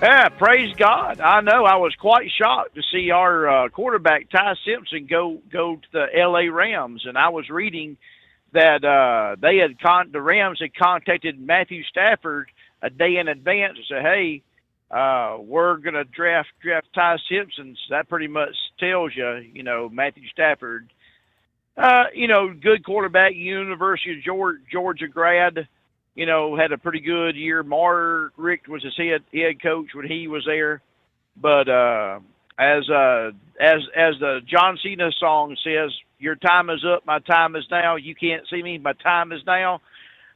Yeah, praise God. I know. I was quite shocked to see our quarterback, Ty Simpson, go to the L.A. Rams. And I was reading that the Rams had contacted Matthew Stafford a day in advance and said, hey, we're going to draft Ty Simpson. So that pretty much tells you, Matthew Stafford, good quarterback, University of Georgia grad. Had a pretty good year. Mark Richt was his head coach when he was there. But as the John Cena song says, your time is up, my time is now. You can't see me, my time is now.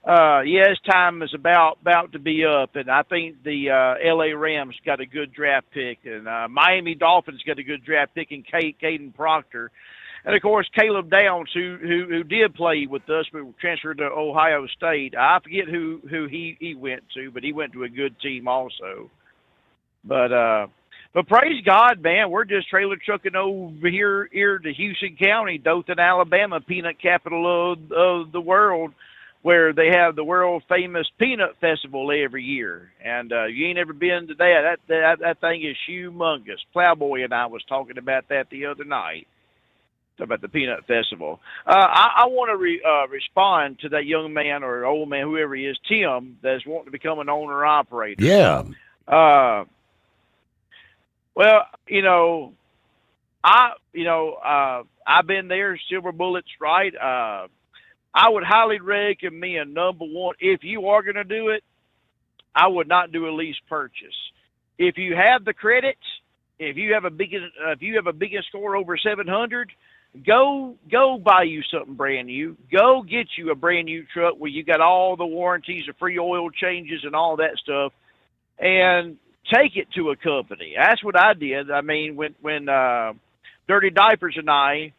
His time is about to be up, and I think the L.A. Rams got a good draft pick, and Miami Dolphins got a good draft pick in Caden Proctor. And, of course, Caleb Downs, who did play with us but transferred to Ohio State. I forget who he went to, but he went to a good team also. But praise God, man, we're just trailer trucking over here to Houston County, Dothan, Alabama, peanut capital of the world, where they have the world-famous Peanut Festival every year. And you ain't ever been to that. That thing is humongous. Plowboy and I was talking about that the other night. About the Peanut Festival. I want to respond to that young man or old man, whoever he is, Tim, that's wanting to become an owner-operator. Yeah. I've been there, silver bullets, right? I would highly recommend, number one, if you are going to do it, I would not do a lease purchase. If you have the credits, if you have a big score over 700, go buy you something brand new. Go get you a brand new truck where you got all the warranties, the free oil changes, and all that stuff, and take it to a company. That's what I did. I mean, when Dirty Diapers and I,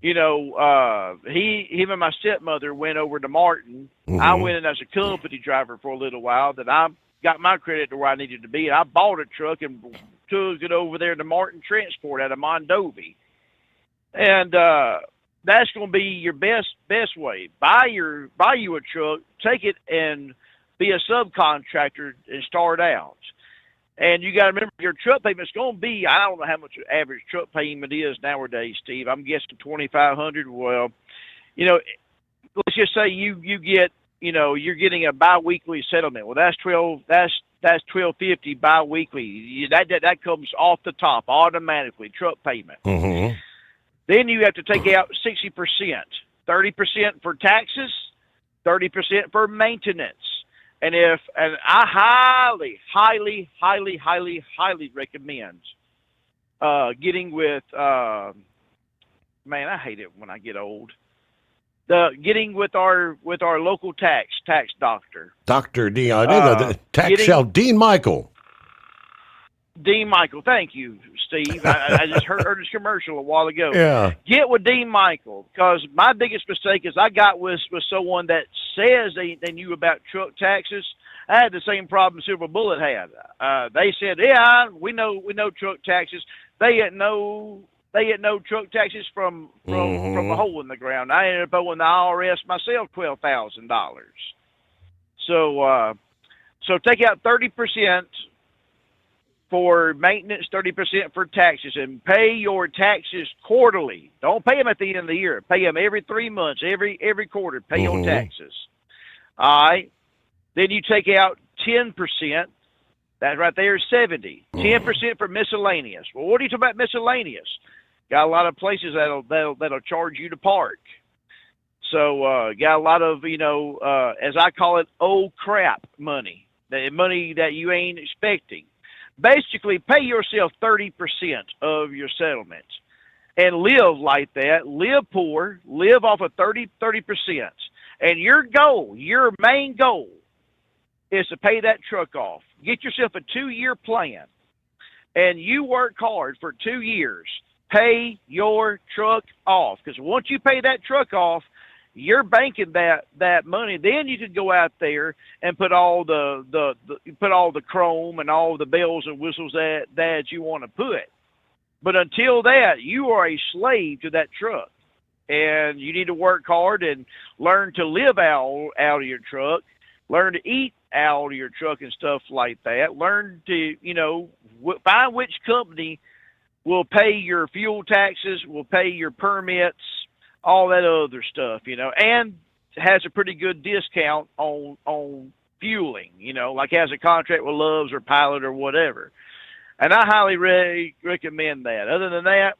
him and my stepmother went over to Martin. Mm-hmm. I went in as a company driver for a little while. Then I got my credit to where I needed to be. I bought a truck and took it over there to Martin Transport out of Mondovi. And that's going to be your best way. Buy you a truck, take it and be a subcontractor and start out. And you got to remember your truck payment's going to be, I don't know how much average truck payment is nowadays, Steve. I'm guessing $2,500. Well, let's just say you get, you're getting a biweekly settlement. Well, that's $1,250 biweekly. That comes off the top automatically, truck payment. Mm-hmm. Then you have to take out 60%, 30% for taxes, 30% for maintenance. And I highly recommend getting with man, I hate it when I get old. Getting with our local tax doctor. Dr. Dean, Dean Michael. Dean Michael, thank you, Steve. I just heard his commercial a while ago. Yeah. Get with Dean Michael, because my biggest mistake is I got with someone that says they knew about truck taxes. I had the same problem Silver Bullet had. They said, "Yeah, we know truck taxes." They had no truck taxes from a hole in the ground. I ended up owing the IRS myself $12,000. So take out 30%. for maintenance, 30% for taxes, and pay your taxes quarterly. Don't pay them at the end of the year. Pay them every 3 months, every quarter. Pay your taxes. All right. Then you take out 10%. That right there is 70. 10% for miscellaneous. Well, what are you talking about miscellaneous? Got a lot of places that'll charge you to park. So got a lot of, as I call it, old crap money. The money that you ain't expecting. Basically, pay yourself 30% of your settlement and live like that. Live poor. Live off of 30%. And your goal, your main goal, is to pay that truck off. Get yourself a 2-year plan, and you work hard for 2 years. Pay your truck off, because once you pay that truck off, you're banking that money. Then you can go out there and put all the chrome and all the bells and whistles that you want to put. But until that, you are a slave to that truck, and you need to work hard and learn to live out of your truck, learn to eat out of your truck and stuff like that. Learn to find which company will pay your fuel taxes, will pay your permits, all that other stuff, and has a pretty good discount on fueling, like has a contract with Love's or Pilot or whatever. And I highly recommend that. Other than that,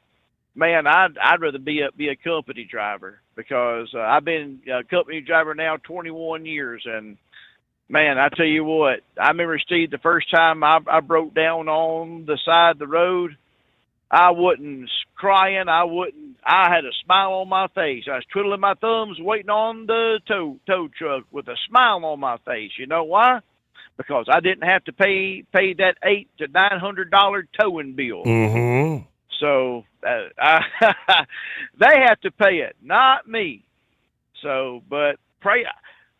man, I'd rather be a company driver, because I've been a company driver now 21 years, and man, I tell you what, I remember, Steve, the first time I broke down on the side of the road, I wasn't crying. I had a smile on my face. I was twiddling my thumbs waiting on the tow truck with a smile on my face. You know why? Because I didn't have to pay that $800 to $900 towing bill. Mm-hmm. So they have to pay it, not me. So, but pray.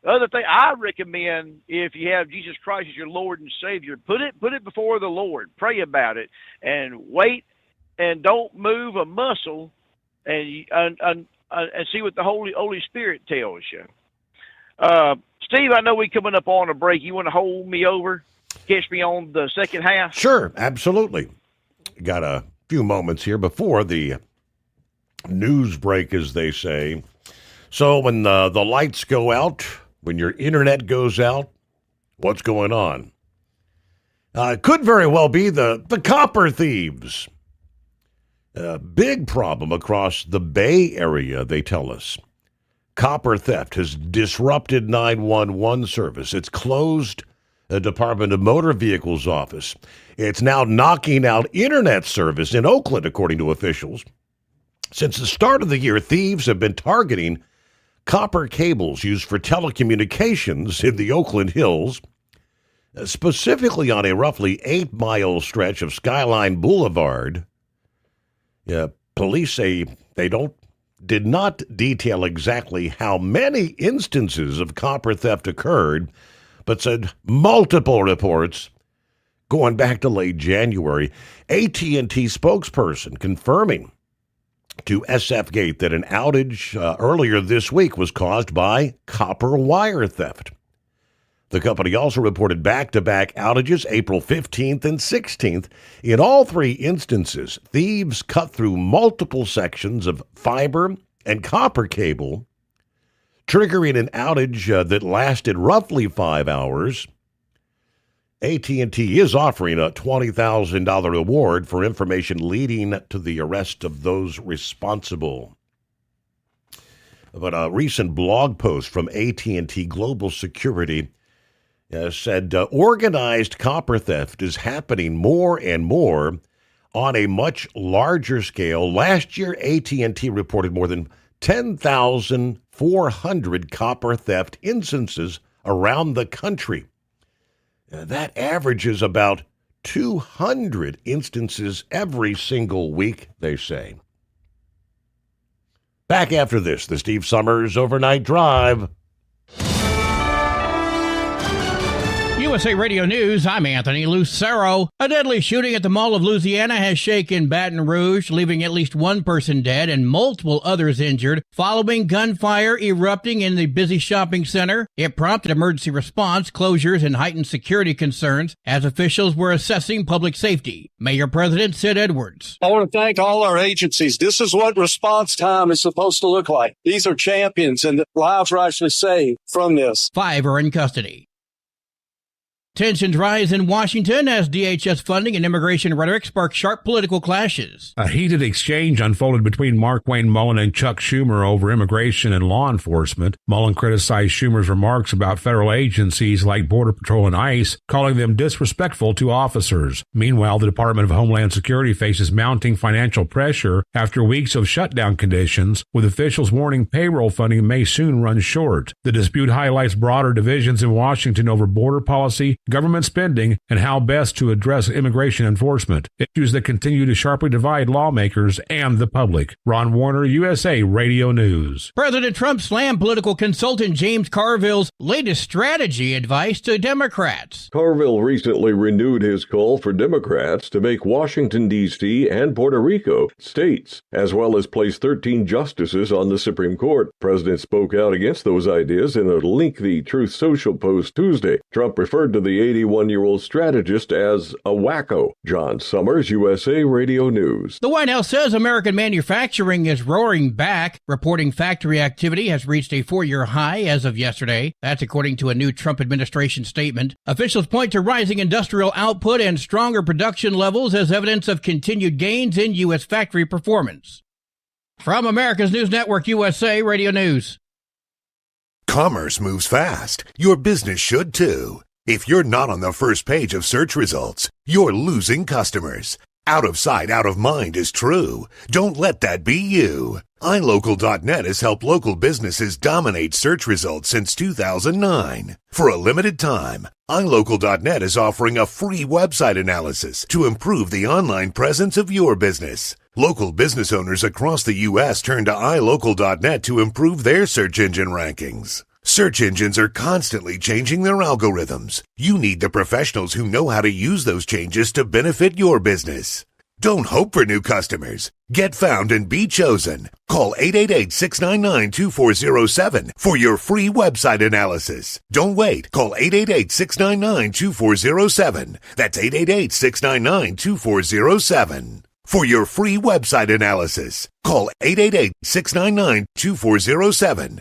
Other thing I recommend, if you have Jesus Christ as your Lord and Savior, put it before the Lord. Pray about it and wait, and don't move a muscle, and see what the Holy Spirit tells you. Steve, I know we're coming up on a break. You want to hold me over, catch me on the second half? Sure, absolutely. Got a few moments here before the news break, as they say. So when the lights go out, when your internet goes out, what's going on? It could very well be the copper thieves. A big problem across the Bay Area, they tell us. Copper theft has disrupted 911 service. It's closed the Department of Motor Vehicles office. It's now knocking out internet service in Oakland, according to officials. Since the start of the year, thieves have been targeting copper cables used for telecommunications in the Oakland Hills, specifically on a roughly 8-mile stretch of Skyline Boulevard. Police say they did not detail exactly how many instances of copper theft occurred, but said multiple reports going back to late January. AT&T spokesperson confirming to SF Gate that an outage earlier this week was caused by copper wire theft. The company also reported back-to-back outages April 15th and 16th. In all 3 instances, thieves cut through multiple sections of fiber and copper cable, triggering an outage that lasted roughly 5 hours. AT&T is offering a $20,000 reward for information leading to the arrest of those responsible. But a recent blog post from AT&T Global Security said organized copper theft is happening more and more on a much larger scale. Last year, AT&T reported more than 10,400 copper theft instances around the country. That averages about 200 instances every single week, they say. Back after this, the Steve Sommers Overnight Drive. USA Radio News, I'm Anthony Lucero. A deadly shooting at the Mall of Louisiana has shaken Baton Rouge, leaving at least one person dead and multiple others injured following gunfire erupting in the busy shopping center. It prompted emergency response, closures, and heightened security concerns as officials were assessing public safety. Mayor President Sid Edwards. I want to thank all our agencies. This is what response time is supposed to look like. These are champions, and lives were actually saved from this. 5 are in custody. Tensions rise in Washington as DHS funding and immigration rhetoric spark sharp political clashes. A heated exchange unfolded between Markwayne Mullin and Chuck Schumer over immigration and law enforcement. Mullin criticized Schumer's remarks about federal agencies like Border Patrol and ICE, calling them disrespectful to officers. Meanwhile, the Department of Homeland Security faces mounting financial pressure after weeks of shutdown conditions, with officials warning payroll funding may soon run short. The dispute highlights broader divisions in Washington over border policy, government spending, and how best to address immigration enforcement, issues that continue to sharply divide lawmakers and the public. Ron Warner, USA Radio News. President Trump slammed political consultant James Carville's latest strategy advice to Democrats. Carville recently renewed his call for Democrats to make Washington, D.C. and Puerto Rico states, as well as place 13 justices on the Supreme Court. The president spoke out against those ideas in a lengthy Truth Social post Tuesday. Trump referred to the 81-year-old strategist as a wacko. John Sommers, USA Radio News. The White House says American manufacturing is roaring back, reporting factory activity has reached a 4-year high as of yesterday. That's according to a new Trump administration statement. Officials point to rising industrial output and stronger production levels as evidence of continued gains in U.S. factory performance. From America's News Network, USA Radio News. Commerce moves fast. Your business should too. If you're not on the first page of search results, you're losing customers. Out of sight, out of mind is true. Don't let that be you. iLocal.net has helped local businesses dominate search results since 2009. For a limited time, iLocal.net is offering a free website analysis to improve the online presence of your business. Local business owners across the U.S. turn to iLocal.net to improve their search engine rankings. Search engines are constantly changing their algorithms. You need the professionals who know how to use those changes to benefit your business. Don't hope for new customers. Get found and be chosen. Call 888-699-2407 for your free website analysis. Don't wait. Call 888-699-2407. That's 888-699-2407. For your free website analysis, call 888-699-2407.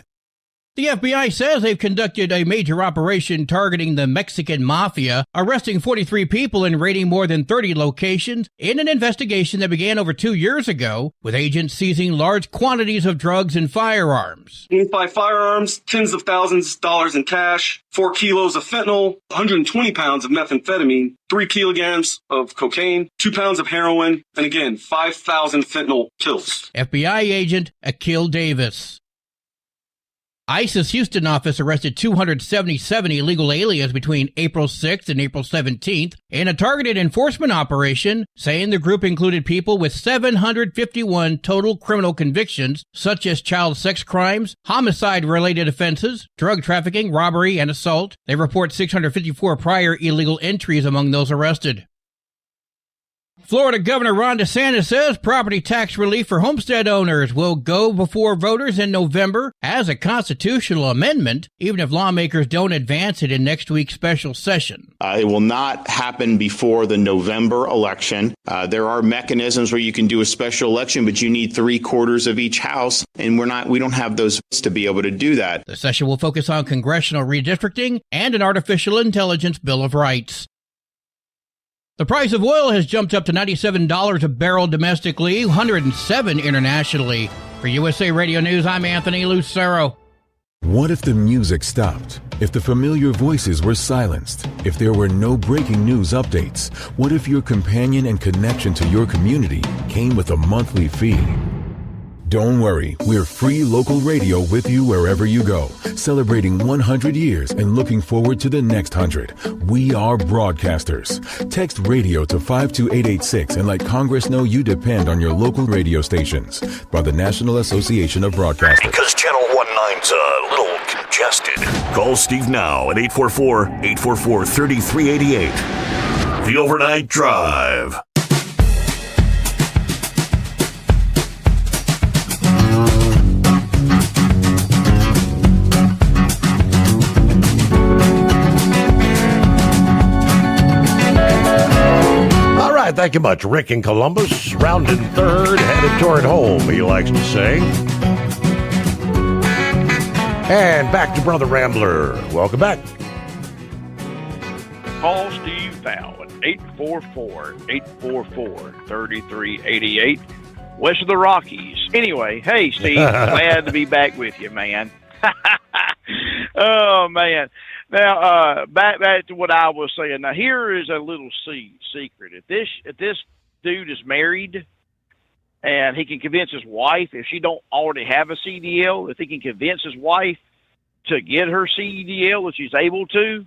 The FBI says they've conducted a major operation targeting the Mexican mafia, arresting 43 people and raiding more than 30 locations in an investigation that began over 2 years ago, with agents seizing large quantities of drugs and firearms. 85 firearms, tens of thousands of dollars in cash, 4 kilos of fentanyl, 120 pounds of methamphetamine, 3 kilograms of cocaine, 2 pounds of heroin, and again, 5,000 fentanyl pills. FBI agent Akil Davis. ICE's Houston office arrested 277 illegal aliens between April 6th and April 17th in a targeted enforcement operation, saying the group included people with 751 total criminal convictions, such as child sex crimes, homicide-related offenses, drug trafficking, robbery, and assault. They report 654 prior illegal entries among those arrested. Florida Governor Ron DeSantis says property tax relief for homestead owners will go before voters in November as a constitutional amendment, even if lawmakers don't advance it in next week's special session. It will not happen before the November election. There are mechanisms where you can do a special election, but you need 3/4 of each house, and we don't have those to be able to do that. The session will focus on congressional redistricting and an artificial intelligence bill of rights. The price of oil has jumped up to $97 a barrel domestically, $107 internationally. For USA Radio News, I'm Anthony Lucero. What if the music stopped? If the familiar voices were silenced? If there were no breaking news updates? What if your companion and connection to your community came with a monthly fee? Don't worry, we're free local radio with you wherever you go, celebrating 100 years and looking forward to the next 100. We are broadcasters. Text radio to 52886 and let Congress know you depend on your local radio stations. By the National Association of Broadcasters. Because Channel 19's a little congested. Call Steve now at 844-844-3388. The Overnight Drive. All right, thank you much. Rick in Columbus, rounding third, headed toward home, he likes to say. And back to Brother Rambler. Welcome back. Call Steve now at 844-844-3388, west of the Rockies. Anyway, hey, Steve, glad to be back with you, man. Oh, man. Now, back to what I was saying. Now, here is a little secret. If this dude is married and he can convince his wife, if she don't already have a CDL, if he can convince his wife to get her CDL if she's able to,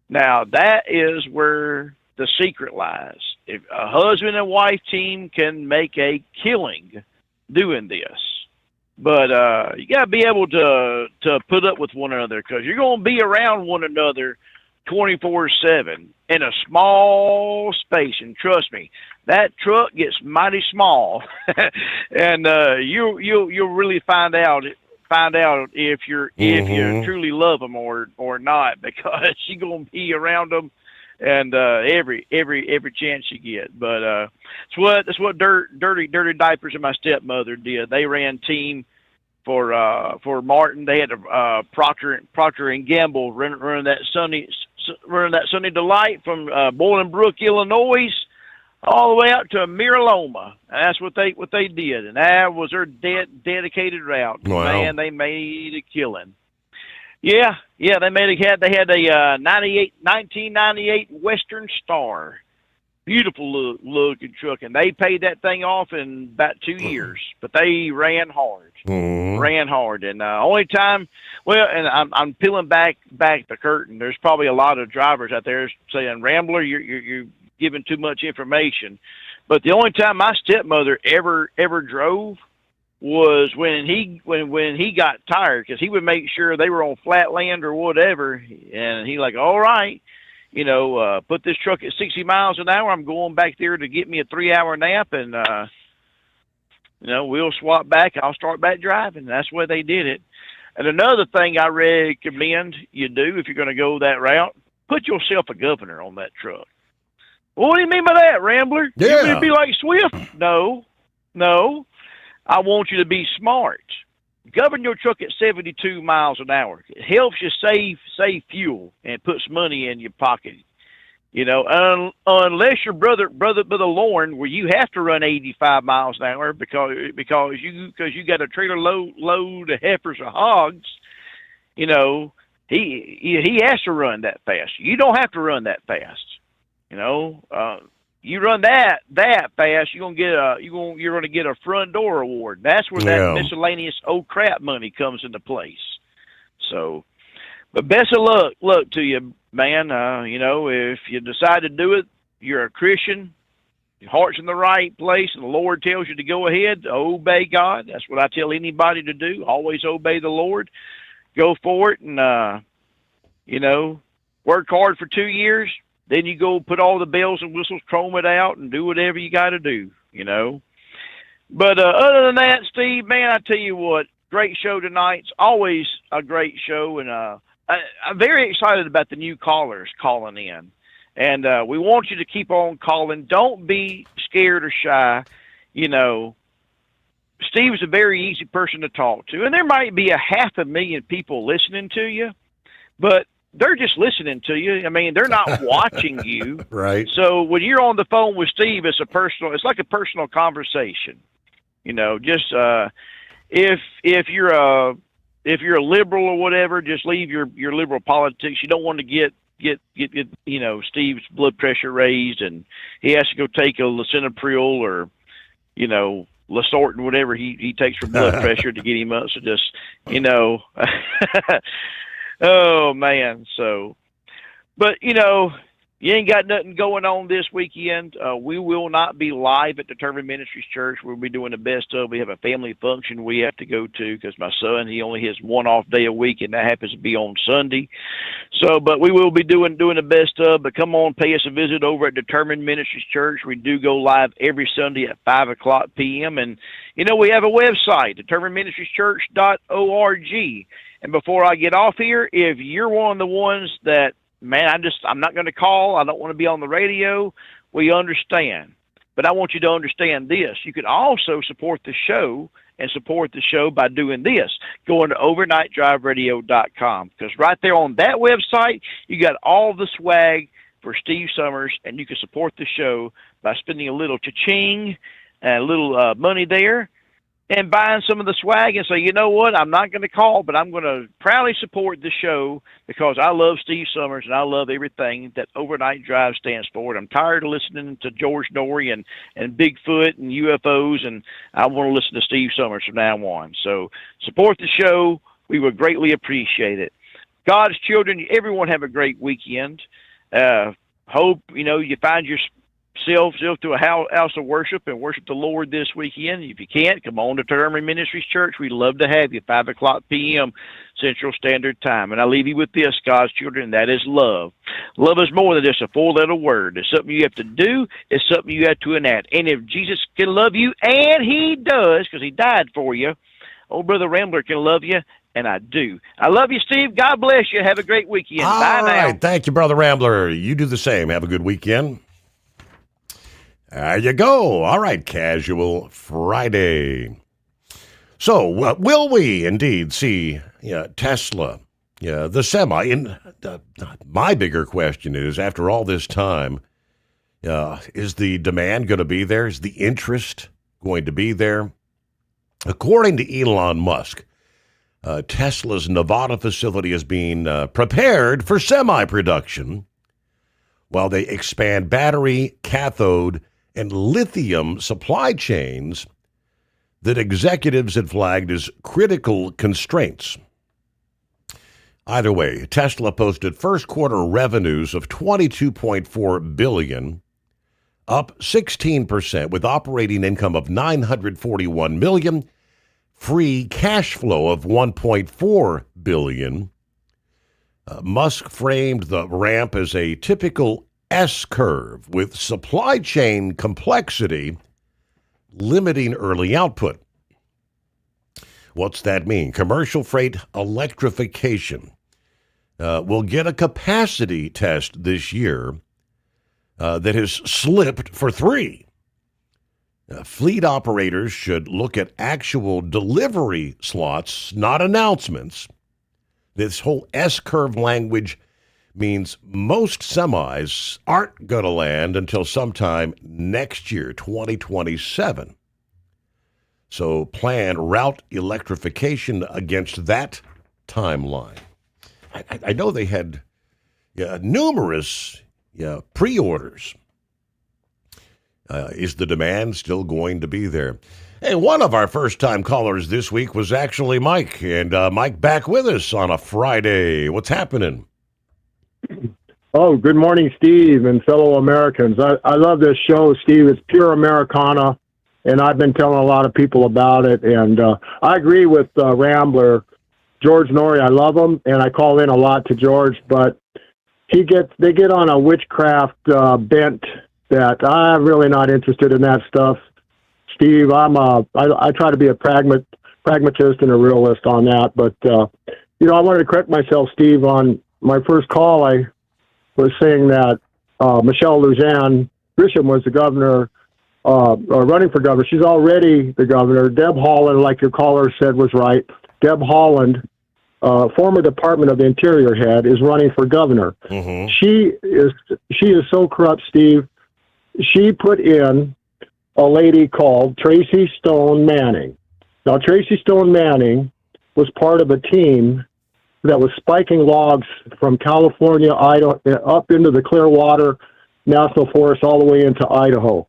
now that is where the secret lies. If a husband and wife team can make a killing doing this. But you got to be able to put up with one another, because you're going to be around one another 24/7 in a small space. And trust me, that truck gets mighty small, and you'll really find out if you truly love them or not, because you're going to be around them and every chance you get. But that's what dirty diapers and my stepmother did. They ran team for Martin. They had a Procter and Gamble running that Sunny Delight from Bolingbrook, Illinois, all the way out to Miraloma. And that's what they did, and that was their dedicated route. Wow. Man, they made a killing. Yeah, they had a 1998 Western Star. Beautiful looking truck, and they paid that thing off in about 2 years. But they ran hard, and only time. Well, and I'm peeling back the curtain. There's probably a lot of drivers out there saying, "Rambler, you're giving too much information." But the only time my stepmother ever drove was when he got tired, because he would make sure they were on flat land or whatever, and he like, all right, put this truck at 60 miles an hour. I'm going back there to get me a 3-hour nap, and we'll swap back. I'll start back driving. That's the way they did it. And another thing I recommend you do if you're going to go that route, put yourself a governor on that truck. Well, what do you mean by that, Rambler? Yeah. You want me to be like Swift? No. I want you to be smart. Govern your truck at 72 miles an hour. It helps you save fuel and puts money in your pocket. Unless your brother Lauren, where you have to run 85 miles an hour because you got a trailer load of heifers or hogs. He has to run that fast. You don't have to run that fast. You run that fast, you're gonna get a front door award. That's where that miscellaneous old crap money comes into place. So, but best of luck to you, man. If you decide to do it, you're a Christian, your heart's in the right place, and the Lord tells you to go ahead, obey God. That's what I tell anybody to do. Always obey the Lord. Go for it, and work hard for 2 years. Then you go put all the bells and whistles, chrome it out, and do whatever you got to do, But other than that, Steve, man, I tell you what, great show tonight. It's always a great show, and I'm very excited about the new callers calling in. And we want you to keep on calling. Don't be scared or shy. Steve's a very easy person to talk to, and there might be 500,000 people listening to you, but they're just listening to you. I mean, they're not watching you. Right. So when you're on the phone with Steve, it's like a personal conversation. Just if you're a liberal or whatever, just leave your liberal politics. You don't want to get Steve's blood pressure raised, and he has to go take a lisinopril or Losartan, whatever he takes for blood pressure to get him up. So just oh man. So, but you ain't got nothing going on this weekend, we will not be live at Determined Ministries Church. We'll be doing the best of. We have a family function we have to go to because my son, he only has one off day a week, and that happens to be on Sunday. So, but we will be doing the best of. But come on, pay us a visit over at Determined Ministries Church. We do go live every Sunday at 5:00 p.m. And, you know, we have a website, determinedministrieschurch.org. And before I get off here, if you're one of the ones that, man, I'm not going to call. I don't want to be on the radio. We understand. But I want you to understand this. You can also support the show and support the show by doing this, going to overnightdriveradio.com. Because right there on that website, you got all the swag for Steve Summers, and you can support the show by spending a little cha-ching and a little money there, and buying some of the swag and say, you know what, I'm not going to call, but I'm going to proudly support the show because I love Steve Summers and I love everything that Overnight Drive stands for. And I'm tired of listening to George Norrie and Bigfoot and UFOs, and I want to listen to Steve Summers from now on. So support the show. We would greatly appreciate it. God's children, everyone have a great weekend. Hope, you know, you find yourself to a house of worship and worship the Lord this weekend. If you can't, come on to Determined Ministries Church. We'd love to have you, 5:00 p.m. Central Standard Time. And I leave you with this, God's children, and that is love. Love is more than just a four-letter word. It's something you have to do. It's something you have to enact. And if Jesus can love you, and he does, because he died for you, old Brother Rambler can love you, and I do. I love you, Steve. God bless you. Have a great weekend. Bye now. All right. Thank you, Brother Rambler. You do the same. Have a good weekend. There you go. All right, Casual Friday. So, will we indeed see Tesla, the semi? My bigger question is, after all this time, is the demand going to be there? Is the interest going to be there? According to Elon Musk, Tesla's Nevada facility is being prepared for semi-production while they expand battery, cathode, and lithium supply chains that executives had flagged as critical constraints. Either way, Tesla posted first quarter revenues of $22.4 billion, up 16%, with operating income of $941 million, free cash flow of $1.4 billion. Musk framed the ramp as a typical S-curve with supply chain complexity limiting early output. What's that mean? Commercial freight electrification will get a capacity test this year that has slipped for 3. Fleet operators should look at actual delivery slots, not announcements. This whole S-curve language means most semis aren't going to land until sometime next year, 2027. So plan route electrification against that timeline. I know they had numerous pre-orders. Is the demand still going to be there? Hey, one of our first-time callers this week was actually Mike, and Mike back with us on a Friday. What's happening? Oh, good morning, Steve and fellow Americans. I love this show, Steve. It's pure Americana, and I've been telling a lot of people about it. And I agree with Rambler. George Norrie, I love him, and I call in a lot to George, but they get on a witchcraft bent that I'm really not interested in that stuff. Steve, I try to be a pragmatist and a realist on that, but I wanted to correct myself, Steve. On my first call, I was saying that Michelle Lujan Grisham was the governor, or running for governor. She's already the governor. Deb Haaland, like your caller said, was right. Deb Haaland, former Department of the Interior head, is running for governor. Mm-hmm. She is so corrupt, Steve. She put in a lady called Tracy Stone Manning. Now, Tracy Stone Manning was part of a team that was spiking logs from California, Idaho, up into the Clearwater National Forest, all the way into Idaho.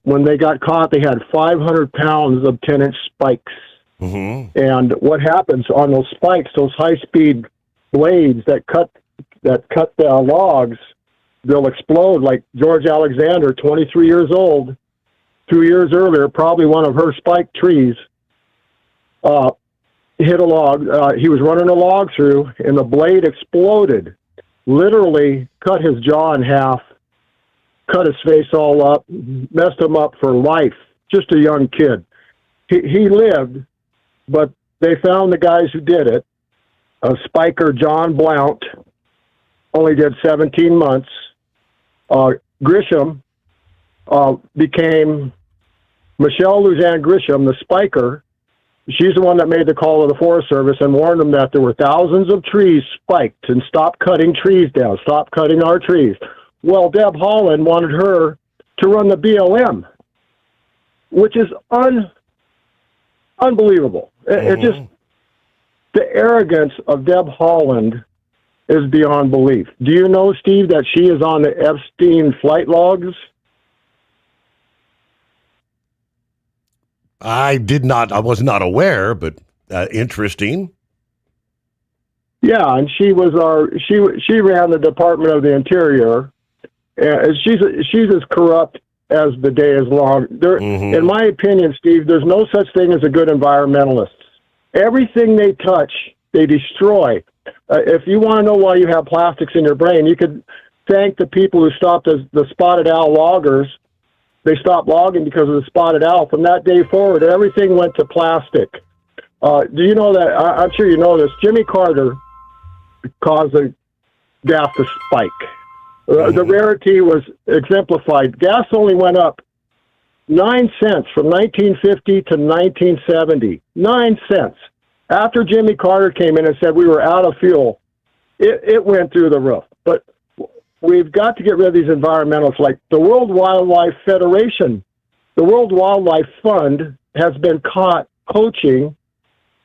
When they got caught, they had 500 pounds of 10-inch spikes. Mm-hmm. And what happens on those spikes, those high-speed blades that cut the logs, they'll explode like George Alexander, 23 years old, 2 years earlier, probably one of her spiked trees, hit a log. He was running a log through, and the blade exploded, literally cut his jaw in half, cut his face all up, messed him up for life. Just a young kid. He lived, but they found the guys who did it. Spiker John Blount only did 17 months. Grisham became Michelle Luzanne Grisham, the spiker. She's the one that made the call to the Forest Service and warned them that there were thousands of trees spiked and stop cutting trees down, stop cutting our trees. Well, Deb Haaland wanted her to run the BLM, which is unbelievable. It just, the arrogance of Deb Haaland is beyond belief. Do you know, Steve, that she is on the Epstein flight logs? I was not aware, but interesting. Yeah, and she ran the Department of the Interior. She's as corrupt as the day is long. In my opinion, Steve, there's no such thing as a good environmentalist. Everything they touch, they destroy. If you want to know why you have plastics in your brain, you could thank the people who stopped the spotted owl loggers. They stopped logging because of the spotted owl. From that day forward, everything went to plastic. Do you know that? I'm sure you know this. Jimmy Carter caused the gas to spike. The rarity was exemplified. Gas only went up 9 cents from 1950 to 1970. 9 cents. After Jimmy Carter came in and said we were out of fuel, it went through the roof. But we've got to get rid of these environmentalists like the World Wildlife Federation. The World Wildlife Fund has been caught poaching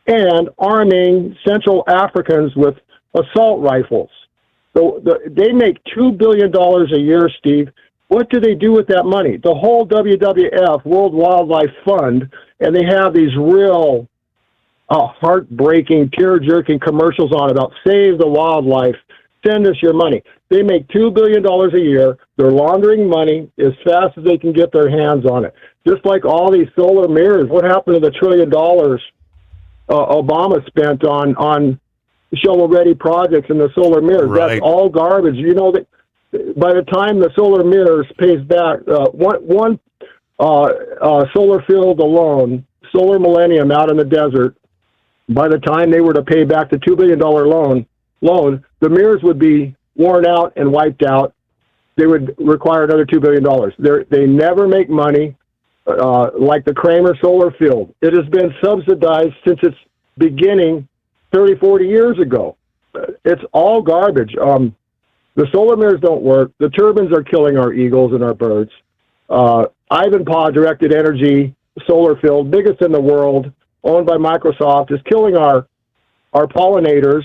and arming Central Africans with assault rifles. They make $2 billion a year, Steve. What do they do with that money? The whole WWF, World Wildlife Fund, and they have these real heartbreaking, tear-jerking commercials on about save the wildlife, send us your money. They make $2 billion a year. They're laundering money as fast as they can get their hands on it. Just like all these solar mirrors. What happened to the $1 trillion Obama spent on shovel-ready projects in the solar mirrors? Right. That's all garbage. You know that by the time the solar mirrors pays back, one solar field alone, Solar Millennium out in the desert, by the time they were to pay back the $2 billion loan, the mirrors would be worn out and wiped out. They would require another $2 billion. They never make money like the Kramer solar field. It has been subsidized since its beginning 30, 40 years ago. It's all garbage. The solar mirrors don't work. The turbines are killing our eagles and our birds. Ivanpah Directed Energy solar field, biggest in the world, owned by Microsoft, is killing our pollinators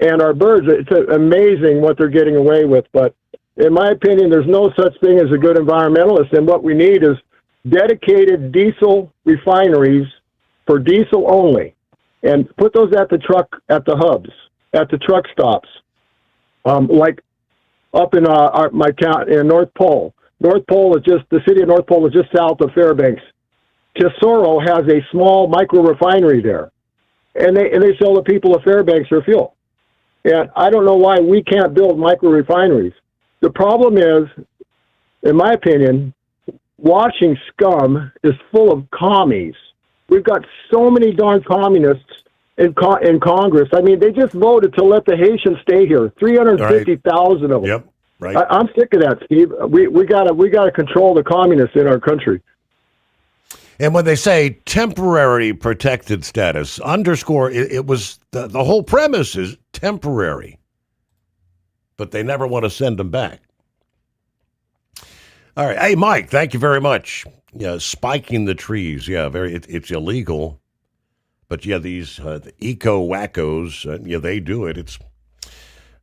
and our birds. It's amazing what they're getting away with. But in my opinion, there's no such thing as a good environmentalist. And what we need is dedicated diesel refineries for diesel only, and put those at the hubs, at the truck stops. Like up in my town in North Pole. North Pole is the city of North Pole is just south of Fairbanks. Tesoro has a small micro refinery there, and they sell the people of Fairbanks their fuel. And I don't know why we can't build micro refineries. The problem is, in my opinion, washing scum is full of commies. We've got so many darn communists in Congress. I mean, they just voted to let the Haitians stay here. 350,000 of them. Yep. Right. I'm sick of that, Steve. We gotta control the communists in our country. And when they say temporary protected status, underscore, it was the whole premise is temporary, but they never want to send them back. All right. Hey, Mike, thank you very much. Yeah, spiking the trees. Yeah, it's illegal. But yeah, these the eco-wackos, they do it. It's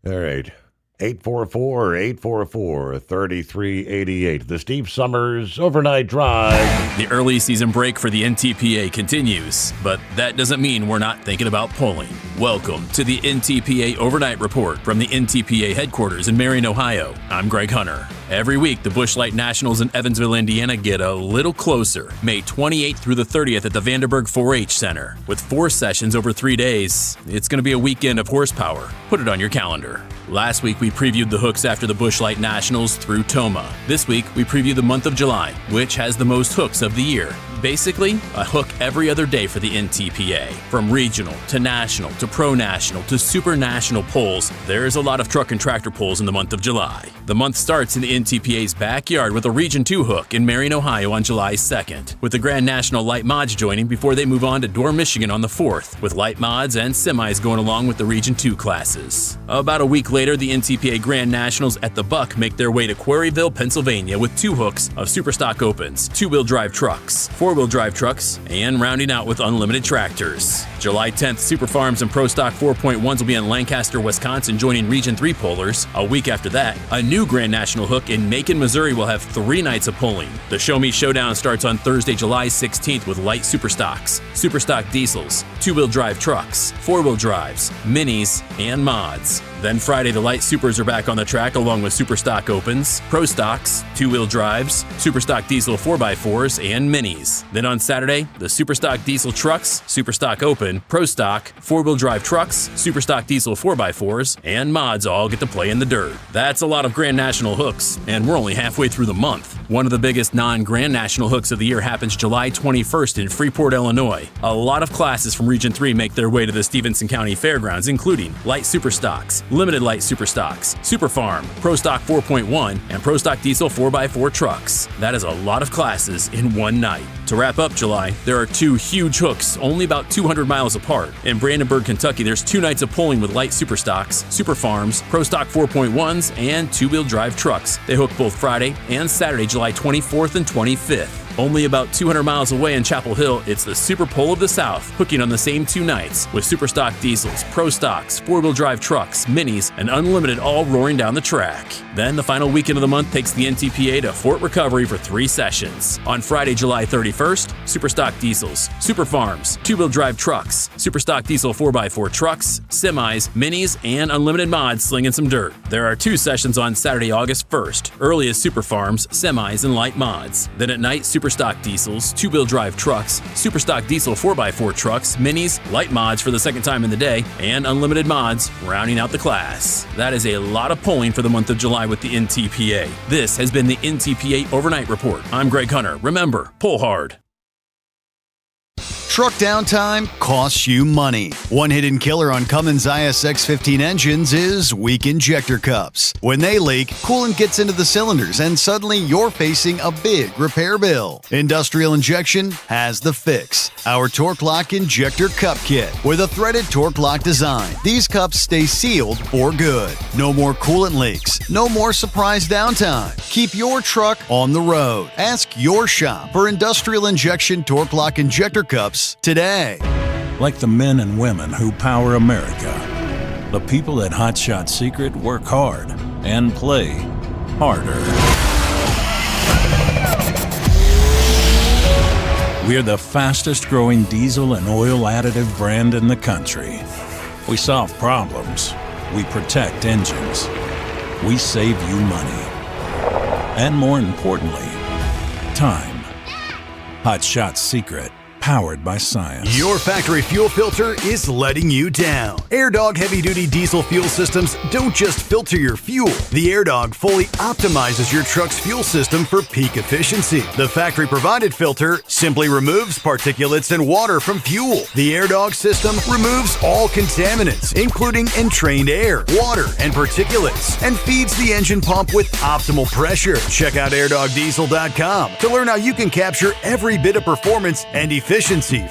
all right. 844-3388. The Steve Sommers Overnight Drive. The early season break for the NTPA continues, but that doesn't mean we're not thinking about polling. Welcome to the NTPA Overnight Report from the NTPA headquarters in Marion, Ohio. I'm Greg Hunter. Every week, the Busch Light Nationals in Evansville, Indiana get a little closer. May 28th through the 30th at the Vanderburg 4-H Center. With 4 sessions over 3 days, it's going to be a weekend of horsepower. Put it on your calendar. Last week, we previewed the hooks after the Busch Light Nationals through Toma. This week, we preview the month of July, which has the most hooks of the year. Basically, a hook every other day for the NTPA. From regional to national to pro-national to super national polls, there's a lot of truck and tractor polls in the month of July. The month starts in the NTPA's backyard with a Region 2 hook in Marion, Ohio on July 2nd, with the Grand National Light Mods joining before they move on to Dorr, Michigan on the 4th, with light mods and semis going along with the Region 2 classes. About a week later, the NTPA Grand Nationals at the Buck make their way to Quarryville, Pennsylvania with 2 hooks of Superstock Opens, 2-wheel drive trucks, 4-wheel drive trucks, and rounding out with unlimited tractors. July 10th, Super Farms and Pro Stock 4.1s will be in Lancaster, Wisconsin, joining Region 3 pollers. A week after that, a new Grand National hook in Macon, Missouri will have 3 nights of polling. The Show Me Showdown starts on Thursday, July 16th with light Superstocks, Superstock diesels, 2-wheel drive trucks, 4-wheel drives, minis, and mods. Then Friday, the light supers are back on the track along with Superstock Opens, Pro Stocks, 2-wheel drives, Superstock diesel 4x4s, and minis. Then on Saturday, the Superstock diesel trucks, Superstock Open, Pro Stock, 4-wheel drive trucks, Superstock diesel 4x4s, and mods all get to play in the dirt. That's a lot of Grand National hooks, and we're only halfway through the month. One of the biggest non-Grand National hooks of the year happens July 21st in Freeport, Illinois. A lot of classes from Region 3 make their way to the Stevenson County Fairgrounds, including light Superstocks, limited light Superstocks, Super Farm, Pro Stock 4.1, and Pro Stock diesel 4x4 trucks. That is a lot of classes in one night. To wrap up July, there are 2 huge hooks only about 200 miles apart. In Brandenburg, Kentucky, there's 2 nights of polling with light Superstocks, Super Farms, Pro Stock 4.1s, and 2-wheel drive trucks. They hook both Friday and Saturday, July 24th and 25th. Only about 200 miles away in Chapel Hill, it's the Super Pole of the South, hooking on the same 2 nights with Superstock diesels, Pro Stocks, 4-wheel drive trucks, minis, and unlimited all roaring down the track. Then the final weekend of the month takes the NTPA to Fort Recovery for 3 sessions. On Friday, July 31st, Superstock diesels, Super Farms, 2-wheel drive trucks, Superstock diesel 4x4 trucks, semis, minis, and unlimited mods slinging some dirt. There are 2 sessions on Saturday, August 1st. Early is Super Farms, semis, and light mods. Then at night, Superstock diesels, 2-wheel drive trucks, Superstock diesel 4x4 trucks, minis, light mods for the second time in the day, and unlimited mods rounding out the class. That is a lot of polling for the month of July with the NTPA. This has been the NTPA Overnight Report. I'm Greg Hunter. Remember, pull hard. Truck downtime costs you money. One hidden killer on Cummins ISX 15 engines is weak injector cups. When they leak, coolant gets into the cylinders and suddenly you're facing a big repair bill. Industrial Injection has the fix. Our Torque Lock Injector Cup Kit with a threaded Torque Lock design. These cups stay sealed for good. No more coolant leaks. No more surprise downtime. Keep your truck on the road. Ask your shop for Industrial Injection Torque Lock Injector Cups today. Like the men and women who power America, the people at Hot Shot Secret work hard and play harder. We're the fastest growing diesel and oil additive brand in the country. We solve problems. We protect engines. We save you money. And more importantly, time. Hot Shot Secret. Powered by science. Your factory fuel filter is letting you down. AirDog heavy-duty diesel fuel systems don't just filter your fuel. The AirDog fully optimizes your truck's fuel system for peak efficiency. The factory-provided filter simply removes particulates and water from fuel. The AirDog system removes all contaminants, including entrained air, water, and particulates, and feeds the engine pump with optimal pressure. Check out airdogdiesel.com to learn how you can capture every bit of performance and efficiency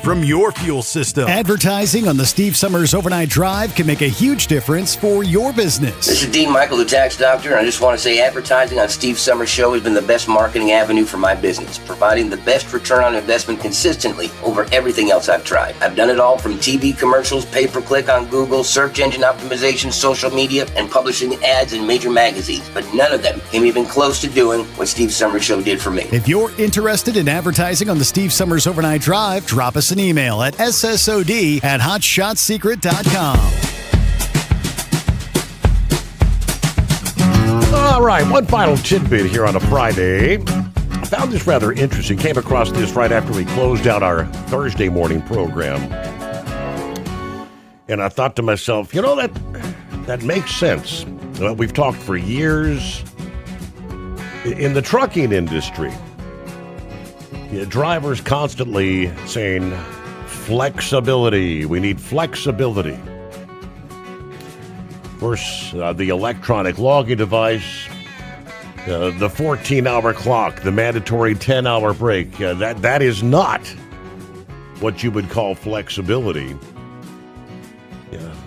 from your fuel system. Advertising on the Steve Summers Overnight Drive can make a huge difference for your business. This is Dean Michael, the tax doctor, and I just want to say advertising on Steve Summers' show has been the best marketing avenue for my business, providing the best return on investment consistently over everything else I've tried. I've done it all from TV commercials, pay-per-click on Google, search engine optimization, social media, and publishing ads in major magazines, but none of them came even close to doing what Steve Summers' show did for me. If you're interested in advertising on the Steve Summers Overnight Drive, Drive, drop us an email at ssod@hotshotsecret.com. All right, one final tidbit here on a Friday. I found this rather interesting. Came across this right after we closed out our Thursday morning program. And I thought to myself, that makes sense. We've talked for years in the trucking industry. Drivers constantly saying, flexibility. We need flexibility. Of course, the electronic logging device, the 14-hour clock, the mandatory 10-hour break, that is not what you would call flexibility.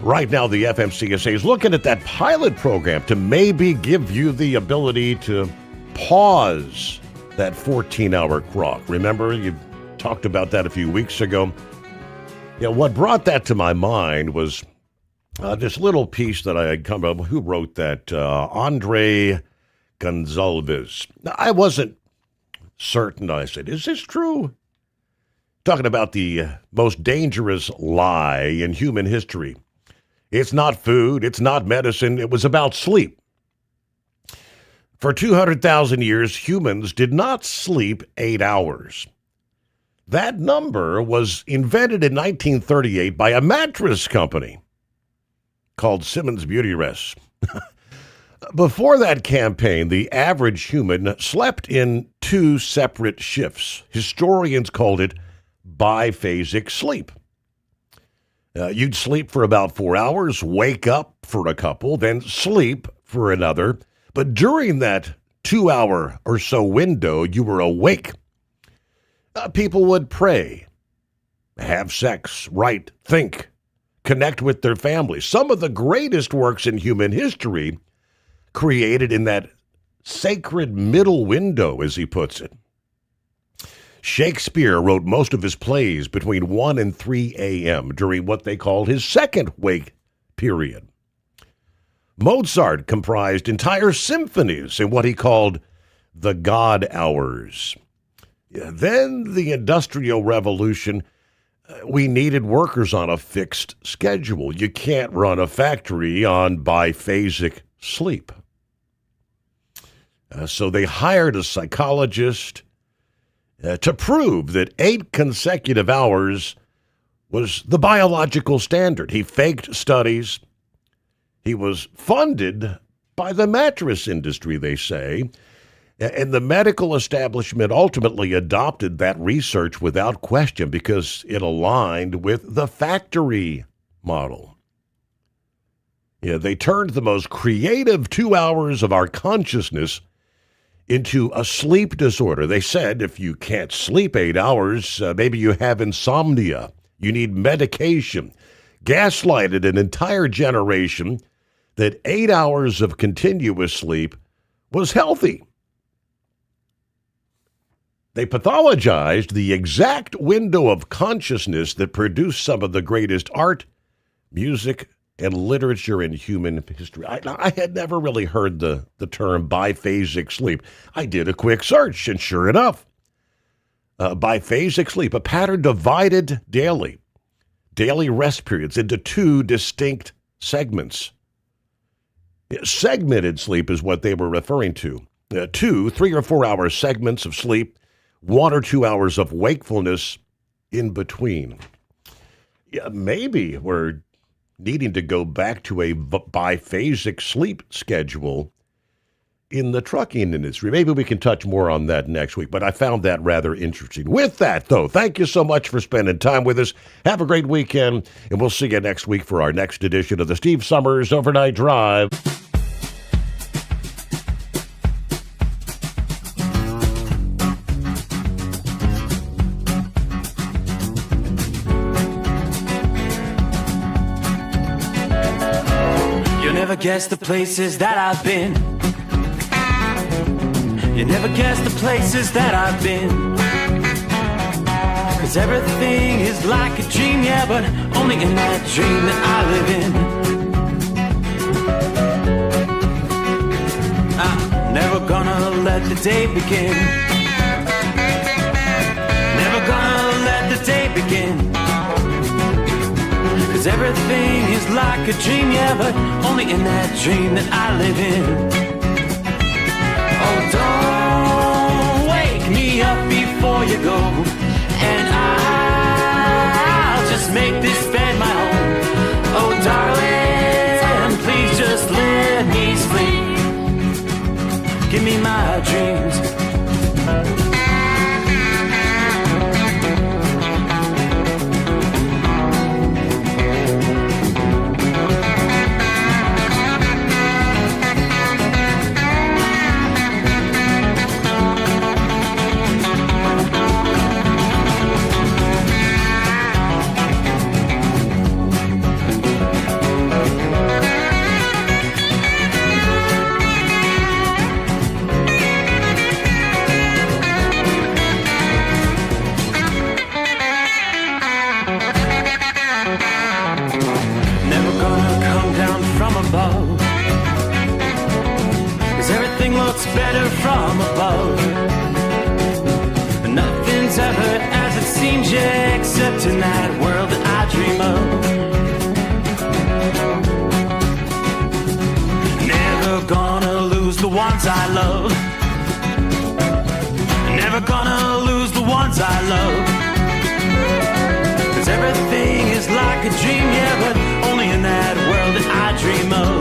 Right now, the FMCSA is looking at that pilot program to maybe give you the ability to pause that 14-hour clock. Remember, you talked about that a few weeks ago. What brought that to my mind was this little piece that I had come up with. Who wrote that? Andre Gonzalez. Now, I wasn't certain. I said, is this true? Talking about the most dangerous lie in human history. It's not food. It's not medicine. It was about sleep. For 200,000 years, humans did not sleep 8 hours. That number was invented in 1938 by a mattress company called Simmons Beauty Rest. Before that campaign, the average human slept in 2 separate shifts. Historians called it biphasic sleep. You'd sleep for about 4 hours, wake up for a couple, then sleep for another. But during that 2-hour or so window, you were awake. People would pray, have sex, write, think, connect with their families. Some of the greatest works in human history created in that sacred middle window, as he puts it. Shakespeare wrote most of his plays between 1 and 3 a.m. during what they called his second wake period. Mozart comprised entire symphonies in what he called the God hours. Then the Industrial Revolution, we needed workers on a fixed schedule. You can't run a factory on biphasic sleep. So they hired a psychologist to prove that 8 consecutive hours was the biological standard. He faked studies. He was funded by the mattress industry, they say, and the medical establishment ultimately adopted that research without question because it aligned with the factory model. They turned the most creative 2 hours of our consciousness into a sleep disorder. They said if you can't sleep 8 hours, maybe you have insomnia. You need medication. Gaslighted an entire generation that 8 hours of continuous sleep was healthy. They pathologized the exact window of consciousness that produced some of the greatest art, music, and literature in human history. I had never really heard the term biphasic sleep. I did a quick search, and sure enough, biphasic sleep, a pattern divided daily rest periods into 2 distinct segments. Segmented sleep is what they were referring to. 2 3 or 4 hour segments of sleep, 1 or 2 hours of wakefulness in between. Maybe we're needing to go back to a biphasic sleep schedule in the trucking industry. Maybe we can touch more on that next week, but I found that rather interesting. With that, though, thank you so much for spending time with us. Have a great weekend, and we'll see you next week for our next edition of the Steve Sommers Overnight Drive. Guess the places that I've been. You never guess the places that I've been. 'Cause everything is like a dream, yeah, but only in that dream that I live in. I'm never gonna let the day begin. Never gonna let the day again. 'Cause everything is like a dream, yeah, but only in that dream that I live in. Oh, don't wake me up before you go, and I'll just make this bed my home. Oh, darling, please just let me sleep. Give me my dreams. Better from above. Nothing's ever as it seems, yeah, except in that world that I dream of. Never gonna lose the ones I love. Never gonna lose the ones I love. 'Cause everything is like a dream, yeah, but only in that world that I dream of.